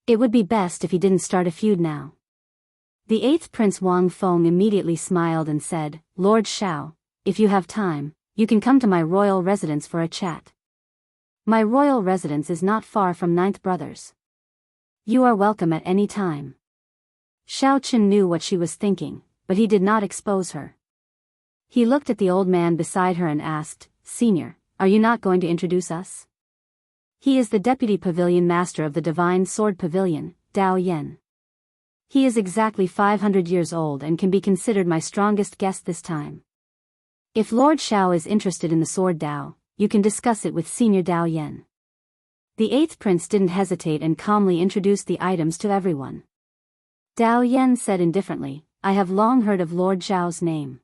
It would be best if he didn't start a feud now. The eighth Prince Wang Feng immediately smiled and said, "Lord Xiao, if you have time, you can come to my royal residence for a chat. My royal residence is not far from Ninth Brothers. You are welcome at any time." Xiao Chen knew what she was thinking, but he did not expose her. He looked at the old man beside her and asked, "Senior, are you not going to introduce us?" He is the deputy pavilion master of the Divine Sword Pavilion, Dao Yan. He is exactly 500 years old and can be considered my strongest guest this time. If Lord Xiao is interested in the sword Dao, you can discuss it with Senior Dao Yan. The eighth prince didn't hesitate and calmly introduced the items to everyone. Dao Yan said indifferently, "I have long heard of Lord Xiao's name.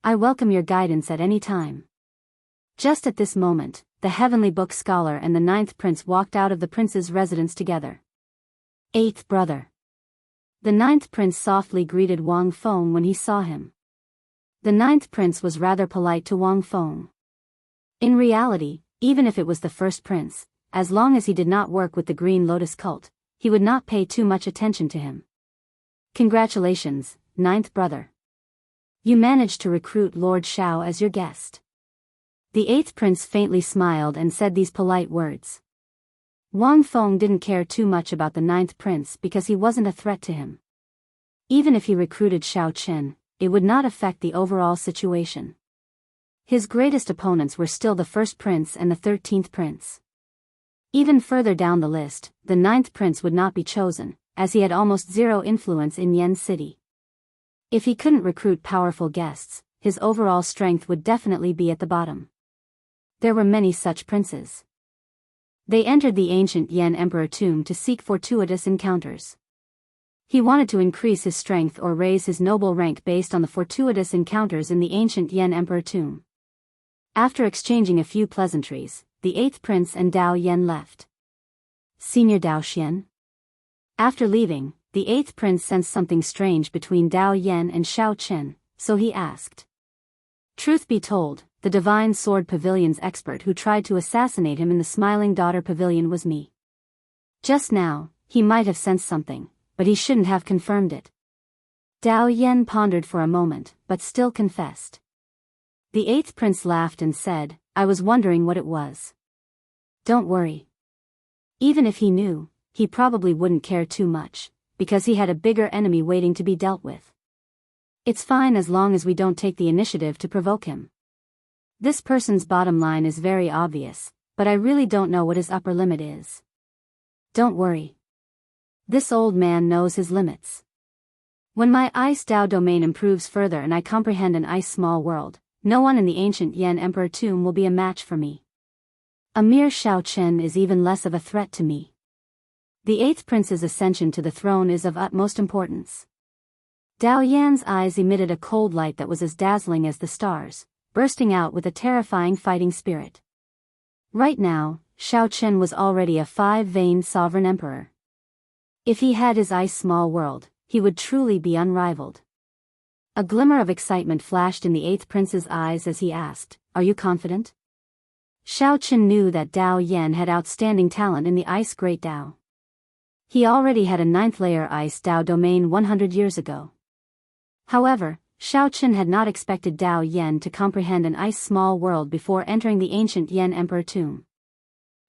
I welcome your guidance at any time." Just at this moment, the Heavenly Book Scholar and the ninth prince walked out of the prince's residence together. Eighth brother. The ninth prince softly greeted Wang Feng when he saw him. The ninth prince was rather polite to Wang Feng. In reality, even if it was the first prince, as long as he did not work with the Green Lotus cult, he would not pay too much attention to him. "Congratulations, ninth brother. You managed to recruit Lord Xiao as your guest." The eighth prince faintly smiled and said these polite words. Wang Feng didn't care too much about the ninth prince because he wasn't a threat to him. Even if he recruited Xiao Chen, it would not affect the overall situation. His greatest opponents were still the first prince and the 13th prince. Even further down the list, the ninth prince would not be chosen, as he had almost zero influence in Yan City. If he couldn't recruit powerful guests, his overall strength would definitely be at the bottom. There were many such princes. They entered the ancient Yan Emperor tomb to seek fortuitous encounters. He wanted to increase his strength or raise his noble rank based on the fortuitous encounters in the ancient Yan Emperor tomb. After exchanging a few pleasantries, the 8th prince and Dao Yan left. Senior Dao Xian. After leaving, the 8th prince sensed something strange between Dao Yan and Xiao Chen, so he asked. Truth be told, the Divine Sword Pavilion's expert who tried to assassinate him in the Smiling Daughter Pavilion was me. Just now, he might have sensed something, but he shouldn't have confirmed it. Dao Yan pondered for a moment, but still confessed. The 8th prince laughed and said, I was wondering what it was. Don't worry. Even if he knew, he probably wouldn't care too much, because he had a bigger enemy waiting to be dealt with. It's fine as long as we don't take the initiative to provoke him. This person's bottom line is very obvious, but I really don't know what his upper limit is. Don't worry. This old man knows his limits. When my Ice Dao domain improves further and I comprehend an ice small world, no one in the ancient Yan Emperor tomb will be a match for me. A mere Xiao Chen is even less of a threat to me. The 8th prince's ascension to the throne is of utmost importance. Dao Yan's eyes emitted a cold light that was as dazzling as the stars, bursting out with a terrifying fighting spirit. Right now, Xiao Chen was already a 5-veined sovereign emperor. If he had his ice small world, he would truly be unrivaled. A glimmer of excitement flashed in the 8th prince's eyes as he asked, Are you confident? Xiao Chen knew that Dao Yan had outstanding talent in the Ice Great Dao. He already had a 9th layer Ice Dao domain 100 years ago. However, Xiao Chen had not expected Dao Yan to comprehend an ice small world before entering the ancient Yan Emperor tomb.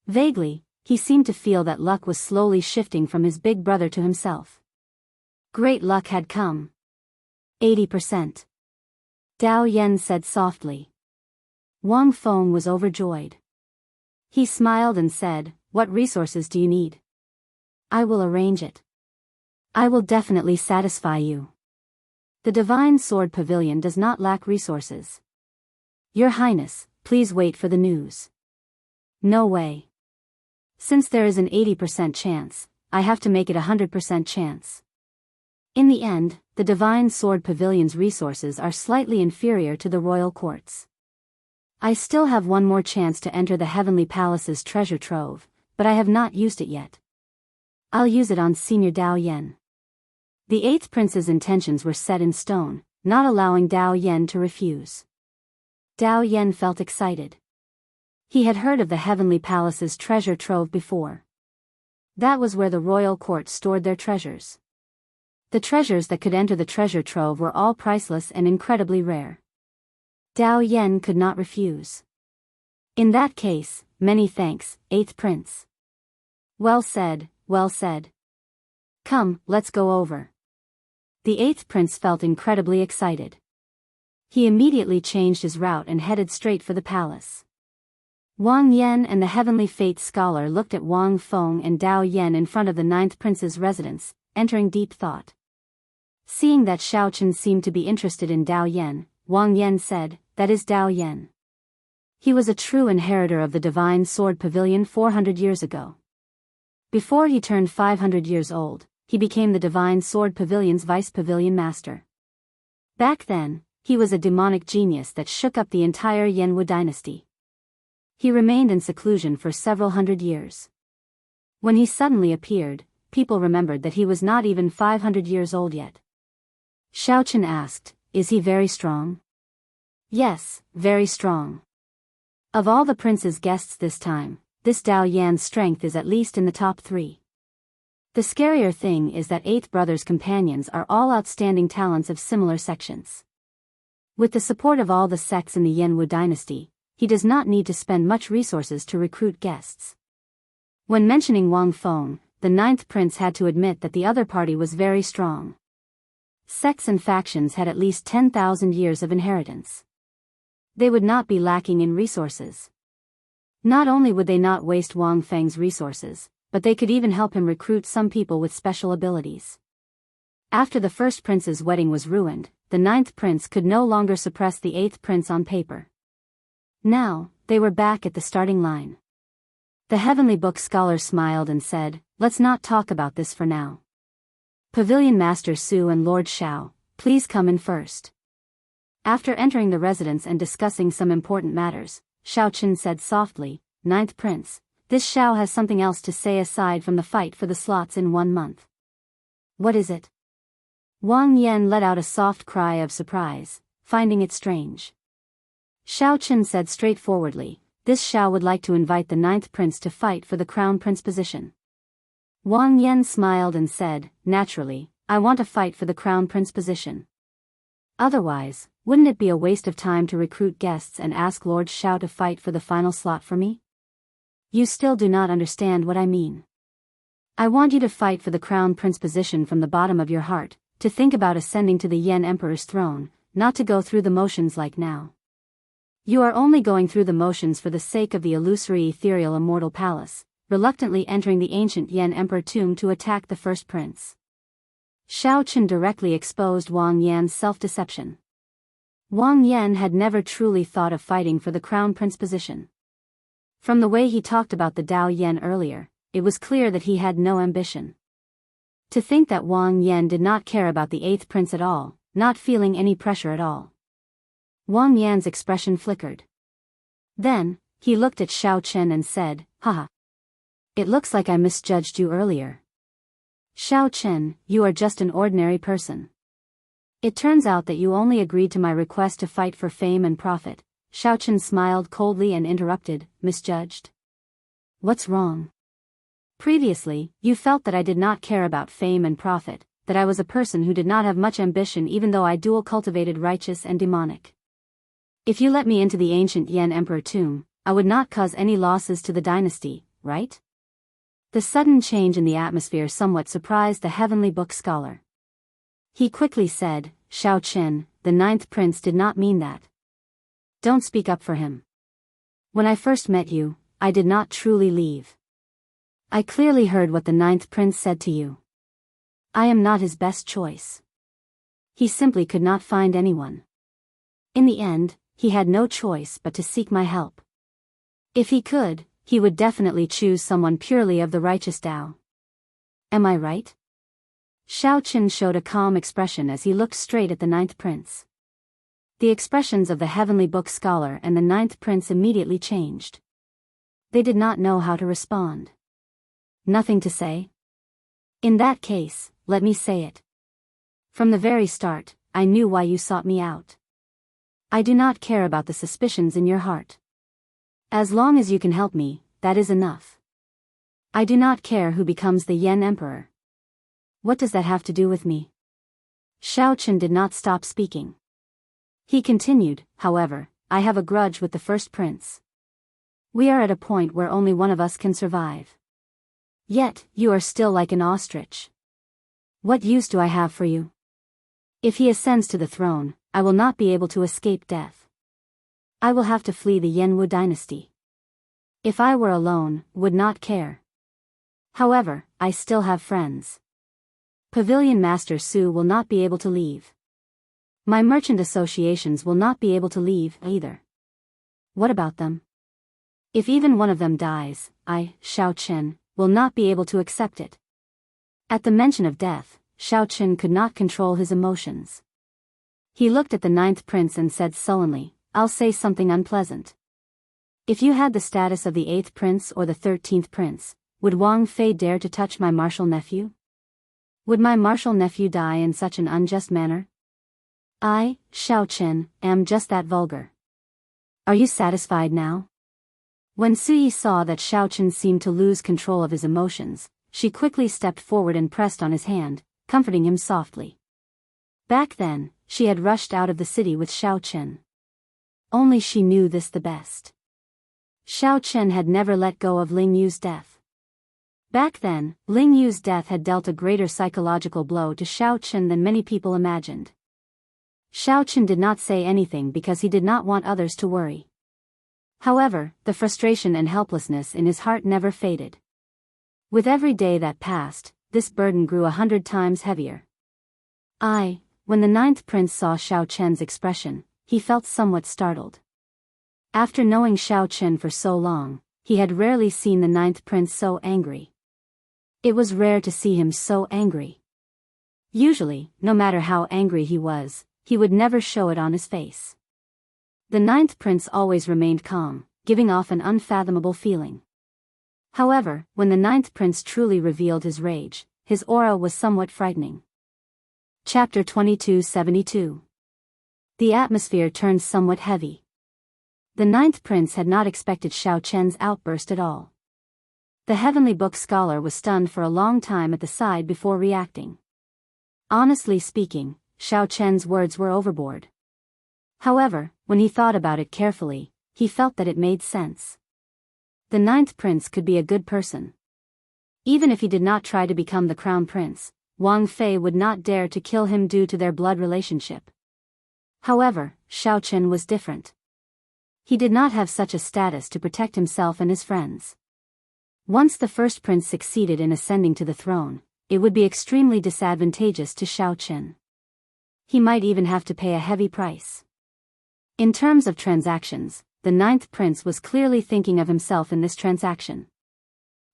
Vaguely, he seemed to feel that luck was slowly shifting from his big brother to himself. Great luck had come. 80%. Dao Yan said softly. Wang Feng was overjoyed. He smiled and said, What resources do you need? I will arrange it. I will definitely satisfy you. The Divine Sword Pavilion does not lack resources. Your Highness, please wait for the news. No way. Since there is an 80% chance, I have to make it a 100% chance. In the end, the Divine Sword Pavilion's resources are slightly inferior to the royal court's. I still have one more chance to enter the Heavenly Palace's treasure trove, but I have not used it yet. I'll use it on Senior Dao Yan. The 8th prince's intentions were set in stone, not allowing Dao Yan to refuse. Dao Yan felt excited. He had heard of the Heavenly Palace's treasure trove before. That was where the royal court stored their treasures. The treasures that could enter the treasure trove were all priceless and incredibly rare. Dao Yan could not refuse. In that case, many thanks, 8th prince. Well said, well said. Come, let's go over. The 8th prince felt incredibly excited. He immediately changed his route and headed straight for the palace. Wang Yan and the Heavenly Fate Scholar looked at Wang Feng and Dao Yan in front of the 9th prince's residence, entering deep thought. Seeing that Xiao Chen seemed to be interested in Dao Yan, Wang Yan said, That is Dao Yan. He was a true inheritor of the Divine Sword Pavilion 400 years ago. Before he turned 500 years old, he became the Divine Sword Pavilion's Vice Pavilion Master. Back then, he was a demonic genius that shook up the entire Yanwu dynasty. He remained in seclusion for several hundred years. When he suddenly appeared, people remembered that he was not even 500 years old yet. Xiao Chen asked, Is he very strong? Yes, very strong. Of all the prince's guests this time, this Dao Yan's strength is at least in the top 3. The scarier thing is that 8th brother's companions are all outstanding talents of similar sections. With the support of all the sects in the Yanwu dynasty, he does not need to spend much resources to recruit guests. When mentioning Wang Feng, the 9th prince had to admit that the other party was very strong. Sects and factions had at least 10,000 years of inheritance. They would not be lacking in resources. Not only would they not waste Wang Feng's resources, but they could even help him recruit some people with special abilities. After the first prince's wedding was ruined, the 9th prince could no longer suppress the 8th prince on paper. Now, they were back at the starting line. The heavenly book scholar smiled and said, "Let's not talk about this for now. Pavilion Master Su and Lord Xiao, please come in first." After entering the residence and discussing some important matters, Xiao Chen said softly, "Ninth Prince, this Xiao has something else to say aside from the fight for the slots in 1 month." "What is it?" Wang Yan let out a soft cry of surprise, finding it strange. Xiao Chen said straightforwardly, "This Xiao would like to invite the ninth prince to fight for the crown prince position." Wang Yan smiled and said, "Naturally, I want to fight for the crown prince position. Otherwise, wouldn't it be a waste of time to recruit guests and ask Lord Xiao to fight for the final slot for me? You still do not understand what I mean. I want you to fight for the crown prince position from the bottom of your heart, to think about ascending to the Yan Emperor's throne, not to go through the motions like now. You are only going through the motions for the sake of the illusory ethereal immortal palace, reluctantly entering the ancient Yan Emperor tomb to attack the first prince." Xiao Chen directly exposed Wang Yan's self-deception. Wang Yan had never truly thought of fighting for the crown prince position. From the way he talked about the Dao Yan earlier, it was clear that he had no ambition. To think that Wang Yan did not care about the eighth prince at all, not feeling any pressure at all. Wang Yan's expression flickered. Then, he looked at Xiao Chen and said, "Haha. It looks like I misjudged you earlier. Xiao Chen, you are just an ordinary person. It turns out that you only agreed to my request to fight for fame and profit." Xiao Chen smiled coldly and interrupted, "Misjudged? What's wrong? Previously, you felt that I did not care about fame and profit, that I was a person who did not have much ambition even though I dual cultivated righteous and demonic. If you let me into the ancient Yan Emperor tomb, I would not cause any losses to the dynasty, right?" The sudden change in the atmosphere somewhat surprised the heavenly book scholar. He quickly said, "Xiao Chen, the ninth prince did not mean that. Don't speak up for him. When I first met you, I did not truly leave. I clearly heard what the ninth prince said to you. I am not his best choice. He simply could not find anyone. In the end, he had no choice but to seek my help. If he could, he would definitely choose someone purely of the righteous Tao. Am I right?" Xiao Chen showed a calm expression as he looked straight at the ninth prince. The expressions of the heavenly book scholar and the ninth prince immediately changed. They did not know how to respond. Nothing to say? In that case, let me say it. From the very start, I knew why you sought me out. I do not care about the suspicions in your heart. As long as you can help me, that is enough. I do not care who becomes the Yan Emperor. What does that have to do with me?" Xiao Chen did not stop speaking. He continued, "However, I have a grudge with the first prince. We are at a point where only one of us can survive. Yet, you are still like an ostrich. What use do I have for you? If he ascends to the throne, I will not be able to escape death. I will have to flee the Yanwu dynasty. If I were alone, would not care. However, I still have friends. Pavilion Master Su will not be able to leave. My merchant associations will not be able to leave, either. What about them? If even one of them dies, I, Xiao Chen, will not be able to accept it." At the mention of death, Xiao Chen could not control his emotions. He looked at the ninth prince and said sullenly, "I'll say something unpleasant. If you had the status of the eighth prince or the 13th prince, would Wang Fei dare to touch my martial nephew? Would my martial nephew die in such an unjust manner? I, Xiao Chen, am just that vulgar. Are you satisfied now?" When Suyi saw that Xiao Chen seemed to lose control of his emotions, she quickly stepped forward and pressed on his hand, comforting him softly. Back then, she had rushed out of the city with Xiao Chen. Only she knew this the best. Xiao Chen had never let go of Ling Yu's death. Back then, Ling Yu's death had dealt a greater psychological blow to Xiao Chen than many people imagined. Xiao Chen did not say anything because he did not want others to worry. However, the frustration and helplessness in his heart never faded. With every day that passed, this burden grew 100 times heavier. When the ninth prince saw Xiao Chen's expression, he felt somewhat startled. After knowing Xiao Chen for so long, he had rarely seen the ninth prince so angry. It was rare to see him so angry. Usually, no matter how angry he was, he would never show it on his face. The ninth prince always remained calm, giving off an unfathomable feeling. However, when the ninth prince truly revealed his rage, his aura was somewhat frightening. Chapter 2272. The atmosphere turned somewhat heavy. The ninth prince had not expected Xiao Chen's outburst at all. The heavenly book scholar was stunned for a long time at the side before reacting. Honestly speaking, Xiao Chen's words were overboard. However, when he thought about it carefully, he felt that it made sense. The ninth prince could be a good person. Even if he did not try to become the crown prince, Wang Fei would not dare to kill him due to their blood relationship. However, Xiao Chen was different. He did not have such a status to protect himself and his friends. Once the first prince succeeded in ascending to the throne, it would be extremely disadvantageous to Xiao Chen. He might even have to pay a heavy price. In terms of transactions, the ninth prince was clearly thinking of himself in this transaction.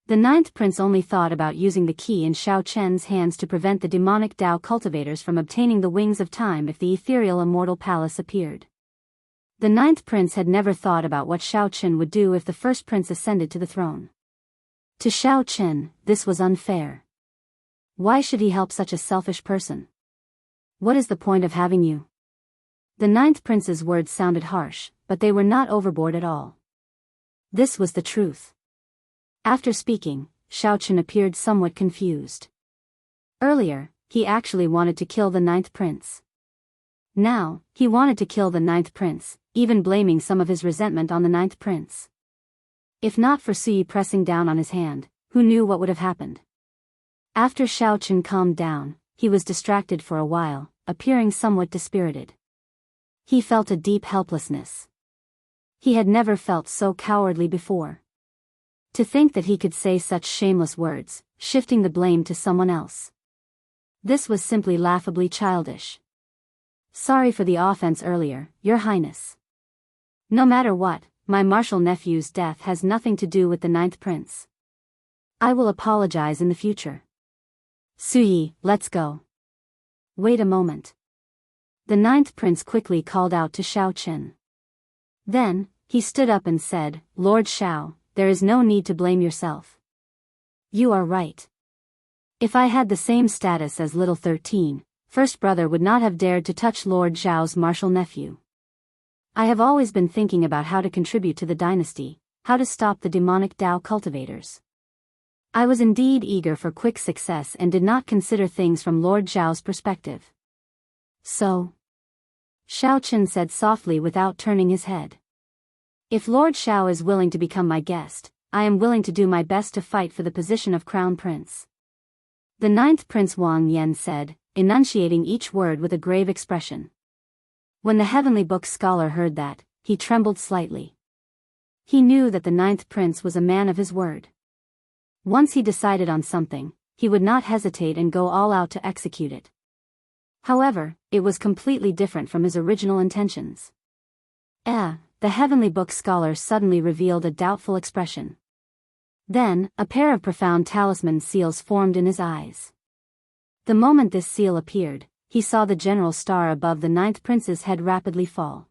The ninth prince only thought about using the key in Xiao Chen's hands to prevent the demonic Tao cultivators from obtaining the wings of time if the ethereal immortal palace appeared. The ninth prince had never thought about what Xiao Chen would do if the first prince ascended to the throne. To Xiao Chen, this was unfair. Why should he help such a selfish person? What is the point of having you? The ninth prince's words sounded harsh, but they were not overboard at all. This was the truth. After speaking, Xiao Chen appeared somewhat confused. Earlier, he actually wanted to kill the ninth prince. Now, he wanted to kill the ninth prince, even blaming some of his resentment on the ninth prince. If not for Sui pressing down on his hand, who knew what would have happened? After Xiao Chen calmed down, he was distracted for a while, appearing somewhat dispirited. He felt a deep helplessness. He had never felt so cowardly before. To think that he could say such shameless words, shifting the blame to someone else. This was simply laughably childish. Sorry for the offense earlier, Your Highness. No matter what, my martial nephew's death has nothing to do with the ninth prince. I will apologize in the future. Sui, let's go. Wait a moment. The ninth prince quickly called out to Xiao Chen. Then, he stood up and said, Lord Xiao, there is no need to blame yourself. You are right. If I had the same status as Little 13, First Brother would not have dared to touch Lord Zhao's martial nephew. I have always been thinking about how to contribute to the dynasty, how to stop the demonic Tao cultivators. I was indeed eager for quick success and did not consider things from Lord Zhao's perspective. So? Xiao Chen said softly without turning his head. If Lord Xiao is willing to become my guest, I am willing to do my best to fight for the position of Crown Prince. The ninth Prince Wang Yan said, enunciating each word with a grave expression. When the heavenly book scholar heard that, he trembled slightly. He knew that the ninth prince was a man of his word. Once he decided on something, he would not hesitate and go all out to execute it. However, it was completely different from his original intentions. The heavenly book scholar suddenly revealed a doubtful expression. Then, a pair of profound talisman seals formed in his eyes. The moment this seal appeared, he saw the general star above the ninth prince's head rapidly fall.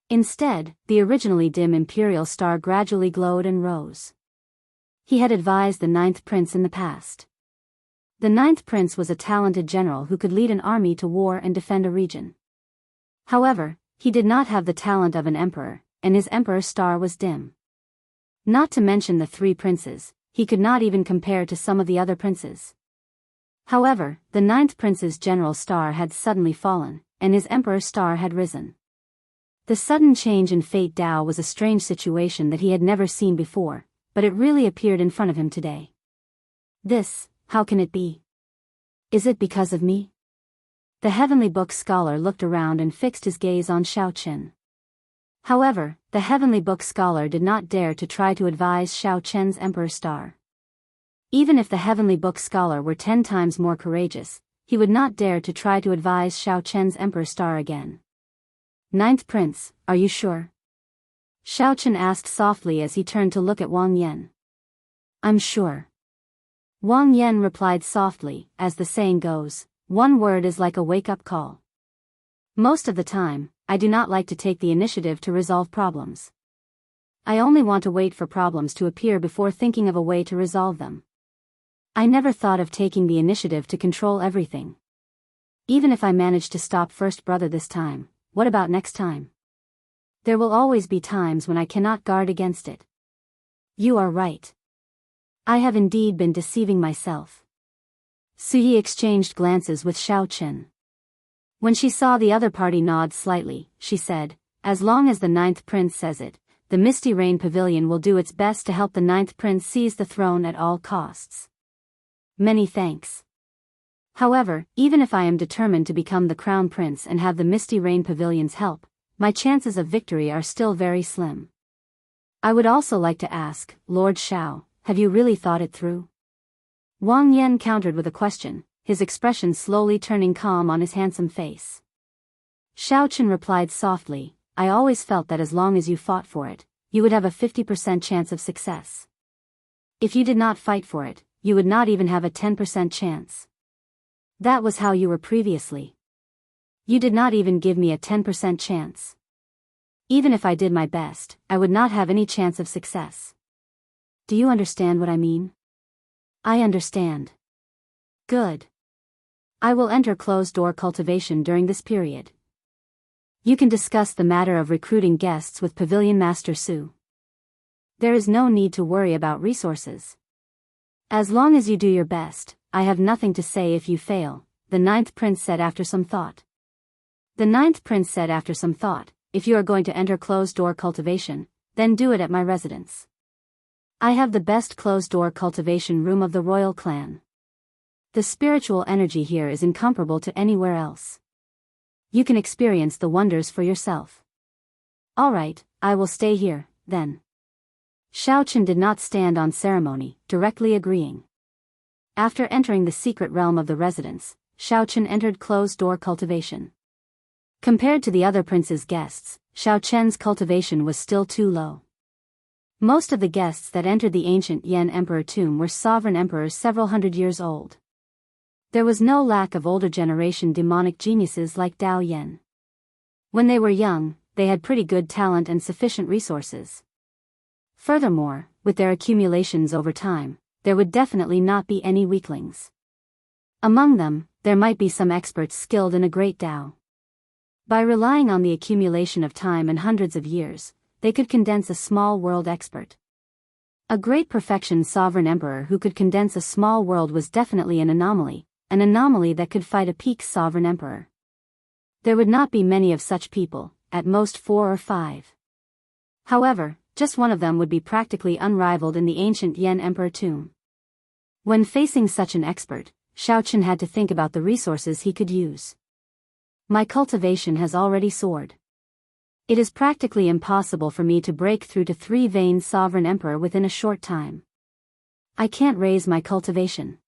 Instead, the originally dim imperial star gradually glowed and rose. He had advised the ninth prince in the past. The ninth prince was a talented general who could lead an army to war and defend a region. However, he did not have the talent of an emperor, and his emperor star was dim. Not to mention the three princes, he could not even compare to some of the other princes. However, the ninth prince's general star had suddenly fallen, and his emperor star had risen. The sudden change in fate Dao was a strange situation that he had never seen before, but it really appeared in front of him today. This, how can it be? Is it because of me? The heavenly book scholar looked around and fixed his gaze on Xiao Chen. However, the heavenly book scholar did not dare to try to advise Xiao Chen's emperor star. Even if the heavenly book scholar were 10 times more courageous, he would not dare to try to advise Xiao Chen's emperor star again. Ninth prince, are you sure? Xiao Chen asked softly as he turned to look at Wang Yan. I'm sure. Wang Yan replied softly, as the saying goes, one word is like a wake-up call. Most of the time, I do not like to take the initiative to resolve problems. I only want to wait for problems to appear before thinking of a way to resolve them. I never thought of taking the initiative to control everything. Even if I manage to stop First Brother this time, what about next time? There will always be times when I cannot guard against it. You are right. I have indeed been deceiving myself. Suyi exchanged glances with Xiao Chen. When she saw the other party nod slightly, she said, as long as the ninth prince says it, the Misty Rain Pavilion will do its best to help the ninth prince seize the throne at all costs. Many thanks. However, even if I am determined to become the crown prince and have the Misty Rain Pavilion's help, my chances of victory are still very slim. I would also like to ask, Lord Xiao, have you really thought it through? Wang Yan countered with a question, his expression slowly turning calm on his handsome face. Xiao Chen replied softly, I always felt that as long as you fought for it, you would have a 50% chance of success. If you did not fight for it, you would not even have a 10% chance. That was how you were previously. You did not even give me a 10% chance. Even if I did my best, I would not have any chance of success. Do you understand what I mean? I understand. Good. I will enter closed-door cultivation during this period. You can discuss the matter of recruiting guests with Pavilion Master Su. There is no need to worry about resources. As long as you do your best, I have nothing to say if you fail, the ninth prince said after some thought. The ninth prince said after some thought, if you are going to enter closed-door cultivation, then do it at my residence. I have the best closed-door cultivation room of the royal clan. The spiritual energy here is incomparable to anywhere else. You can experience the wonders for yourself. All right, I will stay here, then. Xiao Chen did not stand on ceremony, directly agreeing. After entering the secret realm of the residence, Xiao Chen entered closed-door cultivation. Compared to the other prince's guests, Xiao Chen's cultivation was still too low. Most of the guests that entered the ancient Yan Emperor tomb were sovereign emperors several hundred years old. There was no lack of older generation demonic geniuses like Dao Yan. When they were young, they had pretty good talent and sufficient resources. Furthermore, with their accumulations over time, there would definitely not be any weaklings. Among them, there might be some experts skilled in a great Dao. By relying on the accumulation of time and hundreds of years, they could condense a small world expert. A great perfection sovereign emperor who could condense a small world was definitely an anomaly that could fight a peak sovereign emperor. There would not be many of such people, at most 4 or 5. However, just one of them would be practically unrivaled in the ancient Yan Emperor tomb. When facing such an expert, Xiao Chen had to think about the resources he could use. My cultivation has already soared. It is practically impossible for me to break through to 3-vein sovereign emperor within a short time. I can't raise my cultivation.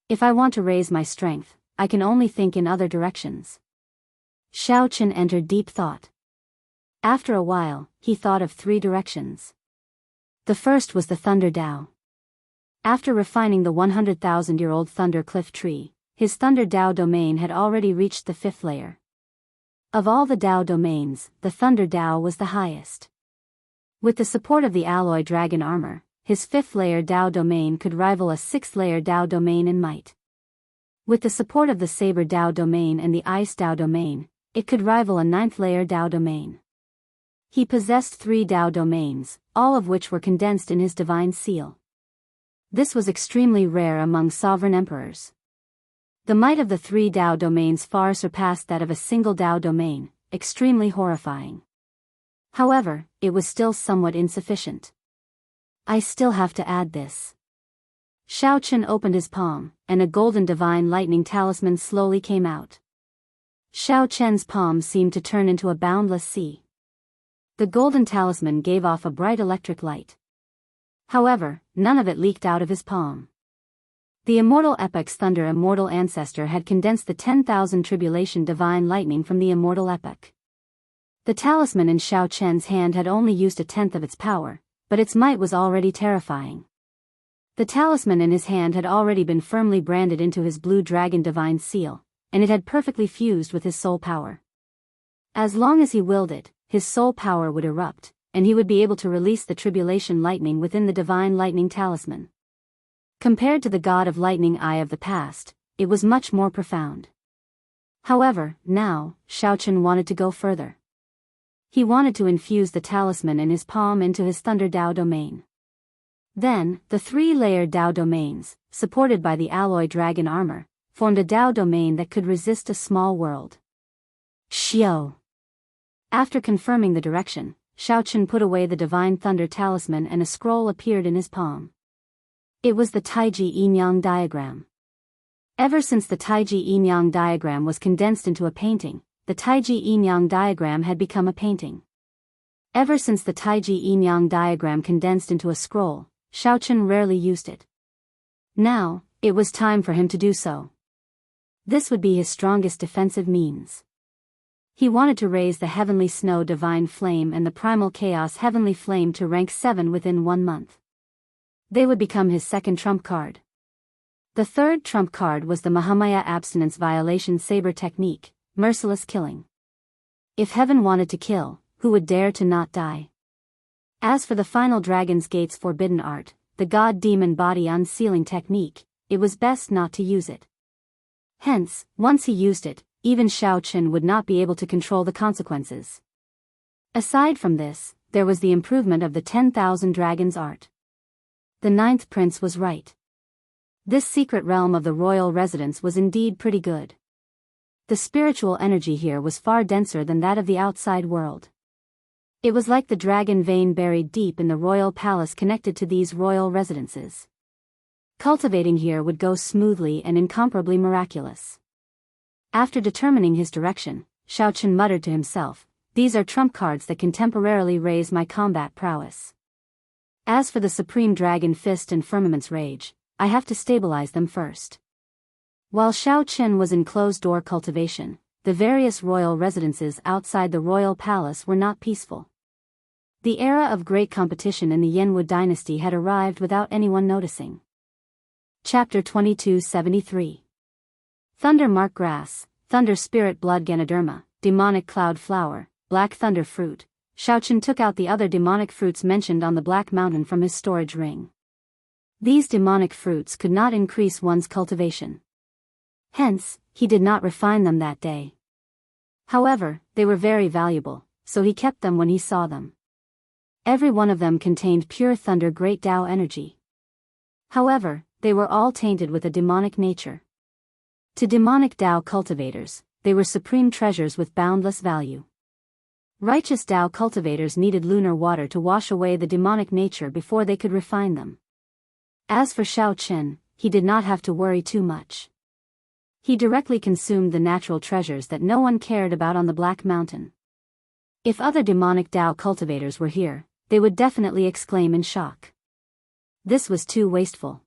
If I want to raise my strength, I can only think in other directions. Xiao Chen entered deep thought. After a while, he thought of 3 directions. The first was the Thunder Dao. After refining the 100,000-year-old Thunder Cliff tree, his Thunder Dao domain had already reached the 5th layer. Of all the Dao domains, the Thunder Dao was the highest. With the support of the Alloy Dragon armor, his 5th layer Dao domain could rival a 6th layer Dao domain in might. With the support of the Saber Dao domain and the Ice Dao domain, it could rival a 9th layer Dao domain. He possessed 3 Dao domains, all of which were condensed in his divine seal. This was extremely rare among sovereign emperors. The might of the 3 Dao domains far surpassed that of a single Dao domain, extremely horrifying. However, it was still somewhat insufficient. I still have to add this. Xiao Chen opened his palm, and a golden divine lightning talisman slowly came out. Xiao Chen's palm seemed to turn into a boundless sea. The golden talisman gave off a bright electric light. However, none of it leaked out of his palm. The immortal epoch's thunder immortal ancestor had condensed the 10,000 tribulation divine lightning from the immortal epoch. The talisman in Xiao Chen's hand had only used a tenth of its power, but its might was already terrifying. The talisman in his hand had already been firmly branded into his blue dragon divine seal, and it had perfectly fused with his soul power. As long as he willed it, his soul power would erupt, and he would be able to release the tribulation lightning within the divine lightning talisman. Compared to the god of lightning eye of the past, it was much more profound. However, now, Xiao Chen wanted to go further. He wanted to infuse the talisman in his palm into his Thunder Dao domain. Then, the three-layered Dao domains, supported by the alloy dragon armor, formed a Dao domain that could resist a small world. Xiao. After confirming the direction, Xiao Chen put away the divine thunder talisman and a scroll appeared in his palm. It was the Taiji Yin-Yang diagram. Ever since the Taiji Yin-Yang diagram was condensed into a painting, the Taiji Yin-Yang diagram had become a painting. Ever since the Taiji Yin-Yang diagram condensed into a scroll, Xiao Chen rarely used it. Now, it was time for him to do so. This would be his strongest defensive means. He wanted to raise the Heavenly Snow Divine Flame and the Primal Chaos Heavenly Flame to rank 7 within 1 month. They would become his second trump card. The third trump card was the Mahamaya Abstinence Violation Saber Technique, Merciless Killing. If heaven wanted to kill, who would dare to not die? As for the final Dragon's Gate's forbidden art, the God-Demon Body Unsealing Technique, it was best not to use it. Hence, once he used it, even Xiao Chen would not be able to control the consequences. Aside from this, there was the improvement of the 10,000 Dragons art. The ninth prince was right. This secret realm of the royal residence was indeed pretty good. The spiritual energy here was far denser than that of the outside world. It was like the dragon vein buried deep in the royal palace connected to these royal residences. Cultivating here would go smoothly and incomparably miraculous. After determining his direction, Xiao Chen muttered to himself, "These are trump cards that can temporarily raise my combat prowess. As for the Supreme Dragon Fist and Firmament's Rage, I have to stabilize them first." While Xiao Chen was in closed-door cultivation, the various royal residences outside the royal palace were not peaceful. The era of great competition in the Yanwu dynasty had arrived without anyone noticing. Chapter 2273. Thunder Mark Grass, Thunder Spirit Blood Ganoderma, Demonic Cloud Flower, Black Thunder Fruit. Xiao Chen took out the other demonic fruits mentioned on the Black Mountain from his storage ring. These demonic fruits could not increase one's cultivation. Hence, he did not refine them that day. However, they were very valuable, so he kept them when he saw them. Every one of them contained pure thunder great Tao energy. However, they were all tainted with a demonic nature. To demonic Tao cultivators, they were supreme treasures with boundless value. Righteous Tao cultivators needed lunar water to wash away the demonic nature before they could refine them. As for Xiao Chen, he did not have to worry too much. He directly consumed the natural treasures that no one cared about on the Black Mountain. If other demonic Tao cultivators were here, they would definitely exclaim in shock. This was too wasteful.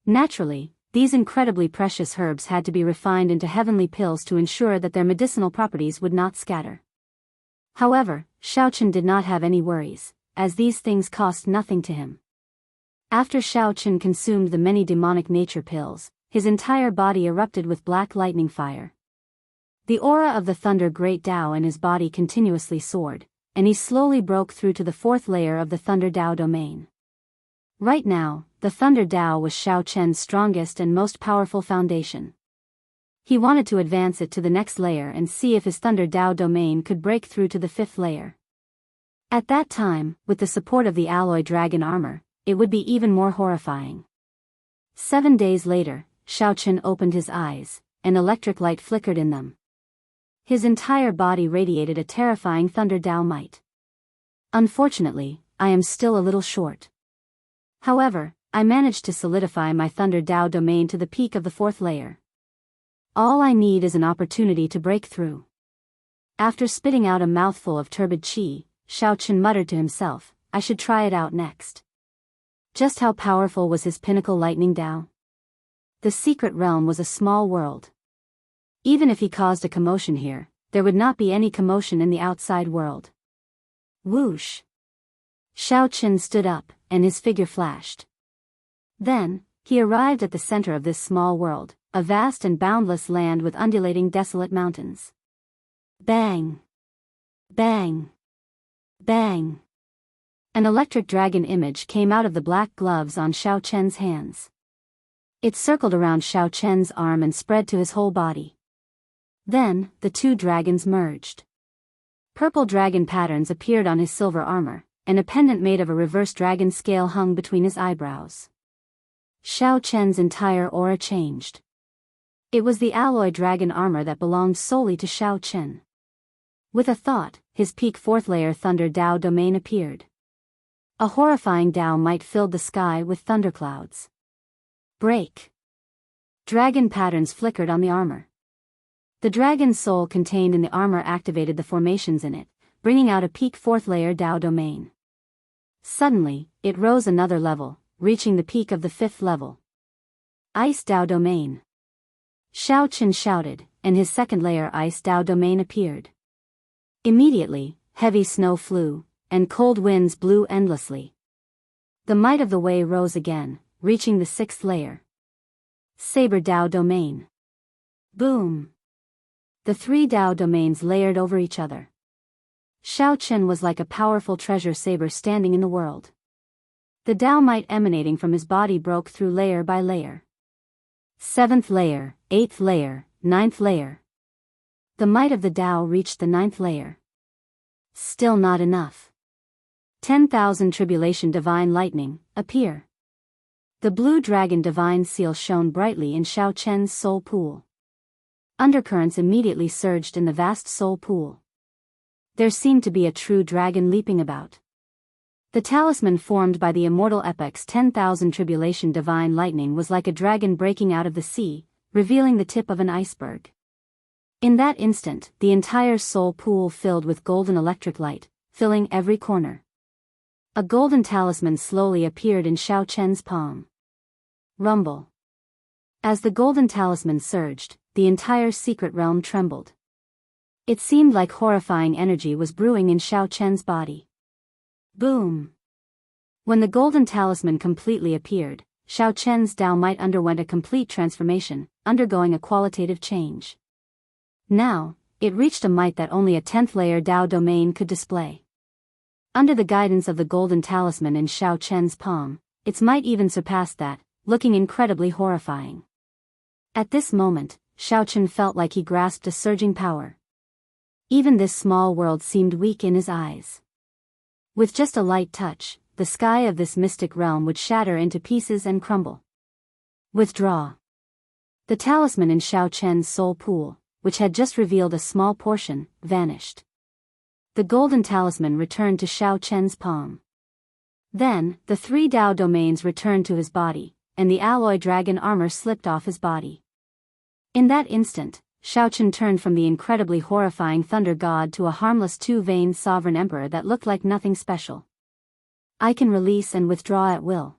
Naturally, these incredibly precious herbs had to be refined into heavenly pills to ensure that their medicinal properties would not scatter. However, Xiao Chen did not have any worries, as these things cost nothing to him. After Xiao Chen consumed the many demonic nature pills, his entire body erupted with black lightning fire. The aura of the Thunder Great Tao in his body continuously soared, and he slowly broke through to the fourth layer of the Thunder Tao domain. Right now, the Thunder Tao was Xiao Chen's strongest and most powerful foundation. He wanted to advance it to the next layer and see if his Thunder Tao domain could break through to the fifth layer. At that time, with the support of the alloy dragon armor, it would be even more horrifying. 7 days later, Xiao Chen opened his eyes, and electric light flickered in them. His entire body radiated a terrifying Thunder Tao might. Unfortunately, I am still a little short. However, I managed to solidify my Thunder Tao domain to the peak of the fourth layer. All I need is an opportunity to break through. After spitting out a mouthful of turbid qi, Xiao Chen muttered to himself, I should try it out next. Just how powerful was his pinnacle lightning Tao? The secret realm was a small world. Even if he caused a commotion here, there would not be any commotion in the outside world. Whoosh! Xiao Qin stood up, and his figure flashed. Then, he arrived at the center of this small world, a vast and boundless land with undulating desolate mountains. Bang! Bang! Bang! An electric dragon image came out of the black gloves on Xiao Chen's hands. It circled around Xiao Chen's arm and spread to his whole body. Then, the two dragons merged. Purple dragon patterns appeared on his silver armor, and a pendant made of a reverse dragon scale hung between his eyebrows. Xiao Chen's entire aura changed. It was the alloy dragon armor that belonged solely to Xiao Chen. With a thought, his peak fourth layer Thunder Dao domain appeared. A horrifying Dao might filled the sky with thunderclouds. Break! Dragon patterns flickered on the armor. The dragon's soul contained in the armor activated the formations in it, bringing out a peak fourth layer Dao domain. Suddenly, it rose another level, reaching the peak of the fifth level. Ice Dao domain. Xiao Chen shouted, and his second layer Ice Dao domain appeared. Immediately, heavy snow flew, and cold winds blew endlessly. The might of the Wei rose again, reaching the sixth layer. Saber Dao domain. Boom! The three Dao domains layered over each other. Xiao Chen was like a powerful treasure saber standing in the world. The Dao might emanating from his body broke through layer by layer. Seventh layer, eighth layer, ninth layer. The might of the Dao reached the ninth layer. Still not enough. 10,000 tribulation divine lightning, appear. The blue dragon divine seal shone brightly in Xiao Chen's soul pool. Undercurrents immediately surged in the vast soul pool. There seemed to be a true dragon leaping about. The talisman formed by the immortal epic's 10,000 tribulation divine lightning was like a dragon breaking out of the sea, revealing the tip of an iceberg. In that instant, the entire soul pool filled with golden electric light, filling every corner. A golden talisman slowly appeared in Xiao Chen's palm. Rumble. As the golden talisman surged, the entire secret realm trembled. It seemed like horrifying energy was brewing in Xiao Chen's body. Boom! When the golden talisman completely appeared, Xiao Chen's Dao might underwent a complete transformation, undergoing a qualitative change. Now, it reached a might that only a 10th layer Dao domain could display. Under the guidance of the golden talisman in Xiao Chen's palm, its might even surpassed that, looking incredibly horrifying. At this moment, Xiao Chen felt like he grasped a surging power. Even this small world seemed weak in his eyes. With just a light touch, the sky of this mystic realm would shatter into pieces and crumble. Withdraw. The talisman in Xiao Chen's soul pool, which had just revealed a small portion, vanished. The golden talisman returned to Xiao Chen's palm. Then, the three Dao domains returned to his body, and the alloy dragon armor slipped off his body. In that instant, Xiao Chen turned from the incredibly horrifying thunder god to a harmless two-veined sovereign emperor that looked like nothing special. I can release and withdraw at will.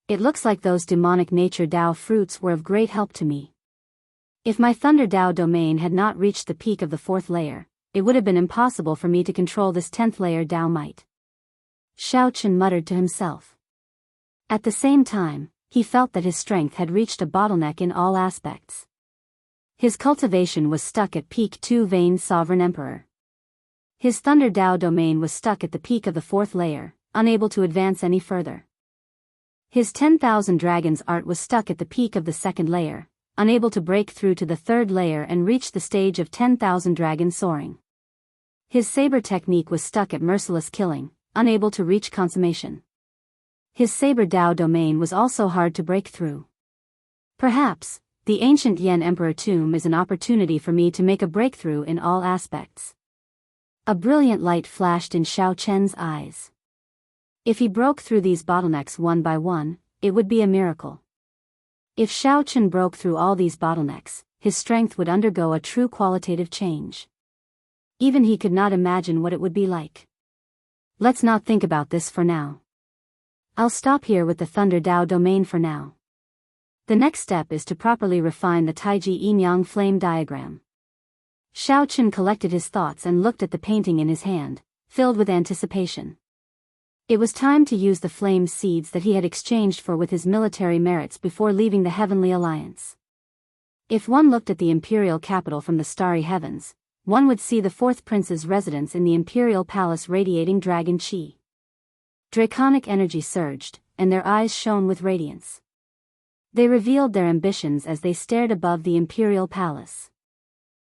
It looks like those demonic nature Dao fruits were of great help to me. If my Thunder Dao domain had not reached the peak of the fourth layer, it would have been impossible for me to control this 10th layer Dao might. Xiao Chen muttered to himself. At the same time, he felt that his strength had reached a bottleneck in all aspects. His cultivation was stuck at peak two-veined sovereign emperor. His Thunder Dao domain was stuck at the peak of the fourth layer, unable to advance any further. His 10,000 dragons art was stuck at the peak of the second layer, unable to break through to the third layer and reach the stage of 10,000 dragons soaring. His saber technique was stuck at merciless killing, unable to reach consummation. His Saber Dao domain was also hard to break through. Perhaps, the ancient Yan Emperor tomb is an opportunity for me to make a breakthrough in all aspects. A brilliant light flashed in Xiao Chen's eyes. If he broke through these bottlenecks one by one, it would be a miracle. If Xiao Chen broke through all these bottlenecks, his strength would undergo a true qualitative change. Even he could not imagine what it would be like. Let's not think about this for now. I'll stop here with the Thunder Dao domain for now. The next step is to properly refine the Taiji Yin Yang flame diagram. Xiao Chun collected his thoughts and looked at the painting in his hand, filled with anticipation. It was time to use the flame seeds that he had exchanged for with his military merits before leaving the Heavenly Alliance. If one looked at the imperial capital from the starry heavens, one would see the fourth prince's residence in the imperial palace radiating dragon chi. Draconic energy surged, and their eyes shone with radiance. They revealed their ambitions as they stared above the imperial palace.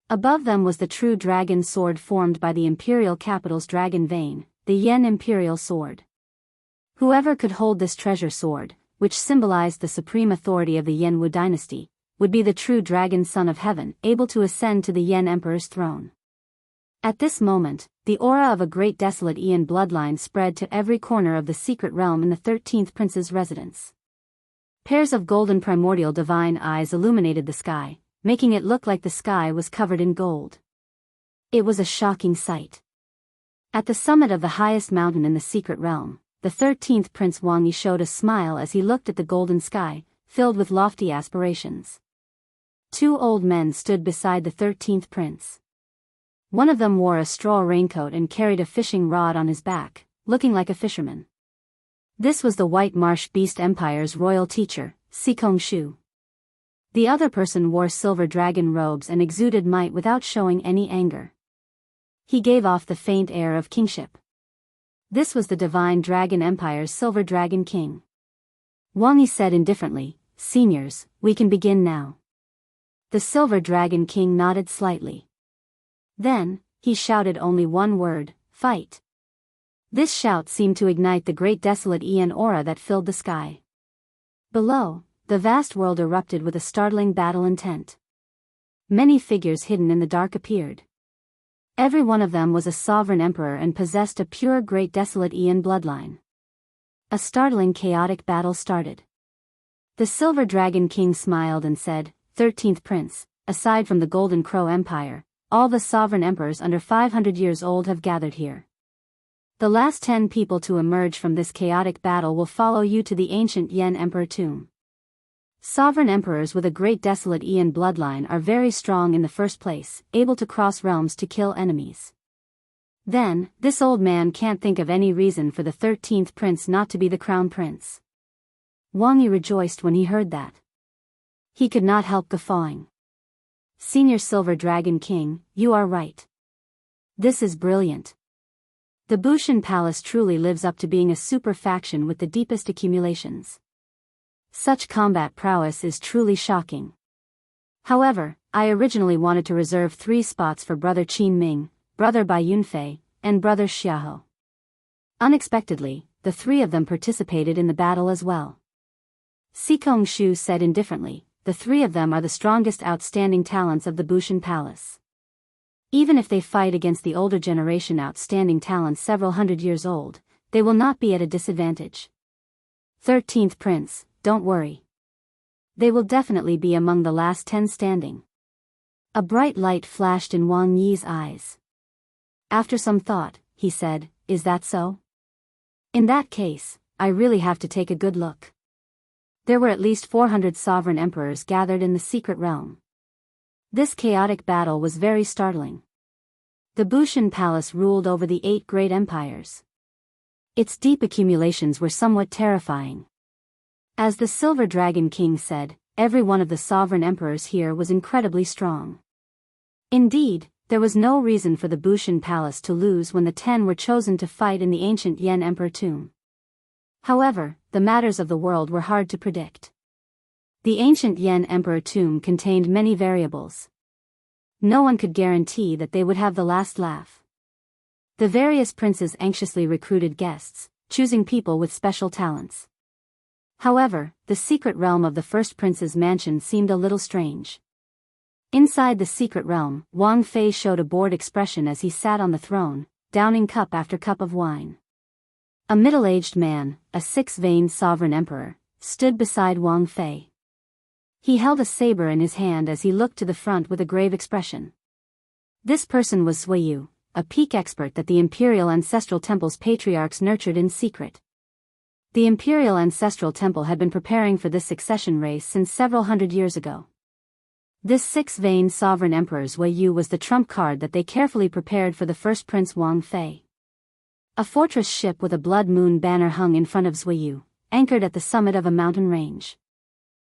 Above them was the true dragon sword formed by the imperial capital's dragon vein, the Yen Imperial Sword. Whoever could hold this treasure sword, which symbolized the supreme authority of the Yen Wu dynasty, would be the true dragon son of heaven, able to ascend to the Yen Emperor's throne. At this moment, the aura of a great desolate Yen bloodline spread to every corner of the secret realm in the 13th prince's residence. Pairs of golden primordial divine eyes illuminated the sky, making it look like the sky was covered in gold. It was a shocking sight. At the summit of the highest mountain in the secret realm, the 13th Prince Wang Yi showed a smile as he looked at the golden sky, filled with lofty aspirations. Two old men stood beside the 13th Prince. One of them wore a straw raincoat and carried a fishing rod on his back, looking like a fisherman. This was the White Marsh Beast Empire's royal teacher, Sikong Shu. The other person wore silver dragon robes and exuded might without showing any anger. He gave off the faint air of kingship. This was the Divine Dragon Empire's Silver Dragon King. Wang Yi said indifferently, "Seniors, we can begin now." The Silver Dragon King nodded slightly. Then, he shouted only one word, "Fight." This shout seemed to ignite the great desolate Yen aura that filled the sky. Below, the vast world erupted with a startling battle intent. Many figures hidden in the dark appeared. Every one of them was a sovereign emperor and possessed a pure great desolate Yen bloodline. A startling chaotic battle started. The Silver Dragon King smiled and said, "13th Prince, aside from the Golden Crow Empire, all the sovereign emperors under 500 years old have gathered here. The last 10 people to emerge from this chaotic battle will follow you to the ancient Yen Emperor tomb. Sovereign emperors with a great desolate Yen bloodline are very strong in the first place, able to cross realms to kill enemies. Then, this old man can't think of any reason for the 13th prince not to be the crown prince." Wang Yi rejoiced when he heard that. He could not help guffawing. "Senior Silver Dragon King, you are right. This is brilliant. The Bushan Palace truly lives up to being a super faction with the deepest accumulations. Such combat prowess is truly shocking. However, I originally wanted to reserve 3 spots for Brother Qin Ming, Brother Bai Yunfei, and Brother Xiaohe." Unexpectedly, the 3 of them participated in the battle as well. Sikong Shu said indifferently, "The 3 of them are the strongest outstanding talents of the Bushan Palace. Even if they fight against the older generation outstanding talents several hundred years old, they will not be at a disadvantage. 13th Prince, don't worry. They will definitely be among the last 10 standing." A bright light flashed in Wang Yi's eyes. After some thought, he said, "Is that so? In that case, I really have to take a good look." There were at least 400 sovereign emperors gathered in the secret realm. This chaotic battle was very startling. The Bushan Palace ruled over the 8 great empires. Its deep accumulations were somewhat terrifying. As the Silver Dragon King said, every one of the sovereign emperors here was incredibly strong. Indeed, there was no reason for the Bushan Palace to lose when the 10 were chosen to fight in the ancient Yen Emperor tomb. However, the matters of the world were hard to predict. The ancient Yen Emperor tomb contained many variables. No one could guarantee that they would have the last laugh. The various princes anxiously recruited guests, choosing people with special talents. However, the secret realm of the first prince's mansion seemed a little strange. Inside the secret realm, Wang Fei showed a bored expression as he sat on the throne, downing cup after cup of wine. A middle-aged man, a 6-veined sovereign emperor, stood beside Wang Fei. He held a saber in his hand as he looked to the front with a grave expression. This person was Sui Yu, a peak expert that the Imperial Ancestral Temple's patriarchs nurtured in secret. The Imperial Ancestral Temple had been preparing for this succession race since several hundred years ago. This six-veined sovereign emperor's Wei was the trump card that they carefully prepared for the first Prince Wang Fei. A fortress ship with a blood moon banner hung in front of Zhuyu, anchored at the summit of a mountain range.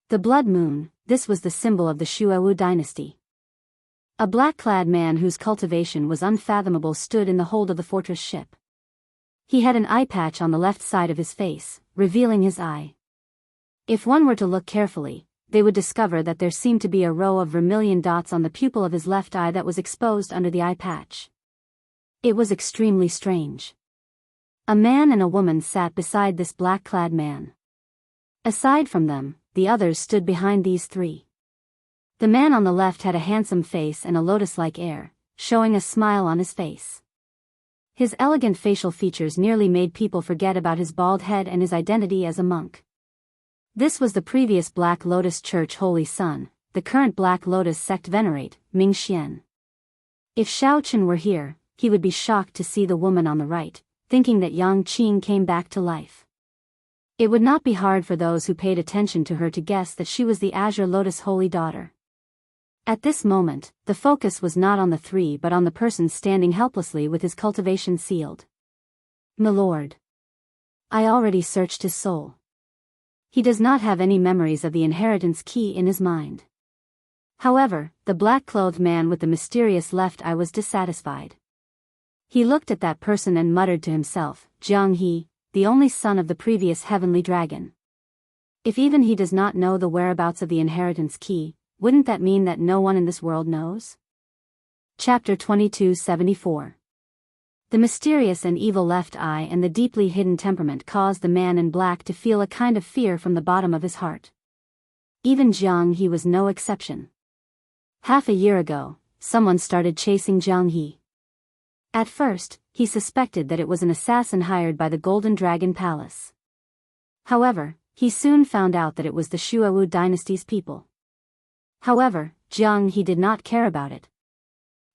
The blood moon, this was the symbol of the Shuowu dynasty. A black-clad man whose cultivation was unfathomable stood in the hold of the fortress ship. He had an eye patch on the left side of his face, revealing his eye. If one were to look carefully, they would discover that there seemed to be a row of vermilion dots on the pupil of his left eye that was exposed under the eye patch. It was extremely strange. A man and a woman sat beside this black-clad man. Aside from them, the others stood behind these three. The man on the left had a handsome face and a lotus-like air, showing a smile on his face. His elegant facial features nearly made people forget about his bald head and his identity as a monk. This was the previous Black Lotus Church Holy Son, the current Black Lotus sect venerate, Ming Xian. If Xiao Chen were here, he would be shocked to see the woman on the right, thinking that Yang Qing came back to life. It would not be hard for those who paid attention to her to guess that she was the Azure Lotus Holy Daughter. At this moment, the focus was not on the three but on the person standing helplessly with his cultivation sealed. "Milord. I already searched his soul. He does not have any memories of the inheritance key in his mind." However, the black-clothed man with the mysterious left eye was dissatisfied. He looked at that person and muttered to himself, "Jiang He, the only son of the previous heavenly dragon. If even he does not know the whereabouts of the inheritance key, wouldn't that mean that no one in this world knows?" Chapter 2274. The mysterious and evil left eye and the deeply hidden temperament caused the man in black to feel a kind of fear from the bottom of his heart. Even Jiang He was no exception. Half a year ago, someone started chasing Jiang He. At first, he suspected that it was an assassin hired by the Golden Dragon Palace. However, he soon found out that it was the Shuowu dynasty's people. However, Jiang He did not care about it.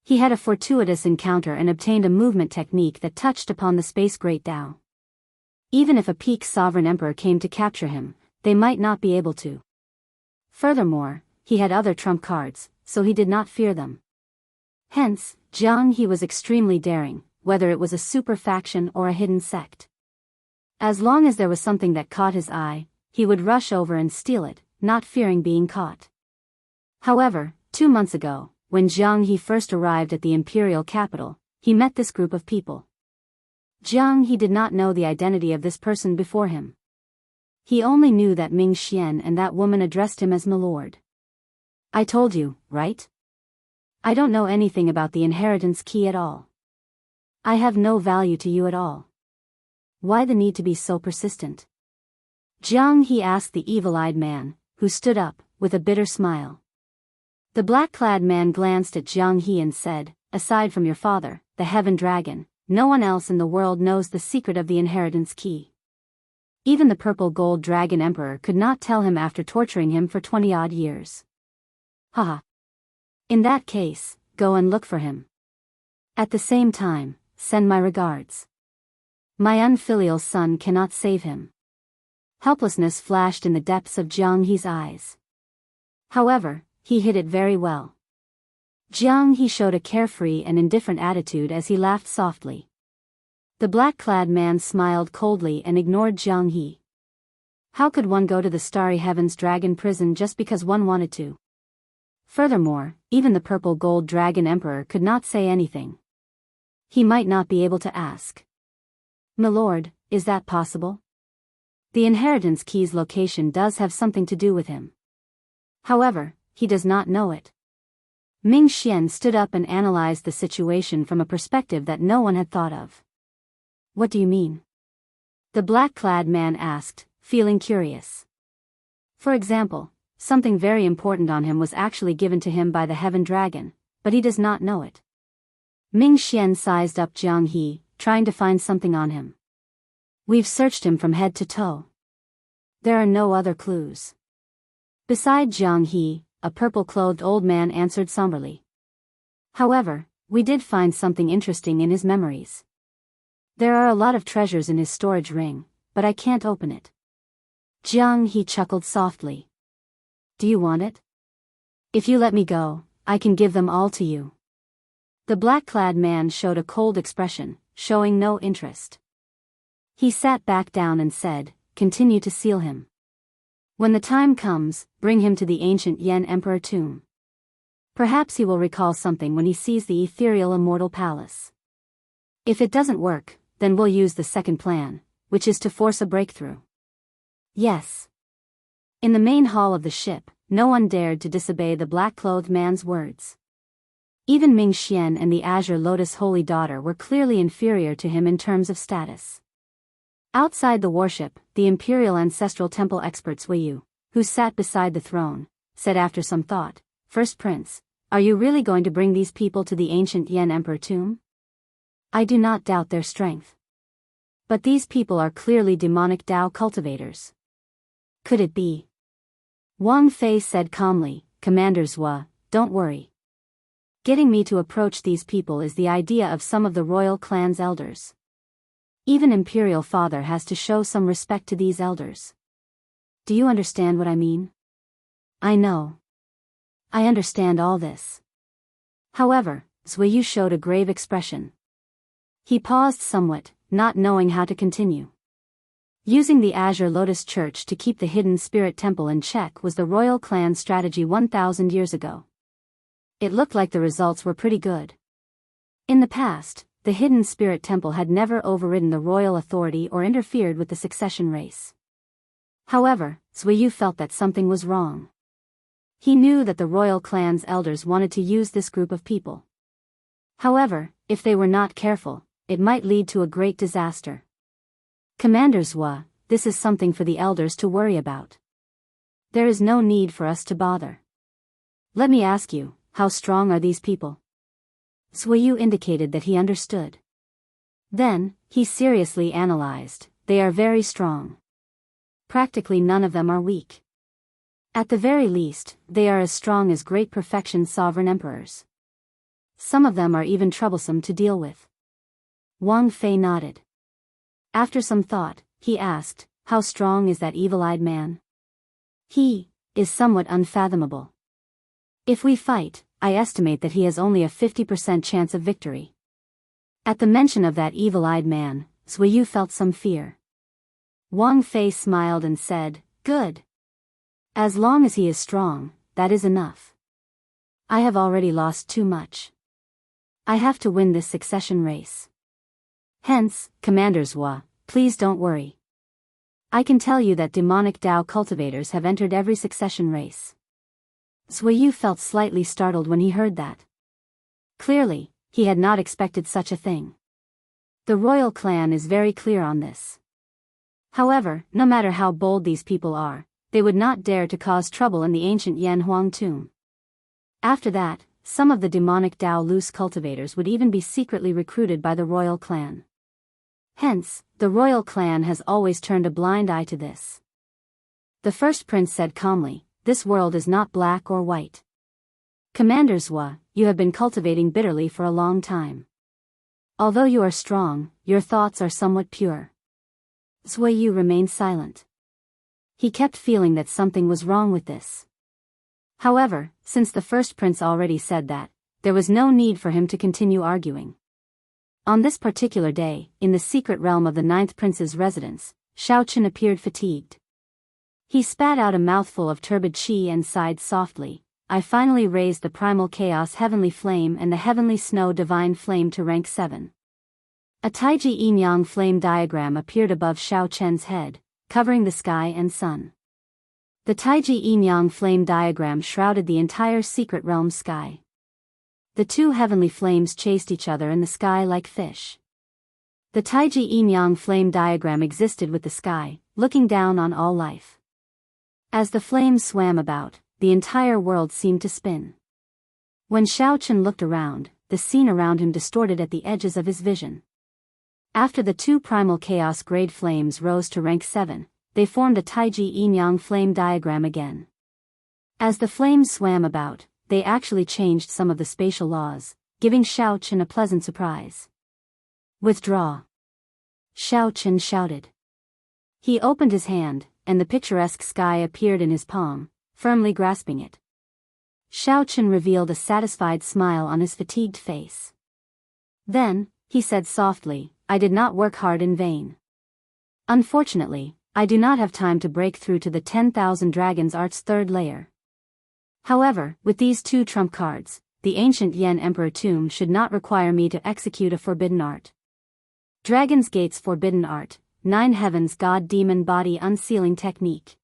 He had a fortuitous encounter and obtained a movement technique that touched upon the space great Tao. Even if a peak sovereign emperor came to capture him, they might not be able to. Furthermore, he had other trump cards, so he did not fear them. Hence, Jiang He was extremely daring, whether it was a super faction or a hidden sect. As long as there was something that caught his eye, he would rush over and steal it, not fearing being caught. However, 2 months ago, when Jiang He first arrived at the imperial capital, he met this group of people. Jiang He did not know the identity of this person before him. He only knew that Ming Xian and that woman addressed him as "Milord." "I told you, right? I don't know anything about the inheritance key at all. I have no value to you at all. Why the need to be so persistent?" Jiang He asked the evil-eyed man, who stood up, with a bitter smile. The black-clad man glanced at Jiang He and said, "Aside from your father, the Heaven Dragon, no one else in the world knows the secret of the inheritance key. Even the purple gold dragon emperor could not tell him after torturing him for 20-odd years. Haha. In that case, go and look for him. At the same time, send my regards. My unfilial son cannot save him." Helplessness flashed in the depths of Jiang He's eyes. However, he hid it very well. Jiang He showed a carefree and indifferent attitude as he laughed softly. The black-clad man smiled coldly and ignored Jiang He. How could one go to the Starry Heavens Dragon prison just because one wanted to? Furthermore, even the purple gold dragon emperor could not say anything. He might not be able to ask. "Milord, is that possible? The inheritance key's location does have something to do with him. However, he does not know it." Ming Xian stood up and analyzed the situation from a perspective that no one had thought of. "What do you mean?" the black-clad man asked, feeling curious. For example, something very important on him was actually given to him by the Heaven Dragon, but he does not know it. Ming Xian sized up Jiang He, trying to find something on him. "We've searched him from head to toe. There are no other clues." Beside Jiang He, a purple-clothed old man answered somberly. "However, we did find something interesting in his memories. There are a lot of treasures in his storage ring, but I can't open it." Jiang He chuckled softly. "Do you want it?" If you let me go, I can give them all to you. The black-clad man showed a cold expression, showing no interest. He sat back down and said, "Continue to seal him. When the time comes, bring him to the ancient Yen Emperor tomb. Perhaps he will recall something when he sees the ethereal immortal palace. If it doesn't work, then we'll use the second plan, which is to force a breakthrough." Yes. In the main hall of the ship, no one dared to disobey the black-clothed man's words. Even Ming Xian and the Azure Lotus Holy Daughter were clearly inferior to him in terms of status. Outside the warship, the Imperial Ancestral Temple experts Wei Yu, who sat beside the throne, said after some thought, "First Prince, are you really going to bring these people to the ancient Yen Emperor tomb? I do not doubt their strength. But these people are clearly demonic Tao cultivators. Could it be?" Wang Fei said calmly, "Commander Zhua, don't worry. Getting me to approach these people is the idea of some of the royal clan's elders. Even Imperial Father has to show some respect to these elders. Do you understand what I mean?" "I know. I understand all this." However, Zui Yu showed a grave expression. He paused somewhat, not knowing how to continue. Using the Azure Lotus Church to keep the hidden spirit temple in check was the royal clan's strategy 1,000 years ago. It looked like the results were pretty good. In the past, the hidden spirit temple had never overridden the royal authority or interfered with the succession race. However, Zui Yu felt that something was wrong. He knew that the royal clan's elders wanted to use this group of people. However, if they were not careful, it might lead to a great disaster. "Commander Zhua, this is something for the elders to worry about. There is no need for us to bother. Let me ask you, how strong are these people?" Zui Yu indicated that he understood. Then, he seriously analyzed, "They are very strong. Practically none of them are weak. At the very least, they are as strong as great perfection sovereign emperors. Some of them are even troublesome to deal with." Wang Fei nodded. After some thought, he asked, "How strong is that evil-eyed man?" "He is somewhat unfathomable. If we fight, I estimate that he has only a 50% chance of victory." At the mention of that evil-eyed man, Zui Yu felt some fear. Wang Fei smiled and said, "Good. As long as he is strong, that is enough. I have already lost too much. I have to win this succession race. Hence, Commander Zhua, please don't worry. I can tell you that demonic Tao cultivators have entered every succession race." Zui Yu felt slightly startled when he heard that. Clearly, he had not expected such a thing. The royal clan is very clear on this. However, no matter how bold these people are, they would not dare to cause trouble in the ancient Yan Huang tomb. After that, some of the demonic Tao loose cultivators would even be secretly recruited by the royal clan. Hence, the royal clan has always turned a blind eye to this. The first prince said calmly, "This world is not black or white. Commander Zhua, you have been cultivating bitterly for a long time. Although you are strong, your thoughts are somewhat pure." Zui Yu remained silent. He kept feeling that something was wrong with this. However, since the first prince already said that, there was no need for him to continue arguing. On this particular day, in the secret realm of the ninth prince's residence, Shao Chen appeared fatigued. He spat out a mouthful of turbid qi and sighed softly, "I finally raised the primal chaos heavenly flame and the heavenly snow divine flame to rank 7. A Taiji yin-yang flame diagram appeared above Shao Chen's head, covering the sky and sun. The Taiji yin-yang flame diagram shrouded the entire secret realm sky. The two heavenly flames chased each other in the sky like fish. The Taiji yin-yang flame diagram existed with the sky, looking down on all life. As the flames swam about, the entire world seemed to spin. When Shao Chen looked around, the scene around him distorted at the edges of his vision. After the two primal chaos grade flames rose to rank 7, they formed a Taiji yin-yang flame diagram again. As the flames swam about, they actually changed some of the spatial laws, giving Shao Chen a pleasant surprise. "Withdraw!" Shao Chen shouted. He opened his hand, and the picturesque sky appeared in his palm, firmly grasping it. Xiao Chen revealed a satisfied smile on his fatigued face. Then, he said softly, I did not work hard in vain. Unfortunately, I do not have time to break through to the 10,000 Dragons Art's third layer. However, with these two trump cards, the ancient Yan Emperor tomb should not require me to execute a forbidden art. Dragon's Gate's forbidden art, 9 heavens god demon body unsealing technique.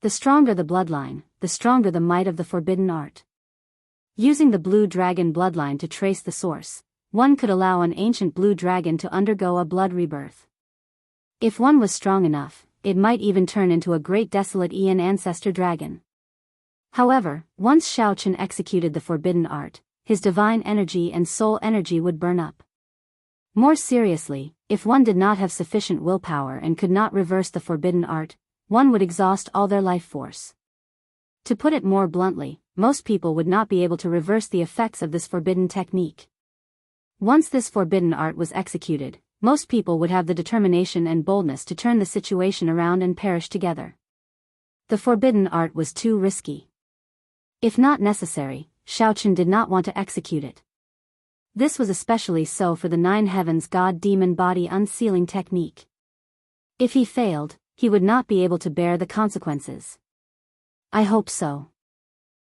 The stronger the bloodline, the stronger the might of the forbidden art. Using the blue dragon bloodline to trace the source, one could allow an ancient blue dragon to undergo a blood rebirth. If one was strong enough, it might even turn into a great desolate Ian ancestor dragon. However, once Xiao Chen executed the forbidden art, his divine energy and soul energy would burn up. More seriously, if one did not have sufficient willpower and could not reverse the forbidden art, one would exhaust all their life force. To put it more bluntly, most people would not be able to reverse the effects of this forbidden technique. Once this forbidden art was executed, most people would have the determination and boldness to turn the situation around and perish together. The forbidden art was too risky. If not necessary, Xiao Chen did not want to execute it. This was especially so for the 9 heavens god demon body unsealing technique. If he failed, he would not be able to bear the consequences. I hope so.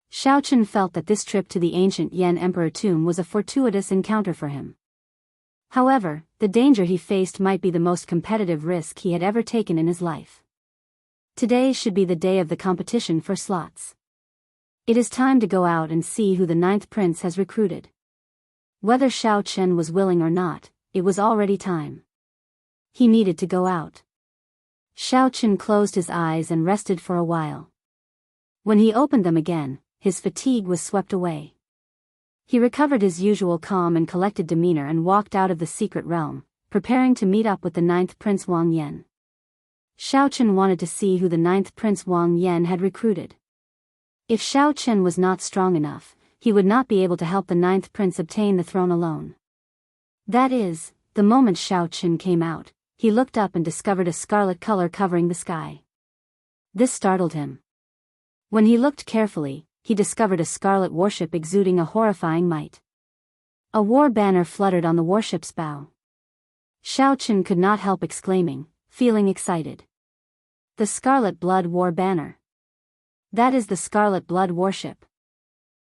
Xiao Chen felt that this trip to the ancient Yan Emperor tomb was a fortuitous encounter for him. However, the danger he faced might be the most competitive risk he had ever taken in his life. Today should be the day of the competition for slots. It is time to go out and see who the 9th prince has recruited. Whether Xiao Chen was willing or not, it was already time. He needed to go out. Xiao Chen closed his eyes and rested for a while. When he opened them again, his fatigue was swept away. He recovered his usual calm and collected demeanor and walked out of the secret realm, preparing to meet up with the 9th Prince Wang Yan. Xiao Chen wanted to see who the 9th Prince Wang Yan had recruited. If Xiao Chen was not strong enough, he would not be able to help the 9th Prince obtain the throne alone. That is, the moment Xiao Chen came out, he looked up and discovered a scarlet color covering the sky. This startled him. When he looked carefully, he discovered a scarlet warship exuding a horrifying might. A war banner fluttered on the warship's bow. Xiao Chen could not help exclaiming, feeling excited. The Scarlet Blood War Banner. That is the Scarlet Blood Warship.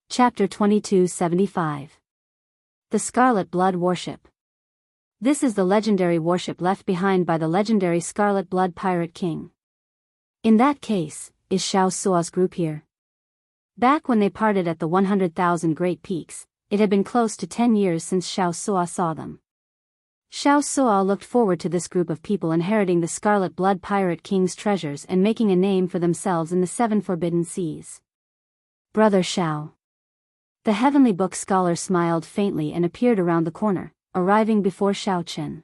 Chapter 2275. The Scarlet Blood Warship. This is the legendary warship left behind by the legendary Scarlet Blood Pirate King. In that case, is Xiao Sua's group here? Back when they parted at the 100,000 Great Peaks, it had been close to 10 years since Xiao Sua saw them. Xiao Sua looked forward to this group of people inheriting the Scarlet Blood Pirate King's treasures and making a name for themselves in the 7 Forbidden Seas. Brother Xiao. The Heavenly Book scholar smiled faintly and appeared around the corner, arriving before Xiao Chen.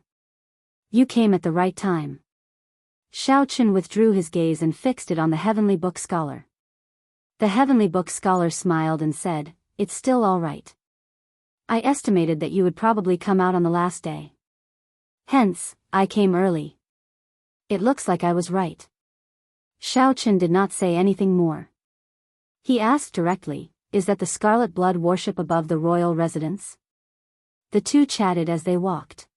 You came at the right time. Xiao Chen withdrew his gaze and fixed it on the Heavenly Book scholar. The Heavenly Book scholar smiled and said, It's still all right. I estimated that you would probably come out on the last day. Hence, I came early. It looks like I was right. Xiao Chen did not say anything more. He asked directly, Is that the Scarlet Blood warship above the royal residence? The two chatted as they walked.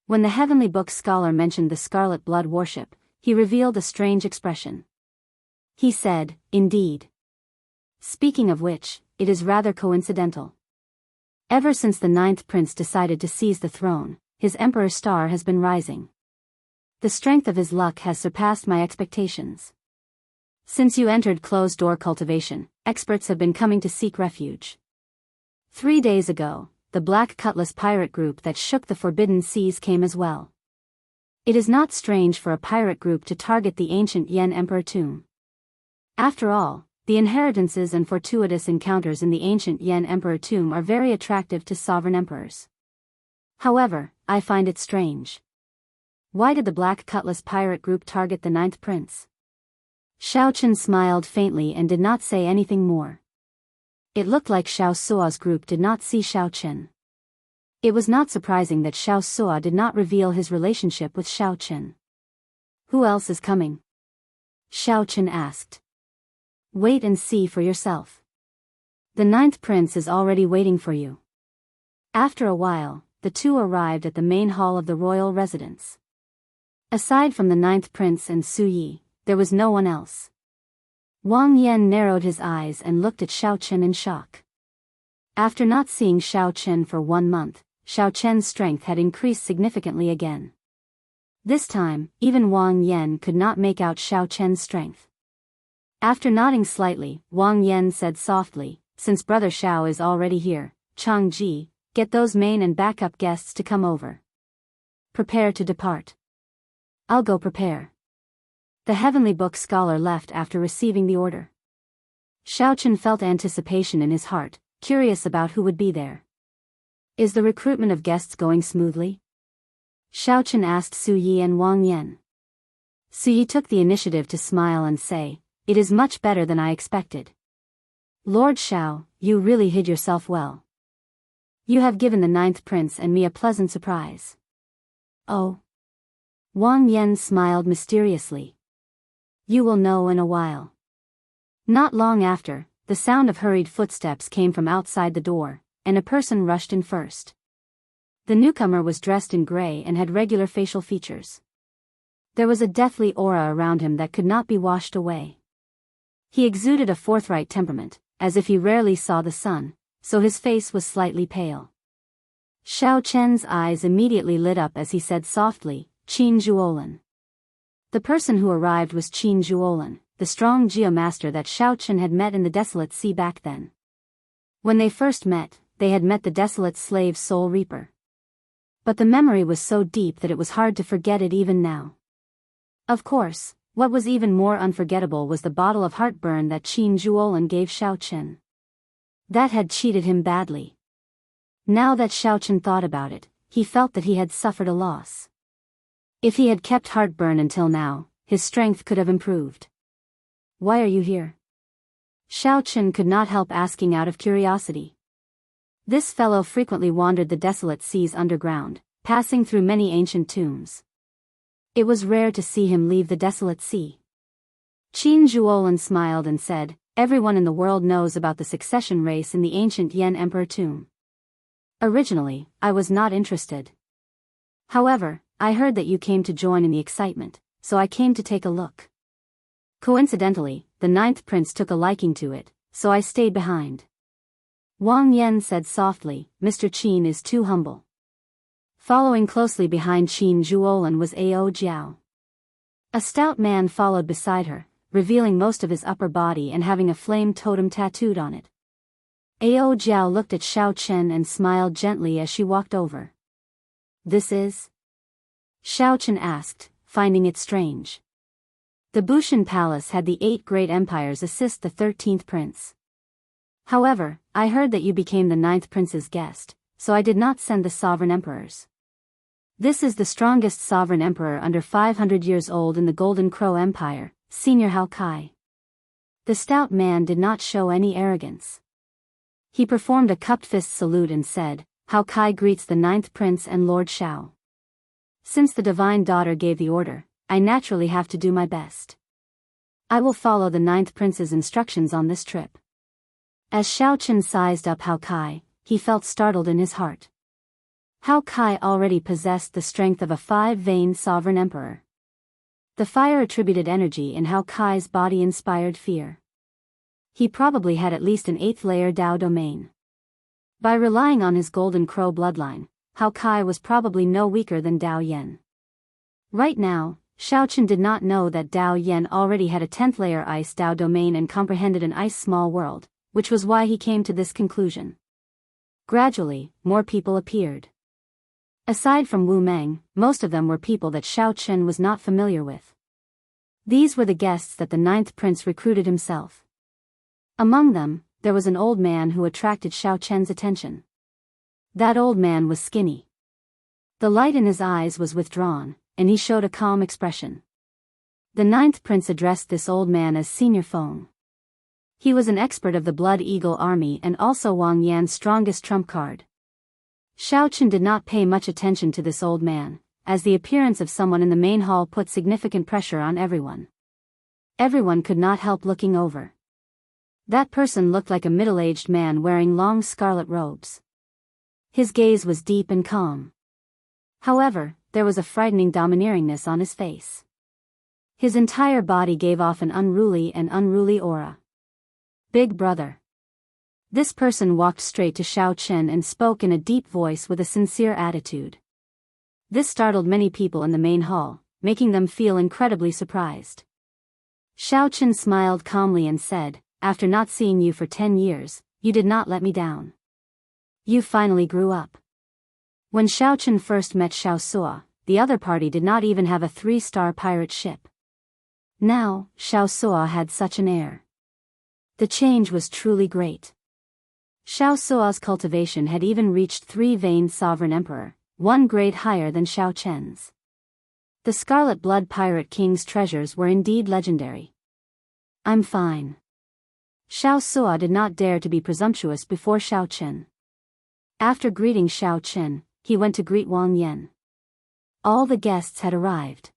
When the Heavenly Book scholar mentioned the Scarlet Blood warship, he revealed a strange expression. He said, Indeed. Speaking of which, it is rather coincidental. Ever since the 9th Prince decided to seize the throne, his Emperor's star has been rising. The strength of his luck has surpassed my expectations. Since you entered closed-door cultivation, experts have been coming to seek refuge. 3 days ago, the Black Cutlass pirate group that shook the Forbidden Seas came as well. It is not strange for a pirate group to target the ancient Yan Emperor tomb. After all, the inheritances and fortuitous encounters in the ancient Yan Emperor tomb are very attractive to sovereign emperors. However, I find it strange. Why did the Black Cutlass pirate group target the 9th Prince? Xiao Chen smiled faintly and did not say anything more. It looked like Xiao Sua's group did not see Xiao Chen. It was not surprising that Xiao Sua did not reveal his relationship with Xiao Chen. Who else is coming? Xiao Chen asked. Wait and see for yourself. The ninth prince is already waiting for you. After a while, the two arrived at the main hall of the royal residence. Aside from the ninth prince and Su Yi, there was no one else. Wang Yan narrowed his eyes and looked at Xiao Chen in shock. After not seeing Xiao Chen for 1 month, Xiao Chen's strength had increased significantly again. This time, even Wang Yan could not make out Xiao Chen's strength. After nodding slightly, Wang Yan said softly, "Since Brother Xiao is already here, Chang Ji, get those main and backup guests to come over. Prepare to depart." "I'll go prepare." The Heavenly Book scholar left after receiving the order. Xiao Chen felt anticipation in his heart, curious about who would be there. "Is the recruitment of guests going smoothly?" Xiao Chen asked Su Yi and Wang Yan. Su Yi took the initiative to smile and say, "It is much better than I expected. Lord Xiao, you really hid yourself well. You have given the ninth prince and me a pleasant surprise." "Oh." Wang Yan smiled mysteriously. "You will know in a while." Not long after, the sound of hurried footsteps came from outside the door, and a person rushed in first. The newcomer was dressed in gray and had regular facial features. There was a deathly aura around him that could not be washed away. He exuded a forthright temperament, as if he rarely saw the sun, so his face was slightly pale. Xiao Chen's eyes immediately lit up as he said softly, "Qin Zhuolan." The person who arrived was Qin Zhuolan, the strong geomaster that Xiao Chen had met in the desolate sea back then. When they first met, they had met the desolate slave Soul Reaper. But the memory was so deep that it was hard to forget it even now. Of course, what was even more unforgettable was the bottle of heartburn that Qin Zhuolan gave Xiao Chen. That had cheated him badly. Now that Xiao Chen thought about it, he felt that he had suffered a loss. If he had kept heartburn until now, his strength could have improved. "Why are you here?" Xiao Chen could not help asking out of curiosity. This fellow frequently wandered the desolate seas underground, passing through many ancient tombs. It was rare to see him leave the desolate sea. Qin Zhuolan smiled and said, "Everyone in the world knows about the succession race in the ancient Yan Emperor tomb. Originally, I was not interested. However, I heard that you came to join in the excitement, so I came to take a look. Coincidentally, the ninth prince took a liking to it, so I stayed behind." Wang Yan said softly, "Mr. Qin is too humble." Following closely behind Qin Zhuolan was Ao Jiao. A stout man followed beside her, revealing most of his upper body and having a flame totem tattooed on it. Ao Jiao looked at Xiao Chen and smiled gently as she walked over. "This is?" Xiao Chen asked, finding it strange. The Bushan Palace had the 8 great empires assist the 13th prince. However, I heard that you became the 9th prince's guest, so I did not send the sovereign emperors. This is the strongest sovereign emperor under 500 years old in the Golden Crow Empire, Senior Hao Kai. The stout man did not show any arrogance. He performed a cupped fist salute and said, "Hao Kai greets the 9th prince and Lord Xiao. Since the divine daughter gave the order, I naturally have to do my best. I will follow the 9th prince's instructions on this trip." As Xiao Chen sized up Hao Kai, he felt startled in his heart. Hao Kai already possessed the strength of a 5-vein sovereign emperor. The fire attributed energy in Hao Kai's body inspired fear. He probably had at least an 8th layer Dao domain. By relying on his Golden Crow bloodline, Hao Kai was probably no weaker than Dao Yen. Right now, Xiao Chen did not know that Dao Yen already had a 10th layer ice Dao domain and comprehended an ice small world, which was why he came to this conclusion. Gradually, more people appeared. Aside from Wu Meng, most of them were people that Xiao Chen was not familiar with. These were the guests that the 9th prince recruited himself. Among them, there was an old man who attracted Xiao Chen's attention. That old man was skinny. The light in his eyes was withdrawn, and he showed a calm expression. The 9th prince addressed this old man as Senior Feng. He was an expert of the Blood Eagle army and also Wang Yan's strongest trump card. Xiao Chen did not pay much attention to this old man, as the appearance of someone in the main hall put significant pressure on everyone. Everyone could not help looking over. That person looked like a middle-aged man wearing long scarlet robes. His gaze was deep and calm. However, there was a frightening domineeringness on his face. His entire body gave off an unruly aura. Big brother. This person walked straight to Xiao Chen and spoke in a deep voice with a sincere attitude. This startled many people in the main hall, making them feel incredibly surprised. Xiao Chen smiled calmly and said, "After not seeing you for 10 years, you did not let me down. You finally grew up." When Xiao Chen first met Xiao Suo, the other party did not even have a 3-star pirate ship. Now, Xiao Suo had such an air. The change was truly great. Xiao Suo's cultivation had even reached 3-vein sovereign emperor, 1 grade higher than Xiao Chen's. The Scarlet Blood Pirate King's treasures were indeed legendary. "I'm fine." Xiao Suo did not dare to be presumptuous before Xiao Chen. After greeting Xiao Chen, he went to greet Wang Yan. All the guests had arrived.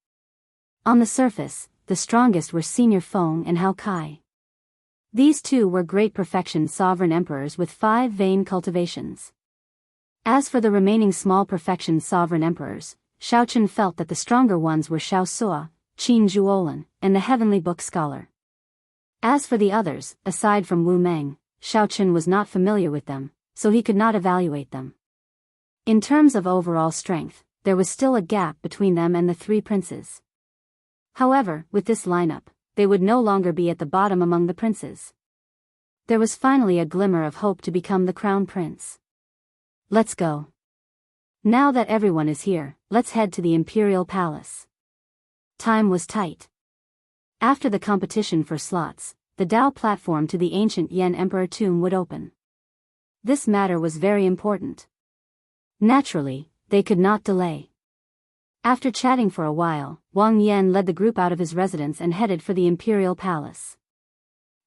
On the surface, the strongest were Senior Feng and Hao Kai. These two were great perfection sovereign emperors with 5-vein cultivations. As for the remaining small perfection sovereign emperors, Xiao Chen felt that the stronger ones were Xiao Suo, Qin Zhuolin, and the Heavenly Book Scholar. As for the others, aside from Wu Meng, Xiao Chen was not familiar with them, so he could not evaluate them. In terms of overall strength, there was still a gap between them and the 3 princes. However, with this lineup, they would no longer be at the bottom among the princes. There was finally a glimmer of hope to become the crown prince. "Let's go. Now that everyone is here, let's head to the Imperial Palace." Time was tight. After the competition for slots, the Dao platform to the ancient Yan Emperor tomb would open. This matter was very important. Naturally, they could not delay. After chatting for a while, Wang Yan led the group out of his residence and headed for the Imperial Palace.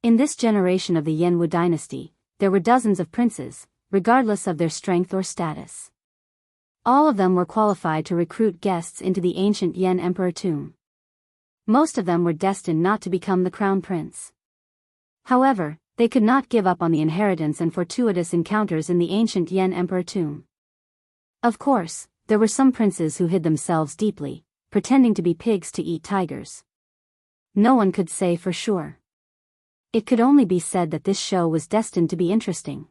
In this generation of the Yanwu dynasty, there were dozens of princes, regardless of their strength or status. All of them were qualified to recruit guests into the ancient Yan Emperor tomb. Most of them were destined not to become the crown prince. However, they could not give up on the inheritance and fortuitous encounters in the ancient Yan Emperor tomb. Of course, there were some princes who hid themselves deeply, pretending to be pigs to eat tigers. No one could say for sure. It could only be said that this show was destined to be interesting.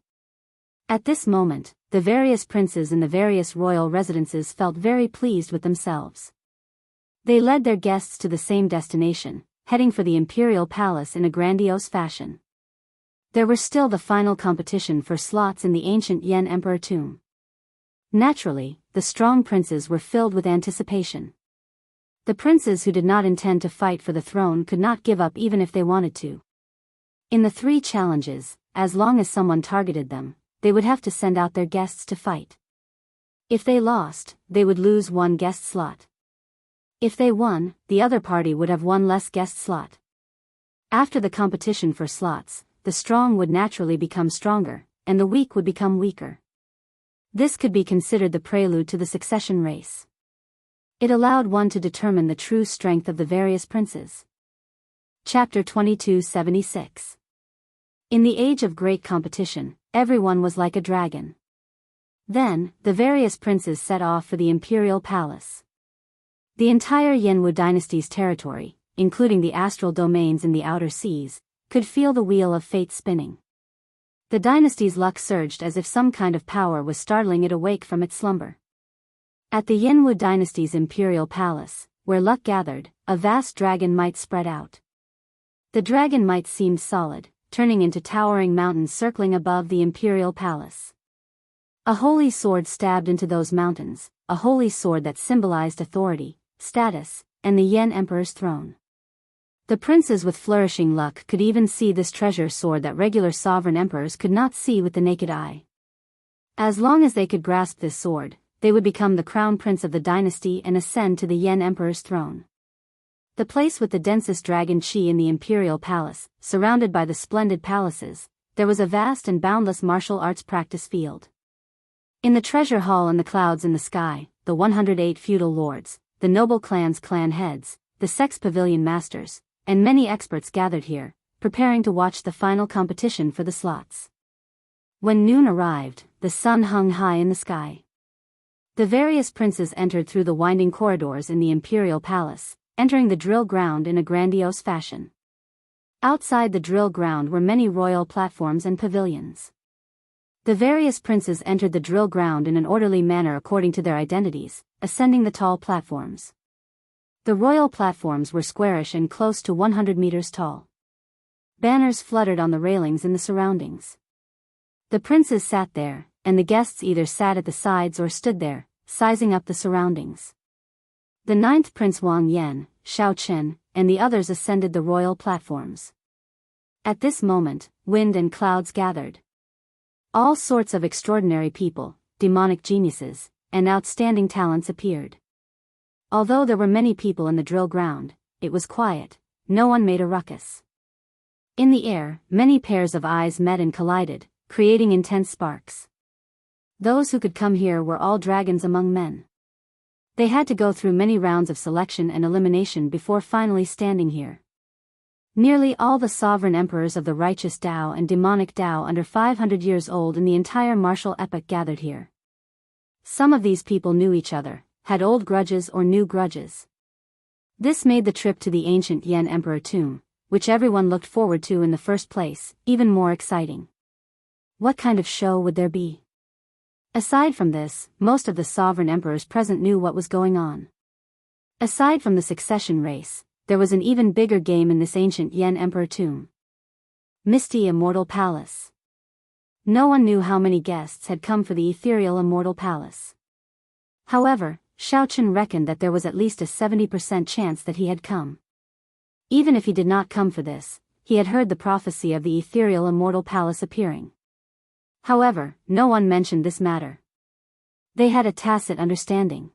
At this moment, the various princes in the various royal residences felt very pleased with themselves. They led their guests to the same destination, heading for the Imperial Palace in a grandiose fashion. There were still the final competition for slots in the ancient Yan Emperor tomb. Naturally, the strong princes were filled with anticipation. The princes who did not intend to fight for the throne could not give up even if they wanted to. In the 3 challenges, as long as someone targeted them, they would have to send out their guests to fight. If they lost, they would lose 1 guest slot. If they won, the other party would have 1 less guest slot. After the competition for slots, the strong would naturally become stronger, and the weak would become weaker. This could be considered the prelude to the succession race. It allowed one to determine the true strength of the various princes. Chapter 2276. In the age of great competition, everyone was like a dragon. Then, the various princes set off for the Imperial Palace. The entire Yanwu dynasty's territory, including the astral domains in the outer seas, could feel the wheel of fate spinning. The dynasty's luck surged as if some kind of power was startling it awake from its slumber. At the Yanwu dynasty's Imperial Palace, where luck gathered, a vast dragon might spread out. The dragon might seemed solid, turning into towering mountains circling above the Imperial Palace. A holy sword stabbed into those mountains, a holy sword that symbolized authority, status, and the Yan Emperor's throne. The princes with flourishing luck could even see this treasure sword that regular sovereign emperors could not see with the naked eye. As long as they could grasp this sword, they would become the crown prince of the dynasty and ascend to the Yan Emperor's throne. The place with the densest dragon chi in the Imperial Palace, surrounded by the splendid palaces, there was a vast and boundless martial arts practice field. In the treasure hall and the clouds in the sky, the 108 feudal lords, the noble clans' clan heads, the sex pavilion masters, and many experts gathered here, preparing to watch the final competition for the slots. When noon arrived, the sun hung high in the sky. The various princes entered through the winding corridors in the imperial palace, entering the drill ground in a grandiose fashion. Outside the drill ground were many royal platforms and pavilions. The various princes entered the drill ground in an orderly manner according to their identities, ascending the tall platforms. The royal platforms were squarish and close to 100 meters tall. Banners fluttered on the railings in the surroundings. The princes sat there, and the guests either sat at the sides or stood there, sizing up the surroundings. The ninth Prince Wang Yan, Xiao Chen, and the others ascended the royal platforms. At this moment, wind and clouds gathered. All sorts of extraordinary people, demonic geniuses, and outstanding talents appeared. Although there were many people in the drill ground, it was quiet, no one made a ruckus. In the air, many pairs of eyes met and collided, creating intense sparks. Those who could come here were all dragons among men. They had to go through many rounds of selection and elimination before finally standing here. Nearly all the sovereign emperors of the righteous Tao and demonic Tao under 500 years old in the entire martial epoch gathered here. Some of these people knew each other, had old grudges or new grudges. This made the trip to the ancient Yan Emperor tomb, which everyone looked forward to in the first place, even more exciting. What kind of show would there be? Aside from this, most of the sovereign emperors present knew what was going on. Aside from the succession race, there was an even bigger game in this ancient Yan Emperor tomb. Misty Immortal Palace. No one knew how many guests had come for the ethereal Immortal Palace. However, Xiao Chen reckoned that there was at least a 70% chance that he had come. Even if he did not come for this, he had heard the prophecy of the ethereal Immortal Palace appearing. However, no one mentioned this matter. They had a tacit understanding.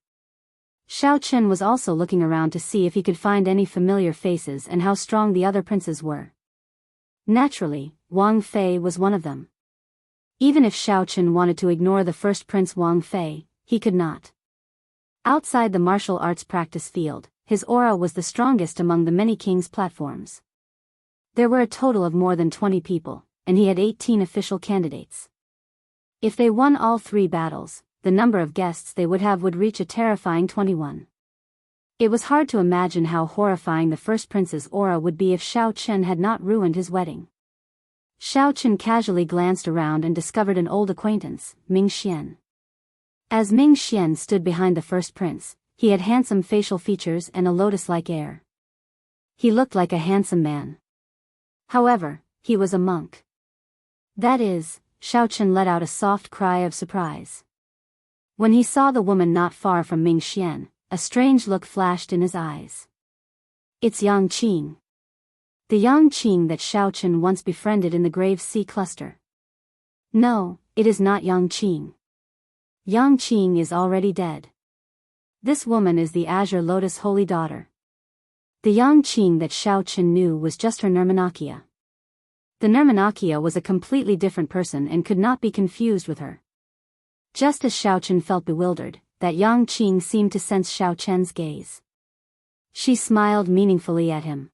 Xiao Chen was also looking around to see if he could find any familiar faces and how strong the other princes were. Naturally, Wang Fei was one of them. Even if Xiao Chen wanted to ignore the first Prince Wang Fei, he could not. Outside the martial arts practice field, his aura was the strongest among the many kings' platforms. There were a total of more than 20 people, and he had 18 official candidates. If they won all 3 battles, the number of guests they would have would reach a terrifying 21. It was hard to imagine how horrifying the first prince's aura would be if Xiao Chen had not ruined his wedding. Xiao Chen casually glanced around and discovered an old acquaintance, Ming Xian. As Ming Xian stood behind the first prince, he had handsome facial features and a lotus-like air. He looked like a handsome man. However, he was a monk. That is, Xiao Chen let out a soft cry of surprise. When he saw the woman not far from Ming Xian, a strange look flashed in his eyes. It's Yang Qing. The Yang Qing that Xiao Chen once befriended in the Grave Sea Cluster. No, it is not Yang Qing. Yang Qing is already dead. This woman is the Azure Lotus Holy Daughter. The Yang Qing that Xiao Chen knew was just her Nirmanakia. The Nirmanakia was a completely different person and could not be confused with her. Just as Xiao Chen felt bewildered, that Yang Qing seemed to sense Xiao Chen's gaze. She smiled meaningfully at him.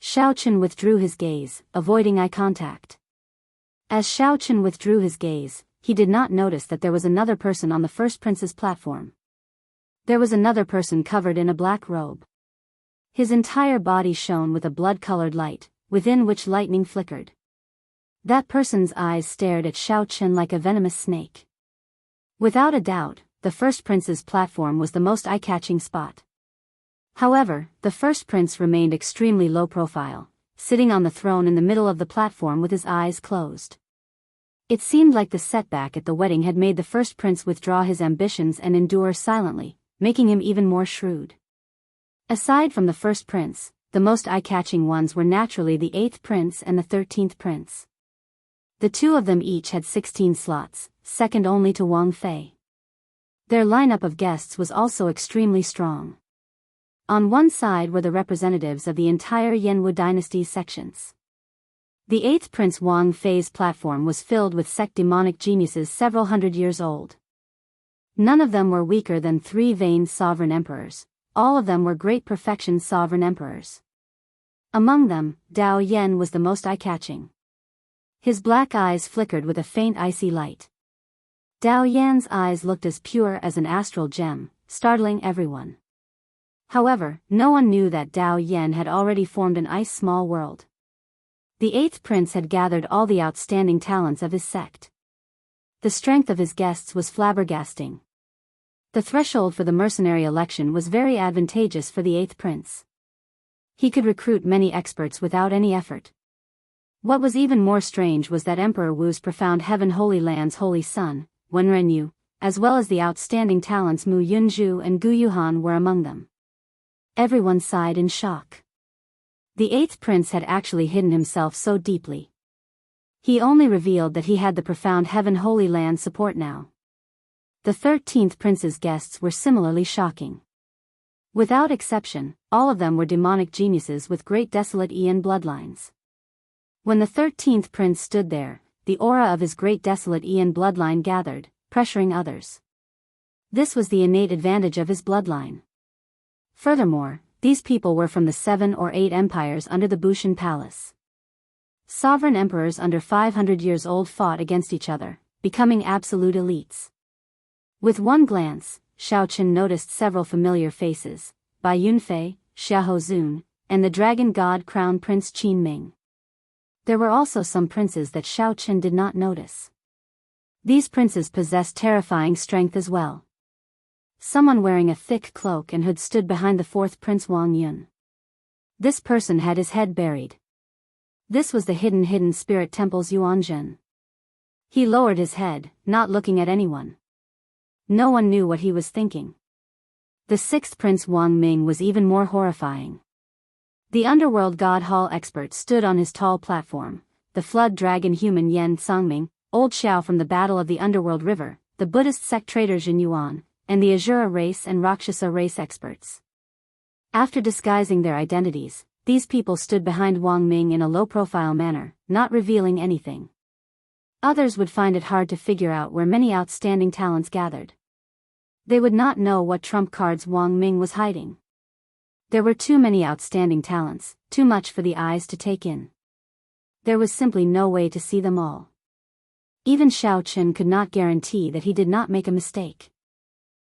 Xiao Chen withdrew his gaze, avoiding eye contact. As Xiao Chen withdrew his gaze, he did not notice that there was another person on the first prince's platform. There was another person covered in a black robe. His entire body shone with a blood-colored light, within which lightning flickered. That person's eyes stared at Xiao Chen like a venomous snake. Without a doubt, the first prince's platform was the most eye-catching spot. However, the first prince remained extremely low profile, sitting on the throne in the middle of the platform with his eyes closed. It seemed like the setback at the wedding had made the first prince withdraw his ambitions and endure silently, making him even more shrewd. Aside from the first prince, the most eye-catching ones were naturally the 8th prince and the 13th prince. The 2 of them each had 16 slots, second only to Wang Fei. Their lineup of guests was also extremely strong. On one side were the representatives of the entire Yanwu dynasty's sections. The 8th Prince Wang Fei's platform was filled with sect demonic geniuses several hundred years old. None of them were weaker than 3 vain sovereign emperors, all of them were great perfection sovereign emperors. Among them, Dao Yen was the most eye-catching. His black eyes flickered with a faint icy light. Dao Yan's eyes looked as pure as an astral gem, startling everyone. However, no one knew that Dao Yen had already formed an ice-small world. The eighth prince had gathered all the outstanding talents of his sect. The strength of his guests was flabbergasting. The threshold for the mercenary election was very advantageous for the eighth prince. He could recruit many experts without any effort. What was even more strange was that Emperor Wu's profound Heaven Holy Land's holy son, Wen Renyu, as well as the outstanding talents Mu Yunzhu and Gu Yuhan were among them. Everyone sighed in shock. The eighth prince had actually hidden himself so deeply. He only revealed that he had the profound Heaven Holy Land support now. The 13th prince's guests were similarly shocking. Without exception, all of them were demonic geniuses with great desolate Ian bloodlines. When the 13th prince stood there, the aura of his great desolate Ian bloodline gathered, pressuring others. This was the innate advantage of his bloodline. Furthermore, these people were from the 7 or 8 empires under the Bushan Palace. Sovereign emperors under 500 years old fought against each other, becoming absolute elites. With one glance, Shao Chen noticed several familiar faces, Bai Yunfei, Xiahou Zun, and the dragon god crown prince Qin Ming. There were also some princes that Shao Chen did not notice. These princes possessed terrifying strength as well. Someone wearing a thick cloak and hood stood behind the fourth prince Wang Yun. This person had his head buried. This was the hidden spirit temple's Yuanzhen. He lowered his head, not looking at anyone. No one knew what he was thinking. The sixth prince Wang Ming was even more horrifying. The underworld god hall expert stood on his tall platform, the flood dragon human Yen Songming, old Xiao from the Battle of the Underworld River, the Buddhist sect traitor Jin Yuan, and the Azura race and Rakshasa race experts. After disguising their identities, these people stood behind Wang Ming in a low-profile manner, not revealing anything. Others would find it hard to figure out where many outstanding talents gathered. They would not know what trump cards Wang Ming was hiding. There were too many outstanding talents, too much for the eyes to take in. There was simply no way to see them all. Even Shao Chen could not guarantee that he did not make a mistake.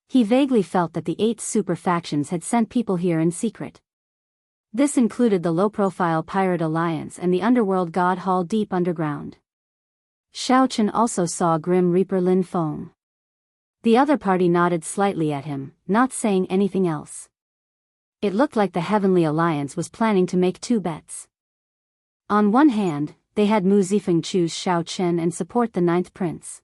He vaguely felt that the 8 super factions had sent people here in secret. This included the low-profile Pirate Alliance and the Underworld God Hall deep underground. Shao Chen also saw Grim Reaper Lin Feng. The other party nodded slightly at him, not saying anything else. It looked like the Heavenly Alliance was planning to make 2 bets. On one hand, they had Mu Zifeng choose Shao Chen and support the 9th prince.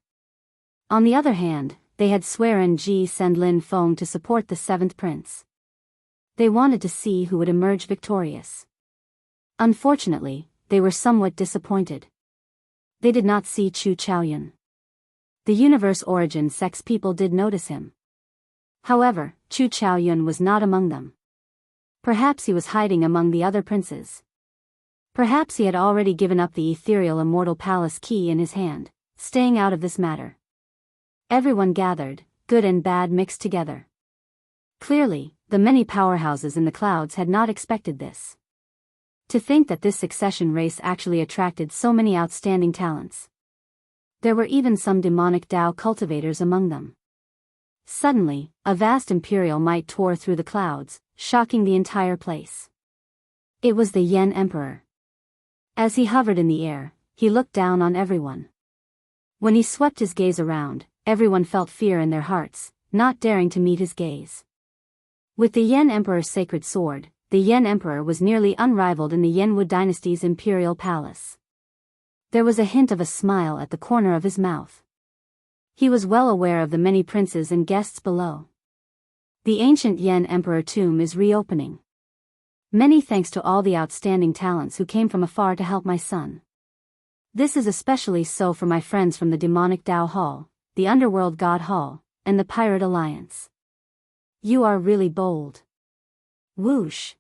On the other hand, they had Swearen Ji send Lin Feng to support the 7th prince. They wanted to see who would emerge victorious. Unfortunately, they were somewhat disappointed. They did not see Chu Chaoyun. The universe origin sex people did notice him. However, Chu Chaoyun was not among them. Perhaps he was hiding among the other princes. Perhaps he had already given up the ethereal immortal palace key in his hand, staying out of this matter. Everyone gathered, good and bad mixed together. Clearly, the many powerhouses in the clouds had not expected this. To think that this succession race actually attracted so many outstanding talents. There were even some demonic Dao cultivators among them. Suddenly, a vast imperial might tore through the clouds, shocking the entire place. It was the Yen Emperor. As he hovered in the air, he looked down on everyone. When he swept his gaze around, everyone felt fear in their hearts, not daring to meet his gaze. With the Yen Emperor's sacred sword, the Yen Emperor was nearly unrivaled in the Yenwu dynasty's imperial palace. There was a hint of a smile at the corner of his mouth. He was well aware of the many princes and guests below. The ancient Yen Emperor tomb is reopening. Many thanks to all the outstanding talents who came from afar to help my son. This is especially so for my friends from the demonic Dao Hall, the Underworld God Hall, and the Pirate Alliance. You are really bold. Whoosh.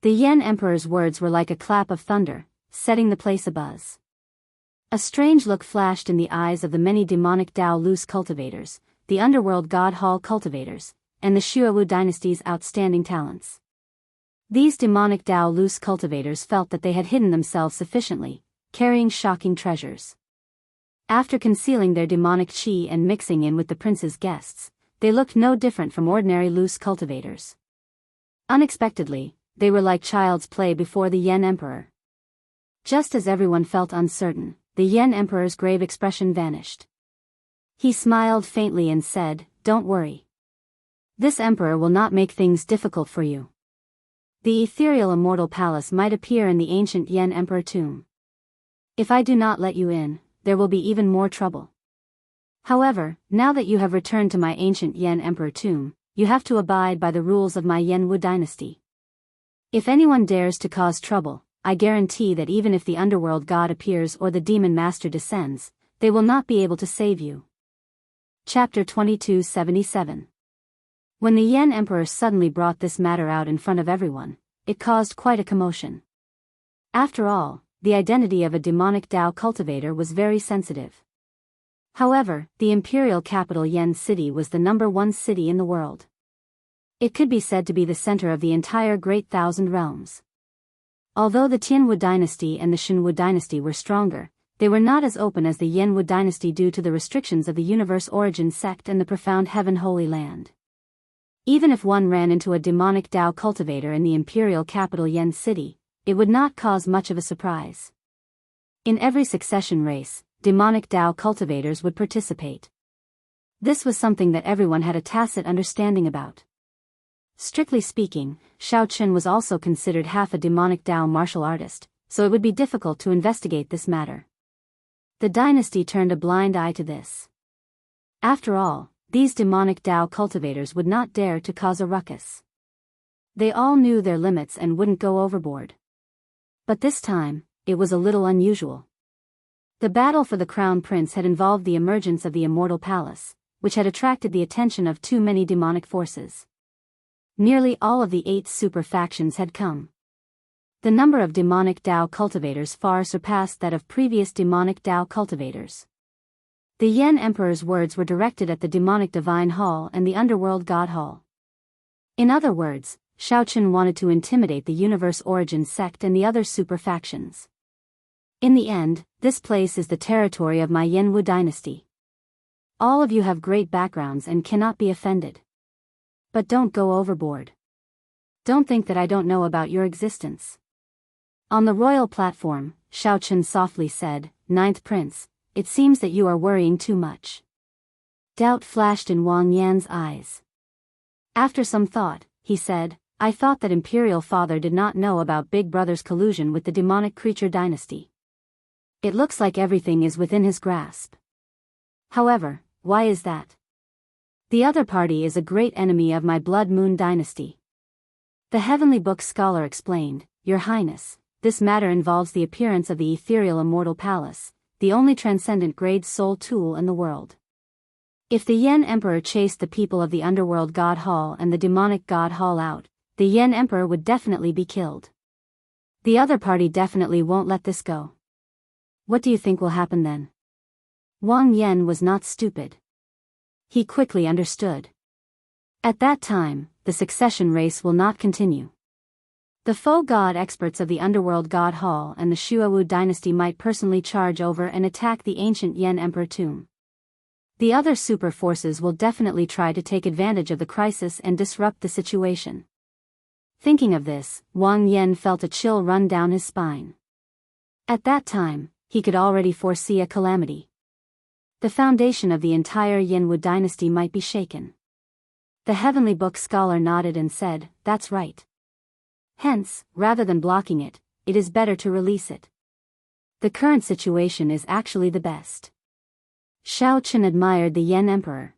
The Yen Emperor's words were like a clap of thunder, setting the place abuzz. A strange look flashed in the eyes of the many demonic Dao Loose cultivators, the Underworld God Hall cultivators, and the Shuowu dynasty's outstanding talents. These demonic Dao loose cultivators felt that they had hidden themselves sufficiently, carrying shocking treasures. After concealing their demonic chi and mixing in with the prince's guests, they looked no different from ordinary loose cultivators. Unexpectedly, they were like child's play before the Yen Emperor. Just as everyone felt uncertain, the Yen Emperor's grave expression vanished. He smiled faintly and said, "Don't worry. This emperor will not make things difficult for you. The ethereal immortal palace might appear in the ancient Yen Emperor tomb. If I do not let you in, there will be even more trouble. However, now that you have returned to my ancient Yen Emperor tomb, you have to abide by the rules of my Yen Wu dynasty. If anyone dares to cause trouble, I guarantee that even if the underworld god appears or the demon master descends, they will not be able to save you." Chapter 2277. When the Yen Emperor suddenly brought this matter out in front of everyone, it caused quite a commotion. After all, the identity of a demonic Dao cultivator was very sensitive. However, the imperial capital Yen City was the #1 city in the world. It could be said to be the center of the entire Great Thousand Realms. Although the Tianwu dynasty and the Xinwu dynasty were stronger, they were not as open as the Yenwu dynasty due to the restrictions of the Universe Origin sect and the profound Heaven Holy Land. Even if one ran into a demonic Dao cultivator in the imperial capital Yen City, it would not cause much of a surprise. In every succession race, demonic Dao cultivators would participate. This was something that everyone had a tacit understanding about. Strictly speaking, Shao Chen was also considered half a demonic Dao martial artist, so it would be difficult to investigate this matter. The dynasty turned a blind eye to this. After all, these demonic Dao cultivators would not dare to cause a ruckus. They all knew their limits and wouldn't go overboard. But this time, it was a little unusual. The battle for the crown prince had involved the emergence of the immortal palace, which had attracted the attention of too many demonic forces. Nearly all of the 8 super factions had come. The number of demonic Dao cultivators far surpassed that of previous demonic Dao cultivators. The Yen Emperor's words were directed at the demonic Divine Hall and the Underworld God Hall. In other words, Shao Chen wanted to intimidate the Universe Origin sect and the other super factions. In the end, this place is the territory of my Yenwu dynasty. All of you have great backgrounds and cannot be offended. But don't go overboard. Don't think that I don't know about your existence. On the royal platform, Shao Chen softly said, "Ninth Prince, it seems that you are worrying too much." Doubt flashed in Wang Yan's eyes. After some thought, he said, "I thought that Imperial Father did not know about Big Brother's collusion with the demonic creature dynasty. It looks like everything is within his grasp. However, why is that? The other party is a great enemy of my Blood Moon dynasty." The Heavenly Book scholar explained, "Your Highness, this matter involves the appearance of the ethereal immortal palace, the only transcendent grade soul tool in the world. If the Yen Emperor chased the people of the Underworld God Hall and the demonic God Hall out, the Yen Emperor would definitely be killed. The other party definitely won't let this go. What do you think will happen then?" Wang Yan was not stupid. He quickly understood. At that time, the succession race will not continue. The faux god experts of the Underworld God Hall and the Shuawu dynasty might personally charge over and attack the ancient Yen Emperor tomb. The other super forces will definitely try to take advantage of the crisis and disrupt the situation. Thinking of this, Wang Yan felt a chill run down his spine. At that time, he could already foresee a calamity. The foundation of the entire Yenwu dynasty might be shaken. The Heavenly Book scholar nodded and said, "That's right. Hence, rather than blocking it, it is better to release it. The current situation is actually the best." Shao Chen admired the Yen Emperor.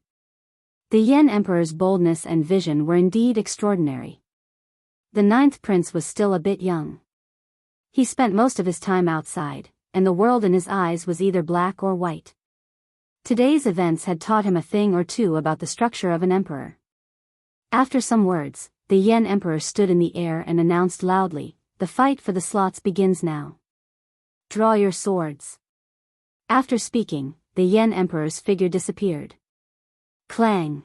The Yen Emperor's boldness and vision were indeed extraordinary. The 9th prince was still a bit young. He spent most of his time outside, and the world in his eyes was either black or white. Today's events had taught him a thing or two about the structure of an emperor. After some words, the Yen Emperor stood in the air and announced loudly, "The fight for the slots begins now. Draw your swords." After speaking, the Yen Emperor's figure disappeared. Clang!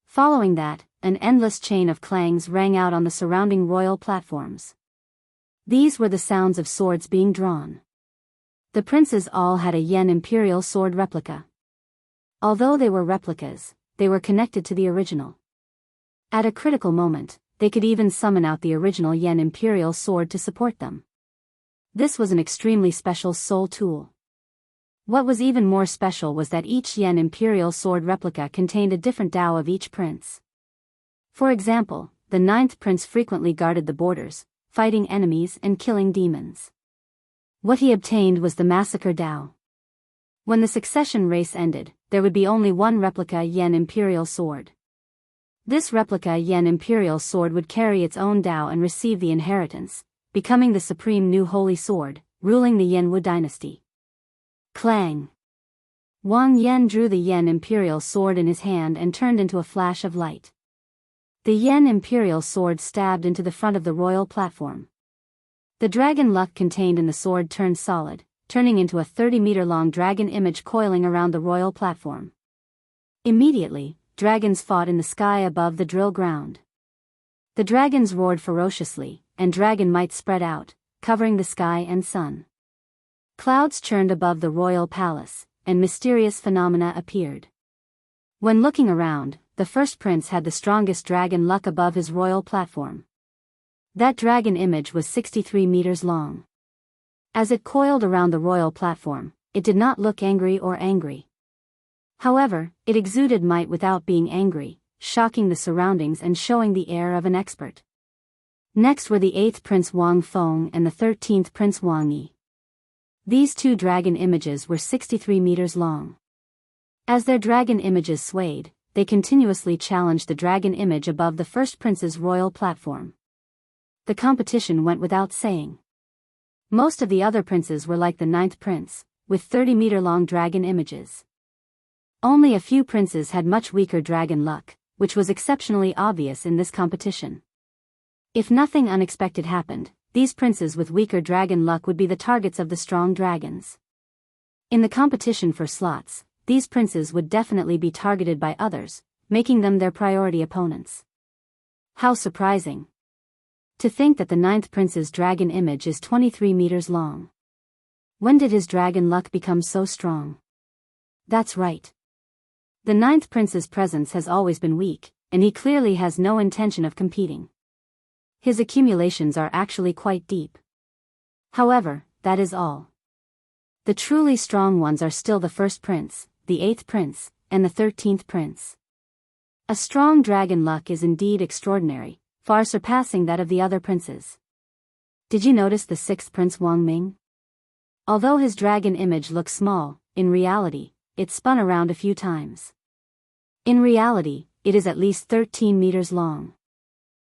Following that, an endless chain of clangs rang out on the surrounding royal platforms. These were the sounds of swords being drawn. The princes all had a yen imperial sword replica. Although they were replicas, they were connected to the original. At a critical moment, they could even summon out the original yen imperial sword to support them. This was an extremely special soul tool. What was even more special was that each yen imperial sword replica contained a different Tao of each prince. For example, the 9th prince frequently guarded the borders, fighting enemies and killing demons. What he obtained was the massacre Tao. When the succession race ended, there would be only one replica yen imperial sword. This replica yen imperial sword would carry its own Tao and receive the inheritance, becoming the supreme new holy sword, ruling the Yen dynasty. Clang! Wang Yen drew the yen imperial sword in his hand and turned into a flash of light. The yen imperial sword stabbed into the front of the royal platform. The dragon luck contained in the sword turned solid, turning into a 30-meter-long dragon image coiling around the royal platform. Immediately, dragons fought in the sky above the drill ground. The dragons roared ferociously, and dragon might spread out, covering the sky and sun. Clouds churned above the royal palace, and mysterious phenomena appeared. When looking around, the first prince had the strongest dragon luck above his royal platform. That dragon image was 63 meters long. As it coiled around the royal platform, it did not look angry or angry. However, it exuded might without being angry, shocking the surroundings and showing the air of an expert. Next were the 8th Prince Wang Feng and the 13th Prince Wang Yi. These two dragon images were 63 meters long. As their dragon images swayed, they continuously challenged the dragon image above the first prince's royal platform. The competition went without saying. Most of the other princes were like the 9th prince, with 30-meter-long dragon images. Only a few princes had much weaker dragon luck, which was exceptionally obvious in this competition. If nothing unexpected happened, these princes with weaker dragon luck would be the targets of the strong dragons. In the competition for slots, these princes would definitely be targeted by others, making them their priority opponents. How surprising! To think that the 9th prince's dragon image is 23 meters long. When did his dragon luck become so strong? That's right. The 9th prince's presence has always been weak, and he clearly has no intention of competing. His accumulations are actually quite deep. However, that is all. The truly strong ones are still the 1st prince, the 8th prince, and the 13th prince. A strong dragon luck is indeed extraordinary, far surpassing that of the other princes. Did you notice the 6th prince Wang Ming? Although his dragon image looks small, in reality, it spun around a few times. In reality, it is at least 13 meters long.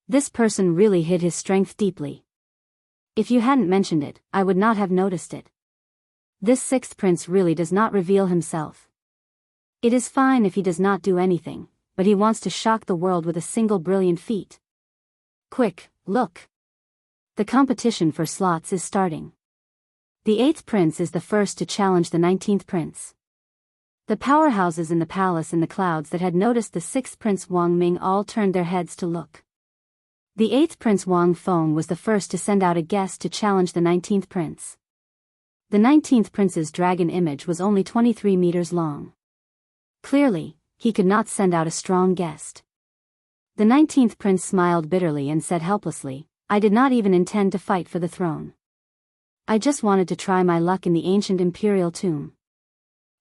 This person really hid his strength deeply. If you hadn't mentioned it, I would not have noticed it. This 6th prince really does not reveal himself. It is fine if he does not do anything, but he wants to shock the world with a single brilliant feat. Quick, look! The competition for slots is starting. The 8th prince is the first to challenge the 19th prince. The powerhouses in the palace in the clouds that had noticed the 6th prince Wang Ming all turned their heads to look. The 8th prince Wang Feng was the first to send out a guest to challenge the 19th prince. The 19th prince's dragon image was only 23 meters long. Clearly, he could not send out a strong guest. The 19th prince smiled bitterly and said helplessly, "I did not even intend to fight for the throne. I just wanted to try my luck in the ancient imperial tomb."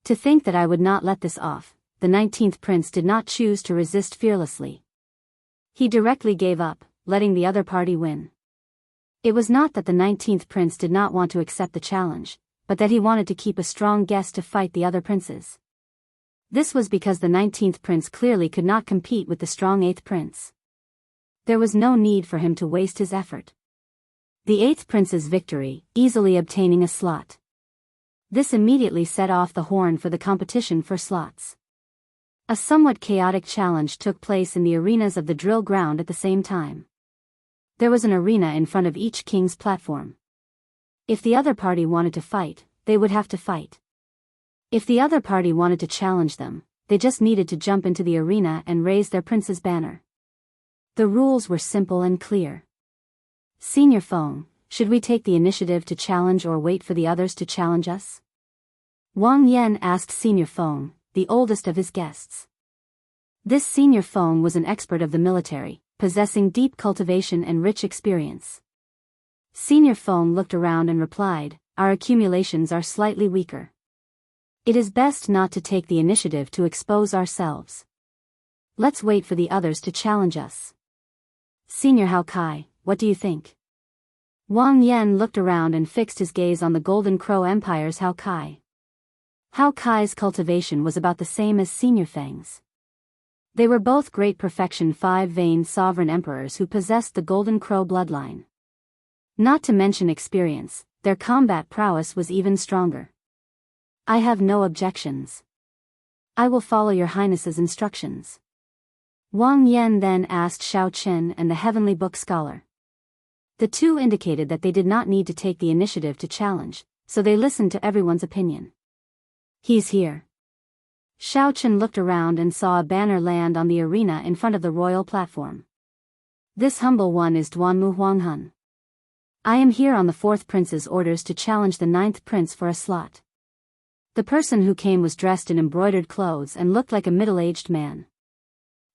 To think that I would not let this off, the 19th prince did not choose to resist fearlessly. He directly gave up, letting the other party win. It was not that the 19th prince did not want to accept the challenge, but that he wanted to keep a strong guest to fight the other princes. This was because the 19th prince clearly could not compete with the strong 8th prince. There was no need for him to waste his effort. The 8th prince's victory, easily obtaining a slot. This immediately set off the horn for the competition for slots. A somewhat chaotic challenge took place in the arenas of the drill ground at the same time. There was an arena in front of each king's platform. If the other party wanted to fight, they would have to fight. If the other party wanted to challenge them, they just needed to jump into the arena and raise their prince's banner. The rules were simple and clear. Senior Feng, should we take the initiative to challenge or wait for the others to challenge us? Wang Yan asked Senior Feng, the oldest of his guests. This Senior Feng was an expert of the military, possessing deep cultivation and rich experience. Senior Feng looked around and replied, our accumulations are slightly weaker. It is best not to take the initiative to expose ourselves. Let's wait for the others to challenge us. Senior Hao Kai, what do you think? Wang Yan looked around and fixed his gaze on the Golden Crow Empire's Hao Kai. Hao Kai's cultivation was about the same as Senior Feng's. They were both great perfection five-vein sovereign emperors who possessed the Golden Crow bloodline. Not to mention experience, their combat prowess was even stronger. I have no objections. I will follow your highness's instructions. Wang Yan then asked Shao Chen and the Heavenly Book Scholar. The two indicated that they did not need to take the initiative to challenge, so they listened to everyone's opinion. He's here. Shao Chen looked around and saw a banner land on the arena in front of the royal platform. This humble one is Duanmu Huanghan. I am here on the 4th prince's orders to challenge the 9th prince for a slot. The person who came was dressed in embroidered clothes and looked like a middle-aged man.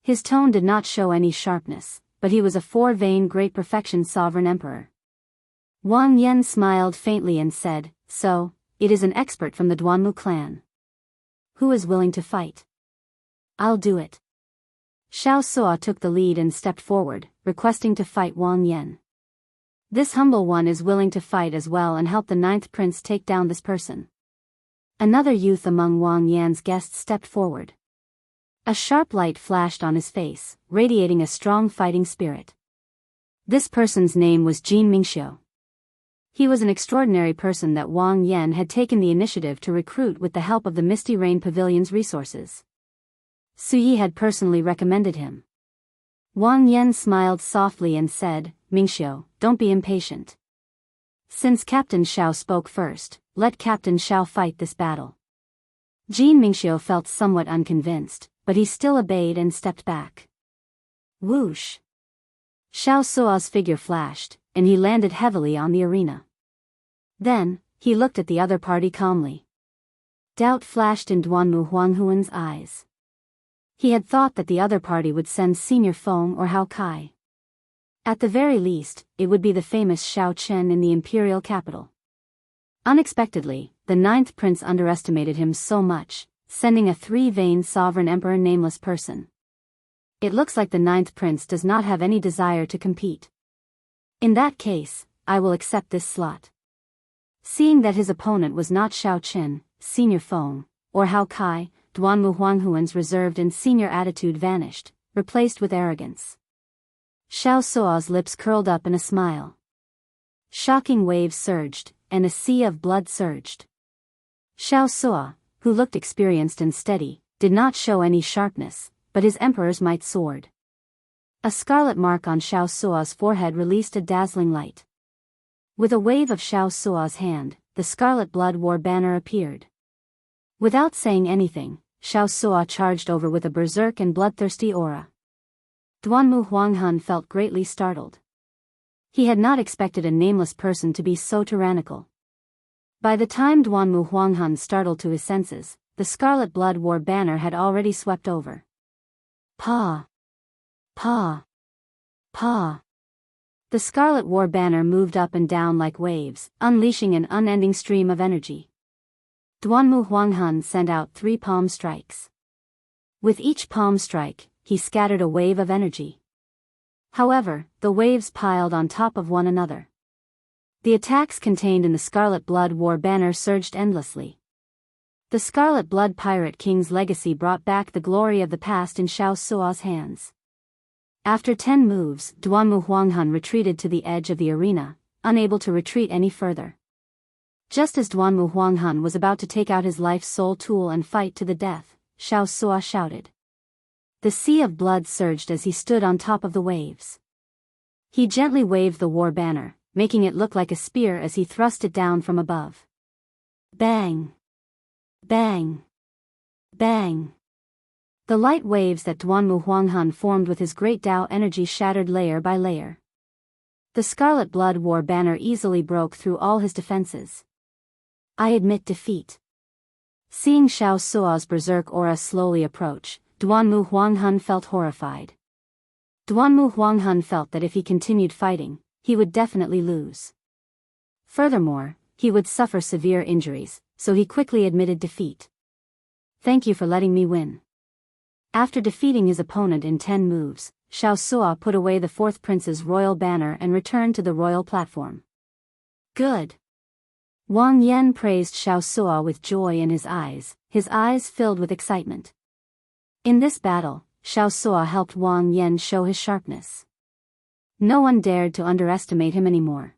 His tone did not show any sharpness, but he was a 4-vein great perfection sovereign emperor. Wang Yan smiled faintly and said, so, it is an expert from the Duanmu clan. Who is willing to fight? I'll do it. Xiao Suo took the lead and stepped forward, requesting to fight Wang Yan. This humble one is willing to fight as well and help the 9th prince take down this person. Another youth among Wang Yan's guests stepped forward. A sharp light flashed on his face, radiating a strong fighting spirit. This person's name was Jin Mingxiu. He was an extraordinary person that Wang Yan had taken the initiative to recruit with the help of the Misty Rain Pavilion's resources. Su Yi had personally recommended him. Wang Yan smiled softly and said, Mingxiu, don't be impatient. Since Captain Xiao spoke first, let Captain Xiao fight this battle. Jin Mingxiu felt somewhat unconvinced, but he still obeyed and stepped back. Whoosh! Xiao Suo's figure flashed, and he landed heavily on the arena. Then, he looked at the other party calmly. Doubt flashed in Duanmu Huanghuan's eyes. He had thought that the other party would send Senior Feng or Hao Kai. At the very least, it would be the famous Shao Chen in the imperial capital. Unexpectedly, the 9th prince underestimated him so much, sending a 3-vein sovereign emperor nameless person. It looks like the 9th prince does not have any desire to compete. In that case, I will accept this slot. Seeing that his opponent was not Shao Chen, Senior Feng, or Hao Kai, Duanmu Huanghuan's reserved and senior attitude vanished, replaced with arrogance. Xiao Suo's lips curled up in a smile. Shocking waves surged, and a sea of blood surged. Xiao Suo, who looked experienced and steady, did not show any sharpness, but his emperor's might soared. A scarlet mark on Xiao Suo's forehead released a dazzling light. With a wave of Xiao Suo's hand, the Scarlet Blood War banner appeared. Without saying anything, Xiao Suo charged over with a berserk and bloodthirsty aura. Duanmu Huanghan felt greatly startled. He had not expected a nameless person to be so tyrannical. By the time Duanmu Huanghan startled to his senses, the Scarlet Blood War banner had already swept over. Pa! Pa! Pa! The Scarlet War banner moved up and down like waves, unleashing an unending stream of energy. Duanmu Huanghan sent out 3 palm strikes. With each palm strike, he scattered a wave of energy. However, the waves piled on top of one another. The attacks contained in the Scarlet Blood War banner surged endlessly. The Scarlet Blood Pirate King's legacy brought back the glory of the past in Xiao Suo's hands. After 10 moves, Duanmu Huanghan retreated to the edge of the arena, unable to retreat any further. Just as Duanmu Huanghan was about to take out his life's soul tool and fight to the death, Xiao Suo shouted. The sea of blood surged as he stood on top of the waves. He gently waved the war banner, making it look like a spear as he thrust it down from above. Bang! Bang! Bang! The light waves that Duanmu Huanghan formed with his great Tao energy shattered layer by layer. The Scarlet Blood War banner easily broke through all his defenses. I admit defeat. Seeing Xiao Suo's berserk aura slowly approach, Duanmu Huanghan felt horrified. Duanmu Huanghan felt that if he continued fighting, he would definitely lose. Furthermore, he would suffer severe injuries, so he quickly admitted defeat. Thank you for letting me win. After defeating his opponent in 10 moves, Xiao Suo put away the fourth prince's royal banner and returned to the royal platform. Good. Wang Yan praised Xiao Suo with joy in his eyes filled with excitement. In this battle, Xiao Suo helped Wang Yan show his sharpness. No one dared to underestimate him anymore.